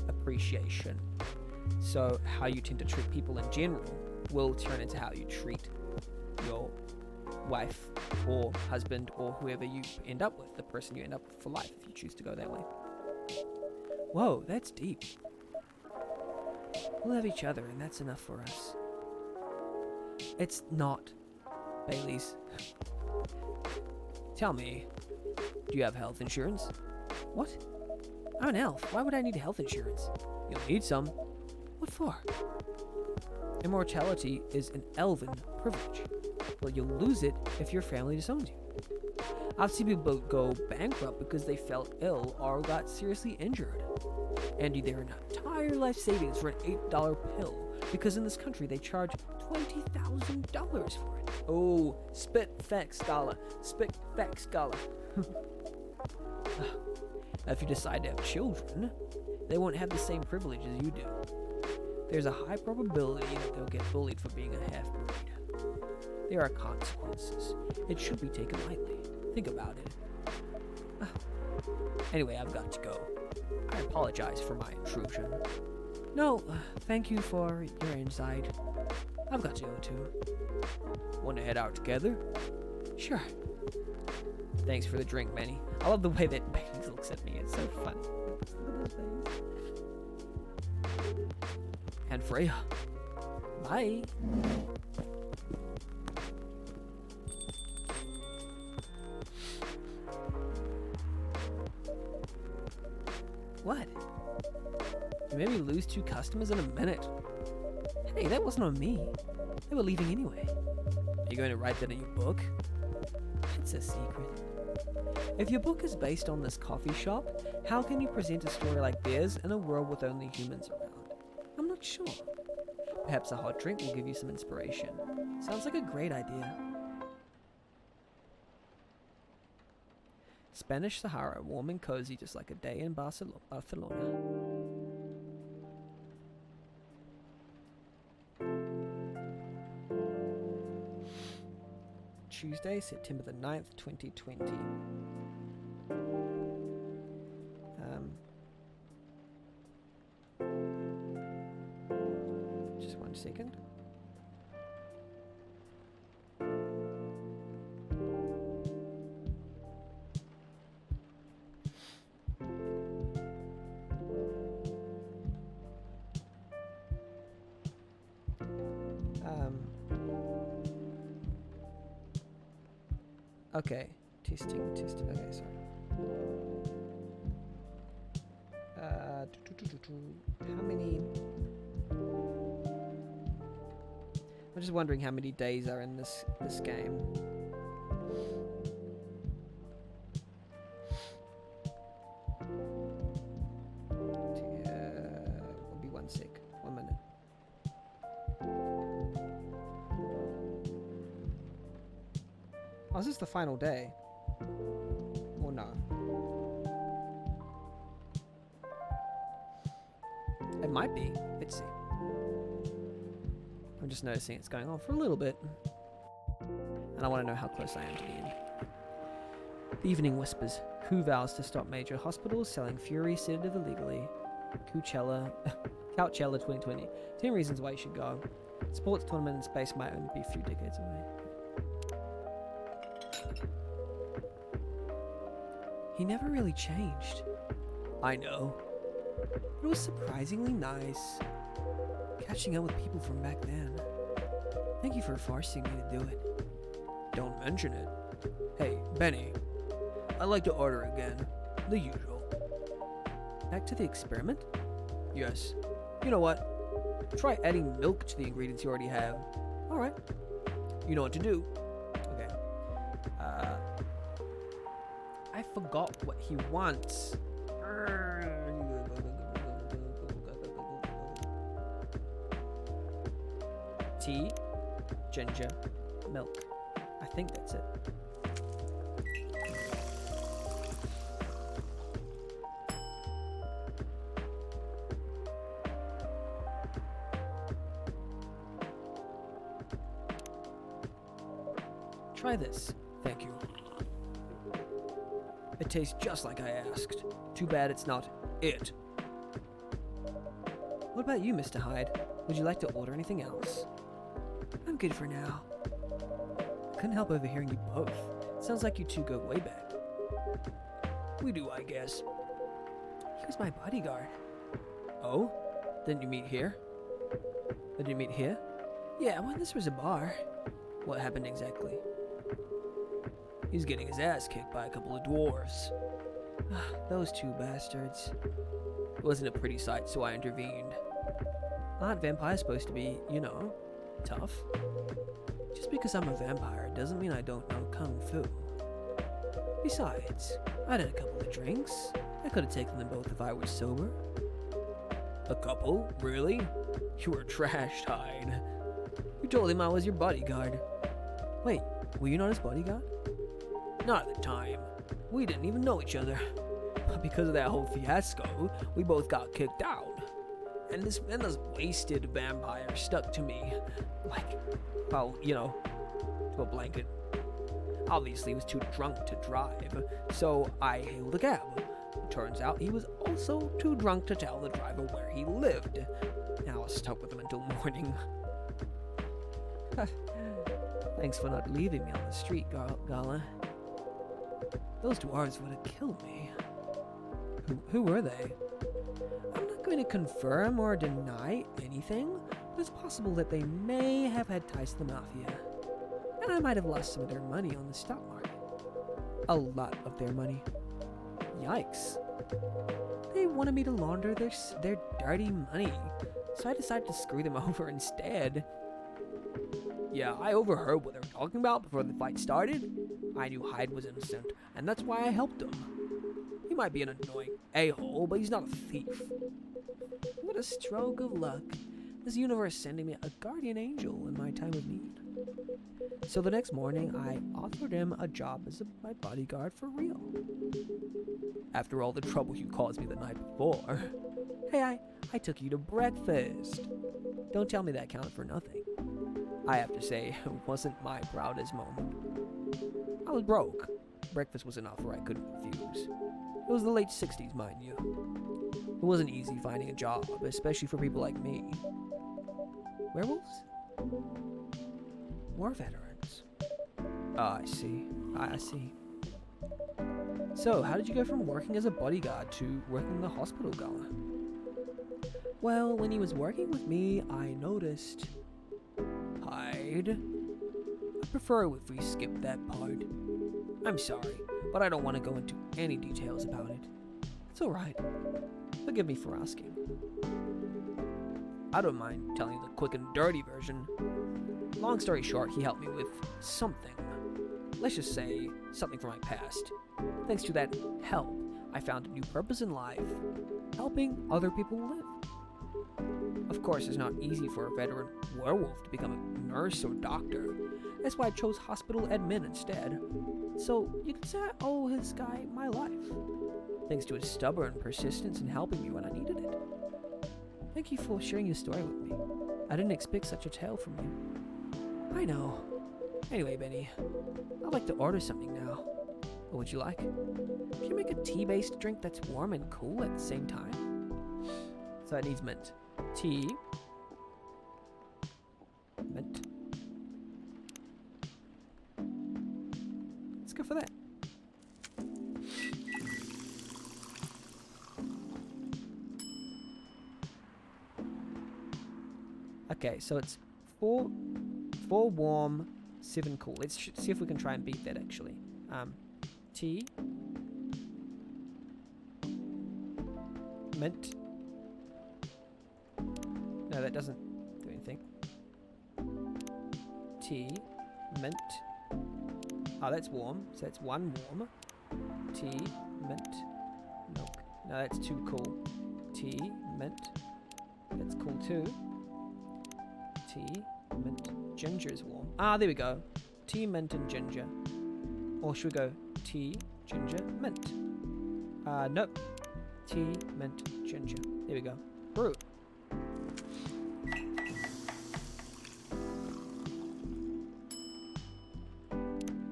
appreciation. So how you tend to treat people in general will turn into how you treat your wife or husband or whoever you end up with, the person you end up with for life, if you choose to go that way. Whoa, that's deep. We'll have each other, and that's enough for us. It's not, Baileys. Tell me, do you have health insurance? What? I'm an elf. Why would I need health insurance? You'll need some. What for? Immortality is an elven privilege. Well, you'll lose it if your family disowns you. I've seen people go bankrupt because they fell ill or got seriously injured. And their entire life savings for an $8 pill, because in this country they charge $20,000 for it. Oh, spit facts, scholar. Spit facts, scholar. If you decide to have children, they won't have the same privilege as you do. There's a high probability that they'll get bullied for being a half-breed. There are consequences. It should be taken lightly. Think about it. Anyway, I've got to go. I apologize for my intrusion. No, thank you for your insight. I've got to go too. Want to head out together? Sure. Thanks for the drink, Manny. I love the way that Manny looks at me. It's so funny. Look at those things. And Freya. Bye. What? You made me lose 2 customers in a minute. Hey, that wasn't on me. They were leaving anyway. Are you going to write that in your book? It's a secret. If your book is based on this coffee shop, how can you present a story like theirs in a world with only humans around? I'm not sure. Perhaps a hot drink will give you some inspiration. Sounds like a great idea. Spanish Sahara, warm and cozy, just like a day in Barcelona. Tuesday, September the 9th, 2020. Just 1 second. Okay, testing. Okay, sorry. How many? I'm just wondering how many days are in this game. Will be 1 sec. 1 minute. Oh, is this the final day? Or no? It might be. Let's see. I'm just noticing it's going on for a little bit. And I want to know how close I am to the end. The evening whispers. Who vows to stop major hospitals selling Fury sedative illegally? Couchella 2020. 10 reasons why you should go. Sports tournament in space might only be a few decades away. He never really changed. I know. It was surprisingly nice. Catching up with people from back then. Thank you for forcing me to do it. Don't mention it. Hey, Benny. I'd like to order again. The usual. Back to the experiment? Yes. You know what? Try adding milk to the ingredients you already have. Alright. You know what to do. Okay. I forgot what he wants. Tea, ginger, milk. I think that's it. Try this. Thank you. It tastes just like I asked. Too bad it's not it. What about you, Mr. Hyde? Would you like to order anything else? I'm good for now. Couldn't help overhearing you both. Sounds like you two go way back. We do, I guess. He was my bodyguard. Oh? Didn't you meet here? Did you meet here? Yeah, when this was a bar. What happened exactly? He's getting his ass kicked by a couple of dwarves. Those two bastards. It wasn't a pretty sight, so I intervened. Aren't vampires supposed to be, you know, tough? Just because I'm a vampire doesn't mean I don't know kung fu. Besides, I had a couple of drinks. I could have taken them both if I was sober. A couple? Really? You were trashed, Hyde. You told him I was your bodyguard. Wait, were you not his bodyguard? Not at the time. We didn't even know each other. But because of that whole fiasco, we both got kicked out. And this wasted vampire stuck to me. Like, well, you know, to a blanket. Obviously, he was too drunk to drive, so I hailed a cab. Turns out he was also too drunk to tell the driver where he lived. Now I'll stuck with him until morning. Thanks for not leaving me on the street, Gala. Those dwarves would have killed me. Who were they? I'm not going to confirm or deny anything, but it's possible that they may have had ties to the Mafia. And I might have lost some of their money on the stock market. A lot of their money. Yikes. They wanted me to launder their dirty money, so I decided to screw them over instead. Yeah, I overheard what they were talking about before the fight started. I knew Hyde was innocent, and that's why I helped him. He might be an annoying a-hole, but he's not a thief. What a stroke of luck. This universe sending me a guardian angel in my time of need. So the next morning, I offered him a job as my bodyguard for real. After all the trouble you caused me the night before. Hey, I took you to breakfast. Don't tell me that counted for nothing. I have to say, it wasn't my proudest moment. I was broke. Breakfast was an offer I couldn't refuse. It was the late 60s, mind you. It wasn't easy finding a job, especially for people like me. Werewolves? War veterans. Ah, I see. I see. So, how did you go from working as a bodyguard to working in the hospital gala? Well, when he was working with me, I noticed... Hyde? I prefer if we skip that part. I'm sorry, but I don't want to go into any details about it. It's alright. Forgive me for asking. I don't mind telling you the quick and dirty version. Long story short, he helped me with something. Let's just say, something from my past. Thanks to that help, I found a new purpose in life. Helping other people live. Of course, it's not easy for a veteran werewolf to become a nurse or doctor. That's why I chose hospital admin instead. So, you could say I owe this guy my life. Thanks to his stubborn persistence in helping me when I needed it. Thank you for sharing your story with me. I didn't expect such a tale from you. I know. Anyway, Benny, I'd like to order something now. What would you like? Can you make a tea-based drink that's warm and cool at the same time? So it needs mint. Tea. Mint. Let's go for that. Okay, so it's four warm, 7 cool. Let's see if we can try and beat that actually. Tea. Mint. No, that doesn't do anything. Tea. Mint. Oh, that's warm. So that's 1 warm. Tea. Mint. Milk. No, that's 2 cool. Tea. Mint. That's cool too. Tea. Mint. Ginger is warm. Ah, there we go. Tea, mint, and ginger. Or should we go tea, ginger, mint? Nope. Tea, mint, ginger. There we go. Brew.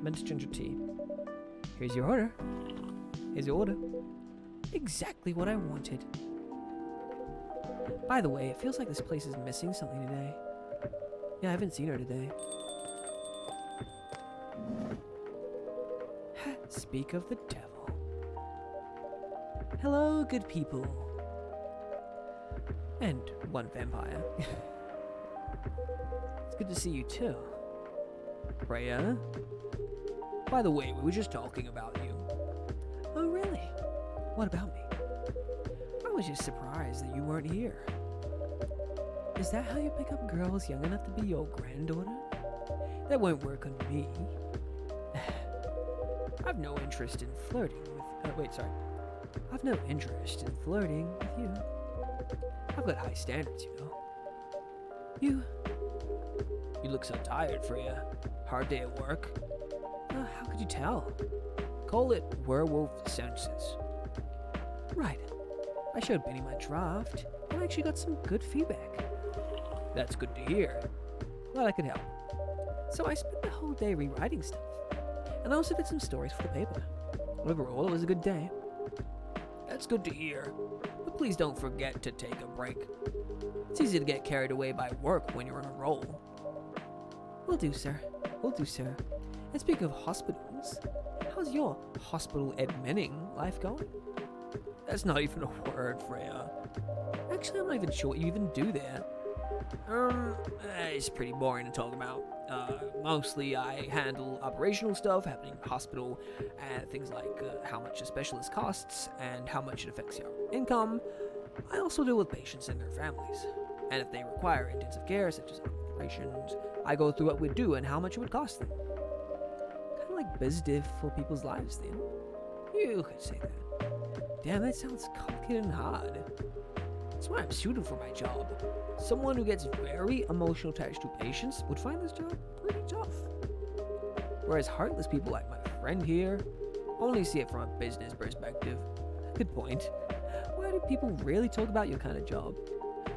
Mint ginger tea. Here's your order. Here's your order. Exactly what I wanted. By the way, it feels like this place is missing something today. Yeah, I haven't seen her today. Speak of the devil. Hello, good people. And 1 vampire. It's good to see you too. Freya? By the way, we were just talking about you. Oh, really? What about me? I was just surprised that you weren't here. Is that how you pick up girls young enough to be your granddaughter? That won't work on me. I've no interest in flirting with... I've no interest in flirting with you. I've got high standards, you know. You look so tired, Freya. Hard day at work. How could you tell? Call it werewolf senses. Right. I showed Benny my draft, and I actually got some good feedback. That's good to hear. Glad I could help. So I spent the whole day rewriting stuff. And I also did some stories for the paper. Overall, it was a good day. That's good to hear. But please don't forget to take a break. It's easy to get carried away by work when you're on a roll. Will do, sir. Will do, sir. And speaking of hospitals, how's your hospital adminning life going? That's not even a word, Freya. Actually, I'm not even sure what you even do there. It's pretty boring to talk about. Mostly I handle operational stuff happening in the hospital, and things like how much a specialist costs and how much it affects your income. I also deal with patients and their families. And if they require intensive care, such as operations, I go through what we'd do and how much it would cost them. Kind of like biz div for people's lives, then. You could say that. Damn, that sounds complicated and hard. That's why I'm suited for my job. Someone who gets very emotional attached to patients would find this job pretty tough. Whereas heartless people like my friend here only see it from a business perspective. Good point. Why do people really talk about your kind of job?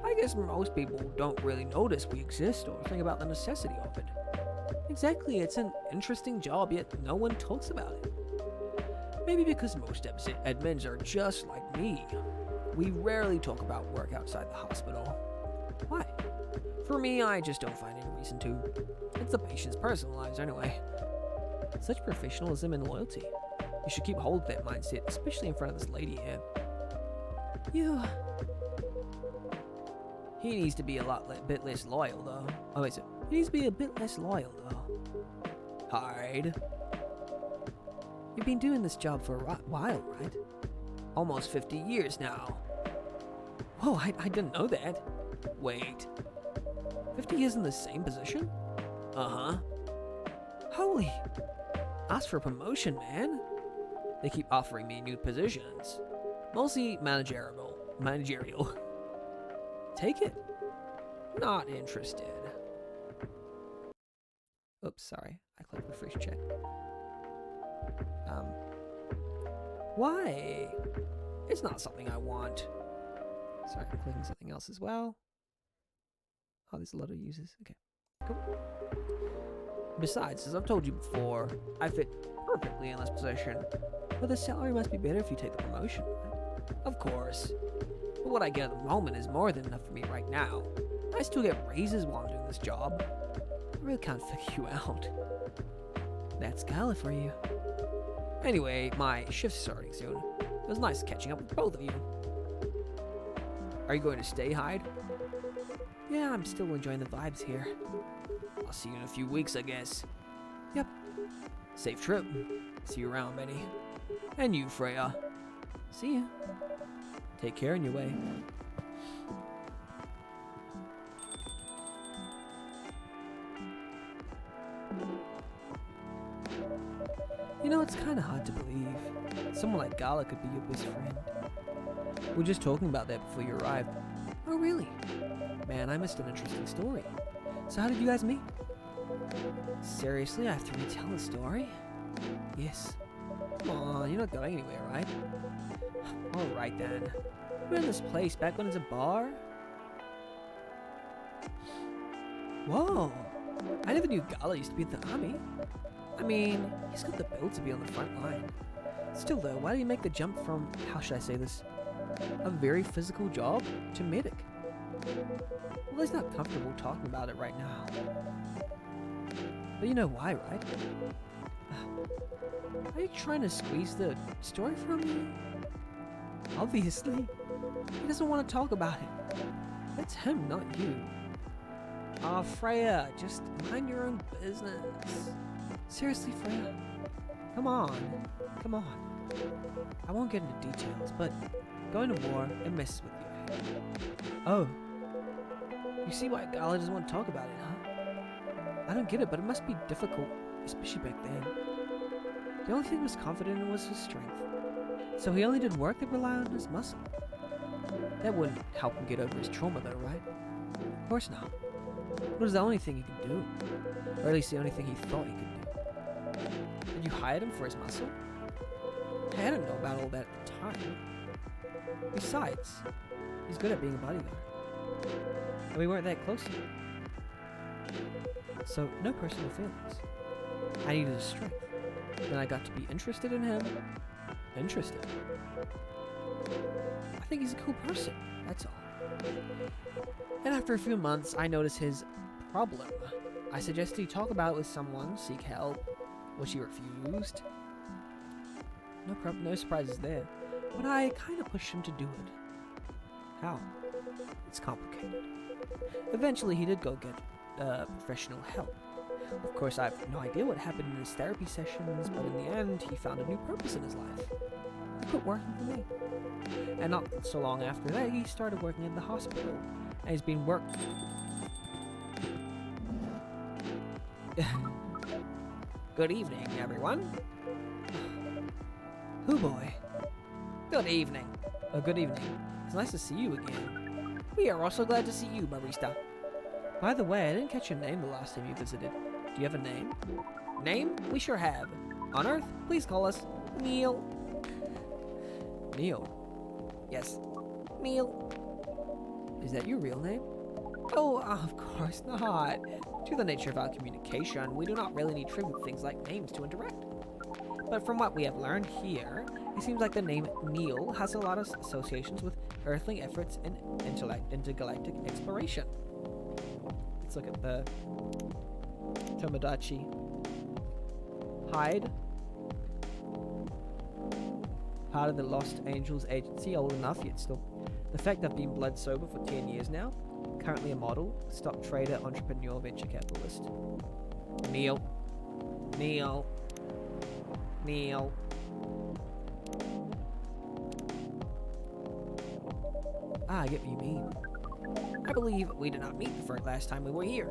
I guess most people don't really notice we exist or think about the necessity of it. Exactly, it's an interesting job, yet no one talks about it. Maybe because most admins are just like me. We rarely talk about work outside the hospital. Why? For me, I just don't find any reason to. It's the patient's personal lives anyway. Such professionalism and loyalty. You should keep hold of that mindset, especially in front of this lady here. He needs to be bit less loyal, though. Oh, wait, so he needs to be a bit less loyal, though. Hard. You've been doing this job for a while, right? Almost 50 years now. Whoa, I didn't know that. Wait. 50 years in the same position? Uh-huh. Holy. Ask for a promotion, man. They keep offering me new positions. Mostly managerial. Take it. Not interested. Oops, sorry. I clicked refresh chat. Why? It's not something I want. Sorry, I'm clicking something else as well. Oh, there's a lot of users. Okay, cool. Besides, as I've told you before, I fit perfectly in this position. But the salary must be better if you take the promotion, right? Of course. But what I get at the moment is more than enough for me right now. I still get raises while I'm doing this job. I really can't figure you out. That's Gala for you. Anyway, my shift's starting soon. It was nice catching up with both of you. Are you going to stay, Hyde? Yeah, I'm still enjoying the vibes here. I'll see you in a few weeks, I guess. Yep. Safe trip. See you around, Benny. And you, Freya. See ya. Take care on your way. You know, it's kind of hard to believe. Someone like Gala could be your best friend. We were just talking about that before you arrived. Oh, really? Man, I missed an interesting story. So how did you guys meet? Seriously, I have to retell the story? Yes. Come on, you're not going anywhere, right? Alright then. We're in this place back when it's a bar? Whoa! I never knew Gala used to be in the army. I mean, he's got the build to be on the front line. Still though, why do you make the jump from, how should I say this, a very physical job to medic? Well, he's not comfortable talking about it right now. But you know why, right? Are you trying to squeeze the story from me? Obviously. He doesn't want to talk about it. That's him, not you. Aw, Freya, just mind your own business. Seriously, Freya. Come on. Come on. I won't get into details, but going to war, it messes with your head. Oh. You see why Gala doesn't want to talk about it, huh? I don't get it, but it must be difficult, especially back then. The only thing he was confident in was his strength. So he only did work that relied on his muscle. That wouldn't help him get over his trauma though, right? Of course not. It was the only thing he could do. Or at least the only thing he thought he could do. Did you hire him for his muscle? Hey, I didn't know about all that at the time. Besides, he's good at being a bodyguard. And we weren't that close yet. So, no personal feelings. I needed his strength. Then I got to be interested in him. Interested. I think he's a cool person, that's all. And after a few months, I noticed his problem. I suggested he talk about it with someone, seek help, which he refused. No problem, no surprises there. But I kind of pushed him to do it. How? It's complicated. Eventually, he did go get professional help. Of course, I have no idea what happened in his therapy sessions, but in the end, he found a new purpose in his life. He quit working for me. And not so long after that, he started working at the hospital. And he's been Good evening, everyone. Hoo boy. Good evening. Good evening. It's nice to see you again. We are also glad to see you, barista. By the way, I didn't catch your name the last time you visited. Do you have a name? Name? We sure have. On Earth, please call us Neil. Neil. Yes, Neil. Is that your real name? Oh, of course not. To the nature of our communication, we do not really need trivial things like names to interact. But from what we have learned here, it seems like the name Neil has a lot of associations with earthling efforts in intergalactic exploration. Let's look at the Tomodachi. Hyde. Part of the Lost Angels Agency, old enough yet still. The fact I've been blood sober for 10 years now. Currently a model, stock trader, entrepreneur, venture capitalist. Neil. Neil. Neil. Ah, I get what you mean. I believe we did not meet the first last time we were here.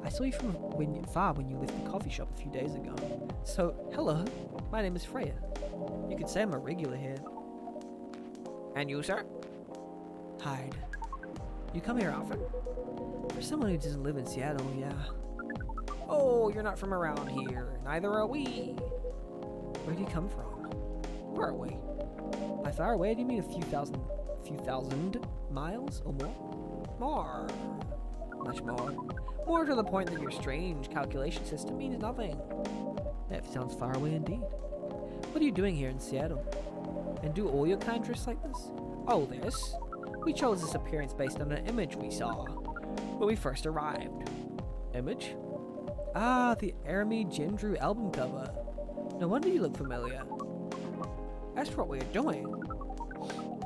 I saw you from when you left the coffee shop a few days ago. So, hello, my name is Freya. You could say I'm a regular here. And you, sir? Hyde. You come here often? For someone who doesn't live in Seattle, yeah. Oh, you're not from around here. Neither are we. Where do you come from? Where are we? By far away, do you mean a few thousand miles or more? More. Much more. More to the point that your strange calculation system means nothing. That sounds far away indeed. What are you doing here in Seattle? And do all your kind dress like this? Oh, this? We chose this appearance based on an image we saw when we first arrived. Image? Ah, the Arami Gendru album cover. No wonder you look familiar. That's what we're doing.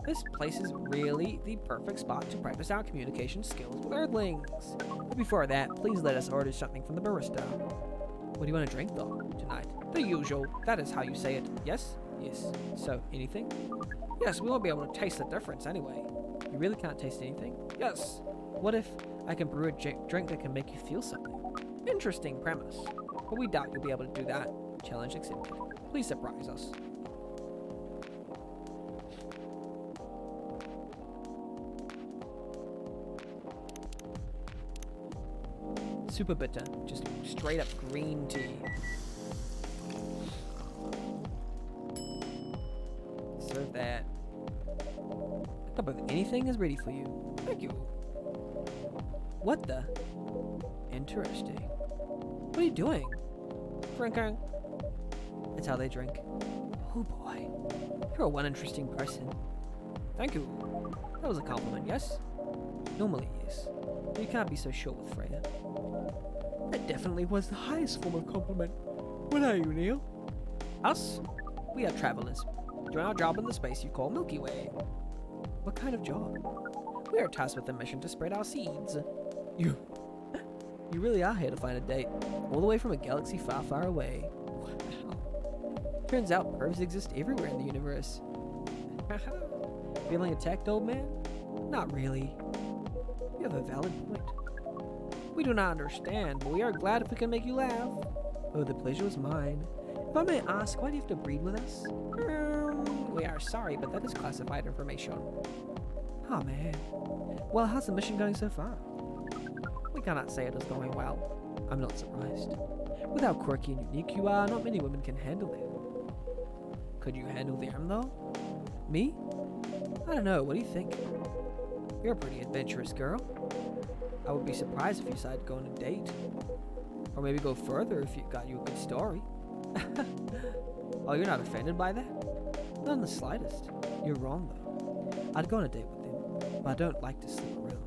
This place is really the perfect spot to practice our communication skills with Earthlings. But before that, please let us order something from the barista. What do you want to drink though, tonight? The usual. That is how you say it. Yes? Yes. So, anything? Yes, we won't be able to taste the difference anyway. You really can't taste anything? Yes. What if I can brew a drink that can make you feel something? Interesting premise. But we doubt you'll be able to do that. Challenge accepted. Please surprise us. Super bitter. Just straight up green tea. Serve that. A cup of anything is ready for you. Thank you. What the? Interesting. What are you doing? Drinking. That's how they drink. Oh boy. You're one interesting person. Thank you. That was a compliment, yes? Normally, yes. But you can't be so sure with Freya. That definitely was the highest form of compliment. What are you, Neil? Us? We are travelers. Doing our job in the space you call Milky Way. What kind of job? We are tasked with the mission to spread our seeds. You really are here to find a date. All the way from a galaxy far, far away. Wow. Turns out pervs exist everywhere in the universe. Feeling attacked, old man? Not really. You have a valid point. We do not understand, but we are glad if we can make you laugh. Oh, the pleasure was mine. If I may ask, why do you have to breed with us? We are sorry, but that is classified information. Oh man. Well, how's the mission going so far? We cannot say it is going well. I'm not surprised. With how quirky and unique you are, not many women can handle it. Could you handle them, though? Me? I don't know, what do you think? You're a pretty adventurous girl. I would be surprised if you decided to go on a date. Or maybe go further if it got you a good story. Oh, you're not offended by that? Not in the slightest. You're wrong, though. I'd go on a date with him, but I don't like to sleep around.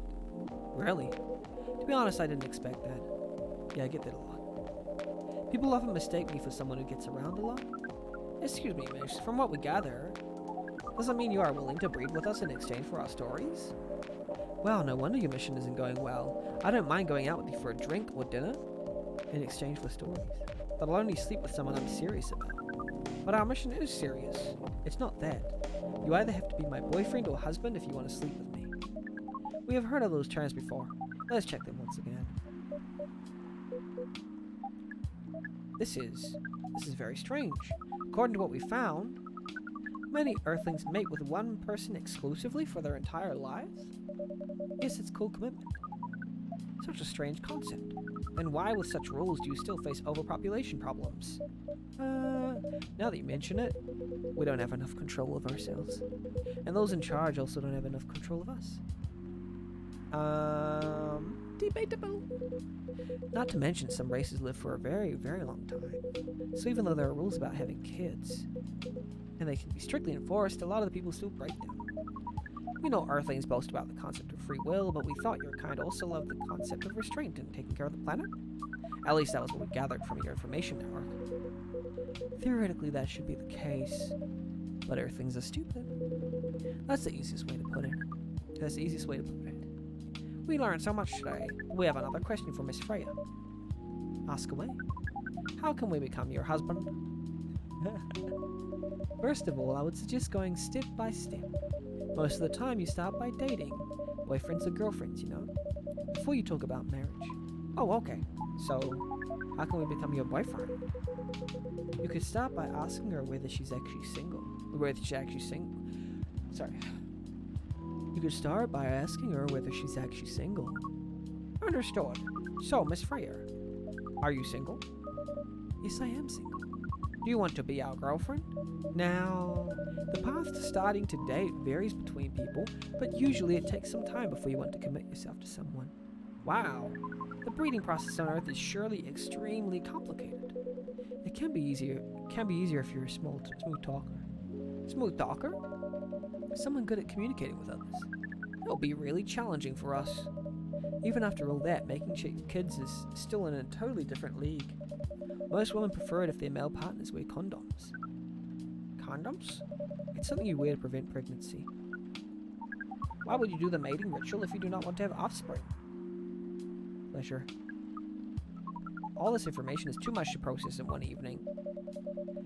Really? To be honest, I didn't expect that. Yeah, I get that a lot. People often mistake me for someone who gets around a lot. Excuse me, miss. From what we gather, does that mean you are willing to breed with us in exchange for our stories? Well, no wonder your mission isn't going well. I don't mind going out with you for a drink or dinner in exchange for stories. But I'll only sleep with someone I'm serious about. But our mission is serious. It's not that. You either have to be my boyfriend or husband if you want to sleep with me. We have heard of those terms before. Let's check them once again. This is very strange. According to what we found, many Earthlings mate with one person exclusively for their entire lives? Yes, it's called commitment. Such a strange concept. Then why, with such rules, do you still face overpopulation problems? Now that you mention it, we don't have enough control of ourselves. And those in charge also don't have enough control of us. Debatable. Not to mention, some races live for a very, very long time. So even though there are rules about having kids, and they can be strictly enforced, a lot of the people still break them. We know Earthlings boast about the concept of free will, but we thought your kind also loved the concept of restraint and taking care of the planet? At least that was what we gathered from your information network. Theoretically, that should be the case, but Earthlings are stupid. That's the easiest way to put it. That's the easiest way to put it. We learned so much today. We have another question for Miss Freya. Ask away. How can we become your husband? First of all, I would suggest going step by step. Most of the time you start by dating. Boyfriends or girlfriends, you know? Before you talk about marriage. Oh, okay. So, how can we become your boyfriend? You could start by asking her whether she's actually single. Sorry. You could start by asking her whether she's actually single. Understood. So, Miss Freya, are you single? Yes, I am single. Do you want to be our girlfriend? Now, the path to starting to date varies between people, but usually it takes some time before you want to commit yourself to someone. Wow, the breeding process on Earth is surely extremely complicated. It can be easier if you're a smooth talker. Smooth talker? Someone good at communicating with others. It'll be really challenging for us. Even after all that, making kids is still in a totally different league. Most women prefer it if their male partners wear condoms. Condoms? It's something you wear to prevent pregnancy. Why would you do the mating ritual if you do not want to have offspring? Pleasure. All this information is too much to process in one evening.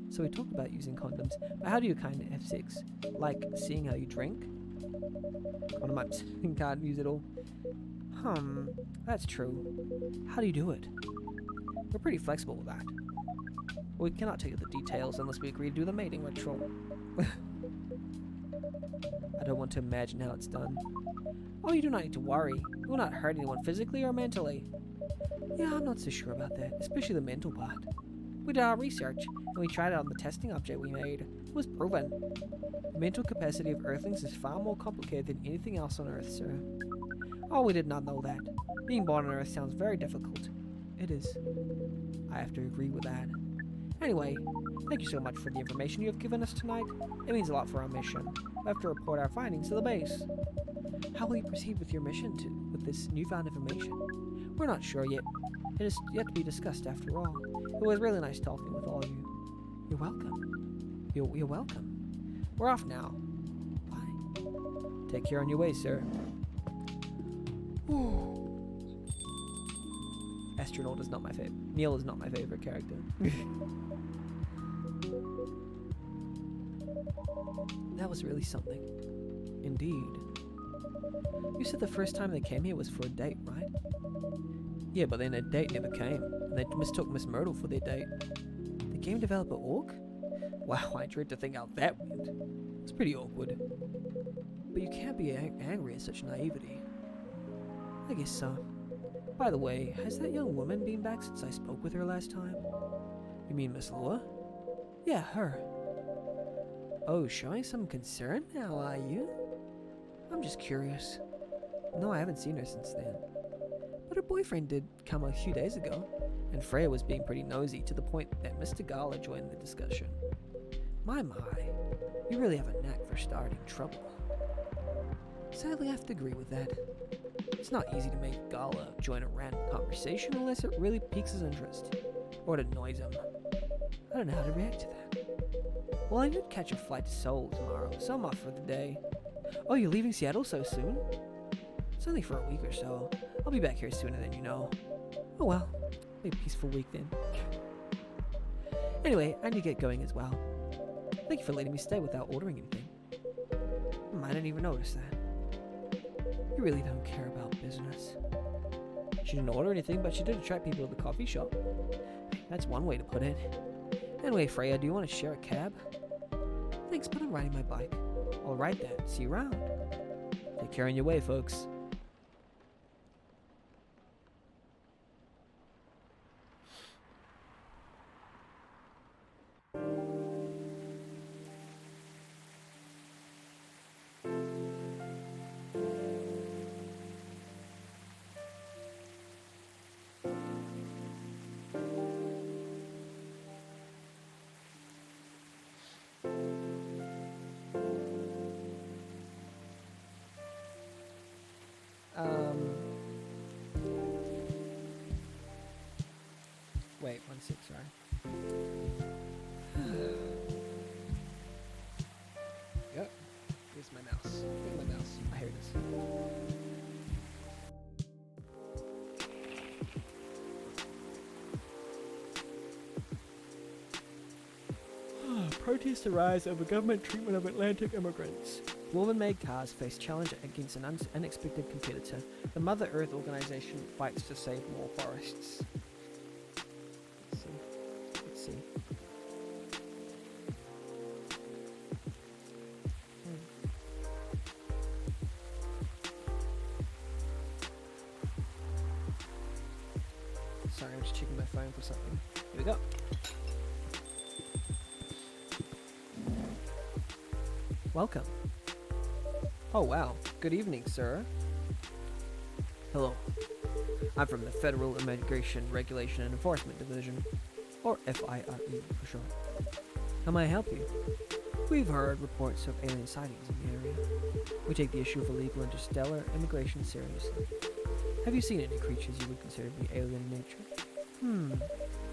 So we talked about using condoms, but how do you kind of have sex? Like seeing how you drink? Condoms can't use it all. That's true. How do you do it? We're pretty flexible with that. We cannot tell you the details unless we agree to do the mating ritual. I don't want to imagine how it's done. Oh, you do not need to worry. You will not hurt anyone physically or mentally. Yeah, I'm not so sure about that, especially the mental part. We did our research, and we tried it on the testing object we made. It was proven. The mental capacity of Earthlings is far more complicated than anything else on Earth, sir. Oh, we did not know that. Being born on Earth sounds very difficult. It is. I have to agree with that. Anyway, thank you so much for the information you have given us tonight. It means a lot for our mission. We have to report our findings to the base. How will you proceed with your mission with this newfound information? We're not sure yet. It is yet to be discussed after all. It was really nice talking with all of you. You're welcome. You're welcome. We're off now. Bye. Take care on your way, sir. Astronaut is not my favorite. Neil is not my favorite character. That was really something. Indeed. You said the first time they came here was for a date, right? Yeah, but then their date never came, and they mistook Miss Myrtle for their date. The game developer Orc? Wow, I dread to think how that went. It's pretty awkward. But you can't be angry at such naivety. I guess so. By the way, has that young woman been back since I spoke with her last time? You mean Miss Lua? Yeah, her. Oh, showing some concern now, are you? I'm just curious. No, I haven't seen her since then. But her boyfriend did come a few days ago, and Freya was being pretty nosy to the point that Mr. Gala joined the discussion. My, you really have a knack for starting trouble. Sadly, I have to agree with that. It's not easy to make Gala join a random conversation unless it really piques his interest, or it annoys him. I don't know how to react to that. Well, I did catch a flight to Seoul tomorrow, so I'm off for the day. Oh, you're leaving Seattle so soon? It's only for a week or so. I'll be back here sooner than you know. Oh well, be a peaceful week then. Anyway, I need to get going as well. Thank you for letting me stay without ordering anything. I didn't even notice that. You really don't care about business. She didn't order anything, but she did attract people to the coffee shop. That's one way to put it. Anyway, Freya, do you want to share a cab? Thanks, but I'm riding my bike. Alright then, see you around. Take care on your way, folks. Wait, 1 sec, sorry. Yep. Here's my mouse. Where's my mouse? Ah, here it is. Protests arise over government treatment of Atlantic immigrants. Woman-made cars face challenge against an unexpected competitor. The Mother Earth organization fights to save more forests. Let's see. Sorry, I'm just checking my phone for something. Here we go. Welcome. Oh wow. Good evening, sir. Hello. I'm from the Federal Immigration Regulation and Enforcement Division, or FIRE for short. How may I help you? We've heard reports of alien sightings in the area. We take the issue of illegal interstellar immigration seriously. Have you seen any creatures you would consider to be alien in nature?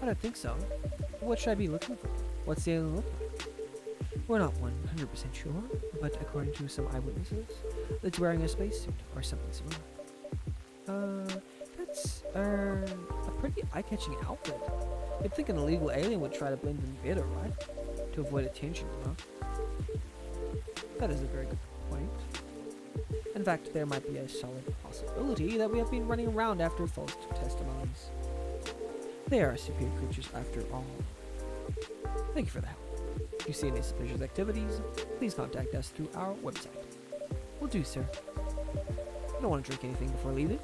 I don't think so. What should I be looking for? What's the alien look like? We're not 100% sure, but according to some eyewitnesses, it's wearing a spacesuit or something similar. That's a pretty eye-catching outfit. You'd think an illegal alien would try to blend in better, right? To avoid attention, you know? That is a very good point. In fact, there might be a solid possibility that we have been running around after false testimonies. They are superior creatures after all. Thank you for the help. If you see any suspicious activities, please contact us through our website. Will do, sir. You don't want to drink anything before leaving?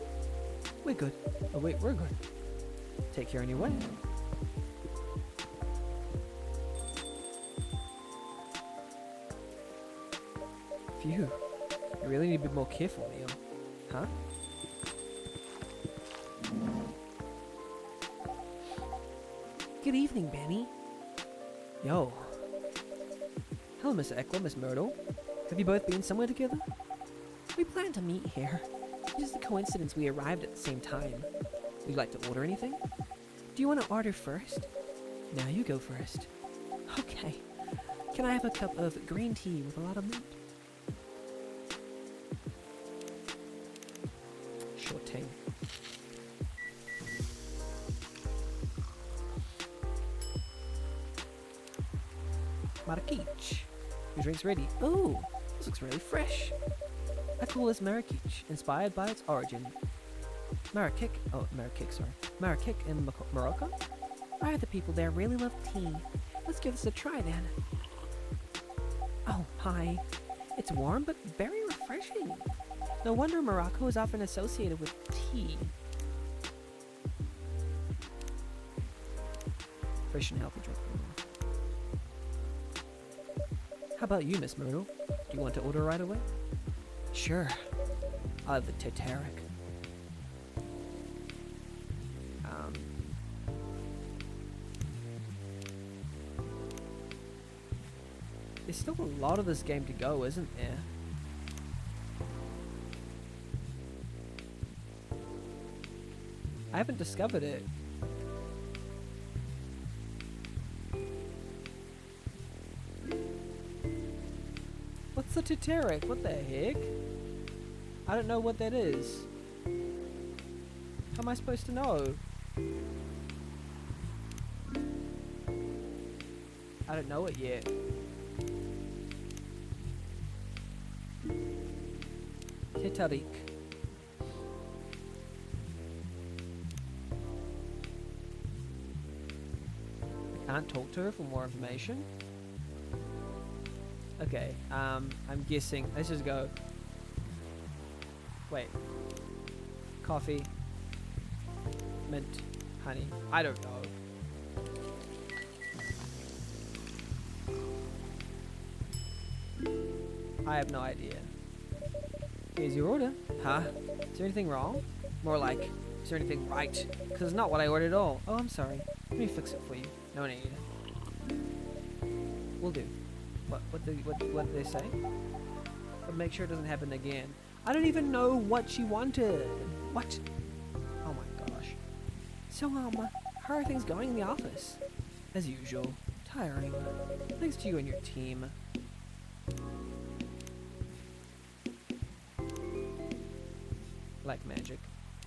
We're good. Oh wait, we're good. Take care on your way. Phew. You really need to be more careful, Neil. Huh? Good evening, Benny. Yo. Hello, Mr. Eckler, Miss Myrtle. Have you both been somewhere together? We plan to meet here. It's just a coincidence we arrived at the same time. Would you like to order anything? Do you want to order first? Now you go first. Okay. Can I have a cup of green tea with a lot of mint? Sure thing. Marrakech. Your drink's ready. Oh, this looks really fresh. I call this Marrakech, inspired by its origin. Marrakech in Morocco? I heard the people there really love tea. Let's give this a try then. Oh, hi. It's warm but very refreshing. No wonder Morocco is often associated with tea. Fresh and healthy drink. How about you, Miss Myrtle? Do you want to order right away? Sure. I'll have the Titanic. There's still a lot of this game to go, isn't there? I haven't discovered it. What's the Titanic? What the heck? I don't know what that is. How am I supposed to know? I don't know it yet. Titarik. I can't talk to her for more information. Okay, I'm guessing. Let's just go. Wait. Coffee. Mint. Honey. I don't know. I have no idea. Here's your order. Huh? Is there anything wrong? More like, is there anything right? Because it's not what I ordered at all. Oh, I'm sorry. Let me fix it for you. No need. Will do. What did they say? But make sure it doesn't happen again. I don't even know what she wanted. What? Oh my gosh. So, how are things going in the office? As usual. Tiring. Thanks to you and your team. Like magic.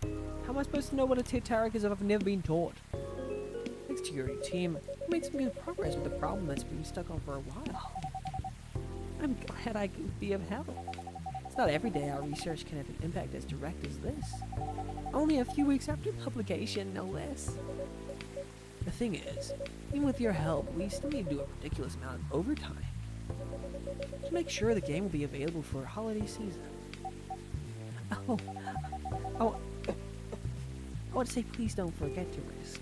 How am I supposed to know what a Titarik is if I've never been taught? Thanks to your team, you made some good progress with the problem that's been stuck on for a while. I'm glad I could be of help. It's not every day our research can have an impact as direct as this. Only a few weeks after publication, no less. The thing is, even with your help, we still need to do a ridiculous amount of overtime to make sure the game will be available for holiday season. Oh, I want to say please don't forget to rest,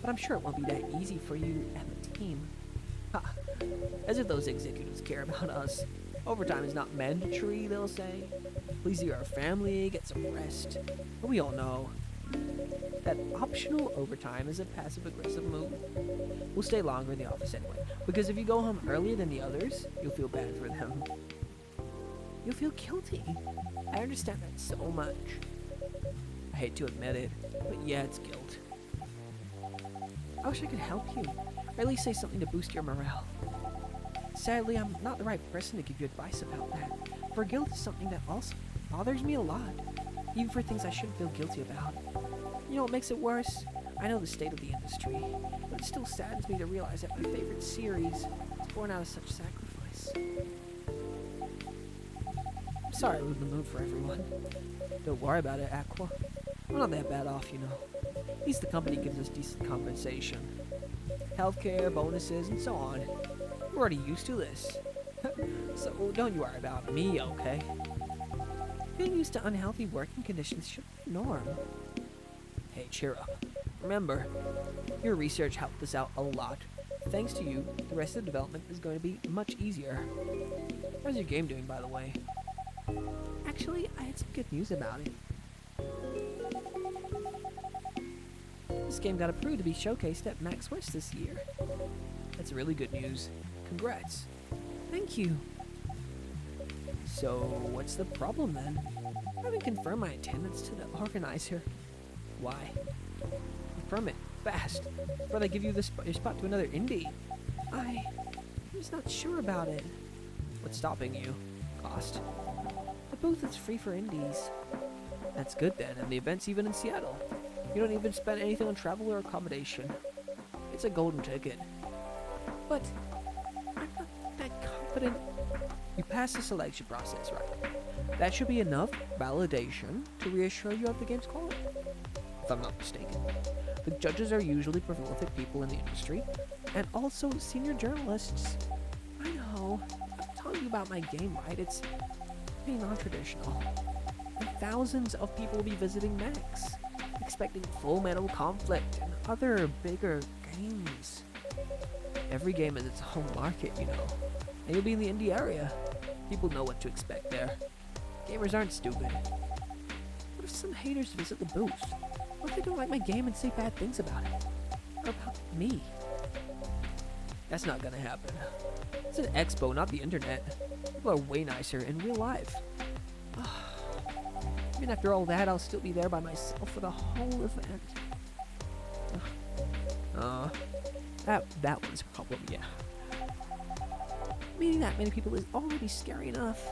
but I'm sure it won't be that easy for you and the team. Ha, as if those executives care about us. Overtime is not mandatory, they'll say. Please see our family, get some rest. But we all know that optional overtime is a passive-aggressive move. We'll stay longer in the office anyway, because if you go home earlier than the others, you'll feel bad for them. You'll feel guilty. I understand that so much. I hate to admit it, but yeah, it's guilt. I wish I could help you, or at least say something to boost your morale. Sadly, I'm not the right person to give you advice about that, for guilt is something that also bothers me a lot, even for things I shouldn't feel guilty about. You know what makes it worse? I know the state of the industry, but it still saddens me to realize that my favorite series is born out of such sacrifice. I'm sorry I ruined the mood for everyone. Don't worry about it, Aqua. I'm not that bad off, you know. At least the company gives us decent compensation. Healthcare, bonuses, and so on. We're already used to this. So don't you worry about me, okay? Being used to unhealthy working conditions should be the norm. Hey, cheer up. Remember, your research helped us out a lot. Thanks to you, the rest of the development is going to be much easier. How's your game doing, by the way? Actually, I had some good news about it. This game got approved to be showcased at Max West this year. That's really good news. Congrats. Thank you. So, what's the problem then? I haven't confirmed my attendance to the organizer. Why? Confirm it. Fast. Before they give you your spot to another indie. I'm just not sure about it. What's stopping you? Cost? The booth is free for indies. That's good then, and the event's even in Seattle. You don't even spend anything on travel or accommodation. It's a golden ticket. But I'm not that confident. You passed the selection process, right? That should be enough validation to reassure you of the game's quality. If I'm not mistaken. The judges are usually prolific people in the industry, and also senior journalists. I know. I'm telling you about my game, right? It's pretty non-traditional. And thousands of people will be visiting Max, expecting Full Metal Conflict and other bigger games. Every game has its own market, you know. And you'll be in the indie area. People know what to expect there. Gamers aren't stupid. What if some haters visit the booth? What if they don't like my game and say bad things about it? Or about me? That's not gonna happen. It's an expo, not the internet. People are way nicer in real life. Even after all that, I'll still be there by myself for the whole event. That was a problem, yeah. Meeting that many people is already scary enough.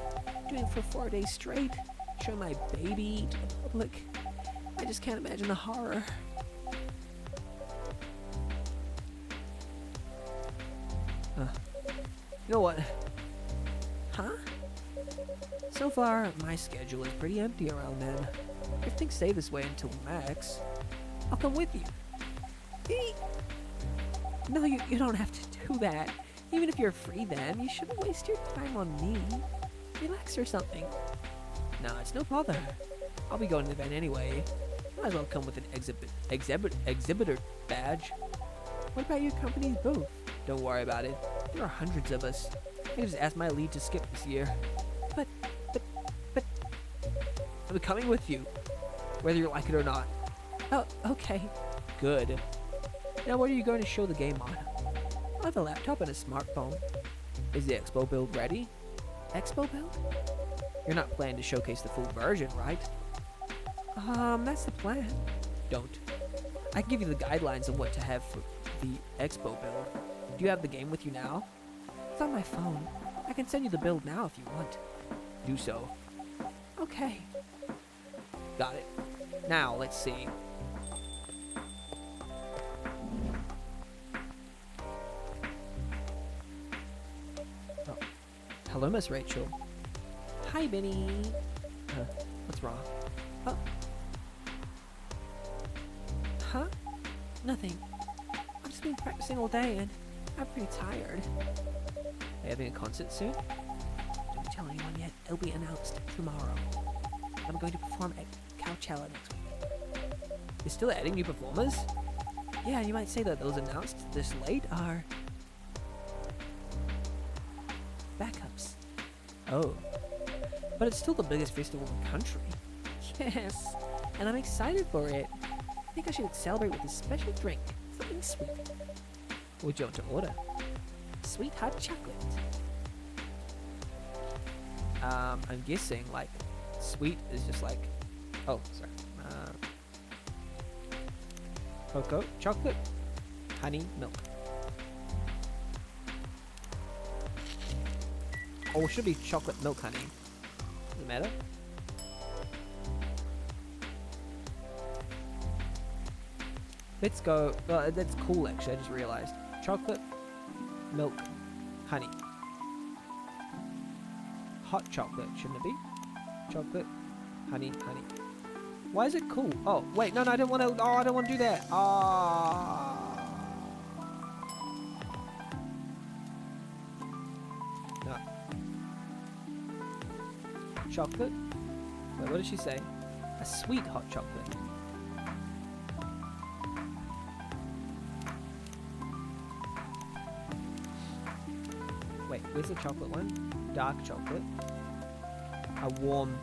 Doing it for 4 days straight, showing my baby to the public. I just can't imagine the horror. You know what? Huh? So far, my schedule is pretty empty around then. If things stay this way until Max, I'll come with you. Eek. No, you don't have to do that. Even if you're free then, you shouldn't waste your time on me. Relax or something. No, it's no bother. I'll be going to the event anyway. Might as well come with an exhibitor badge. What about your company's booth? Don't worry about it. There are hundreds of us. I can just ask my lead to skip this year. But, I'm coming with you, whether you like it or not. Oh, okay. Good. Now what are you going to show the game on? I have a laptop and a smartphone. Is the Expo build ready? Expo build? You're not planning to showcase the full version, right? That's the plan. Don't. I can give you the guidelines on what to have for the Expo build. Do you have the game with you now? It's on my phone. I can send you the build now if you want. Do so. Okay. Got it. Now, let's see. Oh. Hello, Miss Rachel. Hi, Benny. What's wrong? Oh. Huh? Nothing. I've just been practicing all day and I'm pretty tired. Are you having a concert soon? Don't tell anyone yet. It'll be announced tomorrow. I'm going to perform at Coachella next week. You're still adding new performers? Yeah, you might say that those announced this late are backups. Oh. But it's still the biggest festival in the country. Yes, and I'm excited for it. I think I should celebrate with a special drink. Something sweet. What would you want to order? Sweet hot chocolate. I'm guessing like sweet is just like, oh sorry, cocoa, chocolate, honey, milk. Or it should be chocolate, milk, honey. Does it matter? Let's go. Well, that's cool actually. I just realized. Chocolate, milk, honey. Hot chocolate, shouldn't it be? Chocolate, honey, honey. Why is it cool? Oh, wait, no, I don't want to. Oh, I don't want to do that. No. Chocolate. Wait, what did she say? A sweet hot chocolate. Wait, where's the chocolate one? Dark chocolate. A warm.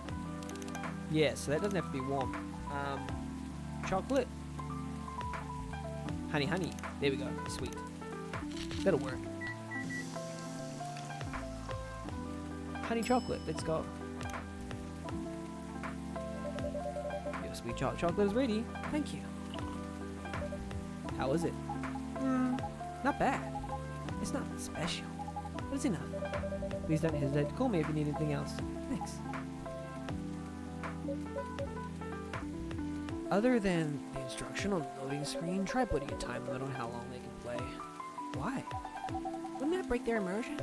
Yeah, so that doesn't have to be warm. Chocolate. Honey, honey. There we go. Sweet. That'll work. Honey chocolate. Let's go. Your sweet chocolate is ready. Thank you. How is it? Not bad. It's not special. But it's enough. Please don't hesitate to call me if you need anything else. Thanks. Other than the instruction on the loading screen, try putting a time limit on how long they can play. Why? Wouldn't that break their immersion?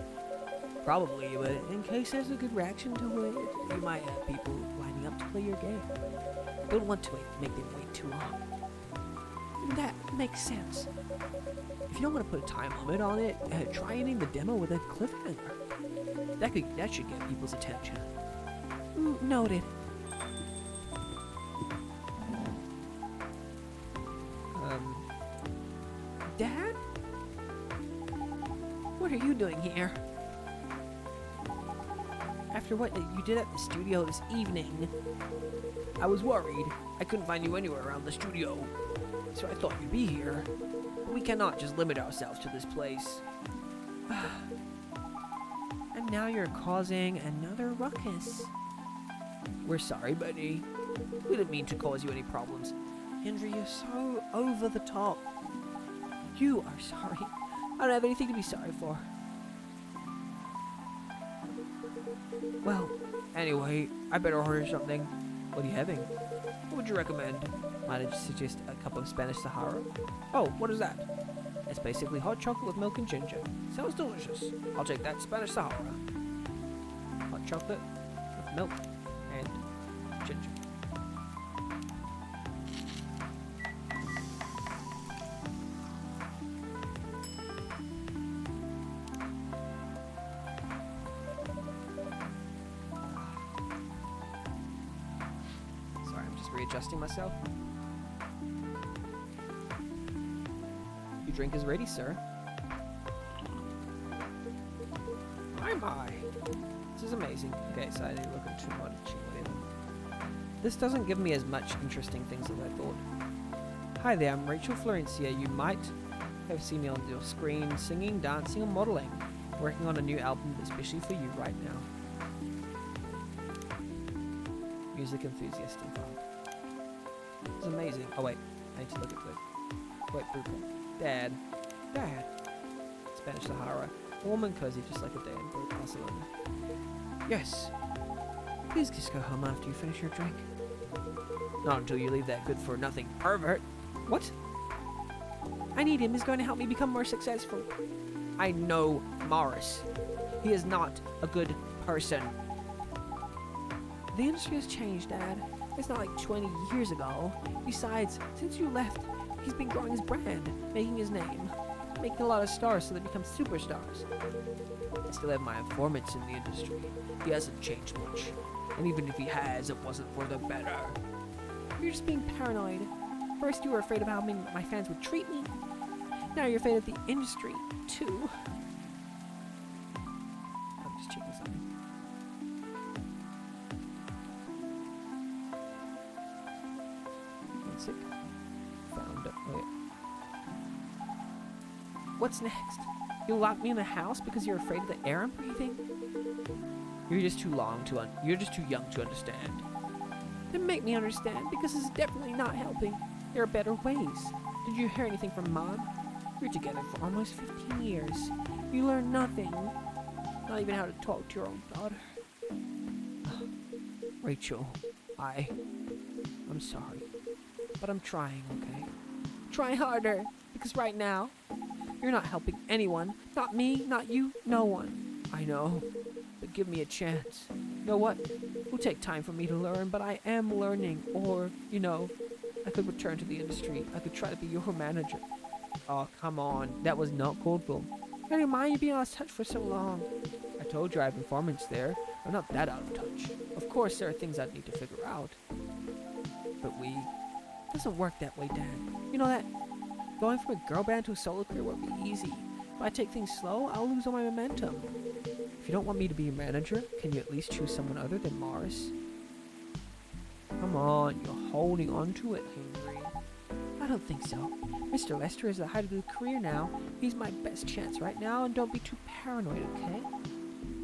Probably, but in case there's a good reaction to it, you might have people lining up to play your game. Don't want to make them wait too long. That makes sense. If you don't want to put a time limit on it, try ending the demo with a cliffhanger. That should get people's attention. Noted. Dad? What are you doing here? After what you did at the studio this evening, I was worried. I couldn't find you anywhere around the studio, so I thought you'd be here. But we cannot just limit ourselves to this place. And now you're causing another ruckus. We're sorry, buddy. We didn't mean to cause you any problems. Henry, you're so over the top. You are sorry. I don't have anything to be sorry for. Well, anyway, I better order something. What are you having? What would you recommend? Might I suggest a cup of Spanish Sahara? Oh, what is that? It's basically hot chocolate with milk and ginger. Sounds delicious. I'll take that Spanish Sahara. Hot chocolate with milk and ginger. Sorry, I'm just readjusting myself. Your drink is ready, sir. My. This is amazing. Okay, so I need to look into one whatever. This doesn't give me as much interesting things as I thought. Hi there, I'm Rachel Florencia. You might have seen me on your screen singing, dancing, or modeling. Working on a new album especially for you right now. Music enthusiast and fun. It's amazing. Oh wait, I need to look at the... Wait, Brutal. Dad. Dad. Spanish Sahara. Warm and cozy, just like a day in Barcelona. Yes. Please just go home after you finish your drink. Not until you leave that good-for-nothing pervert. What? I need him. He's going to help me become more successful. I know Morris. He is not a good person. The industry has changed, Dad. It's not like 20 years ago. Besides, since you left, he's been growing his brand, making his name, making a lot of stars so they become superstars. I still have my informants in the industry. He hasn't changed much. And even if he has, it wasn't for the better. You're just being paranoid. First you were afraid of how my fans would treat me. Now you're afraid of the industry, too. I'm just checking something. One sec. Found it. Oh, yeah. What's next? You'll lock me in the house because you're afraid of the air I'm breathing? You're just too young to understand. Then make me understand, because this is definitely not helping. There are better ways. Did you hear anything from Mom? You're together for almost 15 years. You learn nothing. Not even how to talk to your own daughter. Rachel, I'm sorry. But I'm trying, okay? Try harder, because right now, you're not helping anyone. Not me, not you, no one. I know, but give me a chance. You know what? It will take time for me to learn, but I am learning. Or, I could return to the industry. I could try to be your manager. Oh, come on. That was not called for. I don't mind you being out of touch for so long. I told you I have informants there. I'm not that out of touch. Of course, there are things I'd need to figure out. But it doesn't work that way, Dad. You know that? Going from a girl band to a solo career won't be easy. If I take things slow, I'll lose all my momentum. If you don't want me to be your manager, can you at least choose someone other than Morris? Come on, you're holding on to it, Henry. I don't think so. Mr. Lester is the height of his career now. He's my best chance right now, and don't be too paranoid, okay?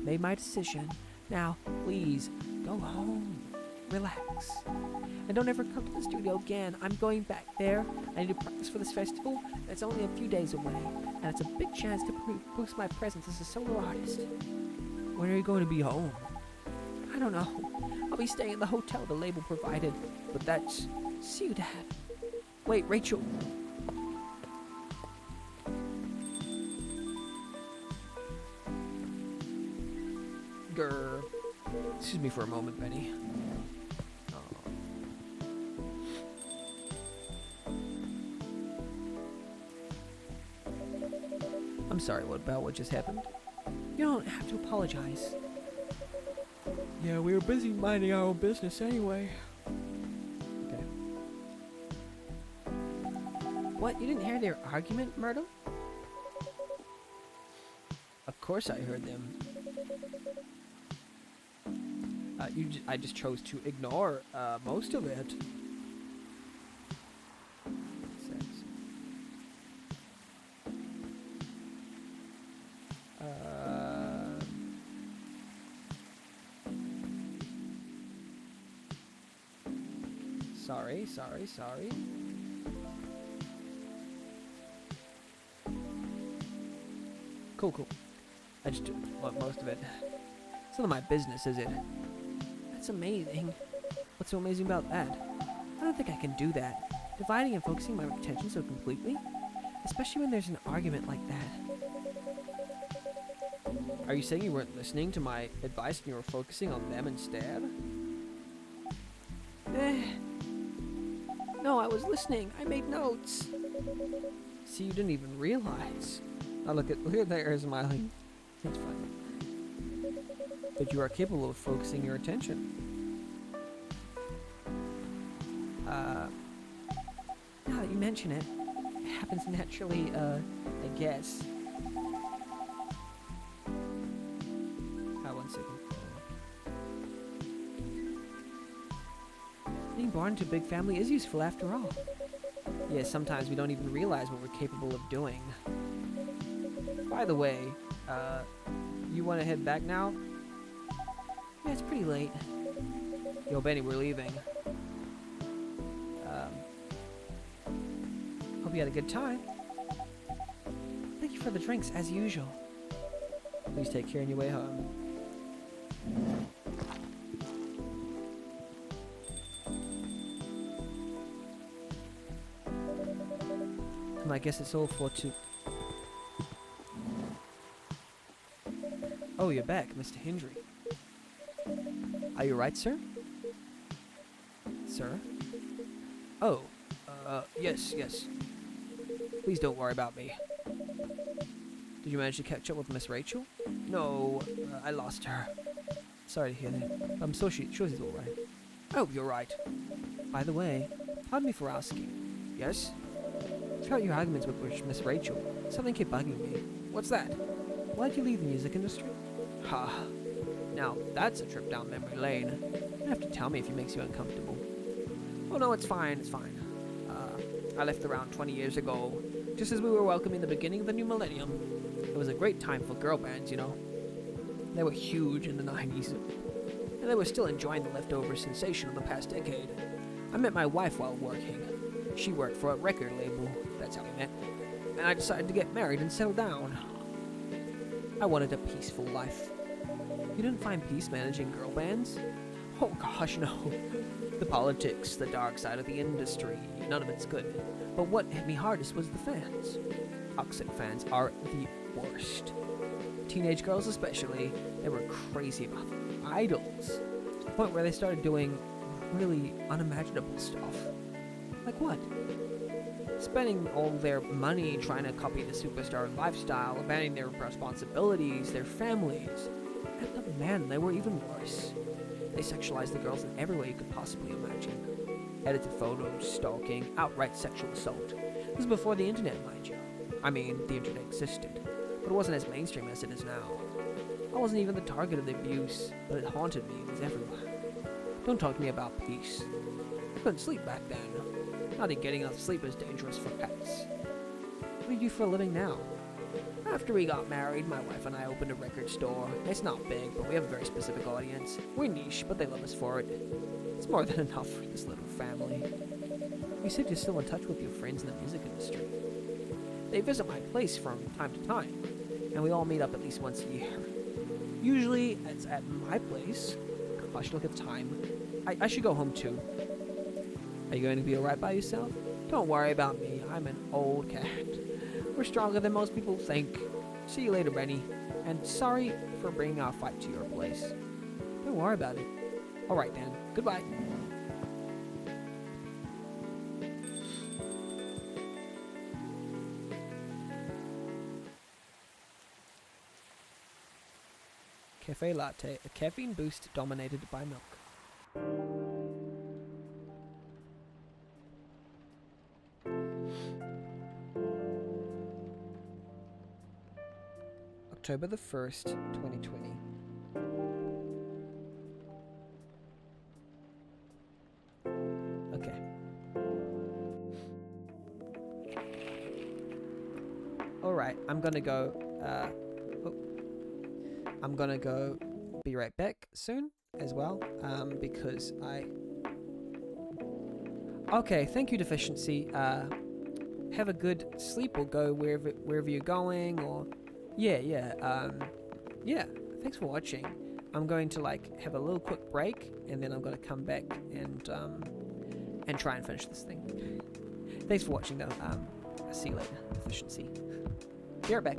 Made my decision. Now, please, go home. Relax. And don't ever come to the studio again. I'm going back there. I need to practice for this festival. That's only a few days away. And it's a big chance to boost my presence as a solo artist. When are you going to be home? I don't know. I'll be staying in the hotel the label provided. But that's... See you, Dad. Wait, Rachel. Grr. Excuse me for a moment, Benny. I'm sorry, what about what just happened? You don't have to apologize. Yeah, we were busy minding our own business anyway. Okay. What? You didn't hear their argument, Myrtle? Of course I heard them. I just chose to ignore most of it. Sorry. Cool. I just want most of it. It's none of my business, is it? That's amazing. What's so amazing about that? I don't think I can do that. Dividing and focusing my attention so completely. Especially when there's an argument like that. Are you saying you weren't listening to my advice and you were focusing on them instead? No, I was listening. I made notes. See, you didn't even realize. Oh, look at there smiling. It's fine. But you are capable of focusing your attention. Now that you mention it, it happens naturally, I guess. 1 second. being born to a big family is useful after all. Yeah, sometimes we don't even realize what we're capable of doing. By the way, you want to head back now? Yeah, it's pretty late. Yo, Benny, we're leaving. Hope you had a good time. Thank you for the drinks, as usual. Please take care on your way home. And I guess it's all for two. Oh, you're back, Mr. Hendry. Are you right, sir? Sir? Oh, yes. Please don't worry about me. Did you manage to catch up with Miss Rachel? No, I lost her. Sorry to hear that. I'm so sure she's all right. Oh, you're right. By the way, pardon me for asking. Yes? Throughout your arguments with Miss Rachel, something kept bugging me. What's that? Why did you leave the music industry? Ha. Now, that's a trip down memory lane. You don't have to tell me if it makes you uncomfortable. Oh, no, it's fine. I left around 20 years ago, just as we were welcoming the beginning of the new millennium. It was a great time for girl bands, you know. They were huge in the 90s, and they were still enjoying the leftover sensation of the past decade. I met my wife while working. She worked for a record label. That's how we met. And I decided to get married and settle down. I wanted a peaceful life. You didn't find peace managing girl bands? Oh gosh, no. The politics, the dark side of the industry, none of it's good. But what hit me hardest was the fans. Toxic fans are the worst. Teenage girls especially, they were crazy about them. Idols. To the point where they started doing really unimaginable stuff. Like what? Spending all their money trying to copy the superstar lifestyle, abandoning their responsibilities, their families. And the men, they were even worse. They sexualized the girls in every way you could possibly imagine. Edited photos, stalking, outright sexual assault. This was before the internet, mind you. I mean, the internet existed, but it wasn't as mainstream as it is now. I wasn't even the target of the abuse, but it haunted me. It was everywhere. Don't talk to me about peace. I couldn't sleep back then. Not that getting enough sleep is dangerous for pets. What do you do for a living now? After we got married, my wife and I opened a record store. It's not big, but we have a very specific audience. We're niche, but they love us for it. It's more than enough for this little family. You said you're still in touch with your friends in the music industry. They visit my place from time to time, and we all meet up at least once a year. Usually, it's at my place. Gosh, look at the time. I should go home too. Are you going to be alright by yourself? Don't worry about me. I'm an old cat. We're stronger than most people think. See you later, Benny. And sorry for bringing our fight to your place. Don't worry about it. Alright, Dan. Goodbye. Cafe latte, a caffeine boost dominated by milk. October the 1st, 2020. Okay. Alright, I'm gonna go, I'm gonna go be right back soon as well, because Okay, thank you, Deficiency. Have a good sleep or go wherever you're going, or... Yeah, thanks for watching. I'm going to, have a little quick break, and then I'm going to come back and try and finish this thing. Thanks for watching, though. I'll see you later, Deficiency. Be right back.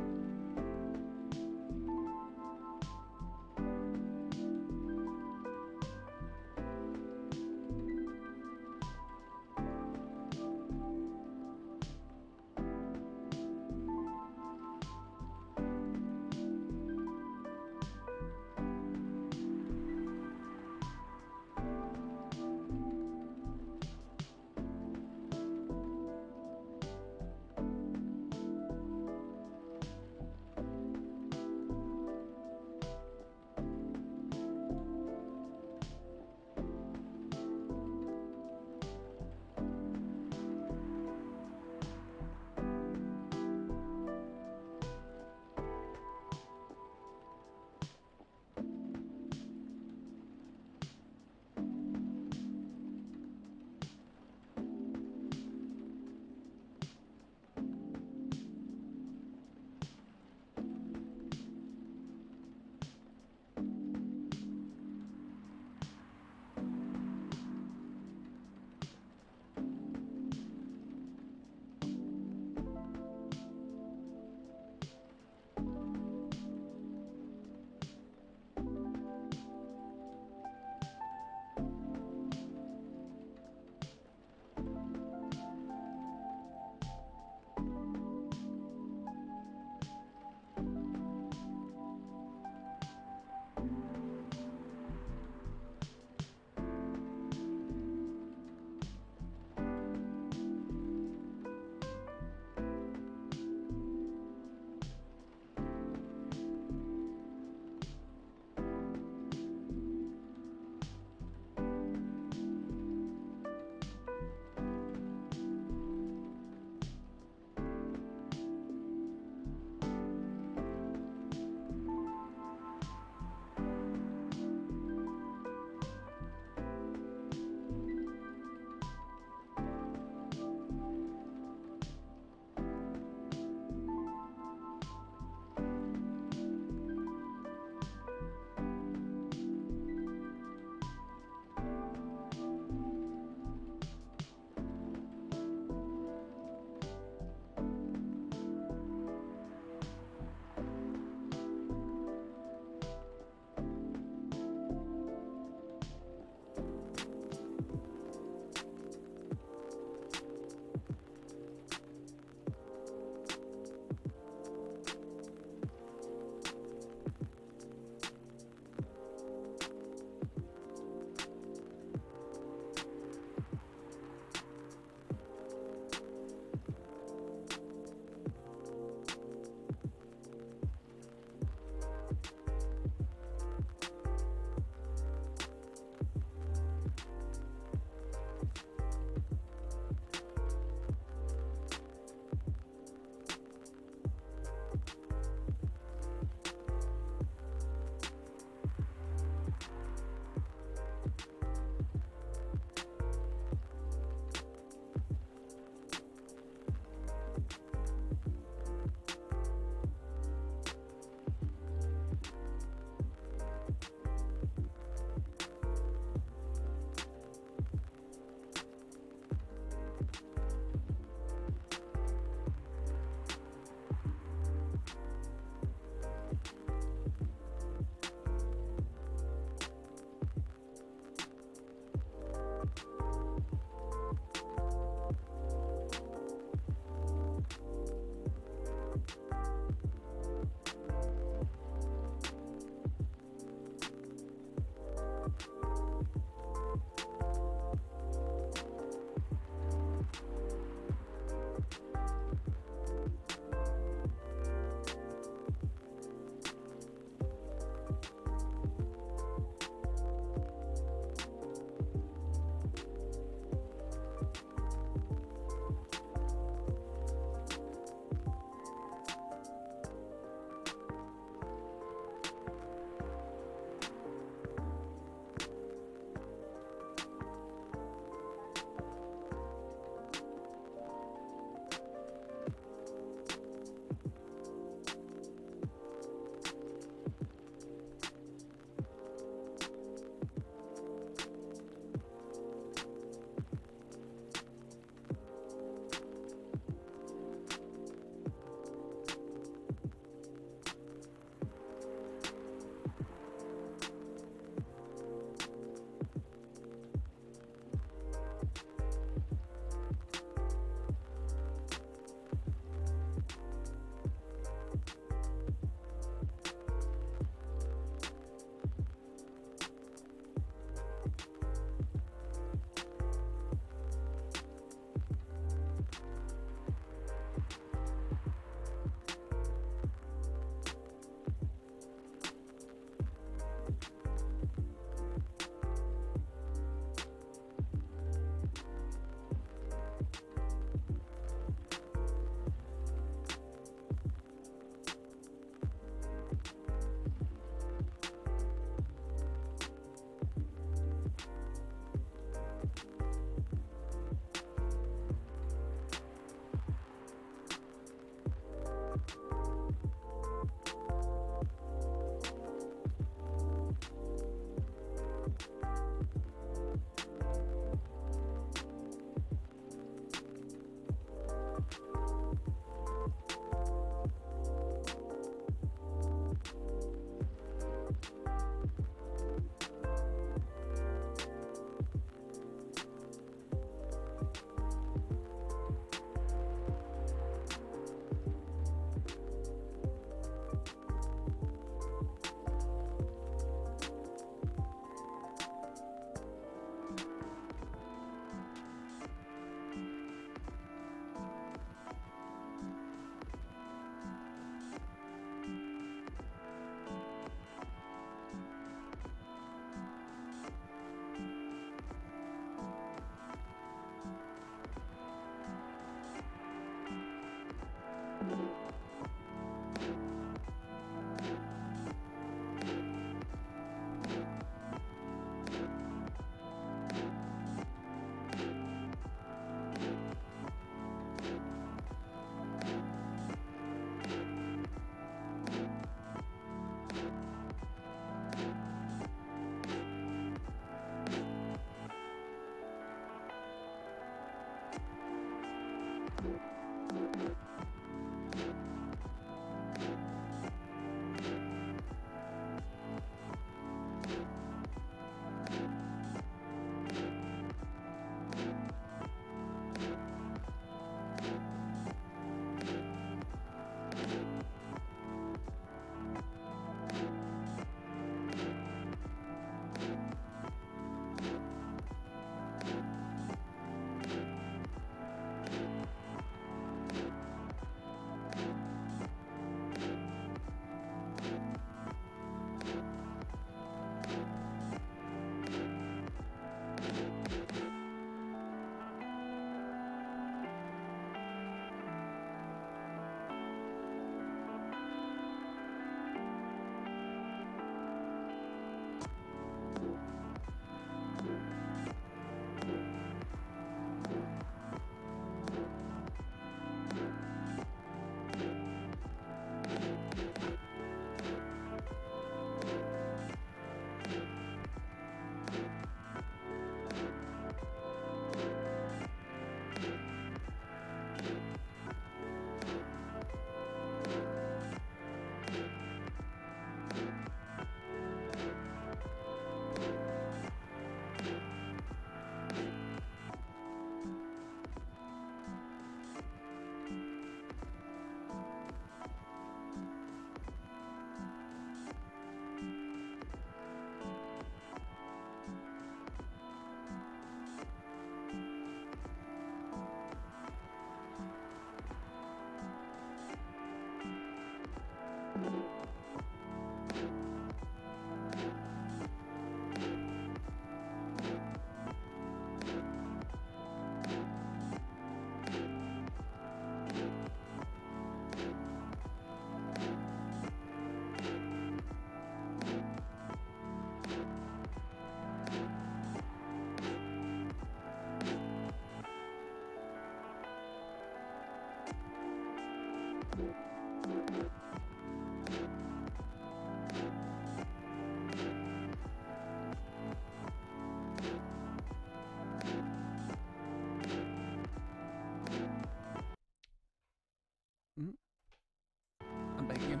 I'm begging you.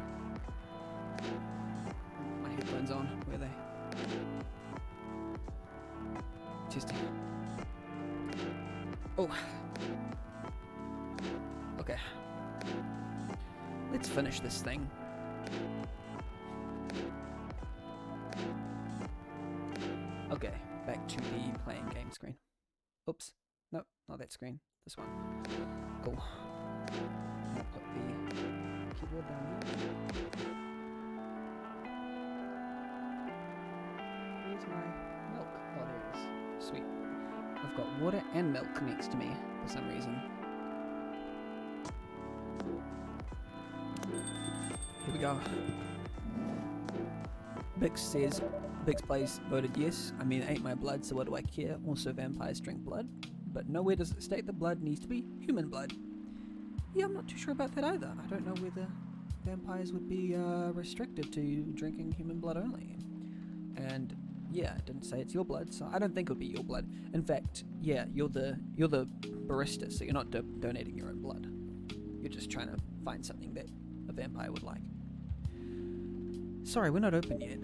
My headphones on. Where are they? Testing. Oh. Okay. Let's finish this thing. Okay, back to the playing game screen. Oops. No, not that screen. This one. Cool. I'll put the keyboard down here. Where's my milk? Oh, there it is. Sweet. I've got water and milk next to me for some reason. Here we go. Bix says, Bix Plays voted yes. I mean, it ain't my blood, so what do I care? Also, vampires drink blood. But nowhere does it state that blood needs to be human blood. Yeah, I'm not too sure about that either. I don't know whether vampires would be restricted to drinking human blood only. And yeah, it didn't say it's your blood, so I don't think it would be your blood. In fact, yeah, you're the barista, so you're not donating your own blood. You're just trying to find something that a vampire would like. Sorry, we're not open yet.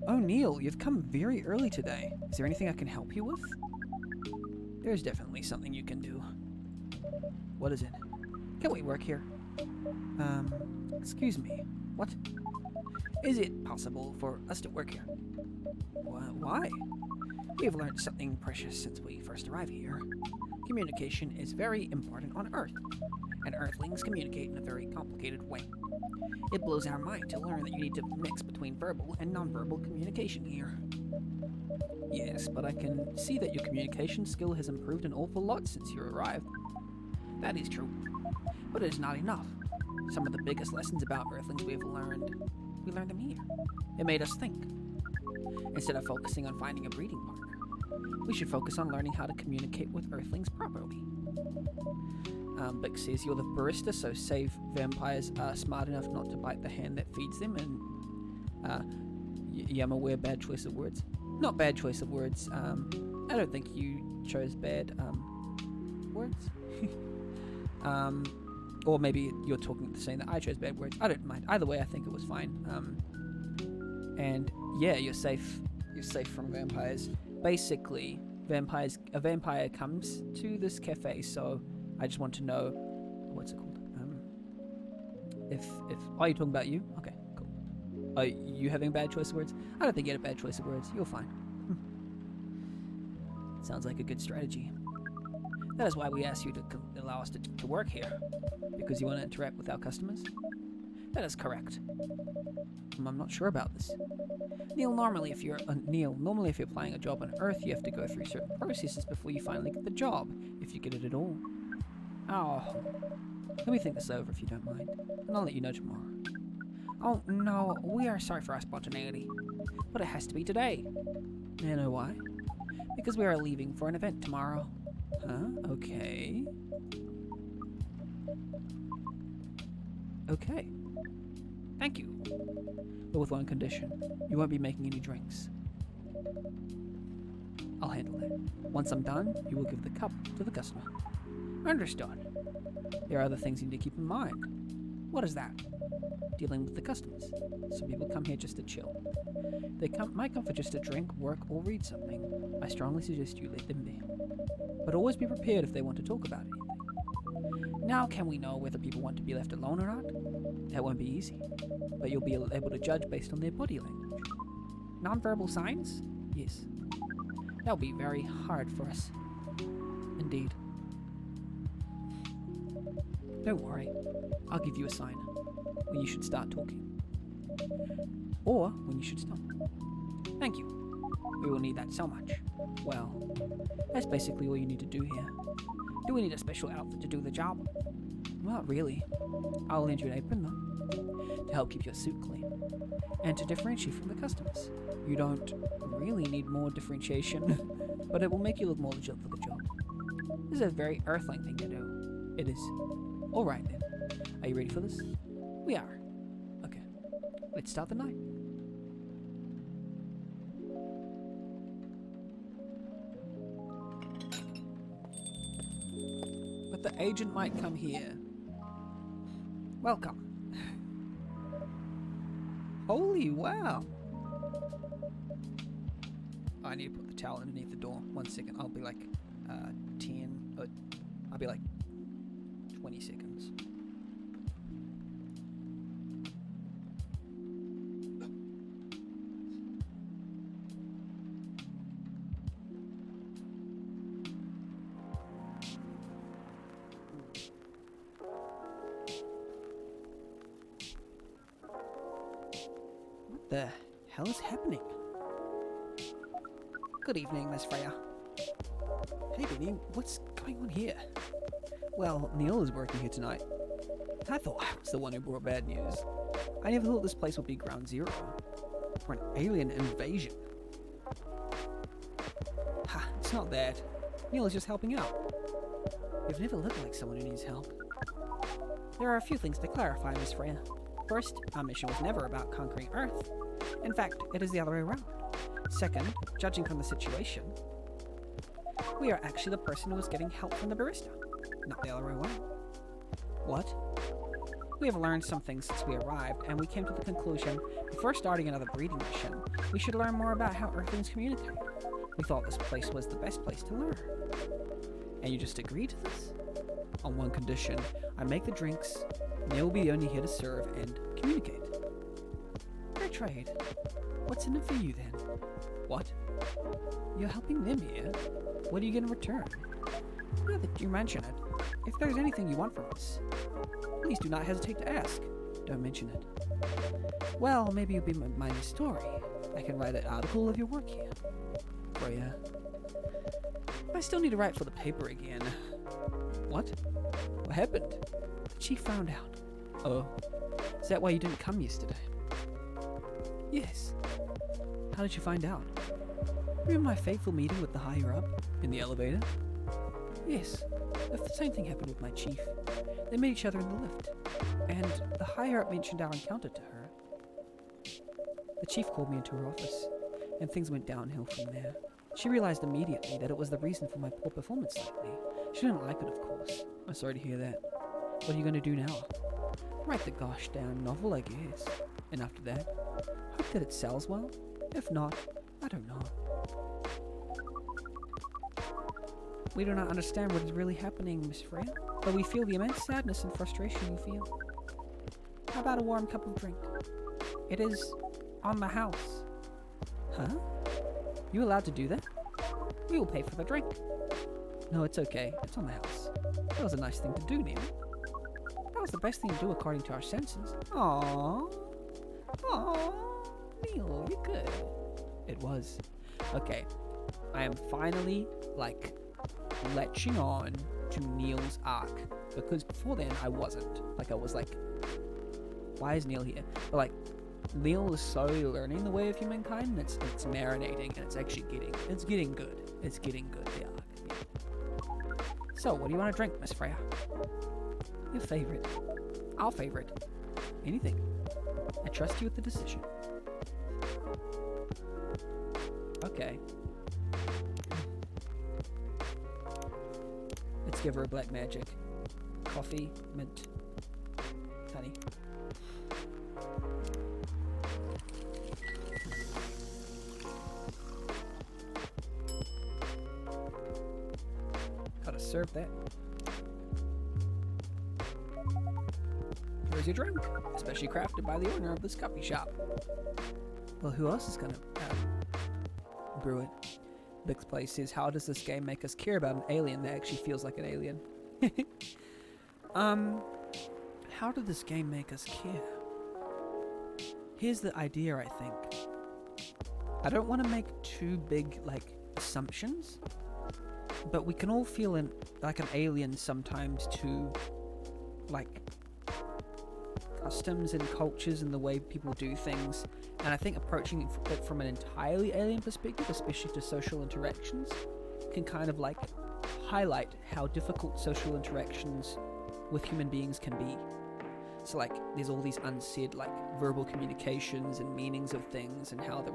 Oh, Neil, you've come very early today. Is there anything I can help you with? There's definitely something you can do. What is it? Can we work here? Excuse me. What? Is it possible for us to work here? Why? We have learned something precious since we first arrived here. Communication is very important on Earth, and Earthlings communicate in a very complicated way. It blows our mind to learn that you need to mix between verbal and nonverbal communication here. Yes, but I can see that your communication skill has improved an awful lot since you arrived. That is true, but it is not enough. Some of the biggest lessons about Earthlings we learned them here. It made us think. Instead of focusing on finding a breeding partner, we should focus on learning how to communicate with Earthlings properly. Bix says you're the barista, so save vampires are smart enough not to bite the hand that feeds them, and yeah, I'm aware, bad choice of words. Not bad choice of words. I don't think you chose bad words. Or maybe you're saying that I chose bad words. I don't mind. Either way, I think it was fine. And yeah, you're safe. You're safe from vampires. Basically, a vampire comes to this cafe, so I just want to know, what's it called? If are you talking about you? Okay, cool. Are you having a bad choice of words? I don't think you had a bad choice of words. You're fine. Sounds like a good strategy. That is why we asked you to allow us to work here, because you want to interact with our customers. That is correct. I'm not sure about this. Neil, normally if you're applying a job on Earth, you have to go through certain processes before you finally get the job, if you get it at all. Oh, let me think this over if you don't mind, and I'll let you know tomorrow. Oh no, we are sorry for our spontaneity, but it has to be today. You know why? Because we are leaving for an event tomorrow. Huh? Okay. Okay. Thank you. But with one condition. You won't be making any drinks. I'll handle that. Once I'm done, you will give the cup to the customer. Understood. There are other things you need to keep in mind. What is that? Dealing with the customers. Some people come here just to chill. They might come for just a drink, work, or read something. I strongly suggest you let them be. But always be prepared if they want to talk about anything. Now can we know whether people want to be left alone or not? That won't be easy, but you'll be able to judge based on their body language. Non-verbal signs? Yes. That'll be very hard for us. Indeed. Don't worry, I'll give you a sign when you should start talking. Or when you should stop. Thank you. We will need that so much. Well, that's basically all you need to do here. Do we need a special outfit to do the job? Not really. I'll lend you an apron though, to help keep your suit clean, and to differentiate from the customers. You don't really need more differentiation, but it will make you look more legit for the job. This is a very Earthling thing to do. It is. Alright then. Are you ready for this? We are. Okay. Let's start the night. But the agent might come here. Welcome. Holy wow. I need to put the towel underneath the door. 1 second. I'll be like 20 seconds. What the hell is happening? Good evening, Miss Freya. Hey, Benny, what's going on here? Well, Neil is working here tonight. I thought I was the one who brought bad news. I never thought this place would be ground zero for an alien invasion. Ha, it's not that. Neil is just helping out. You've never looked like someone who needs help. There are a few things to clarify, Miss Freya. First, our mission was never about conquering Earth. In fact, it is the other way around. Second, judging from the situation, we are actually the person who was getting help from the barista, not the other way around. What? We have learned some things since we arrived, and we came to the conclusion, before starting another breeding mission, we should learn more about how Earthlings communicate. We thought this place was the best place to learn. And you just agreed to this? On one condition, I make the drinks, Neil will be only here to serve and communicate. Fair trade. What's in it for you then? What? You're helping them here? What do you get in return? Now that you mention it, if there's anything you want from us, please do not hesitate to ask. Don't mention it. Well, maybe you'll be my story. I can write an article of your work here. Freya. I still need to write for the paper again. What? What happened? The chief found out. Oh. Is that why you didn't come yesterday? Yes. How did you find out? Remember my fateful meeting with the higher up in the elevator? Yes. The same thing happened with my chief. They met each other in the lift, and the higher up mentioned our encounter to her. The chief called me into her office, and things went downhill from there. She realized immediately that it was the reason for my poor performance lately. She didn't like it, of course. I'm sorry to hear that. What are you going to do now? Write the gosh damn novel, I guess. And after that, hope that it sells well. If not, I don't know. We do not understand what is really happening, Miss Freya, but we feel the immense sadness and frustration you feel. How about a warm cup of drink? It is on the house. Huh? You allowed to do that? We will pay for the drink. No, it's okay. It's on the house. That was a nice thing to do, Neil. That was the best thing to do according to our senses. Aww. Aww. Neil, you're good. It was. Okay. I am finally, latching on to Neil's arc. Because before then, I wasn't. I was like, why is Neil here? But, Neil is slowly learning the way of humankind, and it's marinating, and it's actually getting good. It's getting good, the arc. Yeah. So, what do you want to drink, Miss Freya? Your favorite. Our favorite. Anything. I trust you with the decision. Okay. Let's give her a black magic. Coffee, mint, honey. Gotta serve that. Here's your drink, especially crafted by the owner of this coffee shop. Well, who else is gonna brew it? Bix Play says, how does this game make us care about an alien that actually feels like an alien? How did this game make us care? Here's the idea, I think. I don't want to make too big, assumptions, but we can all feel like an alien sometimes to, customs and cultures and the way people do things. And I think approaching it from an entirely alien perspective, especially to social interactions, can kind of highlight how difficult social interactions with human beings can be. So there's all these unsaid verbal communications and meanings of things, and how the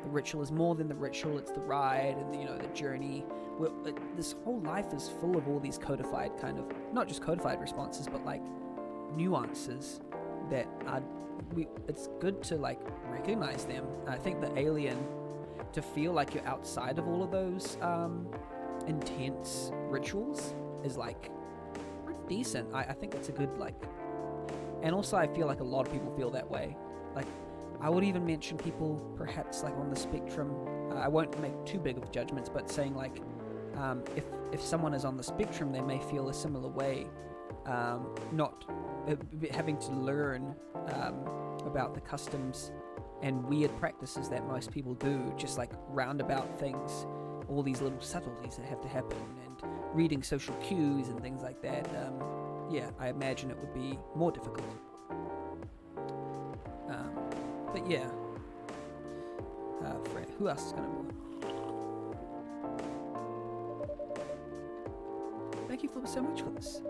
ritual is more than the ritual, it's the ride and the journey. This whole life is full of all these codified not just codified responses, but nuances that it's good to recognize them. I think the alien, to feel like you're outside of all of those intense rituals is pretty decent. I think that's a good and also I feel like a lot of people feel that way. I would even mention people perhaps on the spectrum. I won't make too big of judgments, but saying if someone is on the spectrum, they may feel a similar way, not having to learn about the customs and weird practices that most people do, just roundabout things, all these little subtleties that have to happen, and reading social cues and things like that. Yeah, I imagine it would be more difficult. But yeah, Fred, who else is gonna move? Thank you so much for this.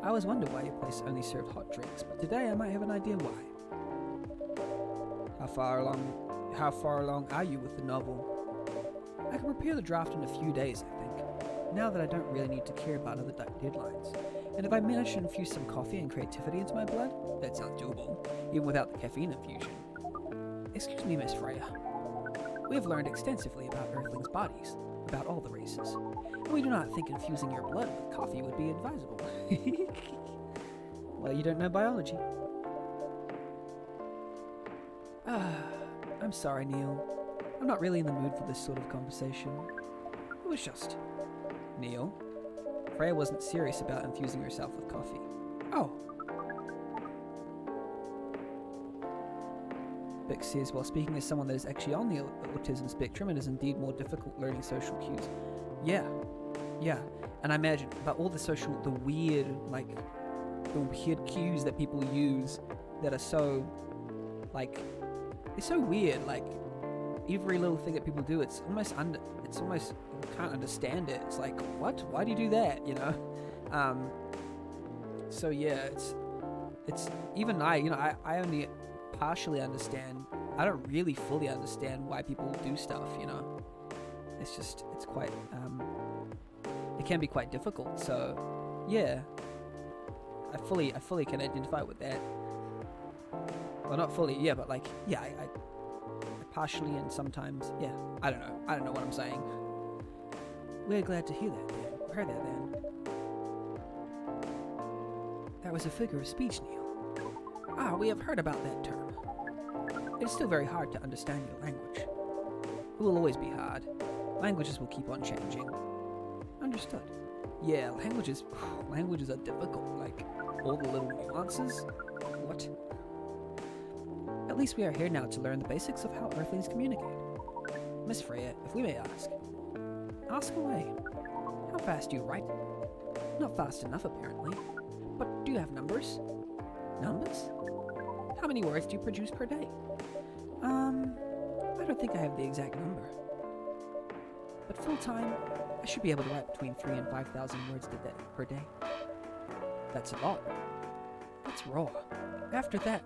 I always wondered why your place only served hot drinks, but today I might have an idea why. How far along are you with the novel? I can prepare the draft in a few days, I think, now that I don't really need to care about other deadlines. And if I manage to infuse some coffee and creativity into my blood, that sounds doable, even without the caffeine infusion. Excuse me, Miss Freya. We have learned extensively about Earthlings' bodies, about all the races, and we do not think infusing your blood with coffee would be advisable. Well, you don't know biology. I'm sorry, Neil. I'm not really in the mood for this sort of conversation. It was just... Neil? Freya wasn't serious about infusing herself with coffee. Oh. Bix says, while speaking as someone that is actually on the autism spectrum, it is indeed more difficult learning social cues. Yeah. And I imagine, but all the weird cues that people use that are so, they're so weird. Every little thing that people do, it's almost you can't understand it. It's what? Why do you do that? So yeah, it's even I only partially understand. I don't really fully understand why people do stuff. It's quite it can be quite difficult. So yeah, I fully can identify with that. Well, not fully, yeah, but like, yeah, I partially and sometimes, yeah. I don't know what I'm saying. We're glad to hear that, Dan. Heard that, Dan. That was a figure of speech, Neil. Ah, we have heard about that term. It is still very hard to understand your language. It will always be hard. Languages will keep on changing. Understood. Yeah, languages are difficult, like all the little nuances. What? At least we are here now to learn the basics of how Earthlings communicate. Miss Freya, if we may ask. Ask away. How fast do you write? Not fast enough, apparently. But do you have numbers? Numbers? How many words do you produce per day? I don't think I have the exact number. But full-time, I should be able to write between 3,000 and 5,000 words per day. That's a lot. That's raw. After that,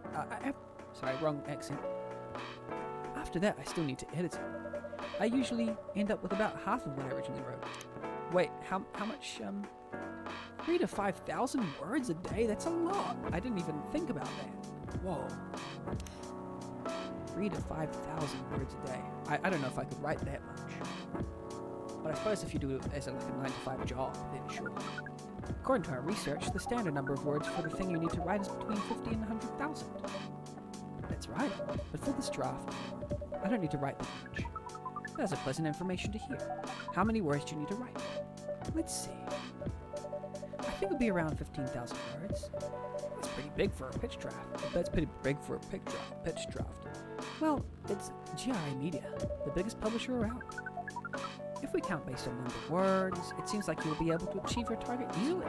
sorry, wrong accent. After that, I still need to edit it. I usually end up with about half of what I originally wrote. Wait, how much, 3,000 to 5,000 words a day? That's a lot. I didn't even think about that. Whoa. 3,000 to 5,000 words a day. I don't know if I could write that much. But I suppose if you do it as a 9-to-5 job, then sure. According to our research, the standard number of words for the thing you need to write is between 50 and 100,000. That's right, but for this draft, I don't need to write that much. That's a pleasant information to hear. How many words do you need to write? Let's see. I think it'll be around 15,000 words. That's pretty big for a pitch draft. That's pretty big for a pitch draft. Well, it's GRA Media, the biggest publisher around. If we count based on number of words, it seems like you'll be able to achieve your target easily.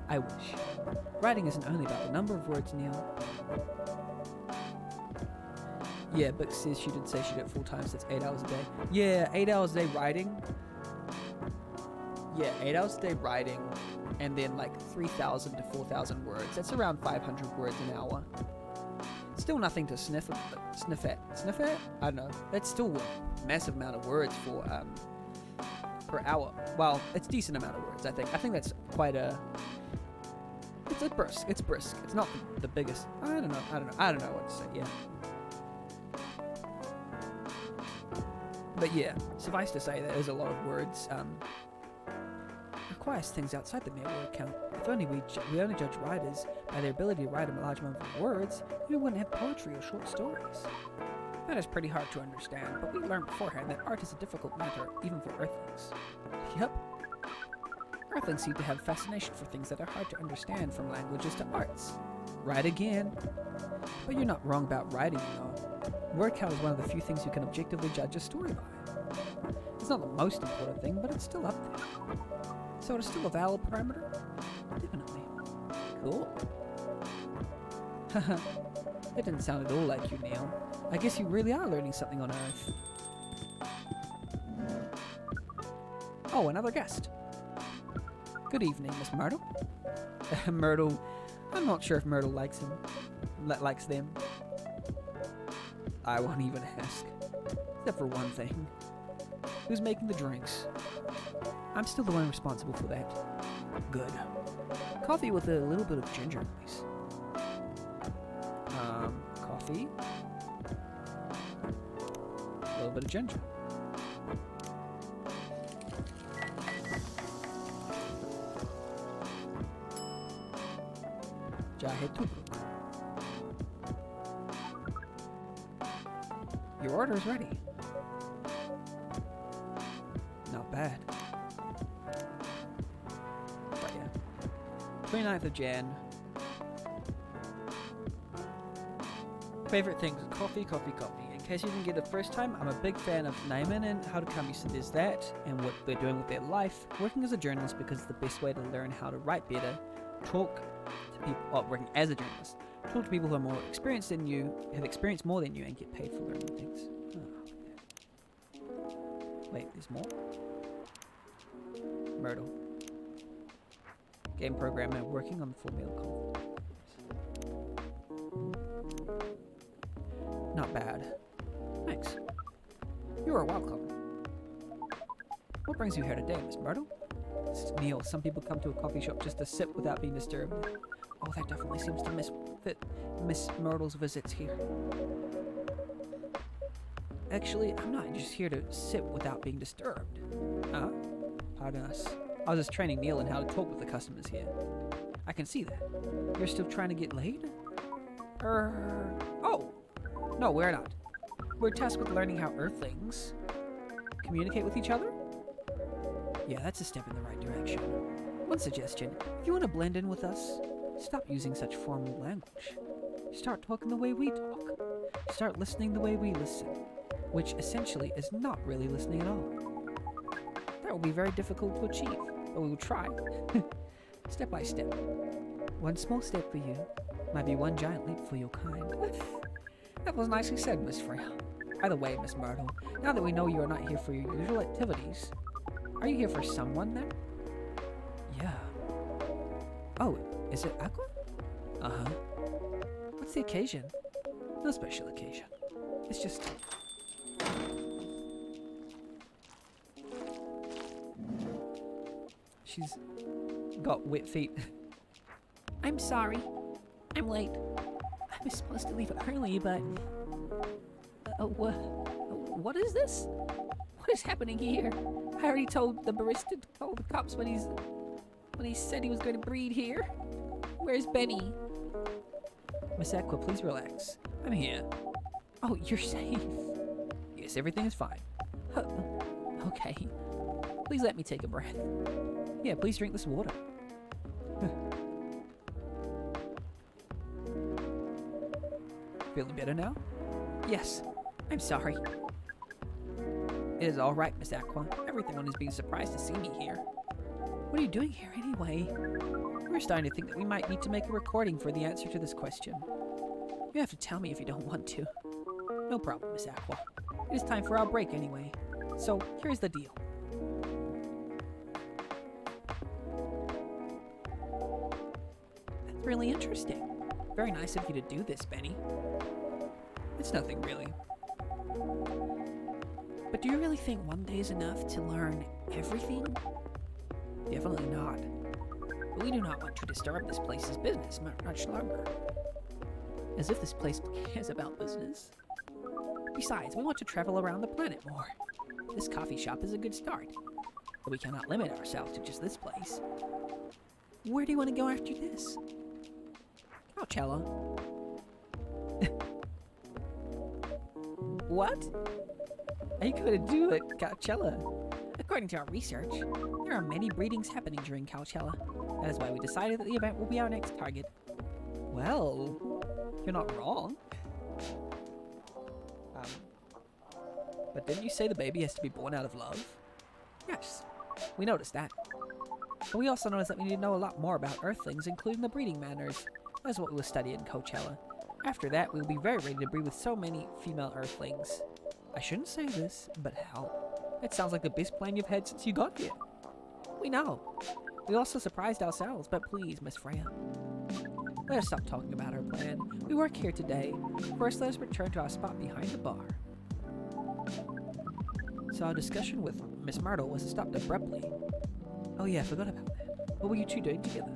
I wish. Writing isn't only about the number of words, Neil. Yeah, but says she did say she did it full time, so that's 8 hours a day. Yeah, 8 hours a day writing. Yeah, 8 hours a day writing, and then like 3,000 to 4,000 words. That's around 500 words an hour. Still nothing to sniff at. I don't know. That's still a massive amount of words for per hour. Well, it's a decent amount of words, I think. I think that's quite a. It's brisk. It's brisk. It's not the biggest. I don't know what to say. Yeah. But yeah, suffice to say that there's a lot of words. Requires things outside the mere word count. If only we only judge writers by their ability to write a large number of words, we wouldn't have poetry or short stories. That is pretty hard to understand, but we learned beforehand that art is a difficult matter, even for Earthlings. Yep. Earthlings seem to have a fascination for things that are hard to understand, from languages to arts. Right again. But you're not wrong about writing, you know. Word count is one of the few things you can objectively judge a story by. It's not the most important thing, but it's still up there. So it's still a valid parameter? Definitely. Cool. Haha. That didn't sound at all like you, Neil. I guess you really are learning something on Earth. Oh, another guest. Good evening, Miss Myrtle. Myrtle. I'm not sure if Myrtle likes him. Likes them. I won't even ask. Except for one thing. Who's making the drinks? I'm still the one responsible for that. Good. Coffee with a little bit of ginger, please. Coffee. A little bit of ginger. Jahe tubruk. Your order is ready. Not bad. But yeah. 29th of Jan. Favorite things: coffee. In case you didn't get it the first time, I'm a big fan of Naiman and how to come used to this, that, and what they're doing with their life. Working as a journalist because it's the best way to learn how to write better. Talk to people, working as a journalist. Talk to people who are more experienced than you, have experienced more than you, and get paid for learning things. Oh, yeah. Wait, there's more? Myrtle. Game programmer working on the Formula Conference. Not bad. Thanks. You are welcome. What brings you here today, Miss Myrtle? Neil, some people come to a coffee shop just to sit without being disturbed. Oh, that definitely seems to fit Miss Myrtle's visits here. Actually, I'm not just here to sit without being disturbed. Pardon us. I was just training Neil in how to talk with the customers here. I can see that. You're still trying to get laid? Oh! No, we're not. We're tasked with learning how Earthlings communicate with each other? Yeah, that's a step in the right direction. One suggestion, if you want to blend in with us, stop using such formal language. Start talking the way we talk. Start listening the way we listen, which essentially is not really listening at all. That will be very difficult to achieve, but we will try. Step by step. One small step for you might be one giant leap for your kind. That was nicely said, Miss Freya. By the way, Miss Myrtle, now that we know you are not here for your usual activities, are you here for someone then? Yeah. Oh, is it Aqua? Uh-huh. What's the occasion? No special occasion. It's just... She's got wet feet. I'm sorry. I'm late. I was supposed to leave early, but... what is this? What is happening here? I already told the barista to call the cops when he said he was going to breed here. Where's Benny? Miss Aqua, please relax. I'm here. Oh, you're safe. Yes, everything is fine. Okay. Please let me take a breath. Yeah, please drink this water. Feeling better now? Yes. I'm sorry. It is all right, Miss Aqua. Everyone is being surprised to see me here. What are you doing here anyway? We're starting to think that we might need to make a recording for the answer to this question. You have to tell me if you don't want to. No problem, Miss Aqua. It is time for our break anyway. So, here's the deal. That's really interesting. Very nice of you to do this, Benny. It's nothing really. But do you really think one day is enough to learn everything? Definitely not. But we do not want to disturb this place's business much longer. As if this place cares about business. Besides, we want to travel around the planet more. This coffee shop is a good start. But we cannot limit ourselves to just this place. Where do you want to go after this? Coachella. What? Are you going to do it, Coachella? According to our research, there are many breedings happening during Coachella. That is why we decided that the event will be our next target. Well, you're not wrong. But didn't you say the baby has to be born out of love? Yes, we noticed that. But we also noticed that we need to know a lot more about Earthlings, including the breeding manners. That's what we will study in Coachella. After that, we will be very ready to breed with so many female Earthlings. I shouldn't say this, but hell, it sounds like the best plan you've had since you got here. We know. We also surprised ourselves, but please, Miss Freya. Let us stop talking about our plan. We work here today. First, let us return to our spot behind the bar. So our discussion with Miss Myrtle was stopped abruptly. Oh yeah, I forgot about that. What were you two doing together?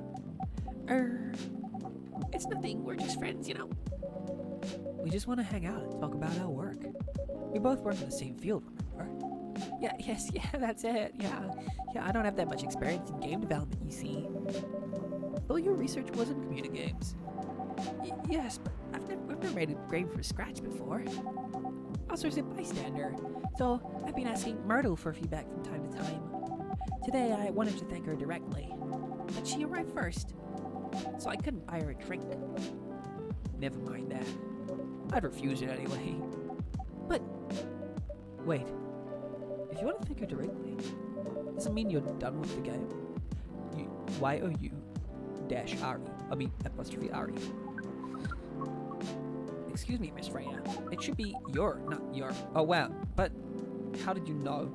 It's nothing. We're just friends, you know. We just want to hang out and talk about our work. We both work in the same field, remember? Yeah, that's it. Yeah, I don't have that much experience in game development, you see. Well, your research was in computer games. Yes, but I've never made a game from scratch before. I was just a bystander, so I've been asking Myrtle for feedback from time to time. Today, I wanted to thank her directly, but she arrived first, so I couldn't buy her a drink. Never mind that. I'd refuse it anyway. But... Wait. If you want to thank her directly, doesn't mean you're done with the game. YOU-RE. Excuse me, Miss Freya. It should be your, not your. Oh, wow. But how did you know?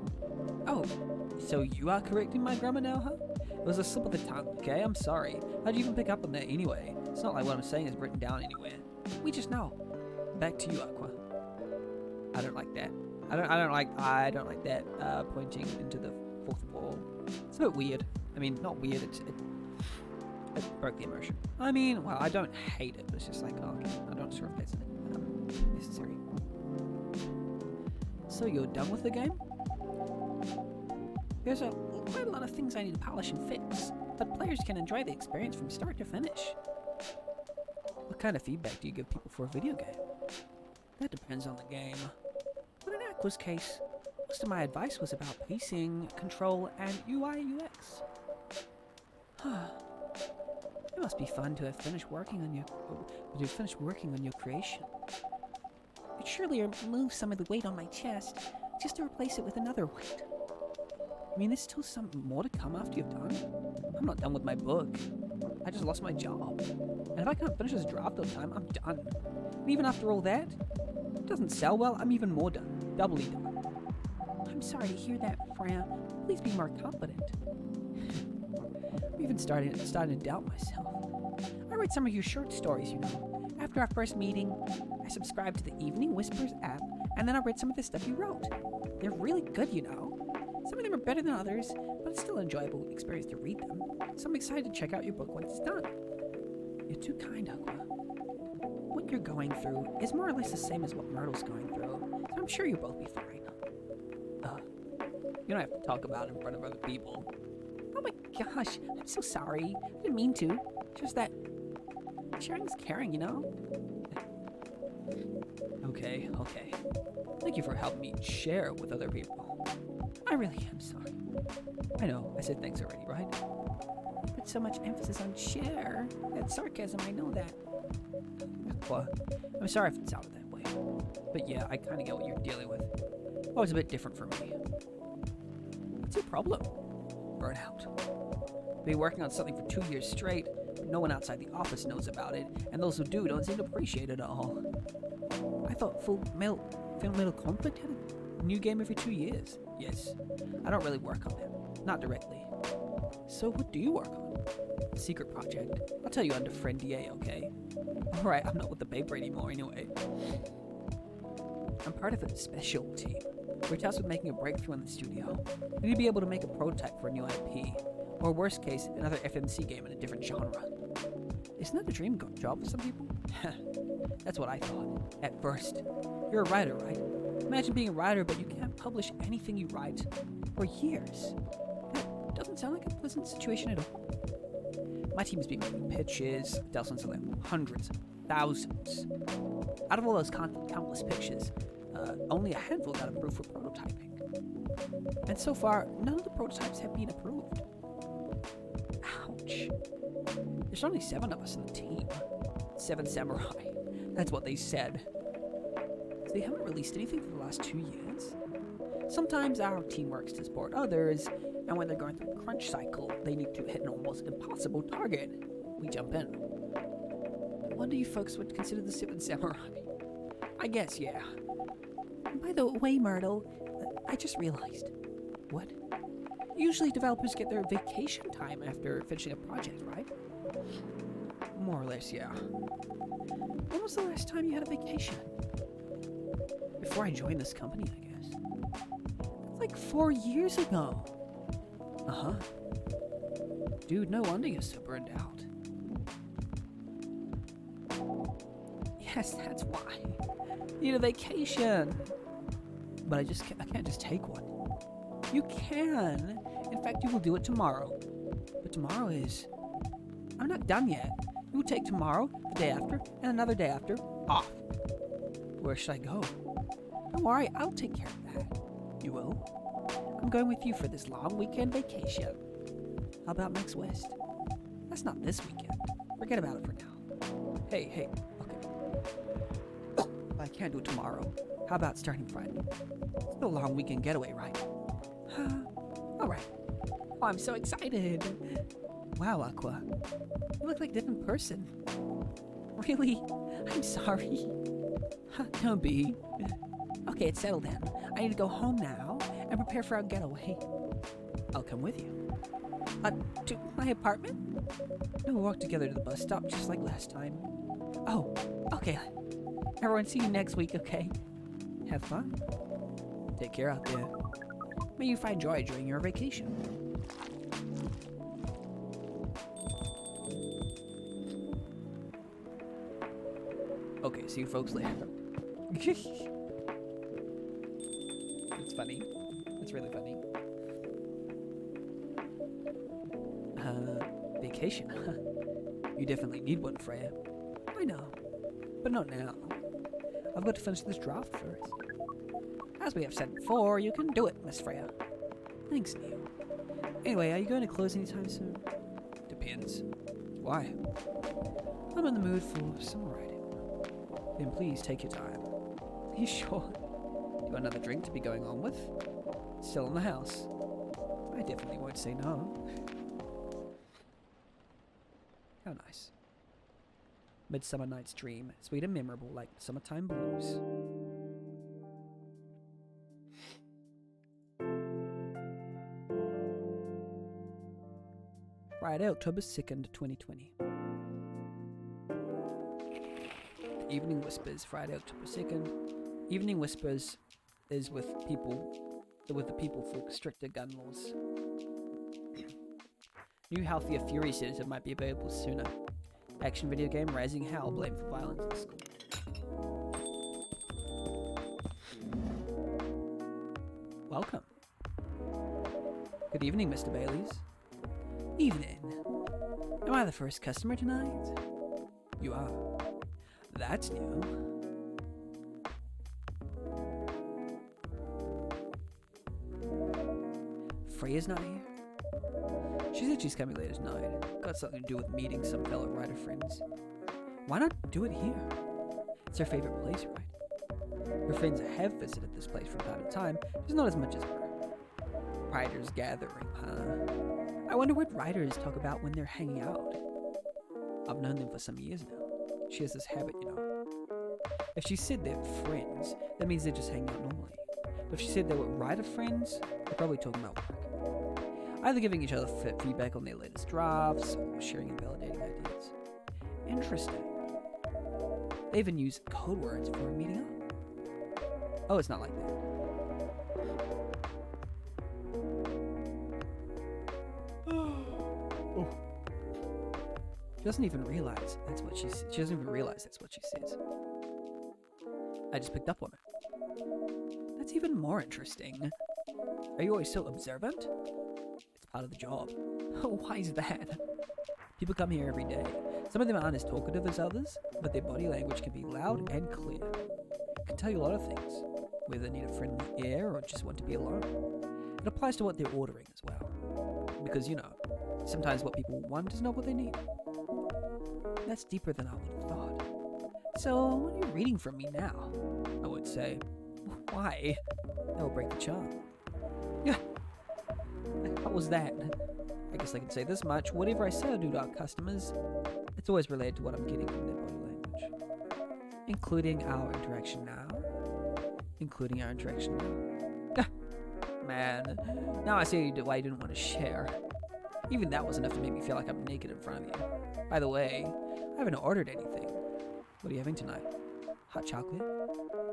Oh, so you are correcting my grammar now, huh? It was a slip of the tongue, okay? I'm sorry. How'd you even pick up on that anyway? It's not like what I'm saying is written down anywhere. We just know. Back to you, Aqua. I don't like that. I don't like that pointing into the fourth wall. It's a bit weird. I mean, not weird, it broke the immersion. I mean, well, I don't hate it, but it's just like, oh, okay, I don't sure if it's necessary. So you're done with the game? There's quite a lot of things I need to polish and fix, but players can enjoy the experience from start to finish. What kind of feedback do you give people for a video game? That depends on the game. But in Aqua's case, most of my advice was about pacing, control, and UI UX. It must be fun to have finished working on your creation. I'd surely remove some of the weight on my chest just to replace it with another weight. I mean, there's still some more to come after you've done. I'm not done with my book. I just lost my job. And if I can't finish this draft on time, I'm done. And even after all that, if it doesn't sell well, I'm even more done. Doubly done. I'm sorry to hear that, Fran. Please be more confident. I'm even starting to doubt myself. I read some of your short stories, you know. After our first meeting, I subscribed to the Evening Whispers app, and then I read some of the stuff you wrote. They're really good, you know. Some of them are better than others, but it's still an enjoyable experience to read them. So I'm excited to check out your book when it's done. You're too kind, Aqua. What you're going through is more or less the same as what Myrtle's going through, so I'm sure you'll both be fine. You don't have to talk about it in front of other people. Oh my gosh, I'm so sorry. I didn't mean to. Just that sharing's caring, you know? Okay. Thank you for helping me share with other people. I really am sorry. I know, I said thanks already, right? You put so much emphasis on share. That's sarcasm, I know that. Well, I'm sorry if it sounded that way. But yeah, I kind of get what you're dealing with. Always a bit different for me. What's your problem? Burnout. Been working on something for 2 years straight, but no one outside the office knows about it, and those who do don't seem to appreciate it at all. I thought Full Metal Conflict had a new game every 2 years. Yes, I don't really work on them. Not directly. So what do you work on? Secret project. I'll tell you under friend DA, okay? Alright, I'm not with the paper anymore anyway. I'm part of a special team. We're tasked with making a breakthrough in the studio. We need to be able to make a prototype for a new IP. Or worst case, another FMC game in a different genre. Isn't that a dream job for some people? That's what I thought, at first. You're a writer, right? Imagine being a writer, but you can't publish anything you write for years. That doesn't sound like a pleasant situation at all. My team's been making pitches, dozens of them, hundreds, thousands. Out of all those countless pitches, only a handful got approved for prototyping. And so far, none of the prototypes have been approved. Ouch. There's only 7 of us in the team. 7 samurai. That's what they said. So they haven't released anything for the last 2 years? Sometimes our team works to support others, and when they're going through a crunch cycle, they need to hit an almost impossible target. We jump in. No wonder you folks would consider the 7 samurai. I guess, yeah. By the way, Myrtle, I just realized. What? Usually developers get their vacation time after finishing a project, right? More or less, yeah. When was the last time you had a vacation? Before I joined this company, I guess. That's like 4 years ago. Uh-huh. Dude, no wonder you're so burned out. Yes, that's why. Need a vacation. But I can't just take one. You can. In fact, you will do it tomorrow. But tomorrow is... I'm not done yet. You will take tomorrow, the day after, and another day after off. Where should I go? Don't worry, I'll take care of that. You will? I'm going with you for this long weekend vacation. How about next West? That's not this weekend. Forget about it for now. Hey, okay. I can't do it tomorrow. How about starting Friday? It's still a long weekend getaway, right? Alright. Oh, I'm so excited. Wow, Aqua. You look like a different person. Really? I'm sorry. Don't be. Okay, it's settled then. I need to go home now and prepare for our getaway. I'll come with you. To my apartment? No, we'll walk together to the bus stop just like last time. Oh, okay. Everyone, see you next week, okay? Have fun. Take care out there. May you find joy during your vacation. Okay, see you folks later. It's funny. It's really funny. Vacation, huh? You definitely need one, Freya. I know, but not now. I've got to finish this draft first. As we have said before, you can do it, Miss Freya. Thanks, Neil. Anyway, are you going to close anytime soon? Depends. Why? I'm in the mood for some writing. Then please take your time. Are you sure? Do you want another drink to be going on with? Still in the house. I definitely won't say no. How nice. Midsummer Night's Dream, sweet and memorable like summertime blues. Friday, October 2nd, 2020. Evening Whispers, Friday, October 2nd. Evening Whispers is with the people for stricter gun laws. New healthier Fury series that might be available sooner. Action video game Rising Hell blamed for violence in school. Welcome. Good evening, Mr. Baileys. Evening. Am I the first customer tonight? You are. That's new. Freya's not here? She said she's coming later tonight. Got something to do with meeting some fellow writer friends. Why not do it here? It's her favorite place, right? Her friends have visited this place from time to time, just not as much as her. Writers gathering, huh? I wonder what writers talk about when they're hanging out. I've known them for some years now. She has this habit, you know. If she said they're friends, that means they're just hanging out normally. But if she said they were writer friends, they're probably talking about work. Either giving each other feedback on their latest drafts, or sharing and validating ideas. Interesting. They even use code words for meeting up. Oh, it's not like that. Oh. She doesn't even realize that's what she doesn't even realize that's what she says. I just picked up on it. That's even more interesting. Are you always so observant? It's part of the job. Why is that? People come here every day. Some of them aren't as talkative as others, but their body language can be loud and clear. It can tell you a lot of things, whether they need a friendly air or just want to be alone. It applies to what they're ordering as well. Because, you know, sometimes what people want is not what they need. That's deeper than I would have thought. So, what are you reading from me now? I would say. Why? That will break the charm. Yeah. What was that? I guess I can say this much. Whatever I say or do to our customers, it's always related to what I'm getting from their body language. Including our interaction now. Man, now I see why you didn't want to share. Even that was enough to make me feel like I'm naked in front of you. By the way, I haven't ordered anything. What are you having tonight? Hot chocolate?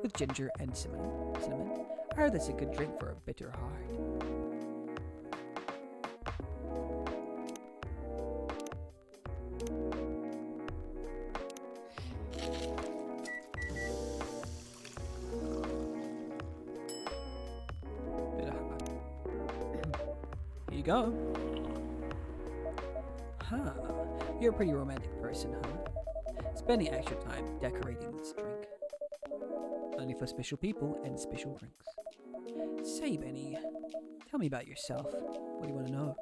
With ginger and cinnamon? I heard that's a good drink for a bitter heart. Here you go. Huh. You're a pretty romantic person, huh? Spending extra time decorating this drink. Only for special people and special drinks. Say, Benny, tell me about yourself. What do you want to know?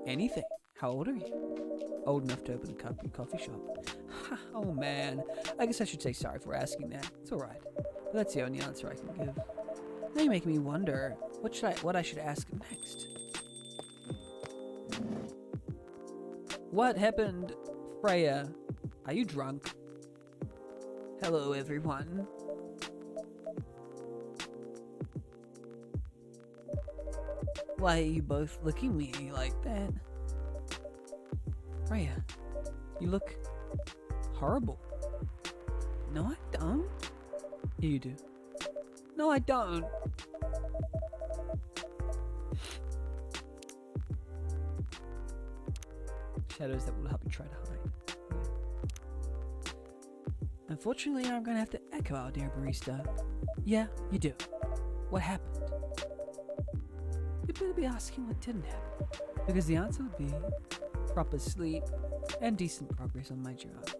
Anything. How old are you? Old enough to open a coffee shop. Oh man, I guess I should say sorry for asking that. It's alright. But that's the only answer I can give. Now you're making me wonder what I should ask next. What happened, Freya? Are you drunk? Hello, everyone. Why are you both looking at me like that? Freya, you look horrible. No, I don't. Yeah, you do. No, I don't. Shadows that will help you try to hide. Unfortunately, I'm going to have to echo our dear barista. Yeah, you do. What happened? You better be asking what didn't happen, because the answer would be proper sleep and decent progress on my draft.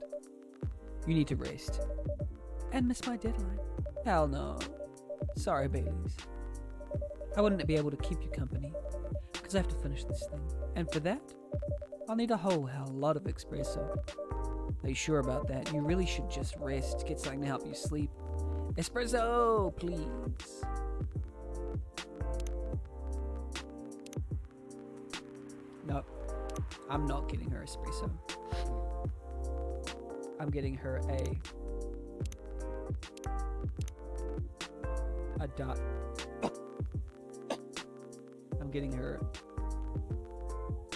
You need to rest. And miss my deadline. Hell no. Sorry, Baileys. I wouldn't be able to keep you company, because I have to finish this thing. And for that, I'll need a whole hell lot of espresso. Are you sure about that? You really should just rest, get something to help you sleep. Espresso, please. Nope. I'm not getting her espresso. I'm getting her a dark. I'm getting her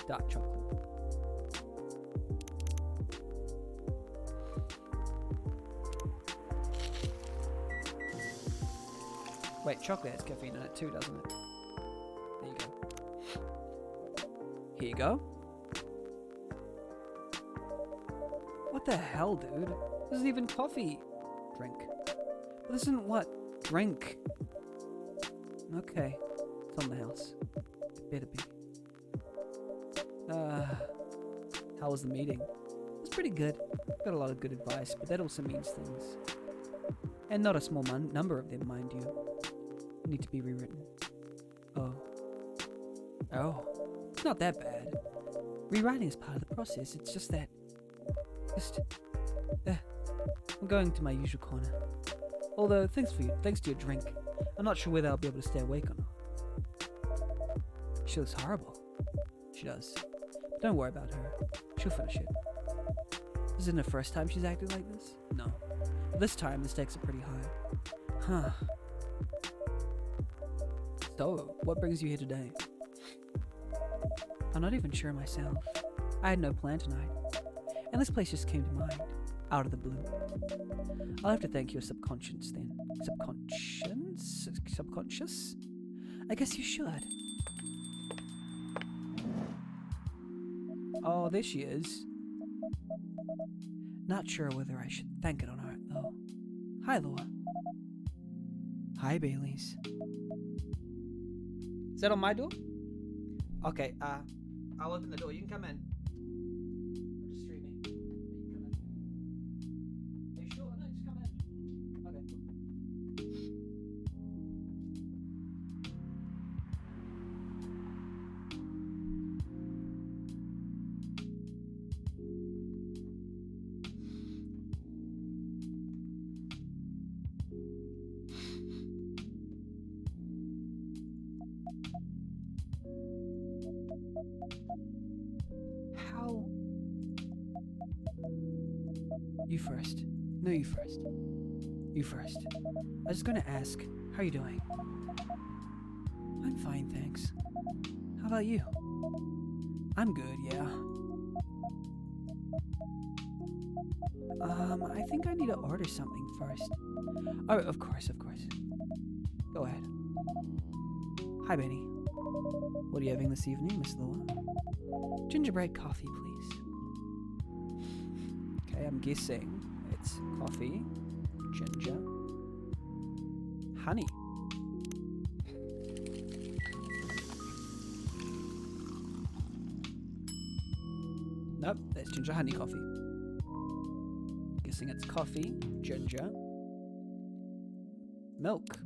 dark chocolate. Wait, chocolate has caffeine in it too, doesn't it? There you go. Here you go. What the hell, dude? This isn't even coffee. Drink. Well, this isn't what? Drink. Okay. It's on the house. It better be. How was the meeting? It was pretty good. Got a lot of good advice, but that also means things. And not a small number of them, mind you. Need to be rewritten. Oh. It's not that bad. Rewriting is part of the process. It's just that. I'm going to my usual corner. Although, thanks to your drink, I'm not sure whether I'll be able to stay awake or not. She looks horrible. She does. But don't worry about her. She'll finish it. This isn't the first time she's acted like this? No. But this time, the stakes are pretty high. Huh. So, what brings you here today? I'm not even sure myself. I had no plan tonight. And this place just came to mind. Out of the blue. I'll have to thank your subconscious then. Subconscious? I guess you should. Oh, there she is. Not sure whether I should thank it on her, though. Hi, Laura. Hi, Baileys. Is that on my door? Okay, I'll open the door. You can come in. I'm just streaming. You can come in. Are you sure? No, just come in. Okay, cool. How? You first. No, you first. You first. I was going to ask, how are you doing? I'm fine, thanks. How about you? I'm good, yeah. I think I need to order something first. Oh, of course. Go ahead. Hi, Benny. What are you having this evening, Miss Laura? Gingerbread coffee, please. Okay, I'm guessing it's coffee, ginger, honey. Nope, that's ginger honey coffee. Guessing it's coffee, ginger, milk.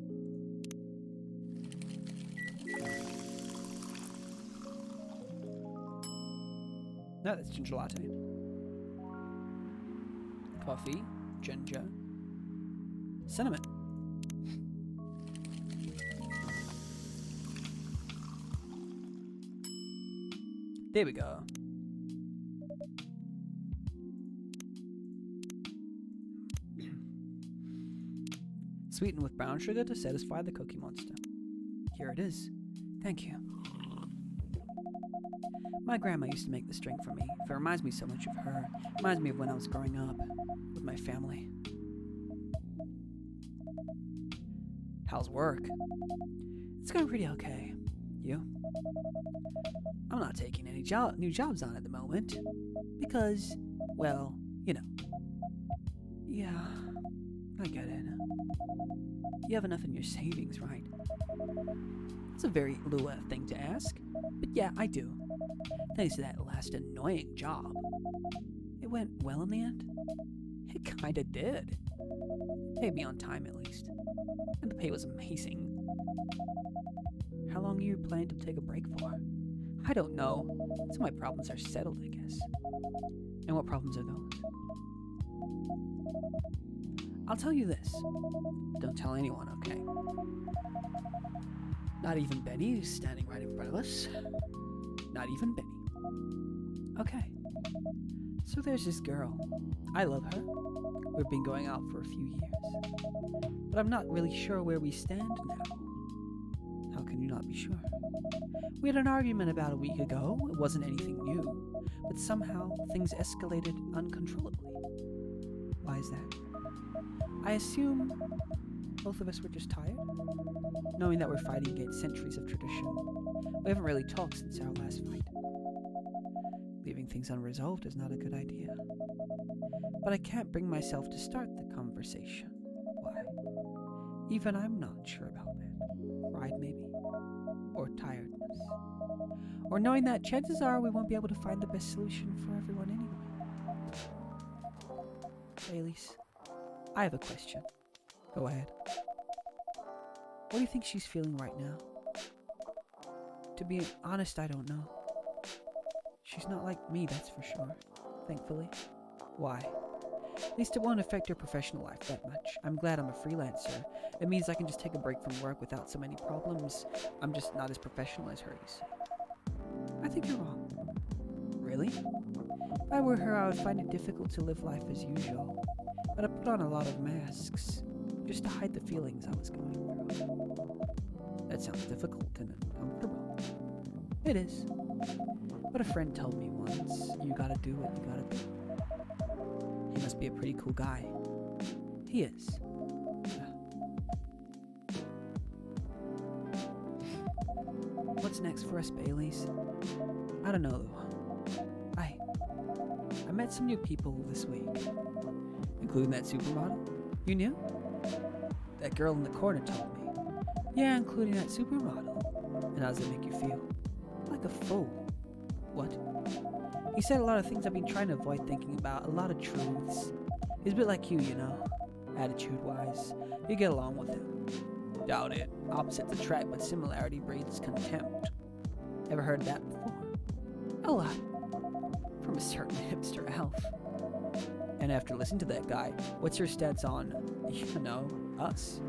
No, that's ginger latte. Coffee, ginger, cinnamon. There we go. Sweetened with brown sugar to satisfy the Cookie Monster. Here it is. Thank you. My grandma used to make this drink for me. If it reminds me so much of her, it reminds me of when I was growing up with my family. How's work? It's going pretty okay. You? I'm not taking any new jobs on at the moment because, well, you know. Yeah, I get it. You have enough in your savings, right? It's a very Lua thing to ask, but yeah, I do. Thanks to that last annoying job. It went well in the end? It kinda did. Paid me on time at least. And the pay was amazing. How long are you planning to take a break for? I don't know. Until my problems are settled, I guess. And what problems are those? I'll tell you this. Don't tell anyone, okay? Not even Benny, who's standing right in front of us. Not even Benny. Okay. So there's this girl. I love her. We've been going out for a few years. But I'm not really sure where we stand now. How can you not be sure? We had an argument about a week ago. It wasn't anything new. But somehow, things escalated uncontrollably. Why is that? I assume both of us were just tired, knowing that we're fighting against centuries of tradition. We haven't really talked since our last fight. Leaving things unresolved is not a good idea. But I can't bring myself to start the conversation. Why? Even I'm not sure about that. Pride, maybe? Or tiredness? Or knowing that chances are we won't be able to find the best solution for everyone anyway. Baileys, I have a question. Go ahead. What do you think she's feeling right now? To be honest, I don't know. She's not like me, that's for sure. Thankfully. Why? At least it won't affect her professional life that much. I'm glad I'm a freelancer. It means I can just take a break from work without so many problems. I'm just not as professional as her, you see. I think you're wrong. Really? If I were her, I would find it difficult to live life as usual. But I put on a lot of masks, just to hide the feelings I was going through. That sounds difficult and uncomfortable. It is. But a friend told me once, you gotta do what you gotta do. He must be a pretty cool guy. He is. What's next for us, Baileys? I don't know, though. I met some new people this week. Including that supermodel? You knew? That girl in the corner told me. Yeah, including that supermodel. And how does it make you feel? Like a fool. What? He said a lot of things I've been trying to avoid thinking about, a lot of truths. He's a bit like you know. Attitude-wise. You get along with him. Doubt it. Opposites attract, but similarity breeds contempt. Ever heard that before? A lot. From a certain hipster elf. And after listening to that guy, what's your stance on, us?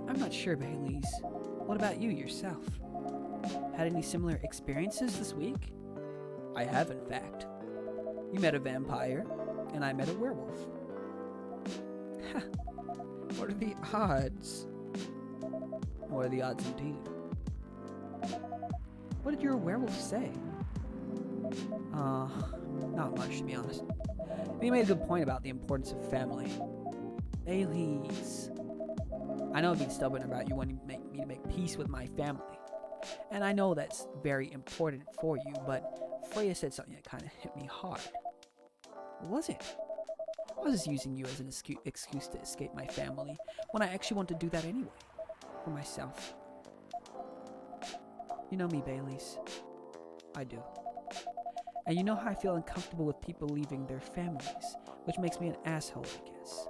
I'm not sure, Baileys. What about you yourself? Had any similar experiences this week? I have, in fact. You met a vampire, and I met a werewolf. Ha! What are the odds? What are the odds indeed? What did your werewolf say? Not much, to be honest. He made a good point about the importance of family. Baileys. I know I've been stubborn about you wanting me to make peace with my family. And I know that's very important for you, but Freya said something that kind of hit me hard. What was it? I was just using you as an excuse to escape my family, when I actually want to do that anyway. For myself. You know me, Baileys. I do. And you know how I feel uncomfortable with people leaving their families, which makes me an asshole, I guess.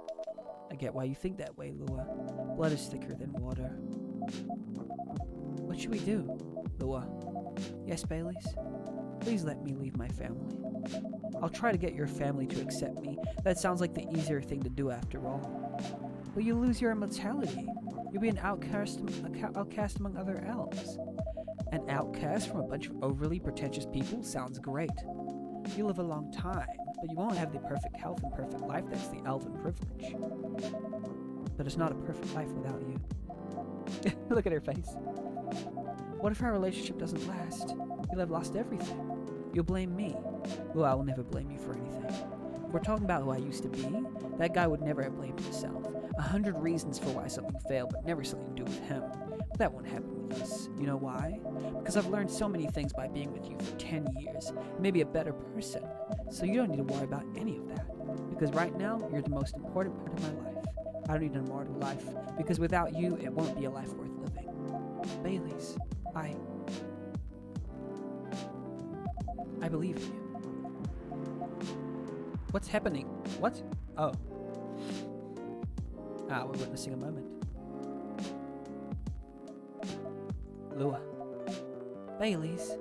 I get why you think that way, Lua. Blood is thicker than water. What should we do, Lua? Yes, Baileys? Please let me leave my family. I'll try to get your family to accept me. That sounds like the easier thing to do after all. But you lose your immortality. You'll be an outcast among other elves. An outcast from a bunch of overly pretentious people sounds great. You live a long time, but you won't have the perfect health and perfect life that's the elven privilege. But it's not a perfect life without you. Look at her face. What if our relationship doesn't last? You'll have lost everything. You'll blame me. Well, I will never blame you for anything. If we're talking about who I used to be, that guy would never have blamed himself. 100 reasons for why something failed, but never something to do with him. That won't happen with us. You know why? Because I've learned so many things by being with you for 10 years. Maybe a better person. So you don't need to worry about any of that. Because right now, you're the most important part of my life. I don't need an immortal life. Because without you, it won't be a life worth living. Baileys, I believe in you. What's happening? What? Oh. Ah, we're witnessing a moment. Lua. Baileys.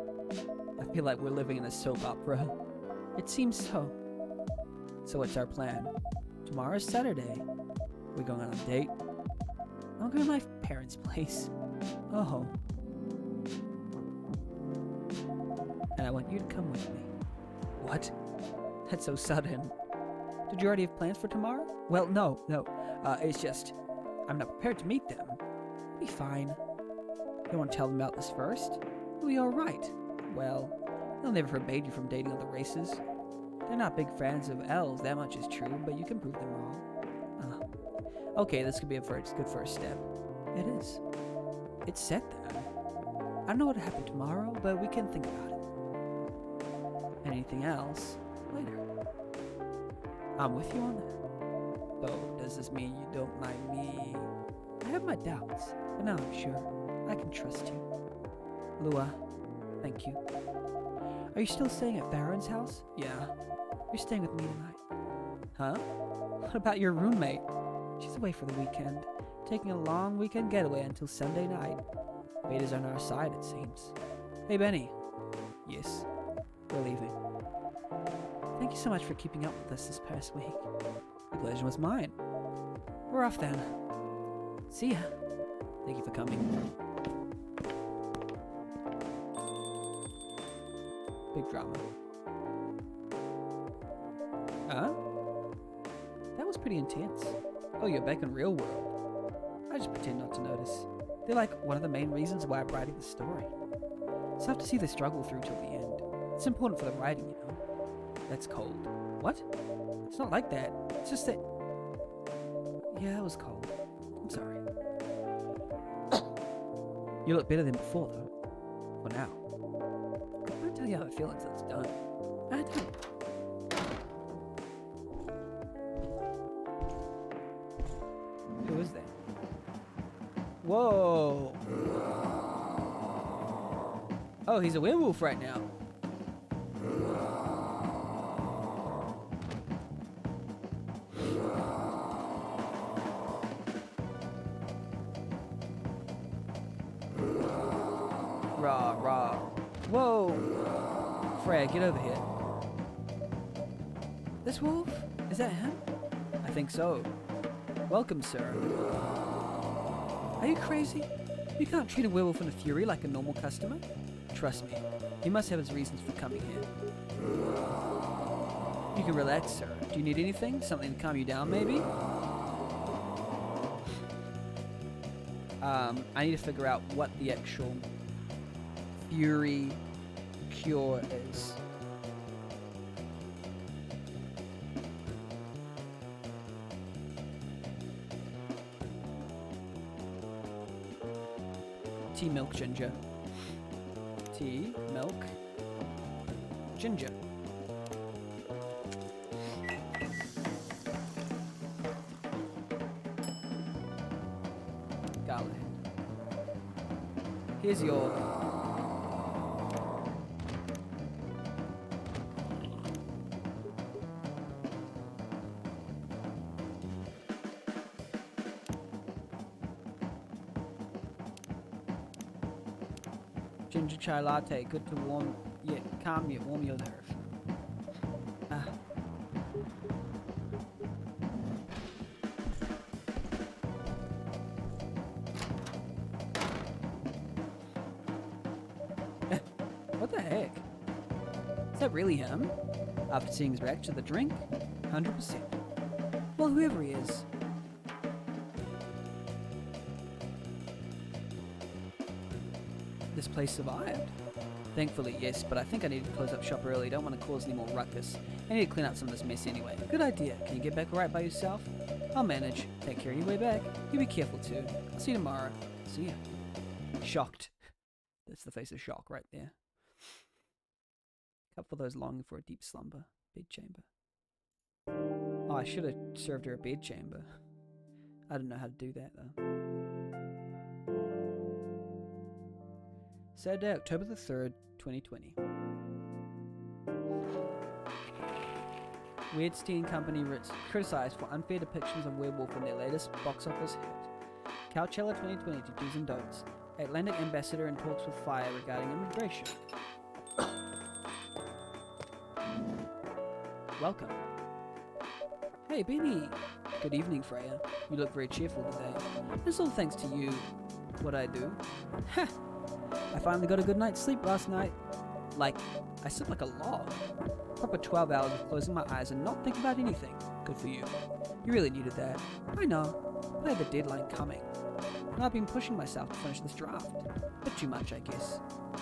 I feel like we're living in a soap opera. It seems so. So what's our plan? Tomorrow's Saturday. We going on a date? I'll go to my parents' place. Oh. And I want you to come with me. What? That's so sudden. Did you already have plans for tomorrow? Well, no. It's just, I'm not prepared to meet them. Be fine. You want to tell them about this first? It'll be alright. Well, they'll never forbade you from dating other races. They're not big fans of elves, that much is true, but you can prove them wrong. Okay, this could be a good first step. It is. It's set then. I don't know what'll happen tomorrow, but we can think about it. Anything else? Later. I'm with you on that. Though, does this mean you don't like me? I have my doubts, but now I'm sure. I can trust you. Lua, thank you. Are you still staying at Farron's house? Yeah. You're staying with me tonight. Huh? What about your roommate? She's away for the weekend. Taking a long weekend getaway until Sunday night. Fate is on our side, it seems. Hey, Benny. Yes? We're leaving. Thank you so much for keeping up with us this past week. The pleasure was mine. We're off then. See ya. Thank you for coming. Big drama. Huh? That was pretty intense. Oh, you're back in real world. I just pretend not to notice. They're like one of the main reasons why I'm writing the story. So I have to see the struggle through till the end. It's important for the writing, you know. That's cold. What? It's not like that. It's just that... Yeah, it was cold. I'm sorry. You look better than before, though. For now. I won't tell you how I feel until it's done. I don't. Who is that? Whoa! Oh, he's a werewolf right now. Rah, rah. Whoa! Freya, get over here. This wolf? Is that him? I think so. Welcome, sir. Are you crazy? You can't treat a werewolf in a fury like a normal customer. Trust me, he must have his reasons for coming here. You can relax, sir. Do you need anything? Something to calm you down, maybe? I need to figure out what the actual fury cure is. Tea, milk, ginger. Tea, milk, ginger. Garlic. Here's your... ginger chai latte, good to warm, calm you, warm your nerve. Ah. What the heck? Is that really him? After seeing his reaction to the drink? 100%. Well, whoever he is. This place survived. Thankfully, yes, but I think I need to close up shop early. Don't want to cause any more ruckus. I need to clean up some of this mess anyway. Good idea. Can you get back alright by yourself? I'll manage. Take care of your way back. You be careful too. I'll see you tomorrow. See ya. Shocked. That's the face of shock right there. Cup for those longing for a deep slumber. Bed chamber. Oh, I should have served her a bed chamber. I don't know how to do that though. Saturday, October the 3rd, 2020. Weirdstein Company criticized for unfair depictions of werewolf in their latest box office hit. Coachella 2020 to do's and don'ts. Atlantic ambassador in talks with Fire regarding immigration. Welcome. Hey, Benny. Good evening, Freya. You look very cheerful today. It's all thanks to you. What I do? Ha! I finally got a good night's sleep last night. Like, I slept like a log. Proper 12 hours of closing my eyes and not thinking about anything. Good for you. You really needed that. I know, but I had the deadline coming. And I've been pushing myself to finish this draft. Bit too much, I guess.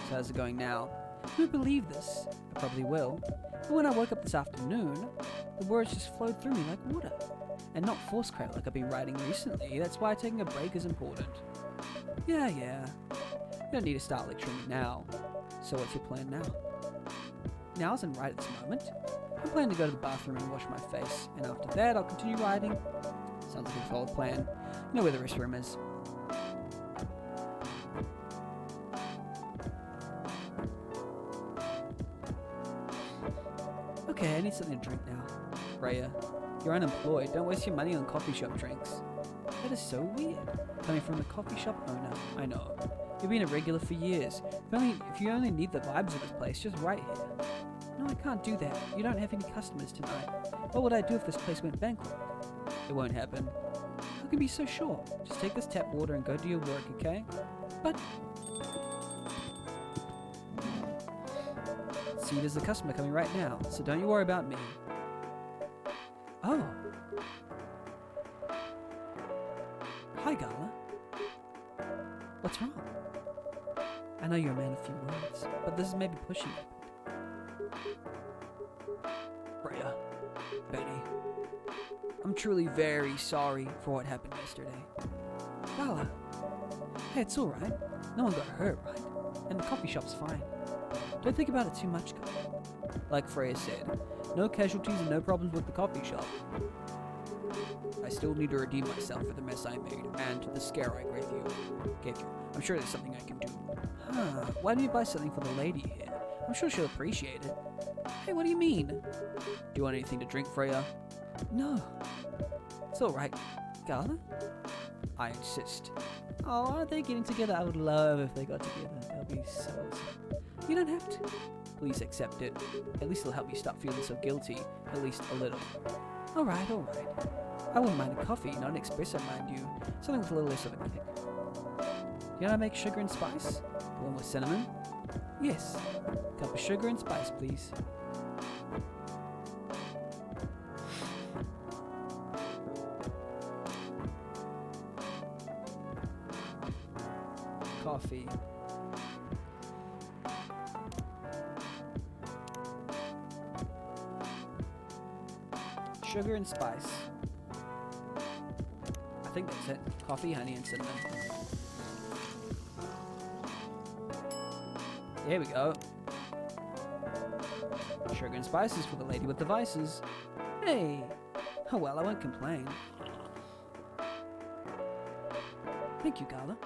So how's it going now? You won't believe this. I probably will. But when I woke up this afternoon, the words just flowed through me like water. And not force credit like I've been writing recently. That's why taking a break is important. Yeah. You don't need to start lecturing me now. So what's your plan now? Now isn't right at this moment. I'm planning to go to the bathroom and wash my face. And after that, I'll continue writing. Sounds like a solid plan. You know where the restroom is. Okay, I need something to drink now. Freya, you're unemployed. Don't waste your money on coffee shop drinks. That is so weird. Coming from the coffee shop owner. I know. You've been a regular for years. If you only need the vibes of this place, just right here. No, I can't do that. You don't have any customers tonight. What would I do if this place went bankrupt? It won't happen. How can you be so sure? Just take this tap water and go do your work, okay? But... See, there's a customer coming right now, so don't you worry about me. Oh. Hi, Gala. What's wrong? I know you're a man of few words, but this is maybe pushing it. Freya, Benny, I'm truly very sorry for what happened yesterday. Gala, hey, it's alright. No one got hurt, right? And the coffee shop's fine. Don't think about it too much, Gala. Like Freya said, no casualties and no problems with the coffee shop. I still need to redeem myself for the mess I made and the scare I gave you. I'm sure there's something I can do. Huh, why don't you buy something for the lady here? I'm sure she'll appreciate it. Hey, what do you mean? Do you want anything to drink, Freya? No. It's alright. Gala? I insist. Oh, aren't they getting together? I would love if they got together. That would be so awesome. You don't have to. Please accept it. At least it'll help you stop feeling so guilty. At least a little. Alright. I wouldn't mind a coffee, not an espresso, mind you. Something with a little less of a kick. You know how to make sugar and spice? The one with cinnamon? Yes. Cup of sugar and spice, please. Coffee. Sugar and spice. I think that's it. Coffee, honey, and cinnamon. There we go. Sugar and spices for the lady with the vices. Hey! Oh well, I won't complain. Thank you, Gala.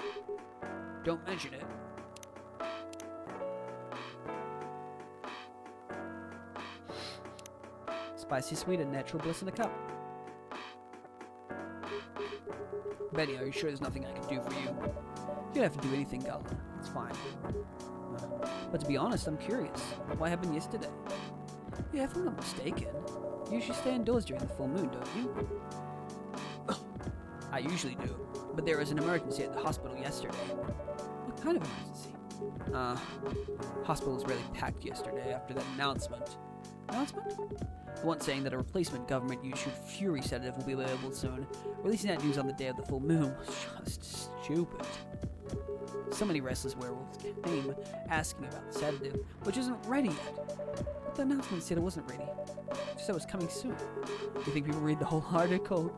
Don't mention it. Spicy sweet and natural bliss in a cup. Betty, are you sure there's nothing I can do for you? You don't have to do anything, Gala. It's fine. But to be honest, I'm curious. What happened yesterday? Yeah, if I'm not mistaken, you usually stay indoors during the full moon, don't you? I usually do, but there was an emergency at the hospital yesterday. What kind of emergency? Hospital was really packed yesterday after that announcement. Announcement? The one saying that a replacement government-issued Fury sedative will be available soon. Releasing that news on the day of the full moon was just stupid. So many restless werewolves came asking about the sedative, which isn't ready yet. But the announcement said it wasn't ready. Just that it was coming soon. Do you think people read the whole article?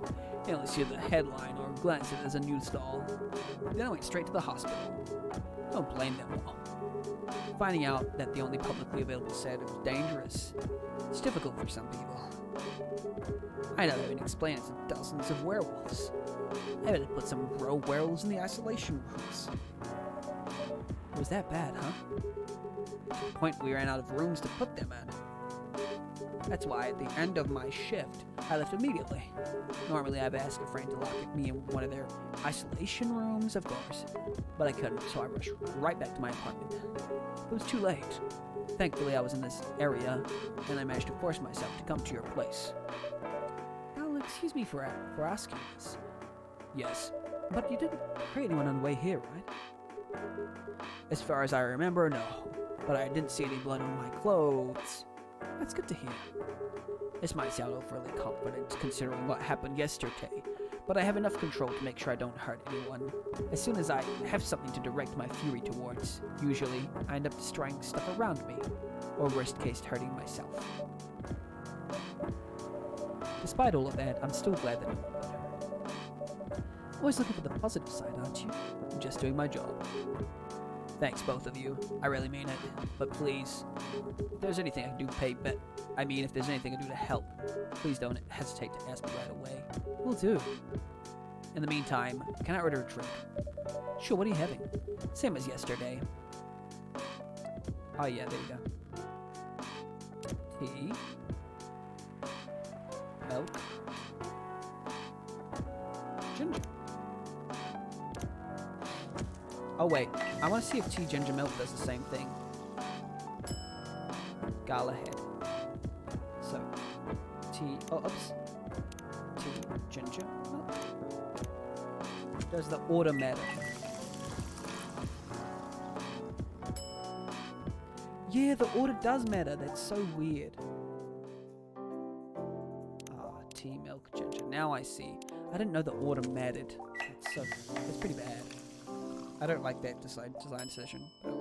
They only see the headline or glance at it as a news stall. Then I went straight to the hospital. Don't blame them all. Finding out that the only publicly available sedative is dangerous, it's difficult for some people. I know they've been explaining it to dozens of werewolves. I bet it put some bro werewolves in the isolation rooms. It was that bad, huh? To the point we ran out of rooms to put them in. That's why at the end of my shift, I left immediately. Normally I've asked a friend to lock me in one of their isolation rooms, of course. But I couldn't, so I rushed right back to my apartment. It was too late. Thankfully I was in this area, and I managed to force myself to come to your place. Well, excuse me for asking this. Yes, but you didn't hurt anyone on the way here, right? As far as I remember, no. But I didn't see any blood on my clothes. That's good to hear. This might sound overly confident considering what happened yesterday, but I have enough control to make sure I don't hurt anyone. As soon as I have something to direct my fury towards, usually I end up destroying stuff around me, or worst case hurting myself. Despite all of that, I'm still glad that no one got hurt. Always looking for the positive side, aren't you? I'm just doing my job. Thanks, both of you. I really mean it. But please, if there's anything I can do if there's anything I can do to help, please don't hesitate to ask me right away. Will do. In the meantime, can I order a drink? Sure, what are you having? Same as yesterday. Oh yeah, there you go. Tea. Milk. Ginger. Oh wait, I want to see if tea ginger milk does the same thing. Galahad. So, tea ginger milk. Does the order matter? Yeah, the order does matter. That's so weird. Tea, milk, ginger. Now I see. I didn't know the order mattered. It's pretty bad. I don't like that design session, but oh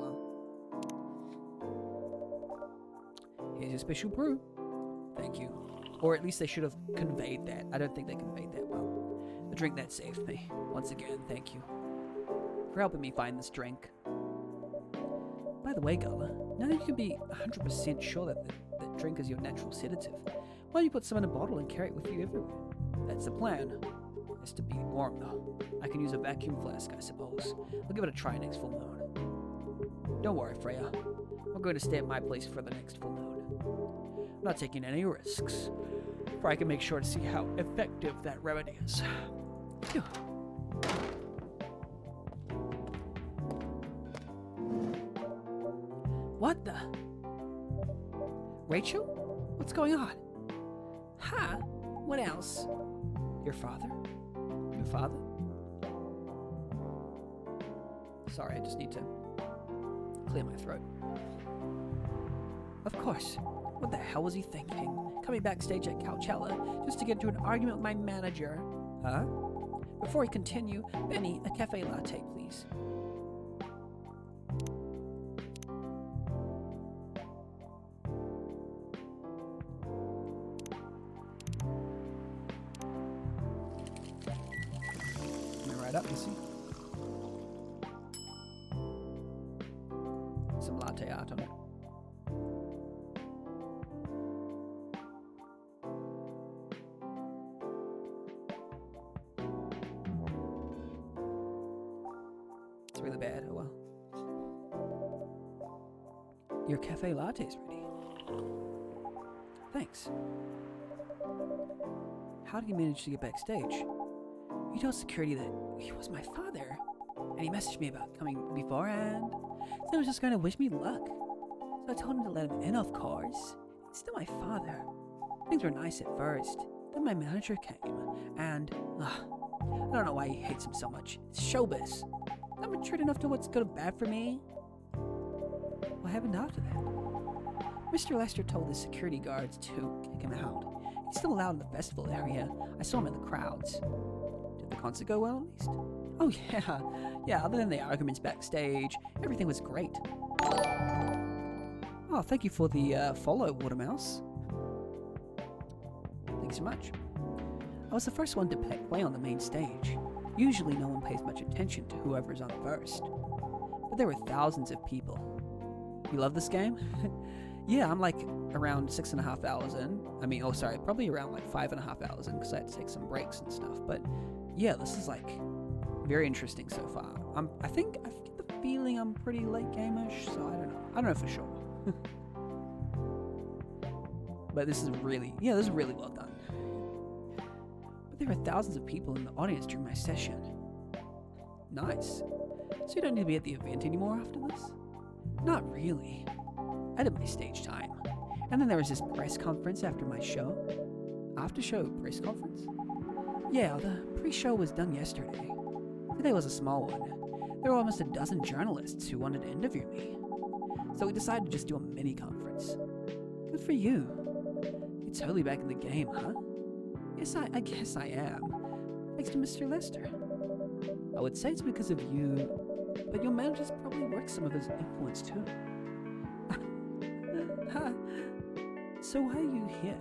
well. Here's your special brew. Thank you. Or at least they should have conveyed that. I don't think they conveyed that well. The drink that saved me. Once again, thank you for helping me find this drink. By the way, Gala, now that you can be 100% sure that that drink is your natural sedative, why don't you put some in a bottle and carry it with you everywhere? That's the plan. It has to be warm, though. I can use a vacuum flask, I suppose. I'll give it a try next full moon. Don't worry, Freya. I'm going to stay at my place for the next full moon. I'm not taking any risks, for I can make sure to see how effective that remedy is. Phew. What the? Rachel? What's going on? Huh? What else? Your father? Your father? Sorry, I just need to clear my throat. Of course. What the hell was he thinking? Coming backstage at Coachella just to get into an argument with my manager. Huh? Before we continue, Benny, a cafe latte, please. Up, you see. Some latte art on it. It's really bad, oh well. Your cafe latte's ready. Thanks. How did you manage to get backstage? You told security that he was my father, and he messaged me about coming beforehand. So he was just going to wish me luck. So I told him to let him in, of course. He's still my father. Things were nice at first. Then my manager came, and I don't know why he hates him so much. It's showbiz. I'm mature enough to know what's good and bad for me. What happened after that? Mr. Lester told his security guards to kick him out. He's still allowed in the festival area. I saw him in the crowds. The concert go well, at least? Oh, yeah, other than the arguments backstage, everything was great. Oh, thank you for the follow, Watermouse. Thank you so much. I was the first one to play on the main stage. Usually no one pays much attention to whoever's on first. but there were thousands of people. You love this game? Yeah, I'm like around 6.5 hours in. Probably around like 5.5 hours in because I had to take some breaks and stuff. But yeah, this is like very interesting so far. I get the feeling I'm pretty late game-ish, so I don't know for sure. But this is really well done. But there are thousands of people in the audience during my session. Nice. So you don't need to be at the event anymore after this? Not really. I did my stage time. And then there was this press conference after my show. After-show press conference? Yeah, the pre-show was done yesterday. Today was a small one. There were almost a dozen journalists who wanted to interview me. So we decided to just do a mini-conference. Good for you. You're totally back in the game, huh? Yes, I guess I am. Thanks to Mr. Lester. I would say it's because of you, but your manager's probably worked some of his influence too. So why are you here?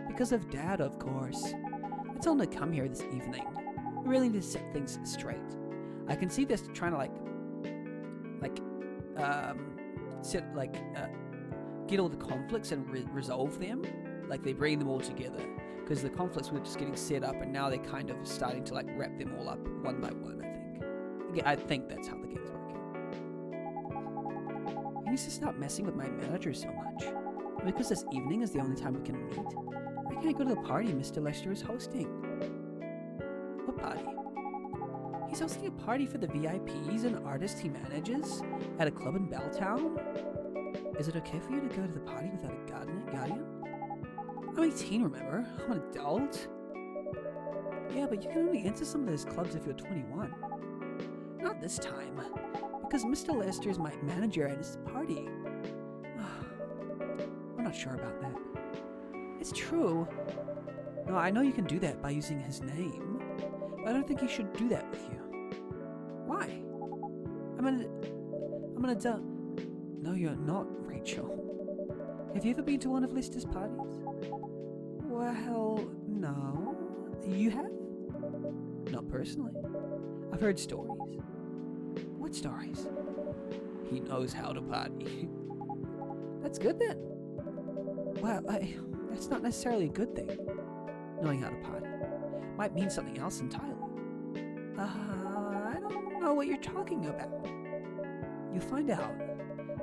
Because of Dad, of course. I told him to come here this evening. We really need to set things straight. I can see this trying to get all the conflicts and resolve them. Like they bring them all together. Because the conflicts were just getting set up and now they're kind of starting to like wrap them all up one by one, I think. Yeah, I think that's how the game's working. He needs to stop messing with my manager so much. Because this evening is the only time we can meet, I can't go to the party Mr. Lester is hosting. What party? He's hosting a party for the VIPs and artists he manages at a club in Belltown. Is it okay for you to go to the party without a guardian? I'm 18, remember? I'm an adult. Yeah, but you can only enter some of those clubs if you're 21. Not this time, because Mr. Lester is my manager at his party. We're not sure about that. It's true. No, I know you can do that by using his name, but I don't think he should do that with you. Why? I'm an adult. No, you're not, Rachel. Have you ever been to one of Lester's parties? Well, no. You have? Not personally. I've heard stories. What stories? He knows how to party. That's good then. Well, that's not necessarily a good thing. Knowing how to party might mean something else entirely. I don't know what you're talking about. You'll find out,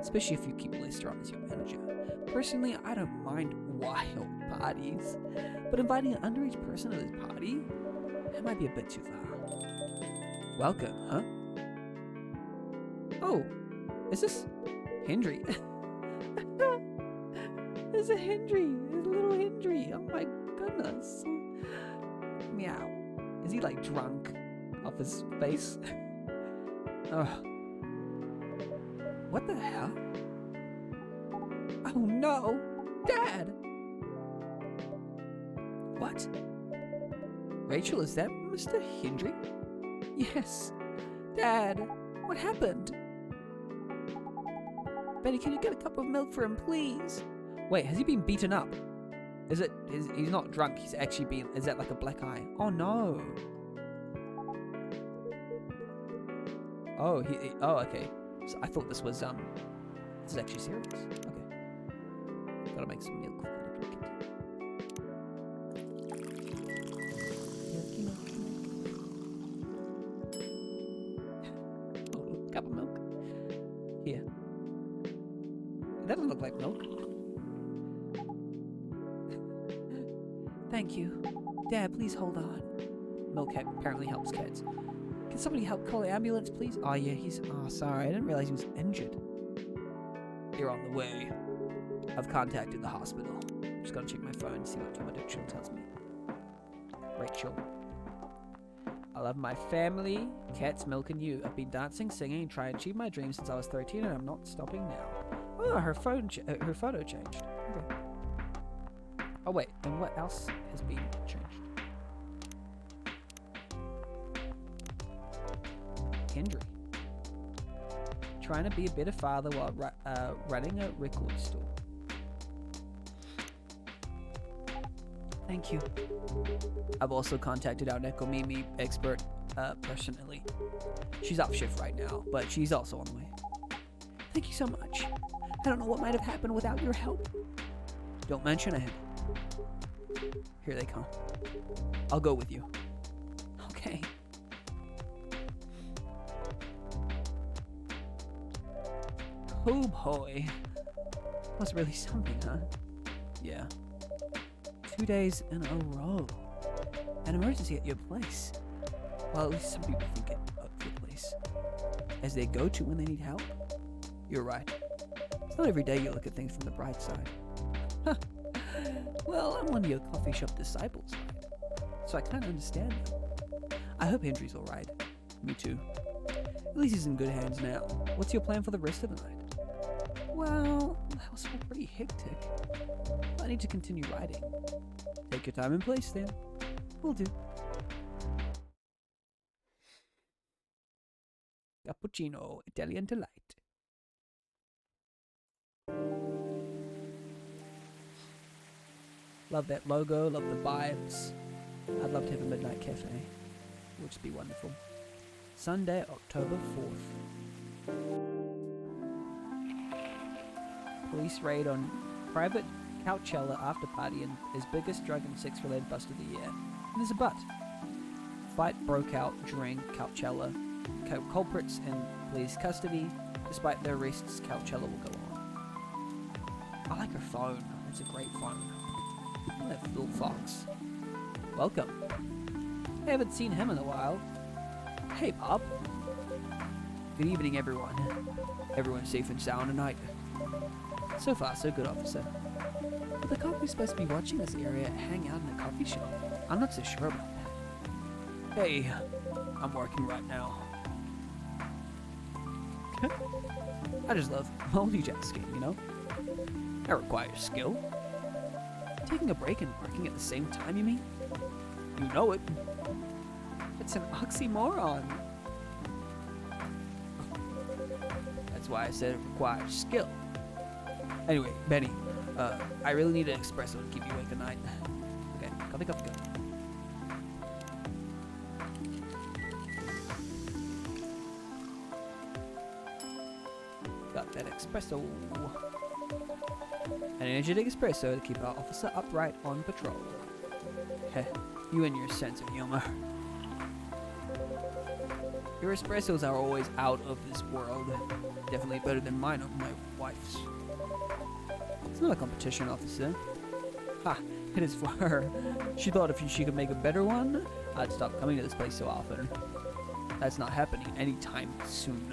especially if you keep Lester on as your manager. Personally, I don't mind wild parties, but inviting an underage person to this party, that might be a bit too far. Welcome, huh? Oh, is this Hendry? There's a Hendry, there's a little Hendry. Oh my goodness. Meow. Is he like drunk off his face? Ugh. What the hell? Oh no! Dad! What? Rachel, is that Mr. Hendry? Yes. Dad, what happened? Betty, can you get a cup of milk for him, please? Wait, has he been beaten up? He's not drunk, he's actually been, is that like a black eye? Oh no. Oh, okay. So I thought this was, this is actually serious. Okay. Gotta make some milk for the little kid. Oh, cup of milk. Here. That doesn't look like milk. Thank you. Dad, please hold on. Milk apparently helps kids. Can somebody help call the ambulance, please? Oh, yeah, oh, sorry. I didn't realize he was injured. They're on the way. I've contacted the hospital. Just gotta check my phone and see what Tom Rachel tells me. Rachel. I love my family, cats, milk, and you. I've been dancing, singing, and trying to achieve my dreams since I was 13, and I'm not stopping now. Oh, her photo changed. Okay. Oh, wait. And what else has been changed? Hendry. Trying to be a better father while running a record store. Thank you. I've also contacted our Nekomimi expert personally. She's off shift right now, but she's also on the way. Thank you so much. I don't know what might have happened without your help. Don't mention it. Here they come. I'll go with you. Okay. Oh boy. Was really something, huh? Yeah. 2 days in a row. An emergency at your place. Well, at least some people think it of your place. As they go to when they need help. You're right. It's not every day you look at things from the bright side. Huh. Well, I'm one of your coffee shop disciples, right? So I kind of understand them. I hope Hendry's alright. Me too. At least he's in good hands now. What's your plan for the rest of the night? Well, that was all pretty hectic. I need to continue writing. Take your time and place then. Will do. Cappuccino, Italian delight. Love that logo, love the vibes. I'd love to have a midnight cafe. It would just be wonderful. Sunday, October 4th. Police raid on private Coachella after party and his biggest drug and sex related bust of the year. And there's a but. Fight broke out during Coachella. Culprits in police custody. Despite their arrests, Coachella will go on. I like her phone. It's a great phone. That little fox. Welcome. I haven't seen him in a while. Hey, Bob. Good evening, everyone. Everyone's safe and sound tonight. So far, so good, officer. But the cop who's supposed to be watching this area hang out in a coffee shop. I'm not so sure about that. Hey, I'm working right now. I just love multitasking, you know? That requires skill. Taking a break and working at the same time, you mean? You know it. It's an oxymoron. That's why I said it requires skill. Anyway, Benny, I really need an espresso to keep you awake at night. Okay, coffee, coffee, coffee. Got that espresso. An energetic espresso to keep our officer upright on patrol. Heh, you and your sense of humor. Your espressos are always out of this world. Definitely better than mine or my wife's. It's not a competition, officer. Ha, it is for her. She thought if she could make a better one, I'd stop coming to this place so often. That's not happening anytime soon.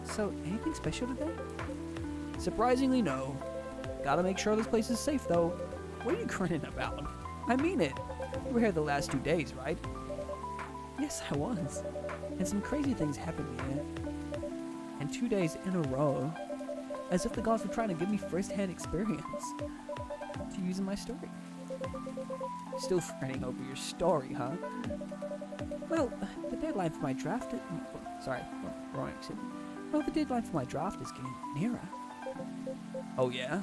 So, anything special today? Surprisingly, no. Gotta make sure this place is safe, though. What are you grinning about? I mean it. You were here the last 2 days, right? Yes, I was. And some crazy things happened here. And 2 days in a row. As if the gods were trying to give me first-hand experience to use in my story. Still fretting over your story, huh? Well, the deadline for my draft... wrong exit. Well, the deadline for my draft is getting nearer. Oh, yeah?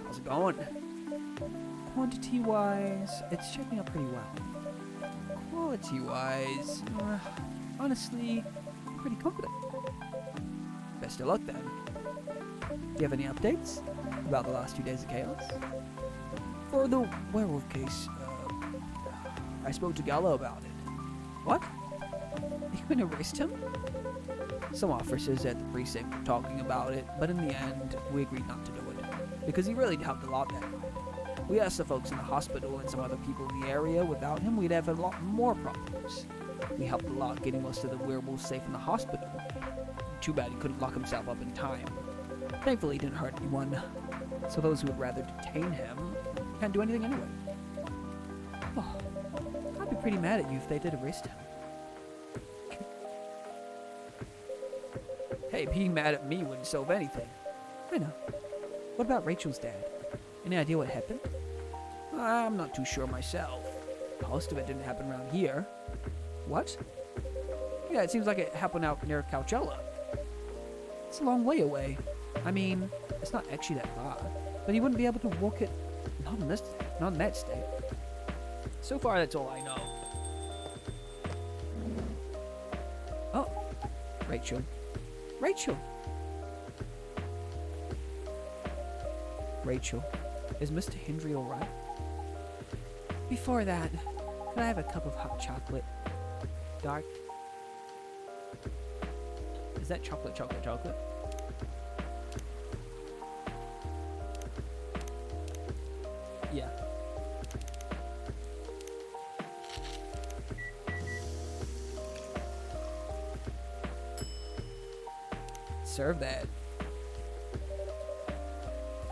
How's it going? Quantity-wise, it's shaping up pretty well. Quality-wise, Honestly, I'm pretty confident. best of luck then. Do you have any updates about the last 2 days of chaos? For the werewolf case, I spoke to Gallo about it. What? You can arrest him? Some officers at the precinct were talking about it, but in the end, we agreed not to do it, because he really helped a lot that night. We asked the folks in the hospital and some other people in the area. Without him, we'd have a lot more problems. We helped a lot getting most of the werewolves safe in the hospital. Too bad he couldn't lock himself up in time. Thankfully, he didn't hurt anyone. So those who would rather detain him can't do anything anyway. Oh, I'd be pretty mad at you if they did arrest him. Hey, being mad at me wouldn't solve anything. I know. What about Rachel's dad? Any idea what happened? I'm not too sure myself. Most of it didn't happen around here. What? Yeah, it seems like it happened out near Coachella. It's a long way away. I mean, it's not actually that far, but he wouldn't be able to walk it. Not in that state. So far, that's all I know. Oh, Rachel. Rachel. Rachel, is Mr. Hendry all right? Before that, could I have a cup of hot chocolate? Dark. Is that chocolate? Yeah. Serve that.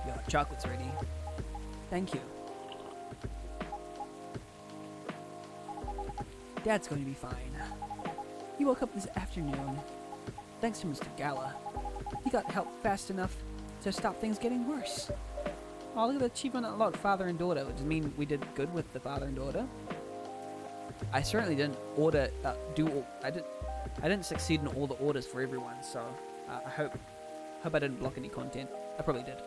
Yo, chocolate's ready. Thank you. Dad's going to be fine. He woke up this afternoon. Thanks to Mr. Gala. He got help fast enough to stop things getting worse. Oh, look at the achievement unlocked, father and daughter. Does it mean we did good with the father and daughter? I certainly didn't I didn't succeed in all the orders for everyone, so I hope I didn't block any content. I probably did.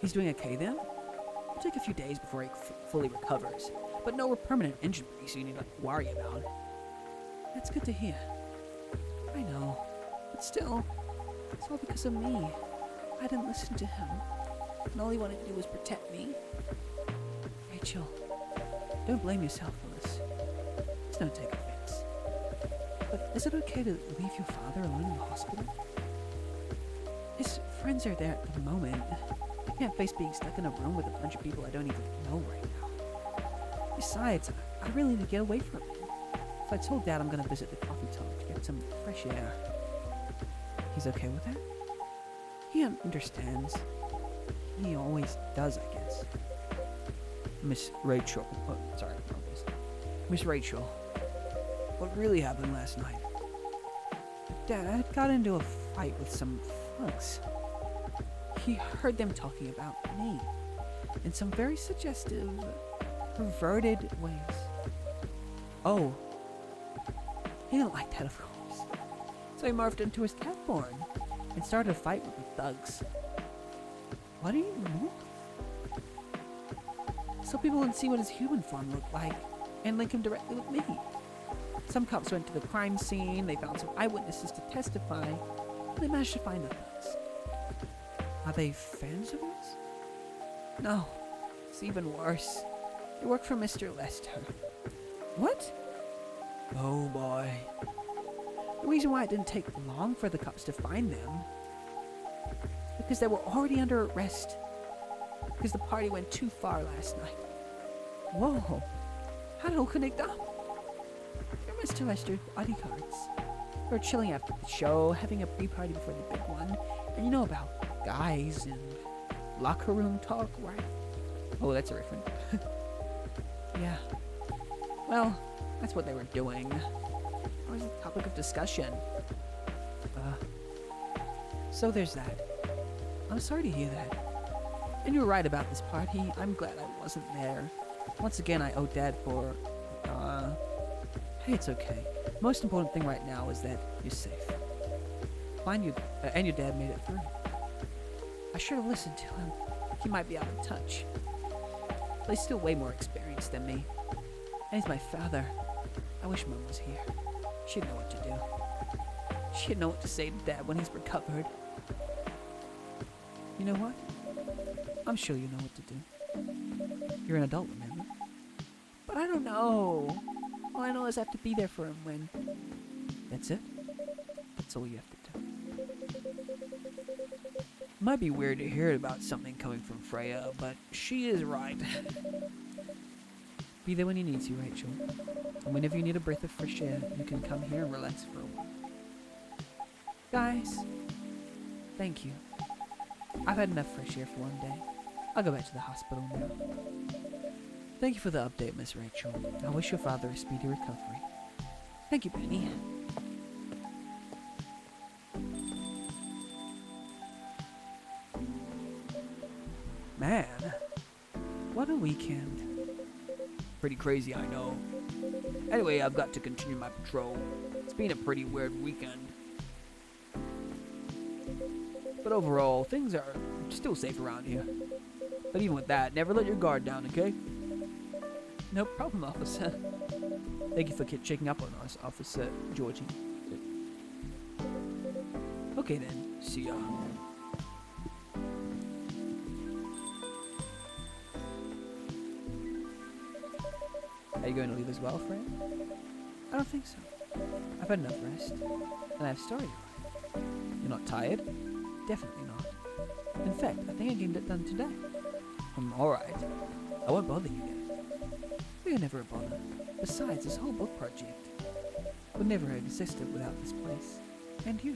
He's doing okay then? It'll take a few days before he fully recovers, but no permanent injury, so you need to worry about. That's good to hear. I know, but still, it's all because of me. I didn't listen to him, and all he wanted to do was protect me. Rachel, don't blame yourself for this. Please don't take offense. But is it okay to leave your father alone in the hospital? His friends are there at the moment. I can't face being stuck in a room with a bunch of people I don't even know right now. Besides, I really need to get away from him. So I told Dad I'm going to visit the coffee talk to get some fresh air. He's okay with that? He understands. He always does, I guess. Miss Rachel. Oh, sorry, wrong voice. Miss Rachel, what really happened last night? Dad got into a fight with some thugs. He heard them talking about me in some very suggestive, perverted ways. Oh, he didn't like that, of course. So he morphed into his catborn and started a fight with the thugs. Why do you move? So people can see what his human form looked like and link him directly with me. Some cops went to the crime scene, they found some eyewitnesses to testify, and they managed to find the thugs. Are they fans of yours? No, it's even worse. They work for Mr. Lester. What? Oh boy. The reason why it didn't take long for the cops to find them is because they were already under arrest. Because the party went too far last night. Whoa. How did it all connect up? They're Mr. Lester's bodyguards. They were chilling after the show, having a pre-party before the big one. And you know about guys and locker room talk, right? Oh, that's a reference. Yeah. Well, that's what they were doing. It was a topic of discussion. So there's that. I'm sorry to hear that. And you were right about this party. I'm glad I wasn't there. Once again, I owe Dad for... Hey, it's okay. Most important thing right now is that you're safe. And your dad made it through. I should have listened to him. He might be out of touch. But he's still way more experienced than me. And he's my father. I wish Mom was here. She'd know what to do. She'd know what to say to Dad when he's recovered. You know what? I'm sure you know what to do. You're an adult, remember? But I don't know. All I know is I have to be there for him when... That's it? That's all you have to do. It might be weird to hear about something coming from Freya, but she is right. Be there when he needs you, Rachel. And whenever you need a breath of fresh air, you can come here and relax for a while. Guys, thank you. I've had enough fresh air for one day. I'll go back to the hospital now. Thank you for the update, Miss Rachel. I wish your father a speedy recovery. Thank you, Benny. Man, what a weekend. Pretty crazy, I know. Anyway, I've got to continue my patrol. It's been a pretty weird weekend. But overall, things are still safe around here. But even with that, never let your guard down, okay? No problem, officer. Thank you for checking up on us, Officer Georgie. Okay then, see ya. Are you going to leave as well, Freya? I don't think so. I've had enough rest, and I have a story to write. You're not tired? Definitely not. In fact, I think I can get it done today. Alright. I won't bother you guys. We are never a bother. Besides, this whole book project would never have existed without this place. And you.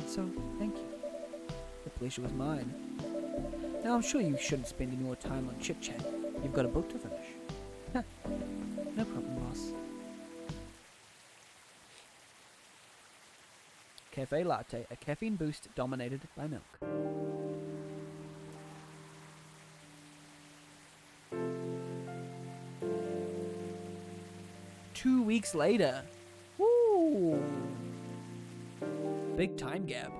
So, thank you. The pleasure was mine. Now, I'm sure you shouldn't spend any more time on chit-chat. You've got a book to finish. Huh. No problem, boss. Cafe latte, a caffeine boost dominated by milk. Two weeks later. Woo! Big time gap.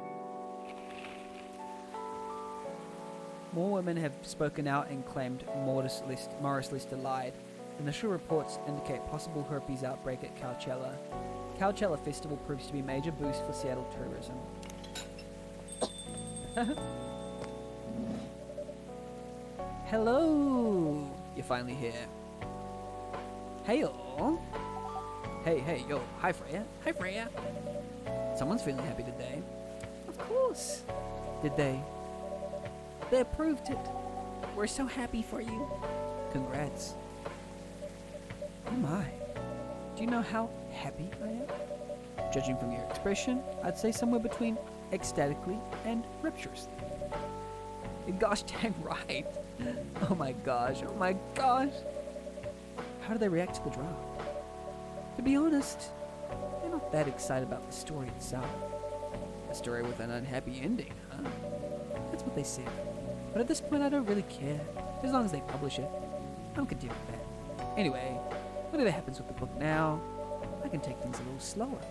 More women have spoken out and claimed Morris Lister lied. Initial reports indicate possible herpes outbreak at Coachella. Coachella Festival proves to be a major boost for Seattle tourism. Hello! You're finally here. Hey all. Hey, yo. Hi, Freya. Hi, Freya. Someone's feeling happy today. Of course. Did they? They approved it. We're so happy for you. Congrats. Oh my. Do you know how happy I am? Judging from your expression, I'd say somewhere between ecstatically and rapturously. Gosh dang right. Oh my gosh. How do they react to the drop? To be honest, they're not that excited about the story itself. A story with an unhappy ending, huh? That's what they said. But at this point, I don't really care. As long as they publish it, I'm content with that. Anyway, whatever happens with the book now, I can take things a little slower.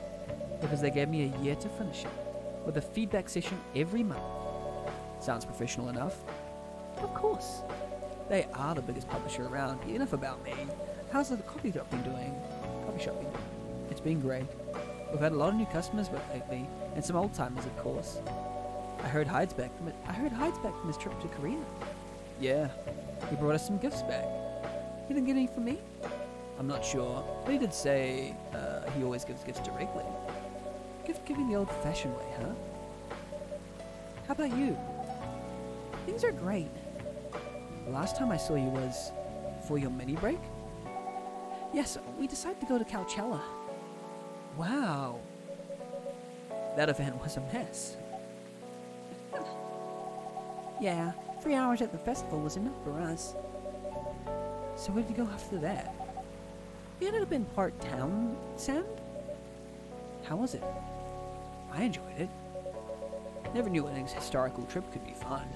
Because they gave me a year to finish it, with a feedback session every month. Sounds professional enough? Of course. They are the biggest publisher around. Enough about me. How's the coffee shop been doing? It's been great. We've had a lot of new customers lately, and some old timers, of course. I heard Hyde's back from his trip to Korea. Yeah, he brought us some gifts back. He didn't get any from me? I'm not sure, but he did say he always gives gifts directly. Gift giving the old-fashioned way, huh? How about you? Things are great. The last time I saw you was for your mini break? Yes, we decided to go to Coachella. Wow. That event was a mess. Yeah, 3 hours at the festival was enough for us. So where did you go after that? We ended up in Part Townsend? How was it? I enjoyed it. Never knew an historical trip could be fun.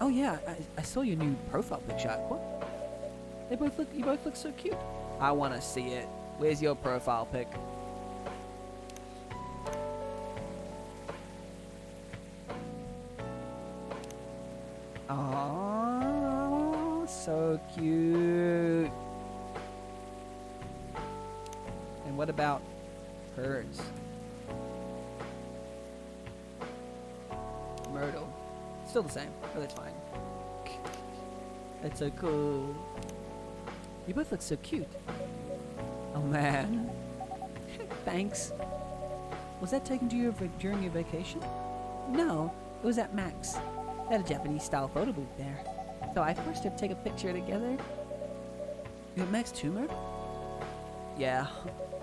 Oh yeah, I saw your new profile picture. What? You both look so cute. I want to see it. Where's your profile pic? Oh, so cute. And what about hers? Myrtle. Still the same, but that's fine. That's so cool. You both look so cute. Oh man. Thanks. Was that taken to you during your vacation? No, it was at Max. They had a Japanese-style photo booth there. So I forced her to take a picture together. You at Max too, Myrtle? Yeah,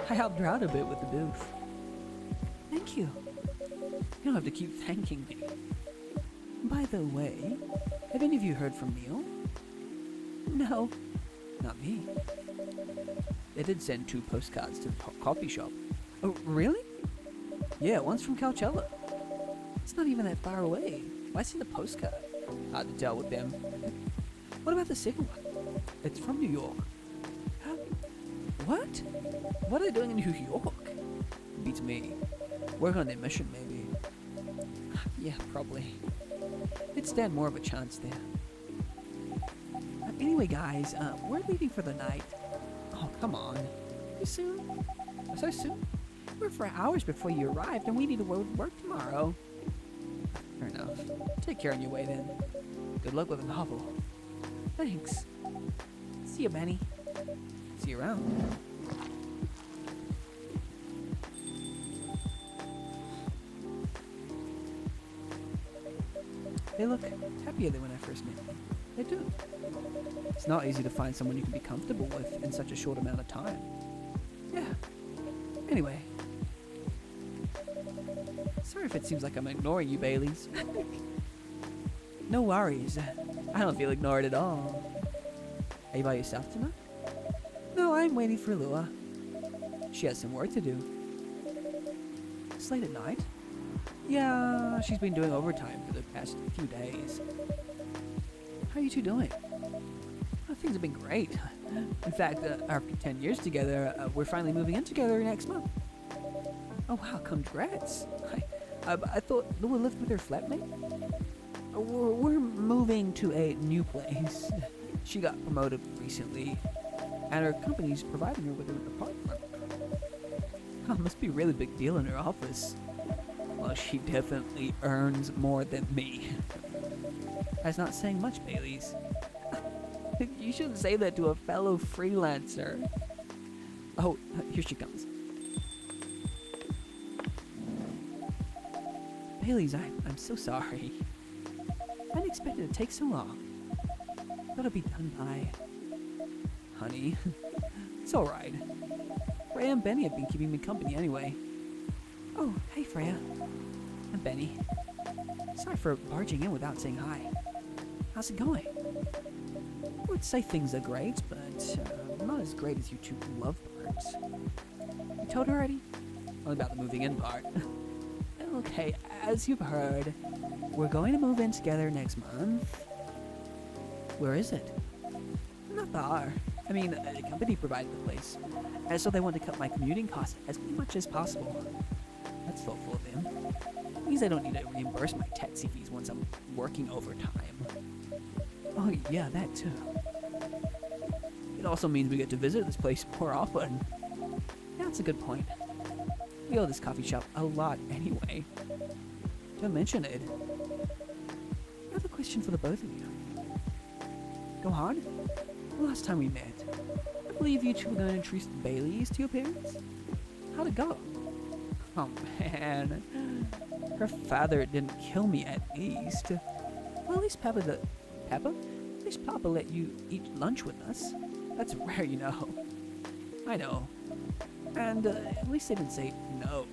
I helped her out a bit with the booth. Thank you. You don't have to keep thanking me. By the way, have any of you heard from Neil? No, not me. They did send 2 postcards to the coffee shop. Oh, really? Yeah, one's from Coachella. It's not even that far away. Why send a postcard? Hard to tell with them. What about the second one? It's from New York. Huh? What? What are they doing in New York? Beats me. Work on their mission, maybe. Yeah, probably. It'd stand more of a chance there. Anyway, guys, we're leaving for the night. Oh, come on. Too soon? So soon? We're 4 hours before you arrived, and we need to work tomorrow. Fair enough. Take care on your way, then. Good luck with the novel. Thanks. See you, Benny. See you around. They look happier than when I first met them. They do. It's not easy to find someone you can be comfortable with in such a short amount of time. Yeah. Anyway. Sorry if it seems like I'm ignoring you, Baileys. No worries. I don't feel ignored at all. Are you by yourself tonight? No, I'm waiting for Lua. She has some work to do. It's late at night. Yeah, she's been doing overtime for the past few days. How are you two doing? Oh, things have been great. In fact, after 10 years together, we're finally moving in together next month. Oh wow, congrats. I thought Lua lived with her flatmate. We're moving to a new place. She got promoted recently, and her company's providing her with an apartment. Oh, must be a really big deal in her office. Well, she definitely earns more than me. That's not saying much, Baileys. You shouldn't say that to a fellow freelancer. Oh, here she comes. Baileys, I'm so sorry. I didn't expect it to take so long. Thought it'd be done by... Honey, it's alright. Freya and Benny have been keeping me company anyway. Oh, hey Freya. And Benny. Sorry for barging in without saying hi. How's it going? I would say things are great, but not as great as you two lovebirds. You told her already? Only about the moving in part. Okay, as you've heard, we're going to move in together next month. Where is it? Not far. I mean, the company provided the place, and so they want to cut my commuting costs as much as possible. That's thoughtful of them. It means I don't need to reimburse my taxi fees once I'm working overtime. Oh yeah, that too. It also means we get to visit this place more often. Yeah, that's a good point. We owe this coffee shop a lot anyway. Don't mention it. I have a question for the both of you. Go on. The last time we met, I believe you two were going to introduce the Baileys to your parents. How'd it go? Oh man. Her father didn't kill me at least. Well, at least Papa? At least Papa let you eat lunch with us. That's rare, you know. I know. And at least they didn't say no,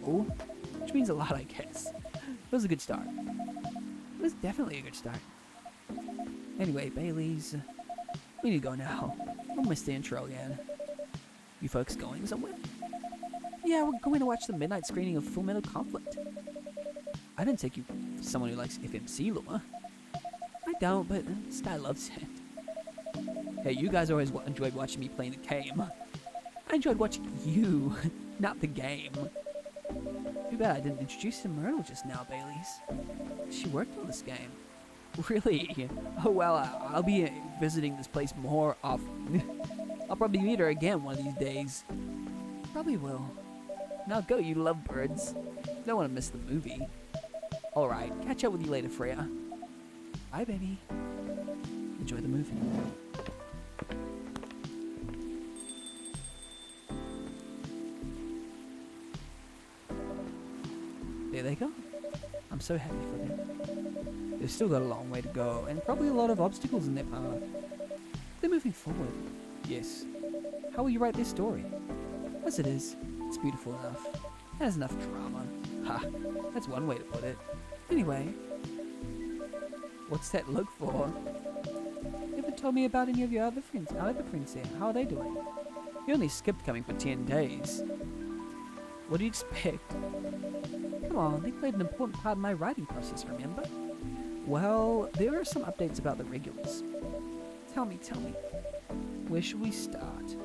which means a lot, I guess. It was a good start. It was definitely a good start. Anyway, Baileys, we need to go now. I'll miss the intro again. You folks going somewhere? Yeah, we're going to watch the midnight screening of Full Metal Conflict. I didn't take you for someone who likes FMC lore. I don't, but this guy loves it. Hey, you guys always enjoyed watching me playing the game. I enjoyed watching you, not the game. Too bad I didn't introduce you to Myrtle just now, Baileys. She worked on this game. Really? Oh well, I'll be visiting this place more often. I'll probably meet her again one of these days. Probably will. Now go, you lovebirds. Don't want to miss the movie. Alright, catch up with you later, Freya. Bye, baby. Enjoy the movie. There they go. I'm so happy for them. They've still got a long way to go, and probably a lot of obstacles in their path. They're moving forward. Yes. How will you write this story? As it is, it's beautiful enough. It has enough drama. Ha, that's one way to put it. Anyway, what's that look for? You haven't told me about any of your other friends. Our other friends here. How are they doing? You only skipped coming for 10 days. What do you expect? Come on, they played an important part in my writing process, remember? Well, there are some updates about the regulars. Tell me. Where should we start?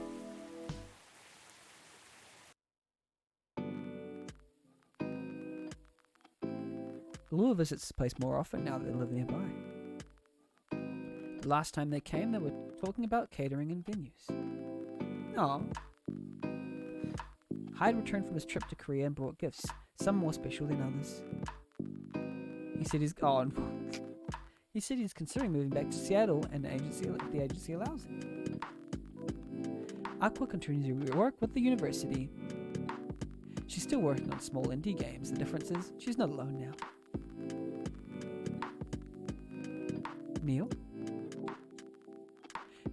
Lua visits this place more often now that they live nearby. The last time they came, they were talking about catering and venues. Aw. Hyde returned from his trip to Korea and brought gifts, some more special than others. He said he said he's considering moving back to Seattle, and the agency allows it. Aqua continues to work with the university. She's still working on small indie games. The difference is she's not alone now. Neil?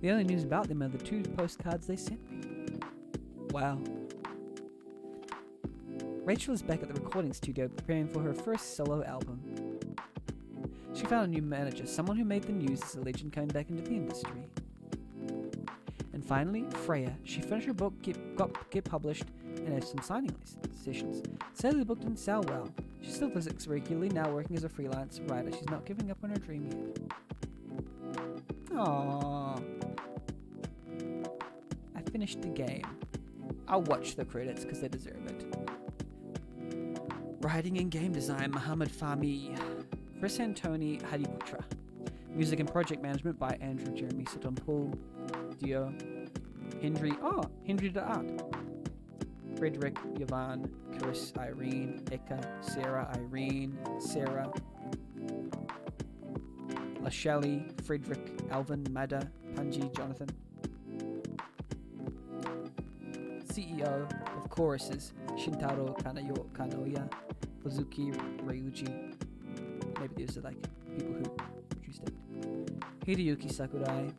The only news about them are the 2 postcards they sent me. Wow. Rachel is back at the recording studio preparing for her first solo album. She found a new manager, someone who made the news as a legend coming back into the industry. And finally, Freya. She finished her book, get published, and has some signing sessions. Sadly, the book didn't sell well. She still visits regularly, now working as a freelance writer. She's not giving up on her dream yet. Aww. I finished the game. I'll watch the credits because they deserve it. Writing and game design, Muhammad Fahmy. Chris Antoni Hadiputra. Music and project management by Andrew Jeremy Sutton-Poole. Dio. Hendry the Art. Frederick, Yvonne, Chris, Irene, Eka, Sarah, Irene, Sarah, Lashelle, Frederick, Alvin, Mada, Panji, Jonathan. CEO of Choruses, Shintaro Kanoya, Fuzuki Ryuji. Maybe these are like people who produced it. Hideyuki Sakurai.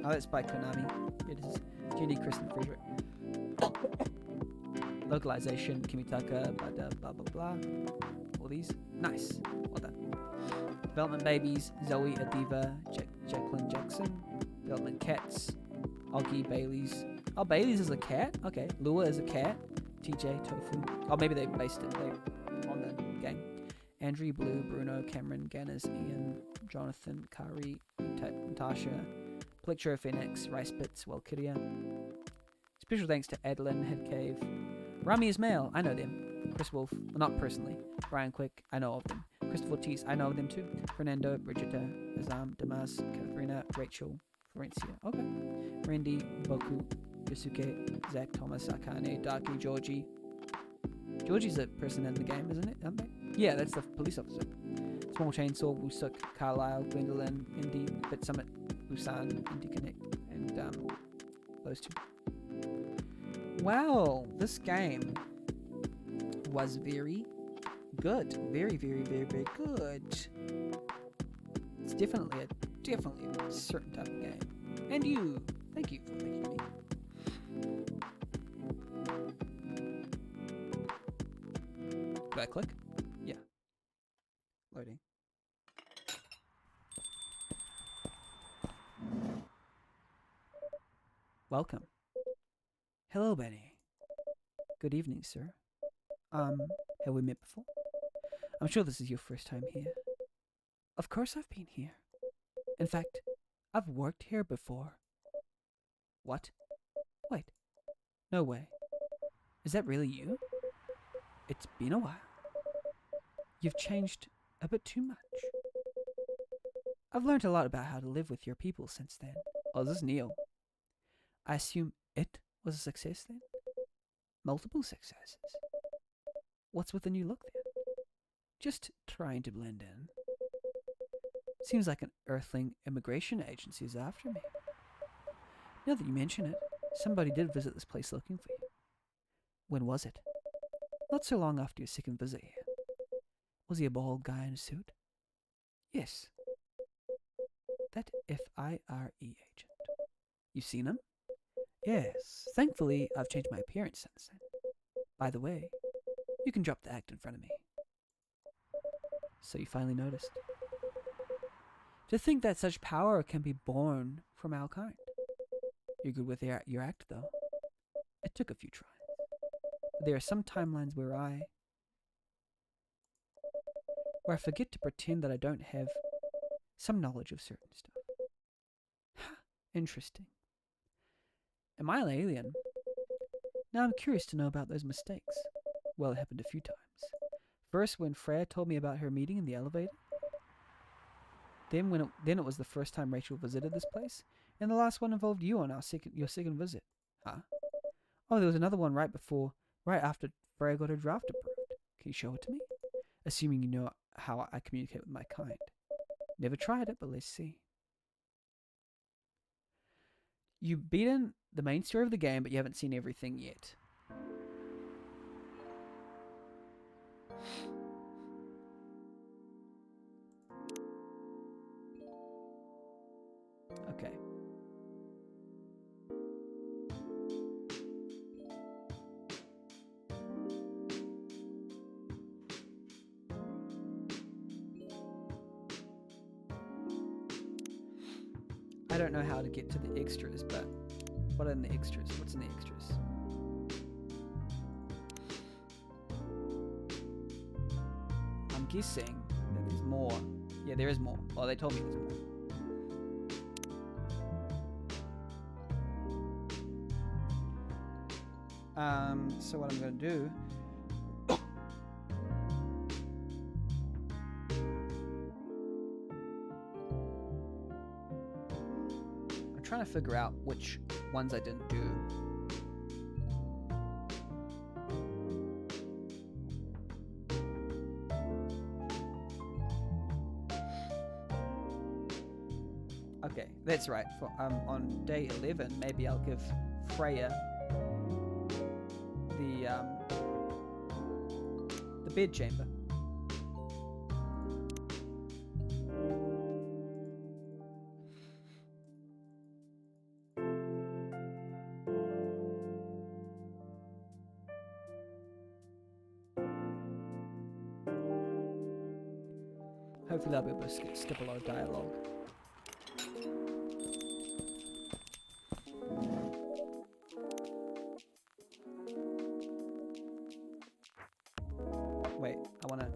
Oh, that's by Konami. Yeah, this is Judy, Kristen, Frederick. Localization, Kimitaka, blah blah blah. All these. Nice. Well done. Development babies, Zoe Adiva, Jacqueline Jackson. Development cats, Augie Bailey's. Oh, Bailey's is a cat? Okay. Lua is a cat. TJ, Tofu. Oh, maybe they based it on the game. Andrew, Blue, Bruno, Cameron, Ganners, Ian, Jonathan, Kari, Natasha, Plectro, Phoenix, Rice Bits, Valkyria. Special thanks to Adeline, Headcave. Rami Ismail, I know them. Chris Wolf, well, not personally. Brian Quick, I know of them. Christopher Ortiz, I know of them too. Fernando, Brigitta, Azam, Damas, Katharina, Rachel, Florencia. Okay. Randy, Boku, Yosuke, Zach, Thomas, Akane, Darky, Georgie. Georgie's a person in the game, isn't it? Aren't they? Yeah, that's the police officer. Small Chainsaw, Wusuk, Carlisle, Gwendolyn, Indy, Bit Summit, Busan, Indie Connect, and those 2. Wow, this game was very good. Very, very, very, very good. It's definitely a certain type of game. And thank you for making me. Do I click? Yeah. Loading. Welcome. Hello, Benny. Good evening, sir. Have we met before? I'm sure this is your first time here. Of course I've been here. In fact, I've worked here before. What? Wait. No way. Is that really you? It's been a while. You've changed a bit too much. I've learned a lot about how to live with your people since then. Oh, this is Neil. I assume it was a success then? Multiple successes. What's with the new look then? Just trying to blend in. Seems like an Earthling immigration agency is after me. Now that you mention it, somebody did visit this place looking for you. When was it? Not so long after your second visit here. Was he a bald guy in a suit? Yes. That FIRE agent. You've seen him? Yes. Thankfully, I've changed my appearance since then. By the way, you can drop the act in front of me. So you finally noticed. To think that such power can be born from our kind. You're good with your act, though. It took a few tries. But there are some timelines where I forget to pretend that I don't have some knowledge of certain stuff. Interesting. Am I an alien? Now I'm curious to know about those mistakes. Well, it happened a few times. First, when Freya told me about her meeting in the elevator. Then it was the first time Rachel visited this place, and the last one involved you on your second visit. Huh? Oh, there was another one right after Freya got her draft approved. Can you show it to me? Assuming you know how I communicate with my kind. Never tried it, but let's see. You've beaten the main story of the game, but you haven't seen everything yet. Okay. I don't know how to get to the extras, but what are in the extras? What's in the extras? I'm guessing that there's more. Yeah, there is more. Oh, they told me there's more. So what I'm going to do... I'm trying to figure out which ones I didn't do. Okay, that's right. For on day 11, maybe I'll give Freya the bed chamber. Hopefully I'll be able to skip a lot of dialogue. Wait, I wanna...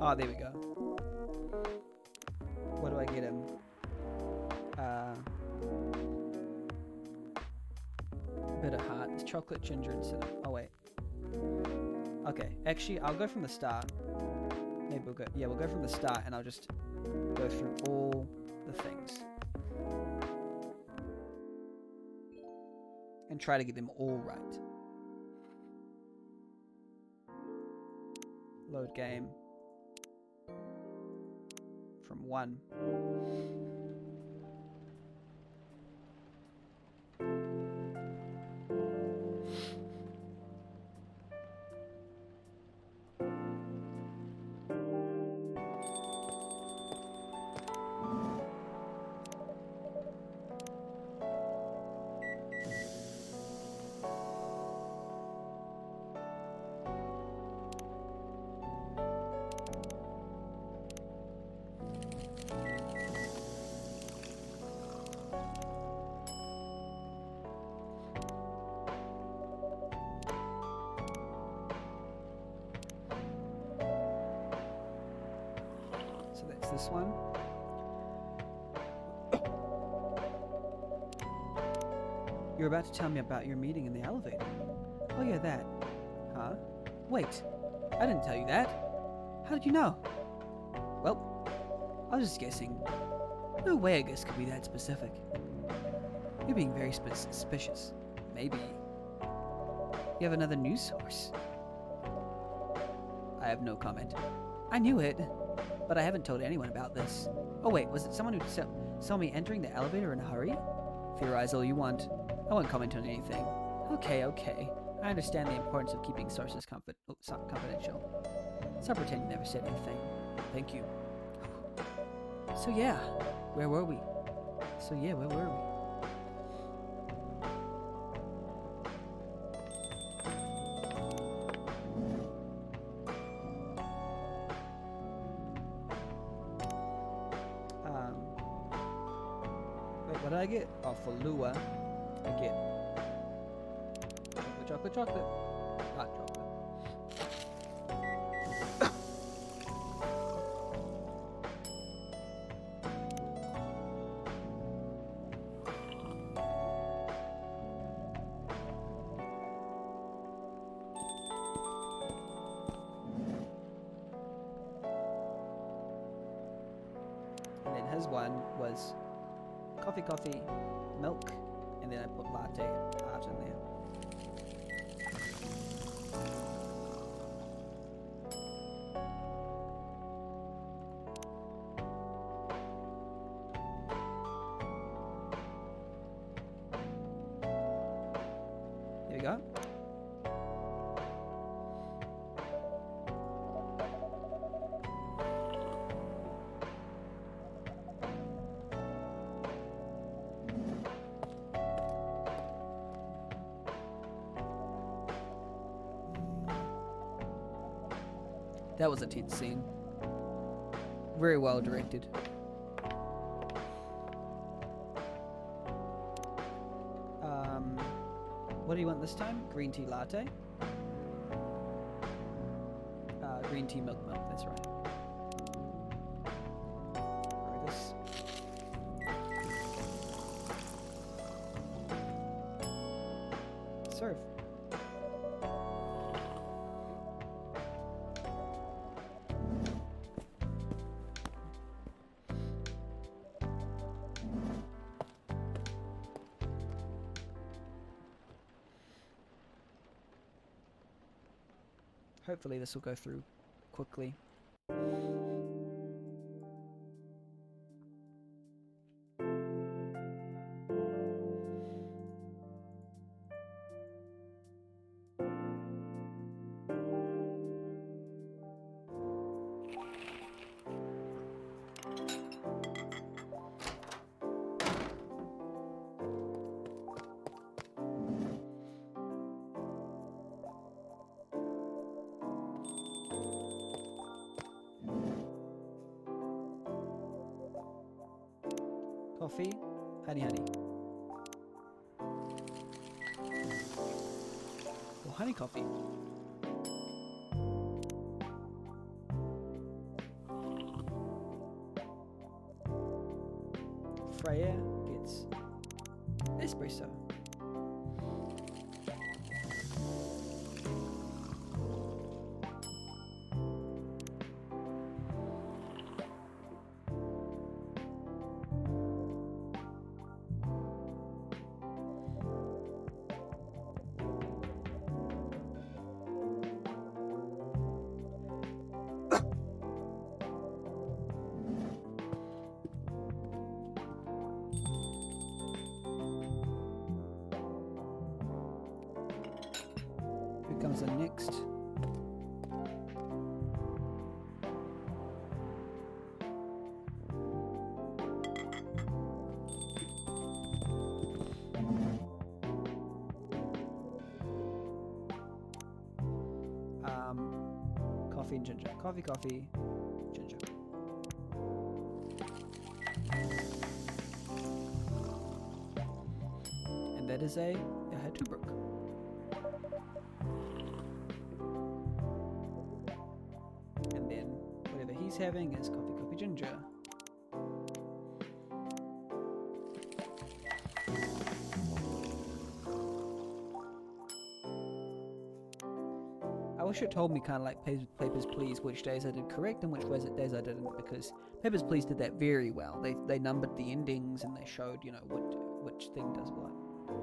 Oh, there we go. What do I get him? Bit of heart. It's chocolate, ginger, and cinnamon. Oh, wait. Okay, actually, I'll go from the start. Maybe we'll go... Yeah, we'll go from the start, and I'll just go through all the things. And try to get them all right. Load game. From 1. So that's this one. You're about to tell me about your meeting in the elevator. Oh yeah, that. Huh? Wait, I didn't tell you that. How did you know? Well, I was just guessing. No way a guess could be that specific. You're being very suspicious. Maybe you have another news source. I have no comment. I knew it, but I haven't told anyone about this. Oh wait, was it someone who saw me entering the elevator in a hurry? Theorize all you want. I won't comment on anything. Okay. I understand the importance of keeping sources confidential. So pretend you never said anything. Thank you. So yeah, where were we? Wait, what did I get? Oh, for Lua, I get chocolate. Hot chocolate. And then his one was coffee, milk, and then I put latte art in there. There we go. That was a tense scene. Very well directed. What do you want this time? Green tea latte? Green tea milk, that's right. Try this. Serve. Hopefully this will go through quickly. Coffee, honey. Or honey coffee. Freya gets espresso. Who comes in next? Coffee and ginger. Coffee, ginger. And that is a Hatubrook. And then whatever he's having is coffee, ginger. I wish it told me kind of like Papers, Please which days I did correct and which days I didn't, because Papers, Please did that very well. They numbered the endings and they showed, you know, which thing does what,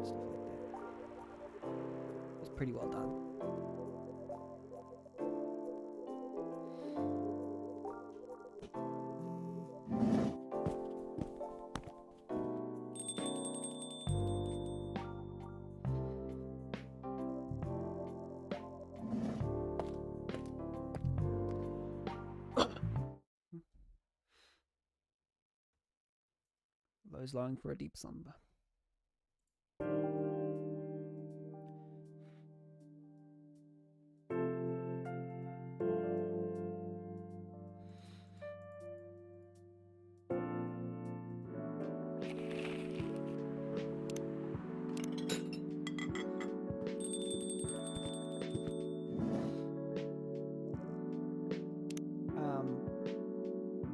stuff like that. It's pretty well done. Lowe's longing for a deep slumber.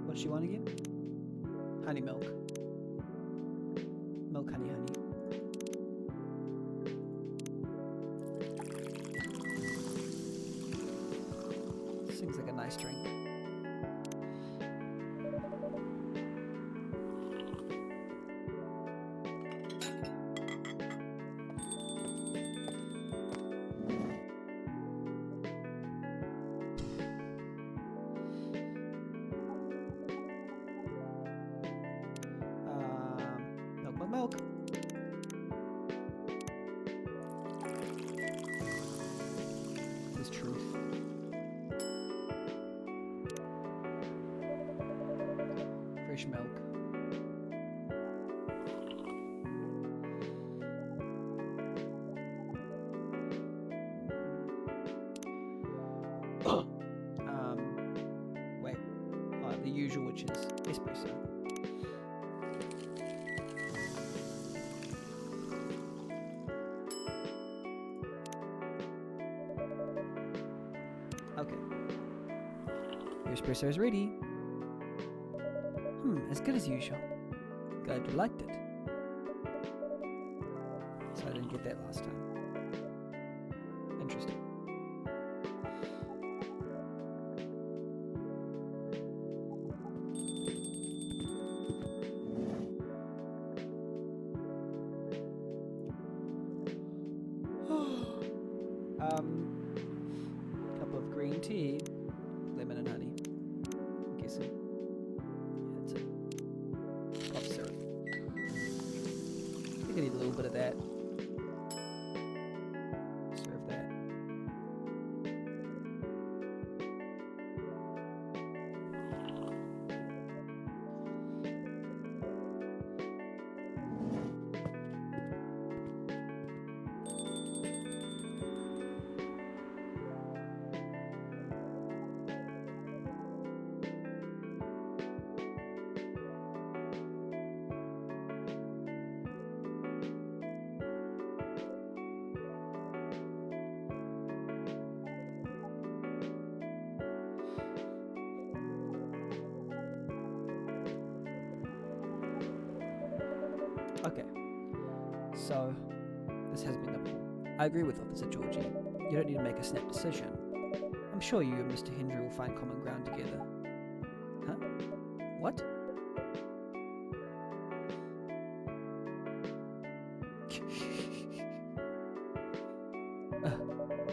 What does she want again? Honey milk. Milk, honey. Seems like a nice drink. Fresh milk. Wait. The usual, which is espresso. Okay. Your espresso is ready. As good as usual. Glad you liked it. So I didn't get that last time. Interesting. Cup of green tea, lemon and honey. I'm guessing. Yeah, that's it. Cough syrup. I think I need a little bit of that. Serve that. Okay, so this has been done before. I agree with Officer Georgie. You don't need to make a snap decision. I'm sure you and Mr. Hendry will find common ground together. Huh? What?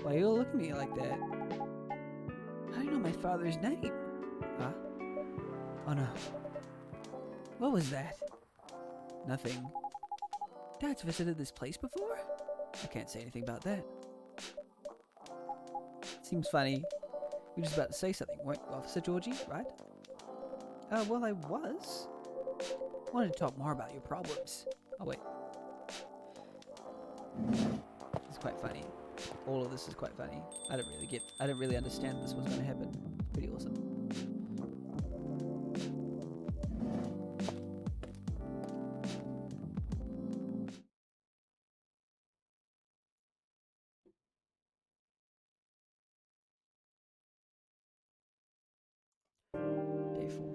Why are you all looking at me like that? How do you know my father's name? Huh? Oh no. What was that? Nothing. Dad's visited this place before? I can't say anything about that. Seems funny. You were just about to say something, weren't you, Officer Georgie, right? Well, I was. Wanted to talk more about your problems. Oh, wait. It's quite funny. All of this is quite funny. I didn't really understand this was going to happen. Pretty awesome. Day 4.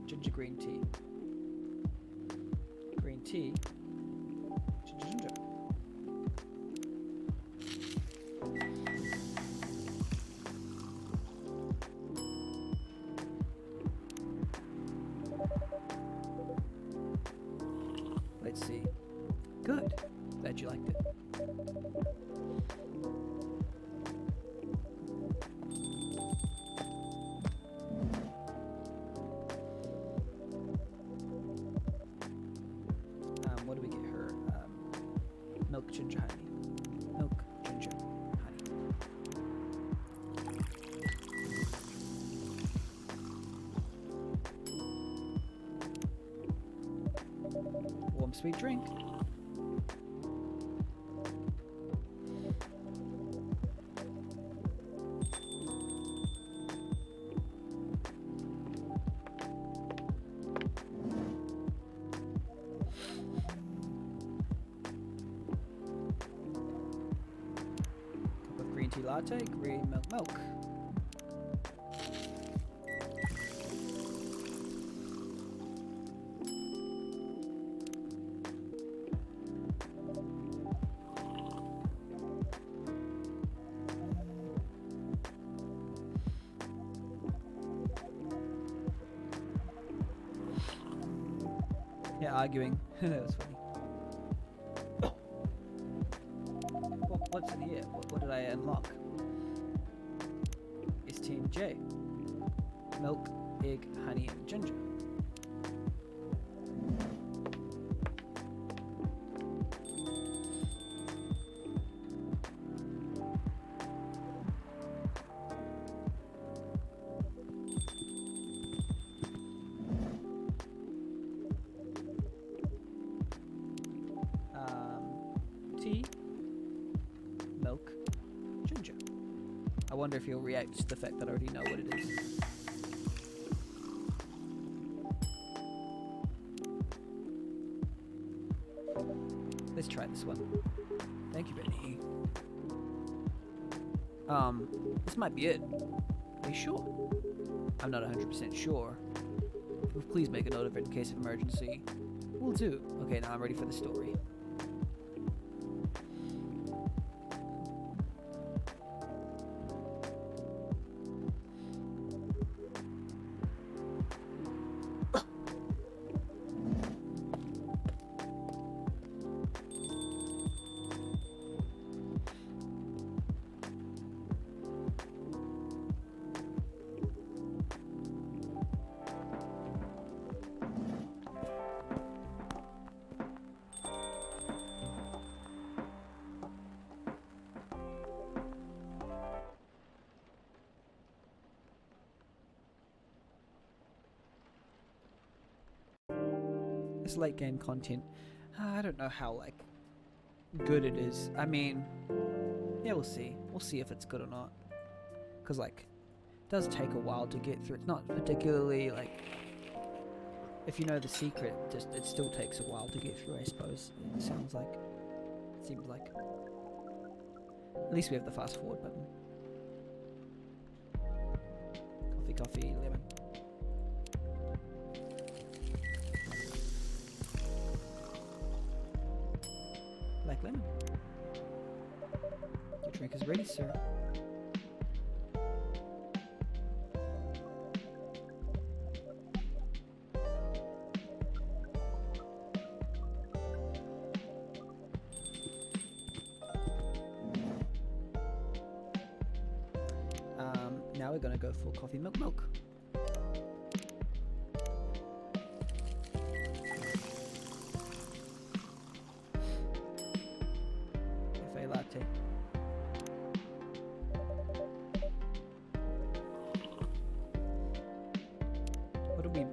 Ginger green tea. Green tea. Ginger ginger. Let's see. Good. Glad you liked it. What do we get her? Milk ginger honey. Milk ginger honey. Warm sweet drink. Green tea latte, green milk. Yeah, arguing. That was funny. What's in here? I unlock? S10J. Milk, egg, honey, and ginger. Tea, milk, ginger. I wonder if he'll react to the fact that I already know what it is. Let's try this one. Thank you, Benny. This might be it. Are you sure? I'm not 100% sure. Please make a note of it in case of emergency. Will do. Okay, now I'm ready for the story. This late game content, I don't know how like good it is. I mean, yeah, we'll see. We'll see if it's good or not. Cause like, it does take a while to get through. It's not particularly like, if you know the secret, just it still takes a while to get through. I suppose it sounds like. It seems like. At least we have the fast forward button. Coffee, lemon. Black lemon. Your drink is ready, sir. Now we're gonna go for coffee milk. Cafe latte.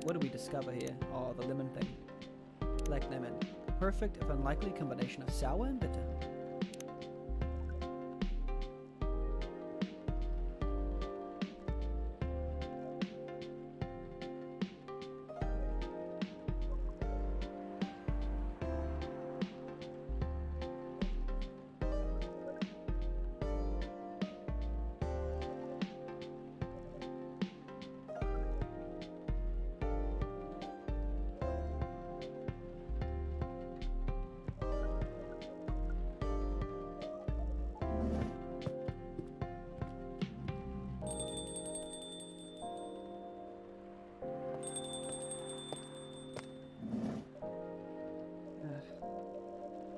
What do we discover here? Oh, the lemon thing. Black lemon. Perfect if unlikely combination of sour and bitter.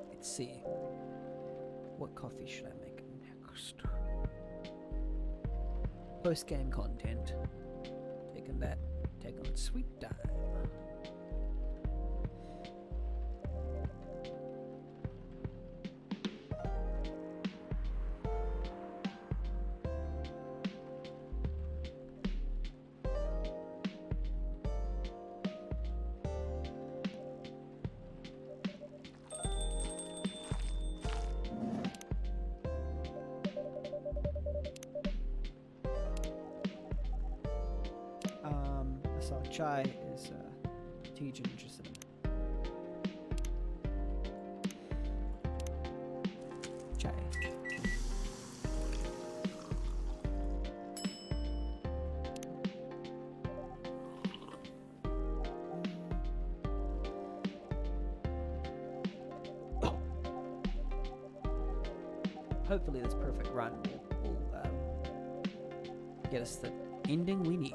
Let's see. What coffee should I make next? Post-game content. Taking its sweet time. So chai is tea, ginger, cinnamon. Chai. Hopefully this perfect run will get us the ending we need.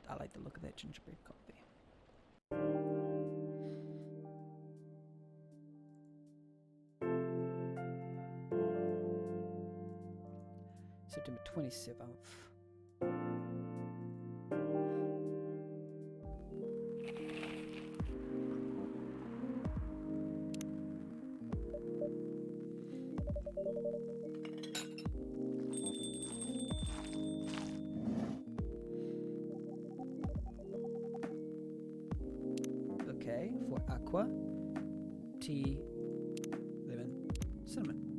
I like the look of that gingerbread coffee. September 27th. Okay, for aqua, tea, lemon, cinnamon,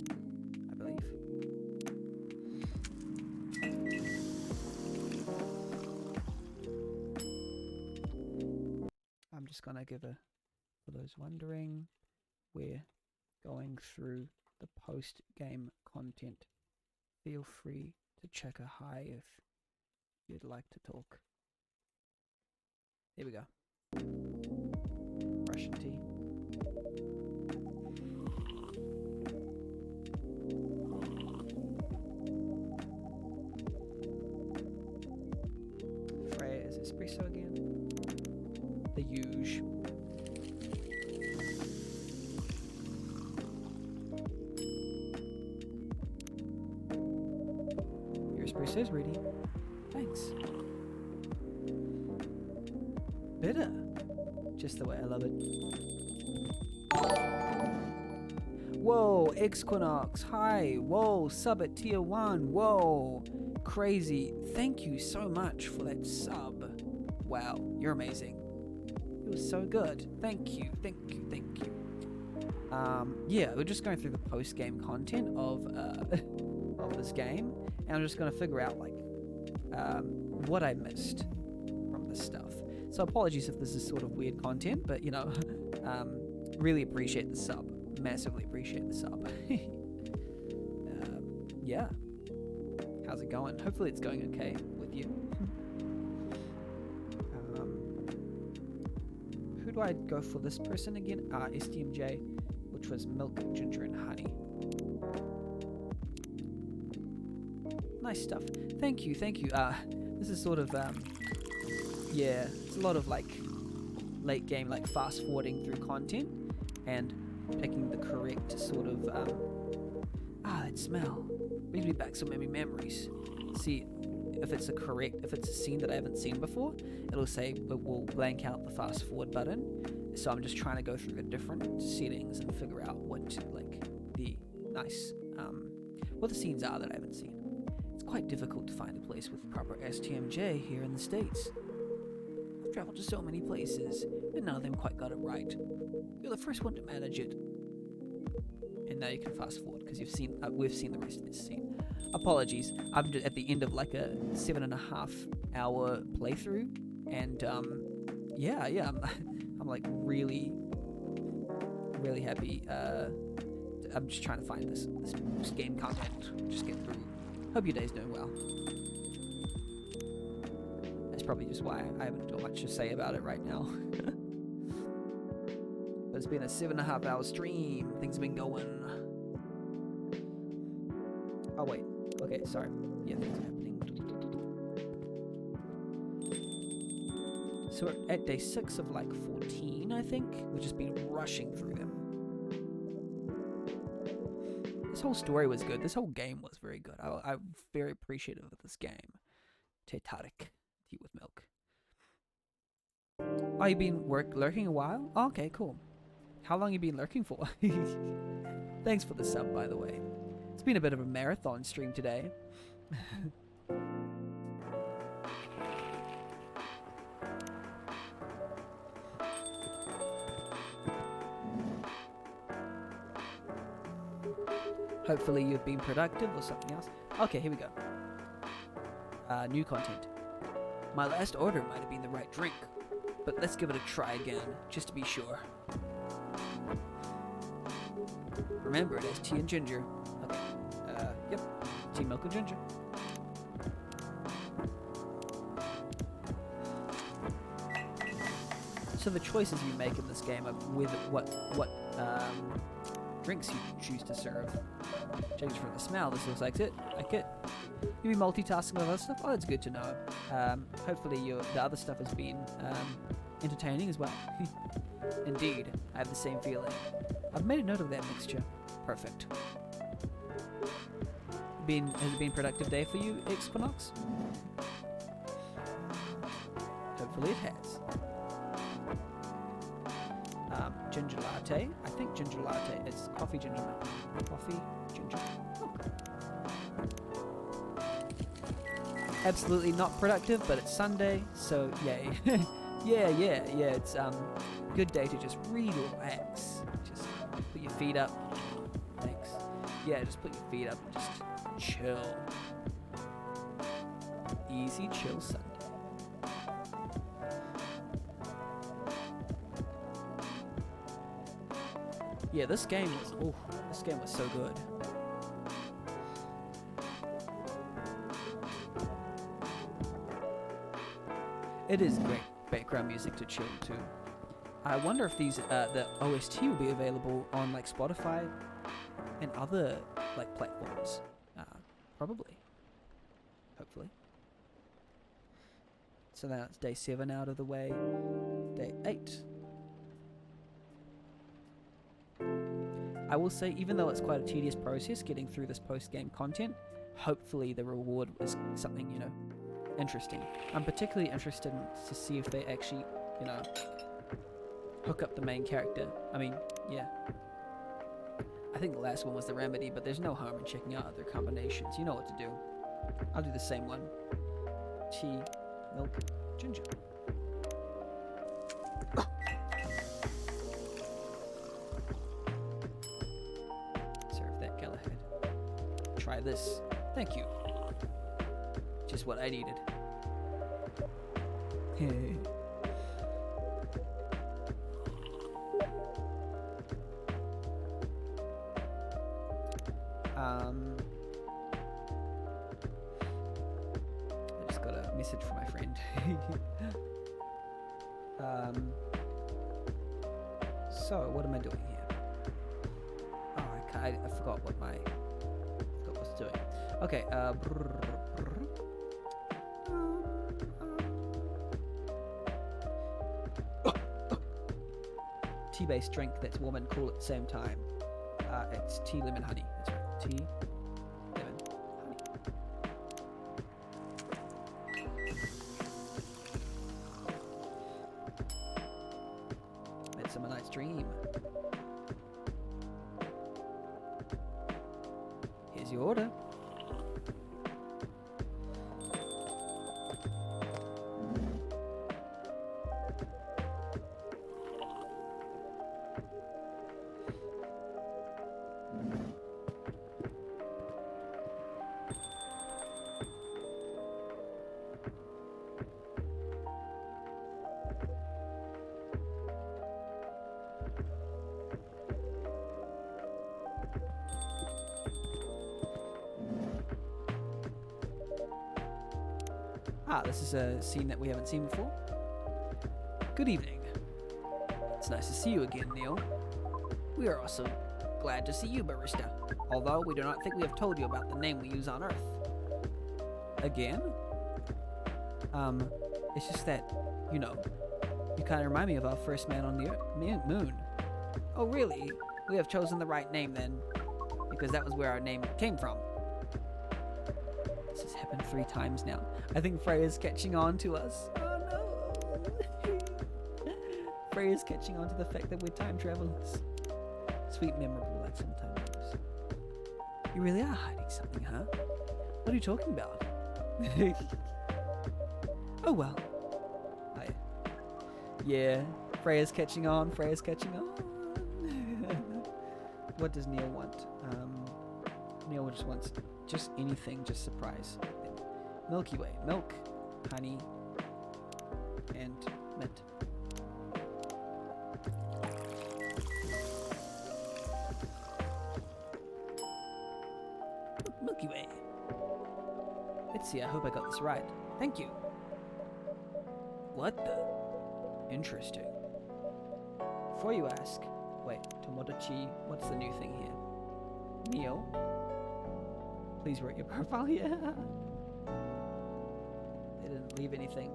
I believe. I'm just gonna give a, for those wondering, we're going through the post-game content. Feel free to check a hi if you'd like to talk. Here we go. Russian tea. Freya is espresso again. The huge. Your espresso is ready. Thanks. Bitter. Just the way I love it. Whoa, Exquinox. Hi. Whoa, sub at tier 1. Whoa. Crazy. Thank you so much for that sub. Wow, you're amazing. It was so good. Thank you. Thank you. Thank you. Yeah, we're just going through the post-game content of of this game, and I'm just going to figure out like what I missed from this stuff. So apologies if this is sort of weird content, but you know, really appreciate the sub. Massively appreciate the sub. Yeah. How's it going? Hopefully it's going okay with you. Who do I go for this person again? STMJ, which was milk, ginger, and honey. Nice stuff. Thank you, thank you. This is sort of, yeah, it's a lot of like late game, like fast forwarding through content and picking the correct sort of, that smell. Brings me back so many memories. See, if it's a scene that I haven't seen before, it'll say it will blank out the fast forward button. So I'm just trying to go through the different settings and figure out what like the nice, what the scenes are that I haven't seen. It's quite difficult to find a place with proper STMJ here in the States. I've traveled to so many places, and none of them quite got it right. You're the first one to manage it. And now you can fast forward because we've seen the rest of this scene. Apologies, I'm at the end of like a 7.5 hour playthrough, and yeah, I'm like really happy. I'm just trying to find this game content, just get through. Hope your day's doing well. That's probably just why I haven't got much to say about it right now. But it's been a 7.5 hour stream. Things have been going. Oh wait. Okay, sorry. Yeah, things are happening. So we're at day 6 of like 14, I think. We've just been rushing through them. This whole story was good. This whole game was very good. I'm very appreciative of this game. Tetarik, tea with milk. Oh, you've been lurking a while? Oh, okay, cool. How long you been lurking for? Thanks for the sub, by the way. It's been a bit of a marathon stream today. Hopefully you've been productive or something else. Okay, here we go. New content. My last order might have been the right drink, but let's give it a try again, just to be sure. Remember, it has tea and ginger. Okay. Yep. Tea, milk, and ginger. So the choices you make in this game are with what drinks you choose to serve. Judging from the smell, this looks like it. You be multitasking with other stuff? Oh, that's good to know. Hopefully the other stuff has been entertaining as well. Indeed, I have the same feeling. I've made a note of that mixture. Perfect. Has it been a productive day for you, Equinox? Hopefully it has. Ginger latte. I think ginger latte is coffee ginger milk. Coffee ginger milk. Absolutely not productive, but it's Sunday, so yay. yeah. It's good day to just relax. Just put your feet up. Thanks. Yeah, just put your feet up and just chill. Easy chill Sunday. Yeah, this game was so good. It is great background music to chill to. I wonder if these the OST will be available on like Spotify and other like platforms. Probably. Hopefully. So now it's day 7 out of the way. Day 8. I will say, even though it's quite a tedious process getting through this post-game content, hopefully the reward is something, interesting. I'm particularly interested to see if they actually, hook up the main character. I mean, yeah. I think the last one was the remedy, but there's no harm in checking out other combinations. You know what to do. I'll do the same one. Tea, milk, ginger. Serve that Galahad. Try this. Thank you. Just what I needed. I just got a message from my friend. So what am I doing here? Oh, I forgot what I was doing. Okay. Tea-based drink that's warm and cool at the same time. It's tea, lemon, honey. That's right. Tea, lemon, honey. Midsummer Night's Dream. Here's your order. This is a scene that we haven't seen before. Good evening. It's nice to see you again, Neil. We are also glad to see you, Barista, although we do not think we have told you about the name we use on Earth. Again? It's just that, you kind of remind me of our first man on the moon. Oh, really? We have chosen the right name then, because that was where our name came from. This has happened 3 times now. I think Freya's catching on to us. Oh no! Freya's catching on to the fact that we're time travelers. Sweet, memorable, like some time travelers. You really are hiding something, huh? What are you talking about? Oh well. Yeah, Freya's catching on. What does Neil want? Neil just wants just anything, just surprise. Milky Way, milk, honey, and mint. Milky Way. Let's see, I hope I got this right. Thank you. What the? Interesting. Before you ask, wait, Tomodachi, what's the new thing here? Neil. Please write your profile. Yeah. They didn't leave anything.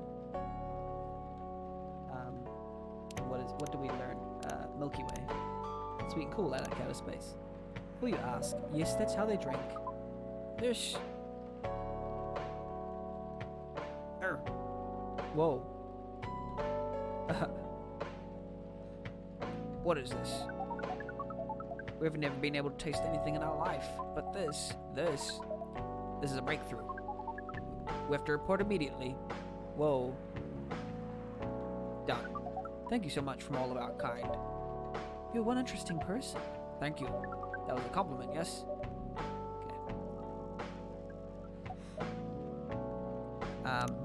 What do we learn? Milky Way. Sweet and cool out of outer space. Will you ask? Yes, that's how they drink. There's. Whoa. What is this? We've never been able to taste anything in our life, but this is a breakthrough. We have to report immediately. Whoa. Done. Thank you so much from all of our kind. You're one interesting person. Thank you. That was a compliment, yes?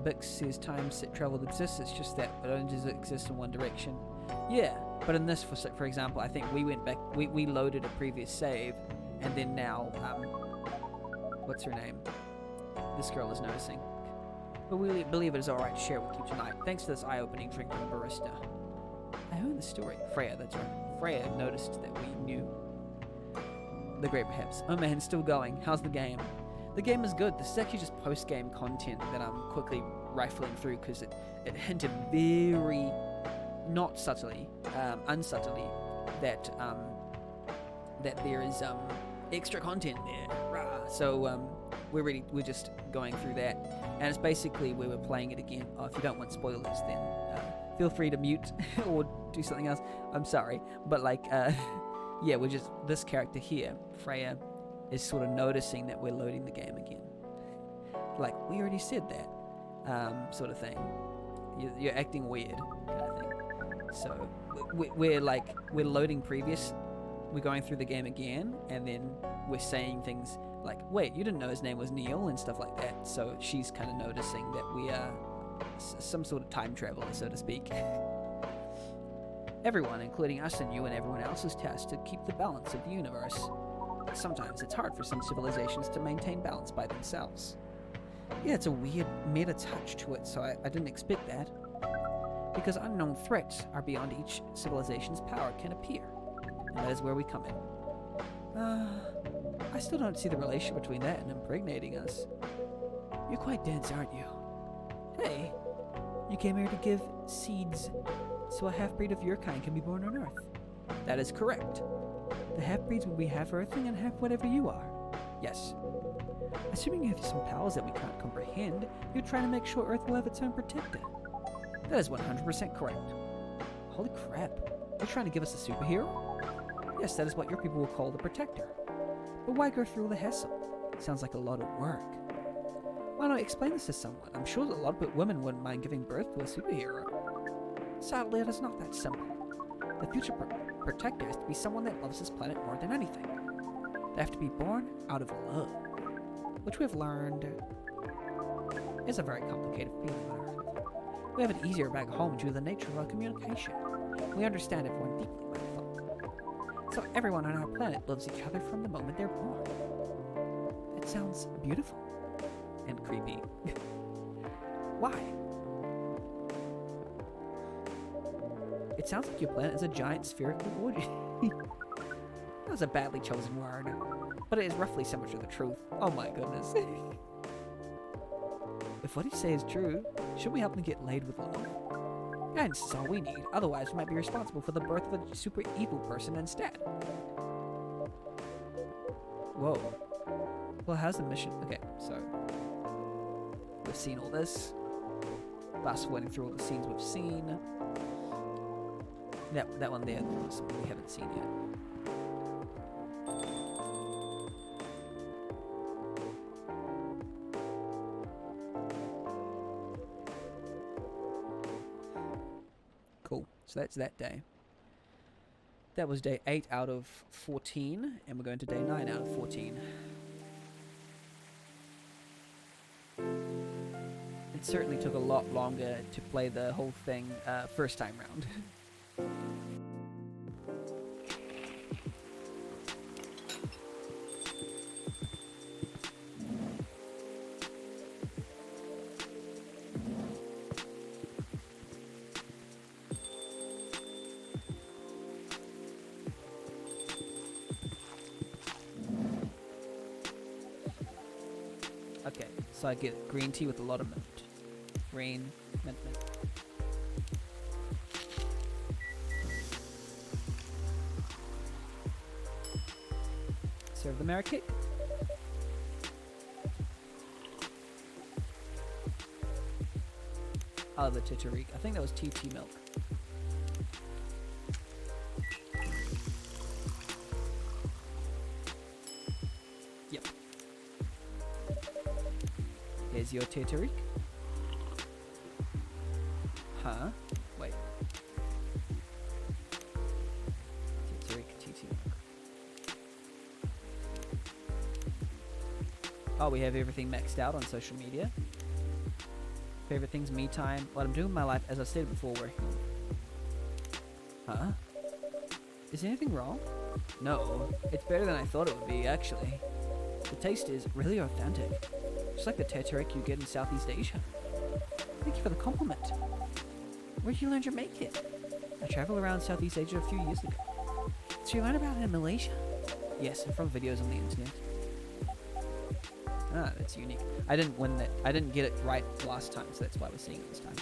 Bix says time travel exists, it's just that it only does exist in one direction. Yeah, but in this, for example, I think we went back, we loaded a previous save, and then now, what's her name? This girl is noticing. But we believe it is alright to share with you tonight, thanks to this eye-opening drink from the barista. I heard the story. Freya, that's right. Freya noticed that we knew. The Great Perhaps. Oh man, still going. How's the game? The game is good. This is actually just post-game content that I'm quickly rifling through because it hinted very, not subtly, unsubtly, that there is extra content there. Rah. So we're just going through that, and it's basically where we're playing it again. Oh, if you don't want spoilers, then feel free to mute or do something else. I'm sorry, but like, yeah, we're just this character here, Freya, is sort of noticing that we're loading the game again. Like, we already said that, sort of thing. You're acting weird, kind of thing. So, we're loading previous, we're going through the game again, and then we're saying things like, wait, you didn't know his name was Neil, and stuff like that. So, she's kind of noticing that we are some sort of time traveler, so to speak. Everyone, including us and you and everyone else, is tasked to keep the balance of the universe. Sometimes it's hard for some civilizations to maintain balance by themselves. Yeah, it's a weird meta touch to it, so I didn't expect that. Because unknown threats are beyond each civilization's power can appear, and that is where we come in. I still don't see the relation between that and impregnating us. You're quite dense, aren't you? Hey, you came here to give seeds so a half-breed of your kind can be born on Earth. That is correct. The half-breeds will be half-earthling and half whatever you are. Yes. Assuming you have some powers that we can't comprehend, you're trying to make sure Earth will have its own protector. That is 100% correct. Holy crap. You're trying to give us a superhero? Yes, that is what your people will call the protector. But why go through all the hassle? Sounds like a lot of work. Why not explain this to someone? I'm sure that a lot of women wouldn't mind giving birth to a superhero. Sadly, it is not that simple. The future protector has to be someone that loves this planet more than anything. They have to be born out of love, which we've learned is a very complicated feeling on Earth. We have it easier back home due to the nature of our communication. We understand everyone deeply by default. So everyone on our planet loves each other from the moment they're born. It sounds beautiful and creepy. Why? It sounds like your planet is a giant spherical orgy. That was a badly chosen word, but it is roughly similar to the truth. Oh my goodness. If what he says is true, should we help him get laid with love? Guidance is all we need, otherwise we might be responsible for the birth of a super evil person instead. Whoa. Well, how's the mission? Okay, so we've seen all this. Fast forwarding through all the scenes we've seen. That one there, there's something we haven't seen yet. Cool. So that's that day. That was day 8 out of 14, and we're going to day 9 out of 14. It certainly took a lot longer to play the whole thing first time round. Okay, so I get green tea with a lot of mint. Green, mint, mint. Serve the merit cake. Oh, the Titterique. I think that was TT milk. Yep. Here's your Titterique. Huh? Wait. Titterique, TT milk. Oh, we have everything maxed out on social media. Favorite things, me time, what I'm doing in my life, as I stated before, working on. Huh? Is anything wrong? No, it's better than I thought it would be, actually. The taste is really authentic, just like the Titterique you get in Southeast Asia. Thank you for the compliment. Where did you learn to make it? I traveled around Southeast Asia a few years ago. Did you learn about it in Malaysia? Yes, and from videos on the internet. Ah, that's unique. I didn't win that. I didn't get it right last time, so that's why we're seeing it this time.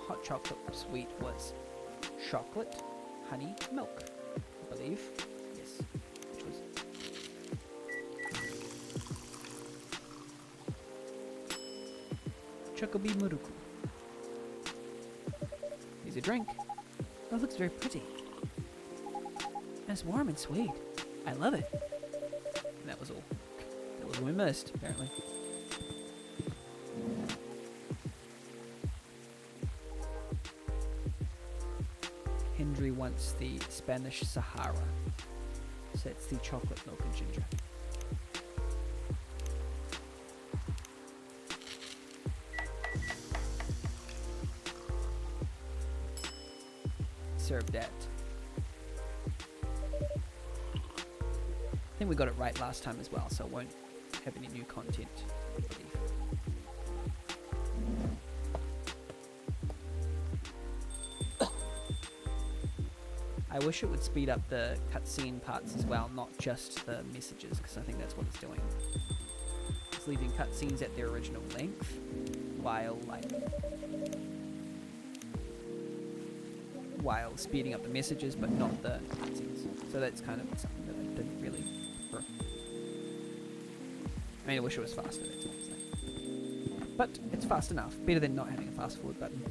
Hot chocolate sweet was chocolate, honey, milk, I believe. Yes, which was Chocobi Muruku. Here's a drink. Oh, it looks very pretty. And it's warm and sweet. I love it. And that was all. That was what we missed, apparently. Hendry wants the Spanish Sahara. So it's the chocolate milk and ginger. Serve that. I think we got it right last time as well, so it won't have any new content, I believe. I wish it would speed up the cutscene parts as well, not just the messages, because I think that's what it's doing. It's leaving cutscenes at their original length, while speeding up the messages, but not the cutscenes. So that's kind of something that I didn't really prefer. I mean, I wish it was faster, that's all I'm saying. But it's fast enough. Better than not having a fast forward button.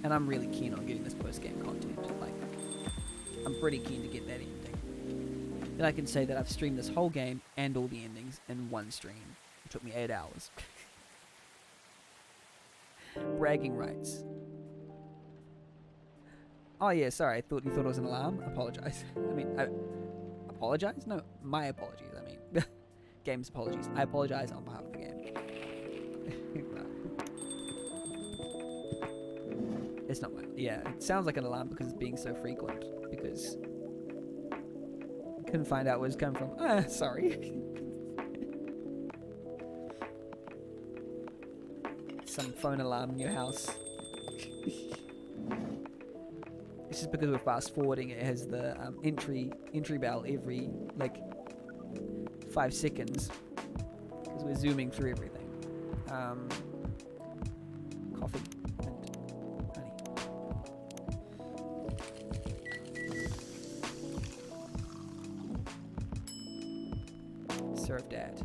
And I'm really keen on getting this post-game content. Like, I'm pretty keen to get that ending. Then I can say that I've streamed this whole game and all the endings in one stream. It took me 8 hours. Bragging rights. Oh yeah, sorry, you thought it was an alarm? Apologize. Apologize? No, my apologies, I mean. Game's apologies. I apologize on behalf of the game. It's not my... Yeah, it sounds like an alarm because it's being so frequent. Because... couldn't find out where it's coming from. Sorry. Some phone alarm in your house. It's just because we're fast forwarding, it has the entry bell every like 5 seconds because we're zooming through everything. Coffee and honey. Serve that.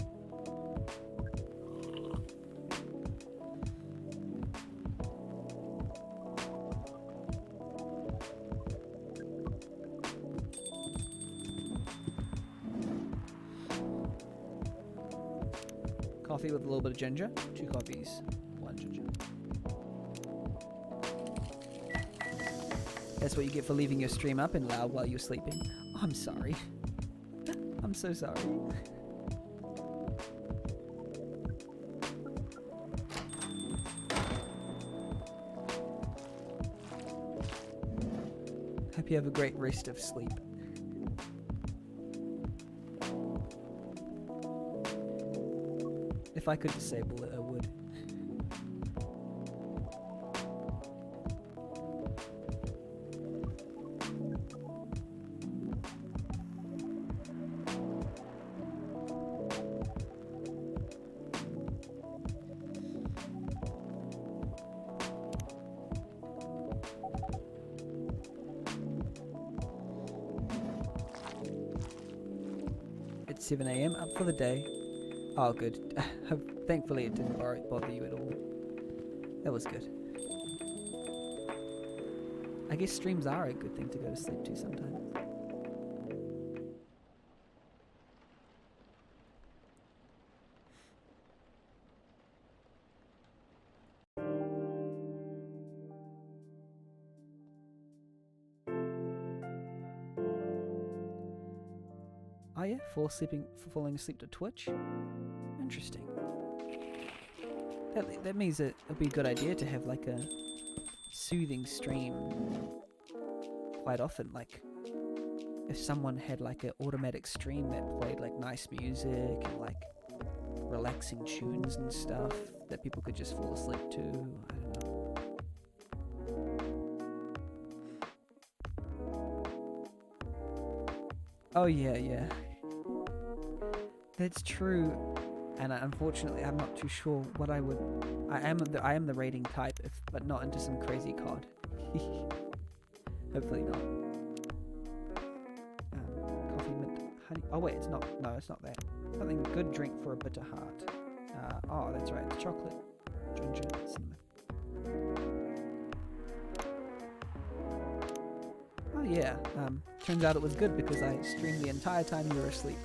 Coffee with a little bit of ginger. 2 coffees, 1 ginger. That's what you get for leaving your stream up and loud while you're sleeping. Oh, I'm sorry. I'm so sorry. Hope you have a great rest of sleep. If I could disable it, I would. It's 7 a.m. up for the day. Oh, good. Thankfully, it didn't bother you at all. That was good. I guess streams are a good thing to go to sleep to sometimes. Oh yeah, falling asleep to Twitch. Interesting. That means it'd be a good idea to have like a soothing stream quite often. Like if someone had like an automatic stream that played like nice music and like relaxing tunes and stuff that people could just fall asleep to. I don't know. Oh yeah. That's true, and unfortunately, I'm not too sure what I would. I am the rating type, but not into some crazy COD. Hopefully not. Coffee, mint, honey. Oh wait, it's not. No, it's not that. Something good drink for a bitter heart. Oh, that's right. It's chocolate, ginger, cinnamon. Oh yeah. Turns out it was good because I streamed the entire time you were asleep.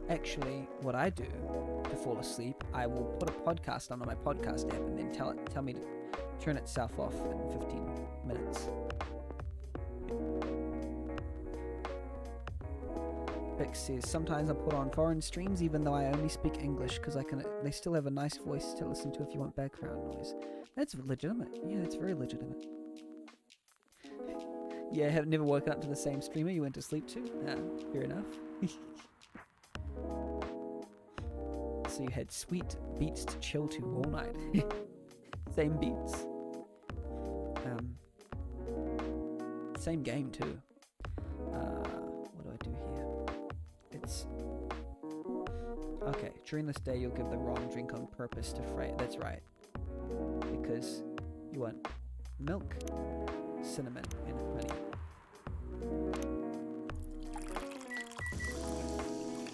Actually, what I do to fall asleep, I will put a podcast on my podcast app and then tell me to turn itself off in 15 minutes. Bix says, sometimes I put on foreign streams even though I only speak English because they still have a nice voice to listen to if you want background noise. That's legitimate. Yeah, that's very legitimate. Yeah, have never woken up to the same streamer you went to sleep to? Fair enough. So you had sweet beats to chill to all night. Same beats. Same game too. What do I do here? It's... Okay, during this day you'll give the wrong drink on purpose to Freya. That's right. Because you want milk, cinnamon, and honey.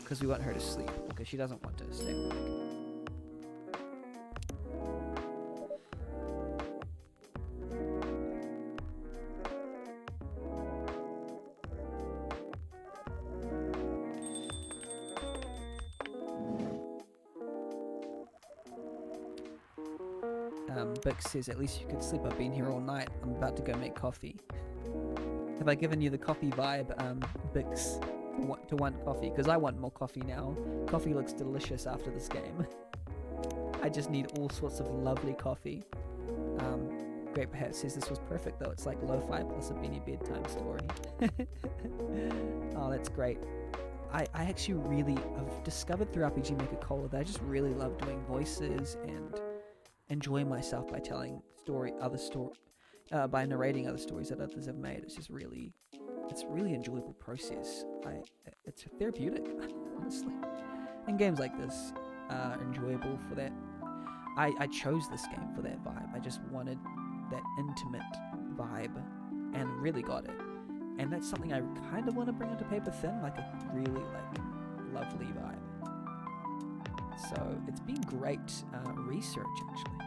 Because we want her to sleep, because she doesn't want to stay awake. Bix says, at least you could sleep. I've been here all night. I'm about to go make coffee. Have I given you the coffee vibe, Bix? To want coffee, because I want more coffee now. Coffee looks delicious after this game. I just need all sorts of lovely coffee. Great Perhaps says this was perfect though. It's like lo-fi plus a Beanie bedtime story. Oh, that's great. I actually really, I've discovered through RPG Maker Cola that I just really love doing voices and enjoying myself by telling by narrating other stories that others have made. It's a really enjoyable process. It's therapeutic, honestly. And games like this are enjoyable for that. I chose this game for that vibe. I just wanted that intimate vibe and really got it. And that's something I kind of want to bring into Paper Thin, like a really lovely vibe. So it's been great research actually.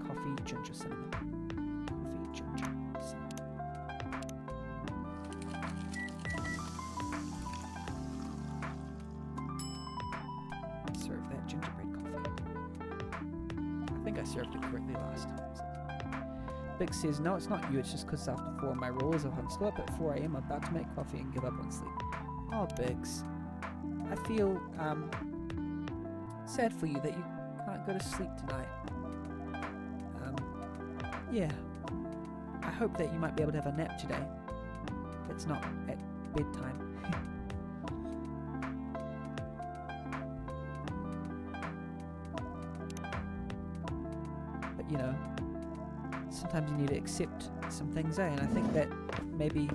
Coffee, ginger, cinnamon. Coffee, ginger, cinnamon. Serve that gingerbread coffee. I think I served it correctly last time. So. Big says, no, it's not you, it's just because after 4 of my rules, if I'm still up at 4 a.m., I'm about to make coffee and give up on sleep. Oh, Biggs. I feel, sad for you that you can't go to sleep tonight. Yeah. I hope that you might be able to have a nap today. It's not at bedtime. But, you know, sometimes you need to accept some things, eh? And I think that maybe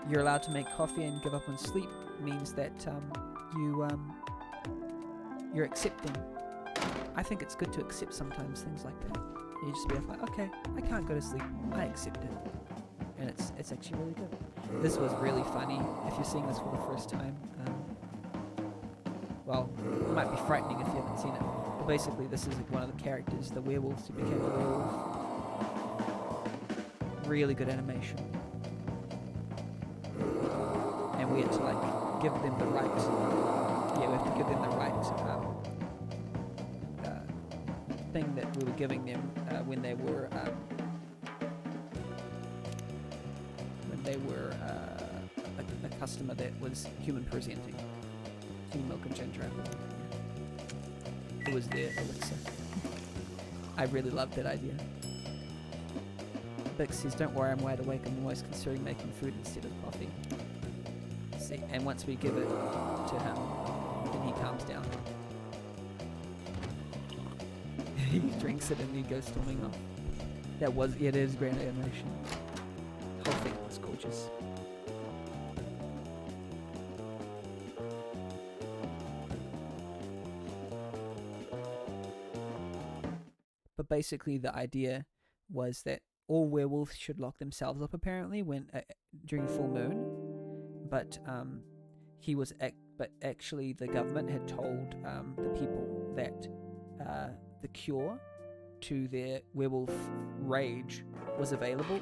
you're allowed to make coffee and give up on sleep means that you're accepting. I think it's good to accept sometimes things like that. You just be like, okay, I can't go to sleep. I accept it, and it's actually really good. This was really funny. If you're seeing this for the first time, well, it might be frightening if you haven't seen it. But basically, this is one of the characters, the werewolves who became a werewolf. Really good animation, and we had to like give them the right. Yeah, we have to give them the right thing that we were giving them when they were a customer that was human presenting, human milk and ginger ale. It was their elixir. I really loved that idea. Bix says, don't worry, I'm wide awake. I'm always considering making food instead of coffee. See, and once we give it to him, then he calms down. He drinks it and he goes storming off. It is great animation. The whole thing was gorgeous. But basically the idea was that all werewolves should lock themselves up apparently when during full moon, but actually the government had told the people that the cure to their werewolf rage was available,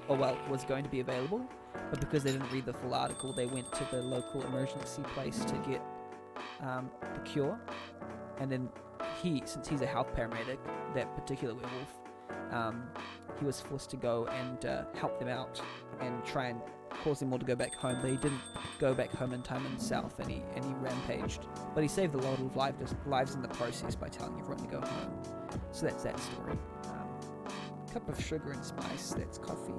was going to be available, but because they didn't read the full article, they went to the local emergency place to get the cure, and then since he's a health paramedic, that particular werewolf, he was forced to go and help them out and try and cause them all to go back home, but he didn't go back home in time himself, and he rampaged, but he saved a lot of lives in the process by telling everyone to go home. So that's that story. Cup of sugar and spice, that's coffee,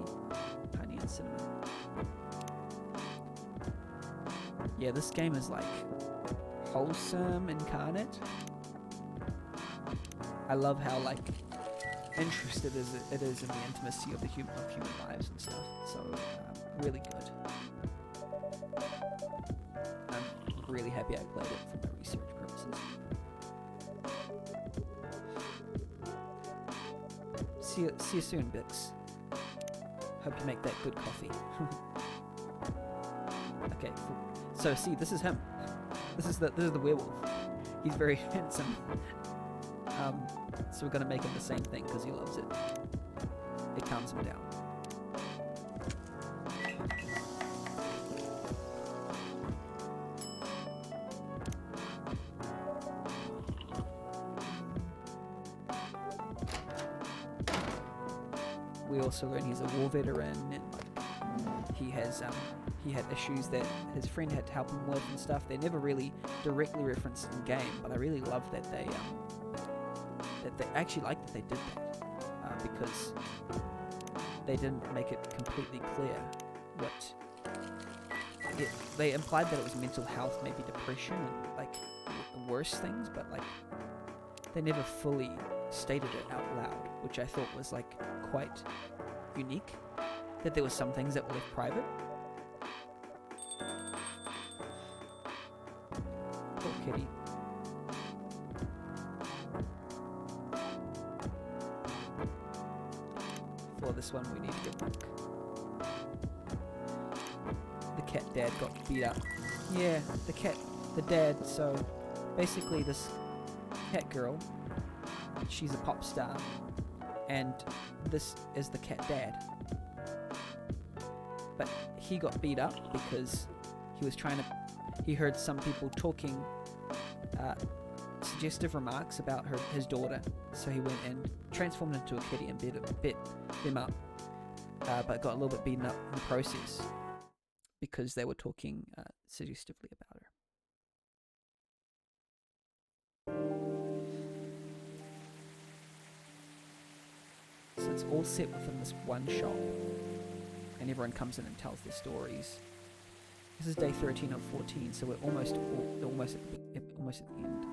honey and cinnamon. Yeah, this game is like wholesome incarnate. I love how like interested it is in the intimacy of human lives and stuff. So really good. I'm really happy I played it for my research purposes. See you soon, Bix. Hope you make that good coffee. Okay, so see, this is him. This is the werewolf. He's very handsome. So we're gonna make him the same thing because he loves it. It calms him down. We also learn he's a war veteran, and he had issues that his friend had to help him with and stuff. They're never really directly referenced in game, but I really love that they actually like that they did that because they didn't make it completely clear what they implied that it was mental health, maybe depression and like worse things, but like they never fully stated it out loud, which I thought was like quite unique, that there were some things that were left private. Poor kitty. For this one we need to get Monk. The cat dad got beat up. Yeah, the dad, so basically this cat girl, she's a pop star, and this is the cat dad. But he got beat up because he heard some people talking suggestive remarks about his daughter, so he went and transformed into a kitty and bit them up, but got a little bit beaten up in the process because they were talking suggestively about her. So it's all set within this one shop, and everyone comes in and tells their stories. This is day 13 of 14, so we're almost at the end.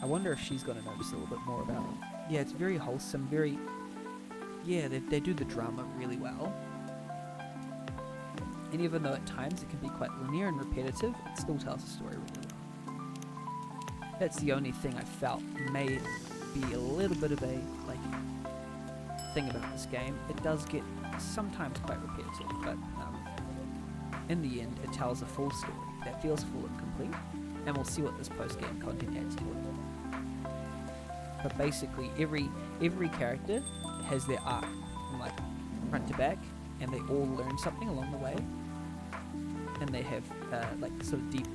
I wonder if she's going to notice a little bit more about it. Yeah, it's very wholesome, very... Yeah, they do the drama really well. And even though at times it can be quite linear and repetitive, it still tells the story really well. That's the only thing I felt may be a little bit of a, thing about this game. It does get sometimes quite repetitive, but in the end, it tells a full story that feels full and complete, and we'll see what this post-game content adds to it. But basically, every character has their arc, from front to back, and they all learn something along the way, and they have sort of deep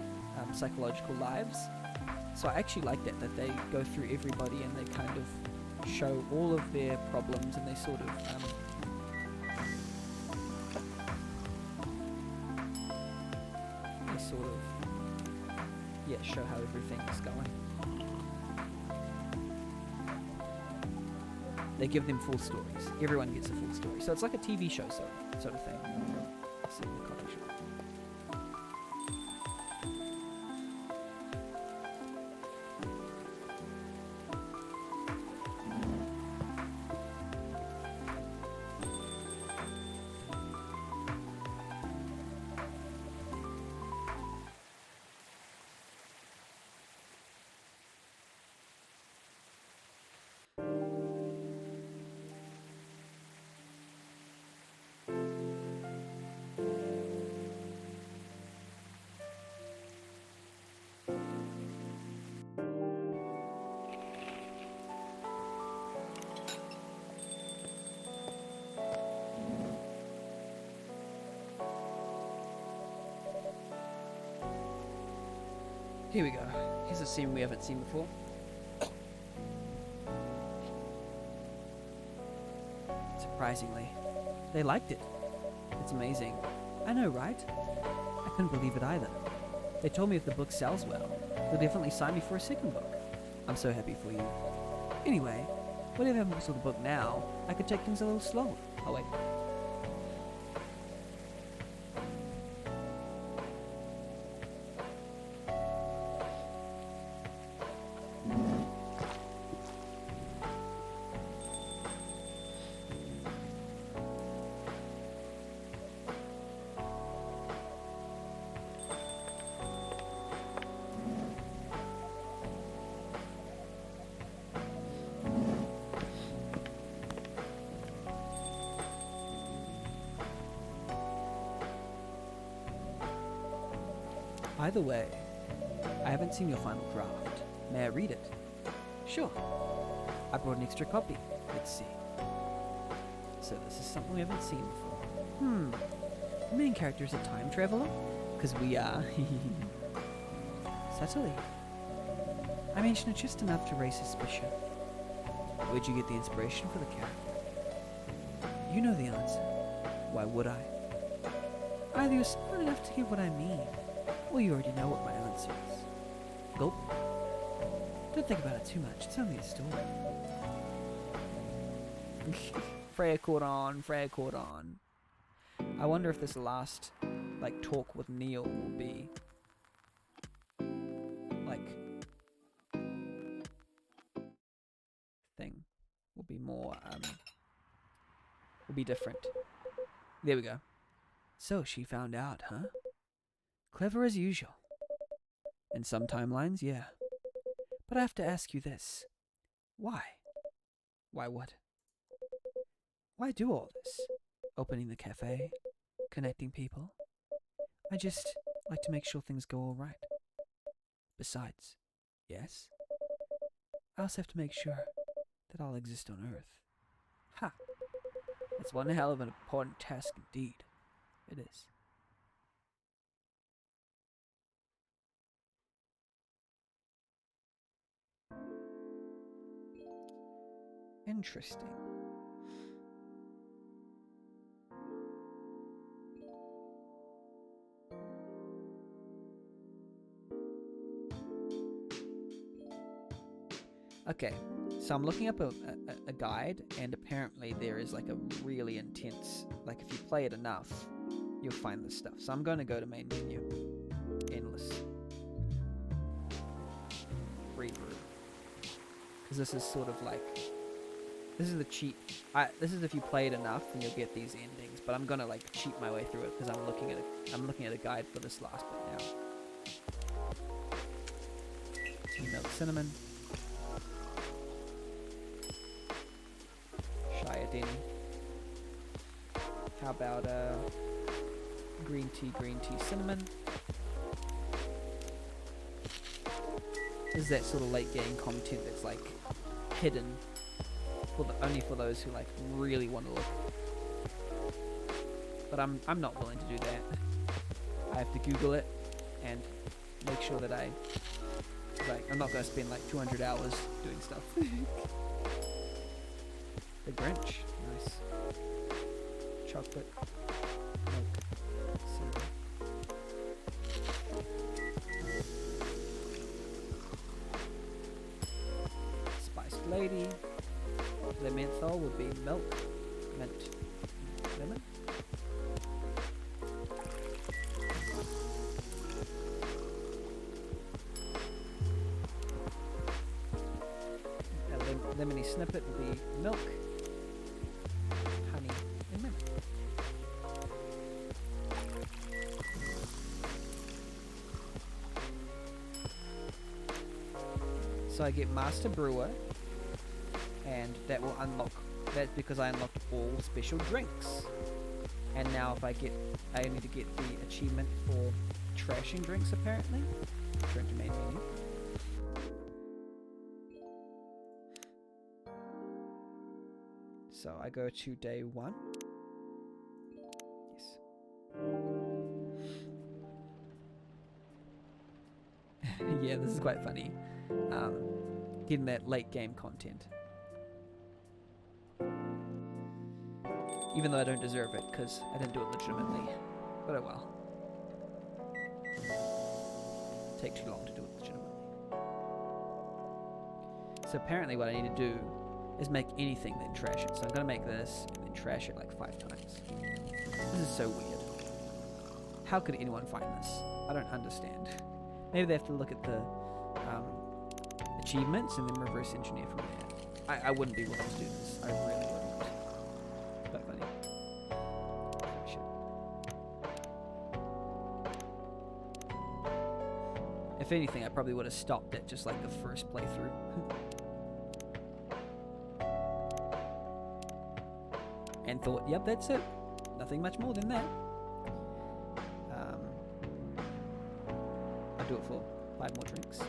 psychological lives. So I actually like that they go through everybody and they kind of show all of their problems, and they sort of show how everything is going. They give them full stories. Everyone gets a full story. So it's like a TV show sort of thing. Let's see the comic show. Here we go. Here's a scene we haven't seen before. Surprisingly, they liked it. It's amazing. I know, right? I couldn't believe it either. They told me if the book sells well, they'll definitely sign me for a second book. I'm so happy for you. Anyway, whatever happens to the book now, I could take things a little slower. Oh wait. Either way, I haven't seen your final draft. May I read it? Sure. I brought an extra copy. Let's see. So this is something we haven't seen before. The main character is a time traveler? Because we are. Subtly. I mentioned it just enough to raise suspicion. Where'd you get the inspiration for the character? You know the answer. Why would I? Either you're smart enough to get what I mean, or you already know what my answer is. Gulp. Don't think about it too much. It's only a story. Freya caught on. I wonder if this last, talk with Neil will be, thing. Will be more, will be different. There we go. So she found out, huh? Clever as usual. In some timelines, yeah. But I have to ask you this. Why? Why what? Why do all this? Opening the cafe? Connecting people? I just like to make sure things go all right. Besides, yes? I also have to make sure that I'll exist on Earth. Ha! That's one hell of an important task indeed. It is. Interesting. Okay, so I'm looking up a guide, and apparently there is like a really intense, like if you play it enough, you'll find this stuff. So I'm going to go to main menu, endless, rebrew, because this is sort of like, this is the cheat. This is if you play it enough, and you'll get these endings. But I'm gonna like cheat my way through it because I'm looking at a guide for this last bit now. Tea milk cinnamon. Shia Denny. How about green tea cinnamon? This is that sort of late game content that's like hidden for only for those who like really want to look. But I'm not willing to do that. I have to Google it and make sure that I'm not going to spend like 200 hours doing stuff. The Grinch, nice. Chocolate, milk, cinnamon. Spiced Lady. The menthol would be milk, mint, lemon. A lemony snippet would be milk, honey, and lemon. So I get Master Brewer, and that will unlock. That's because I unlocked all special drinks. And now if I need to get the achievement for trashing drinks apparently. Turn to main menu. So I go to day 1. Yes. Yeah, this is quite funny. Getting that late game content. Even though I don't deserve it, because I didn't do it legitimately. But oh well. Take too long to do it legitimately. So apparently what I need to do is make anything, then trash it. So I'm going to make this, and then trash it like 5 times. This is so weird. How could anyone find this? I don't understand. Maybe they have to look at the achievements and then reverse engineer from there. I wouldn't be willing to do this. I really wouldn't. Quite funny. Shit. If anything, I probably would have stopped at just like the first playthrough. And thought, yep, that's it. Nothing much more than that. I'll do it for 5 more drinks.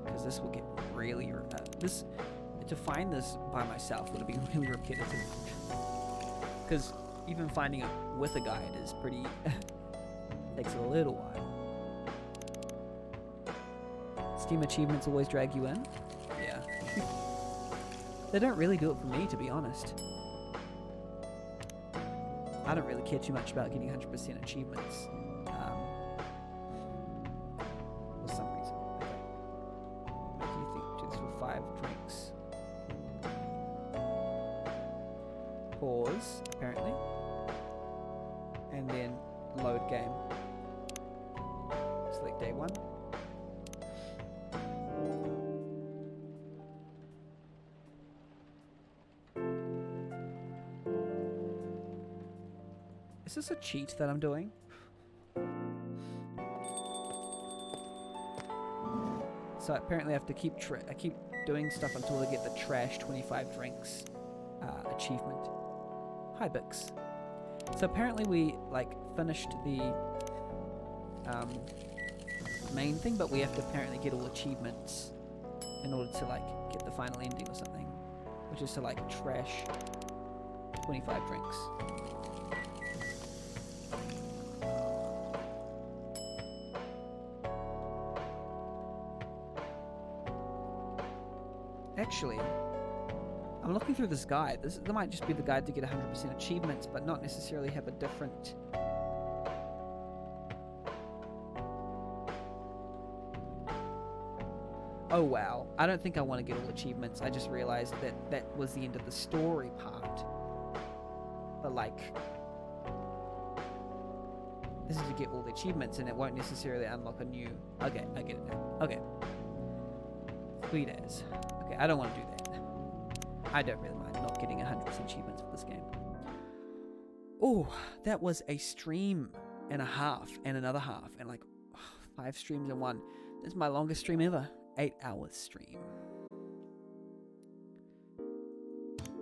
Because this will get really... to find this by myself would have been really repetitive. Because even finding it with a guide is pretty... takes a little while. Steam achievements always drag you in? Yeah. They don't really do it for me, to be honest. I don't really care too much about getting 100% achievements. For some reason. What do you think? Do this for 5 drinks. Pause, apparently. And then load game. Select day 1. Is this a cheat that I'm doing? So apparently I have to keep doing stuff until I get the trash 25 drinks achievement. Hi Bix. So apparently we like finished the main thing, but we have to apparently get all achievements in order to like get the final ending or something, which is to like trash 25 drinks. actually, I'm looking through this guide. There might just be the guide to get 100% achievements, but not necessarily have a different... Oh wow, I don't think I want to get all achievements. I just realized that that was the end of the story part. But like, this is to get all the achievements and it won't necessarily unlock a new... Okay, I get it now. Okay. Sweet as. Okay, I don't want to do that. I don't really mind not getting 100% achievements for this game. Oh, that was a stream and a half and another half and like 5 streams in one. This is my longest stream ever. 8 hours stream.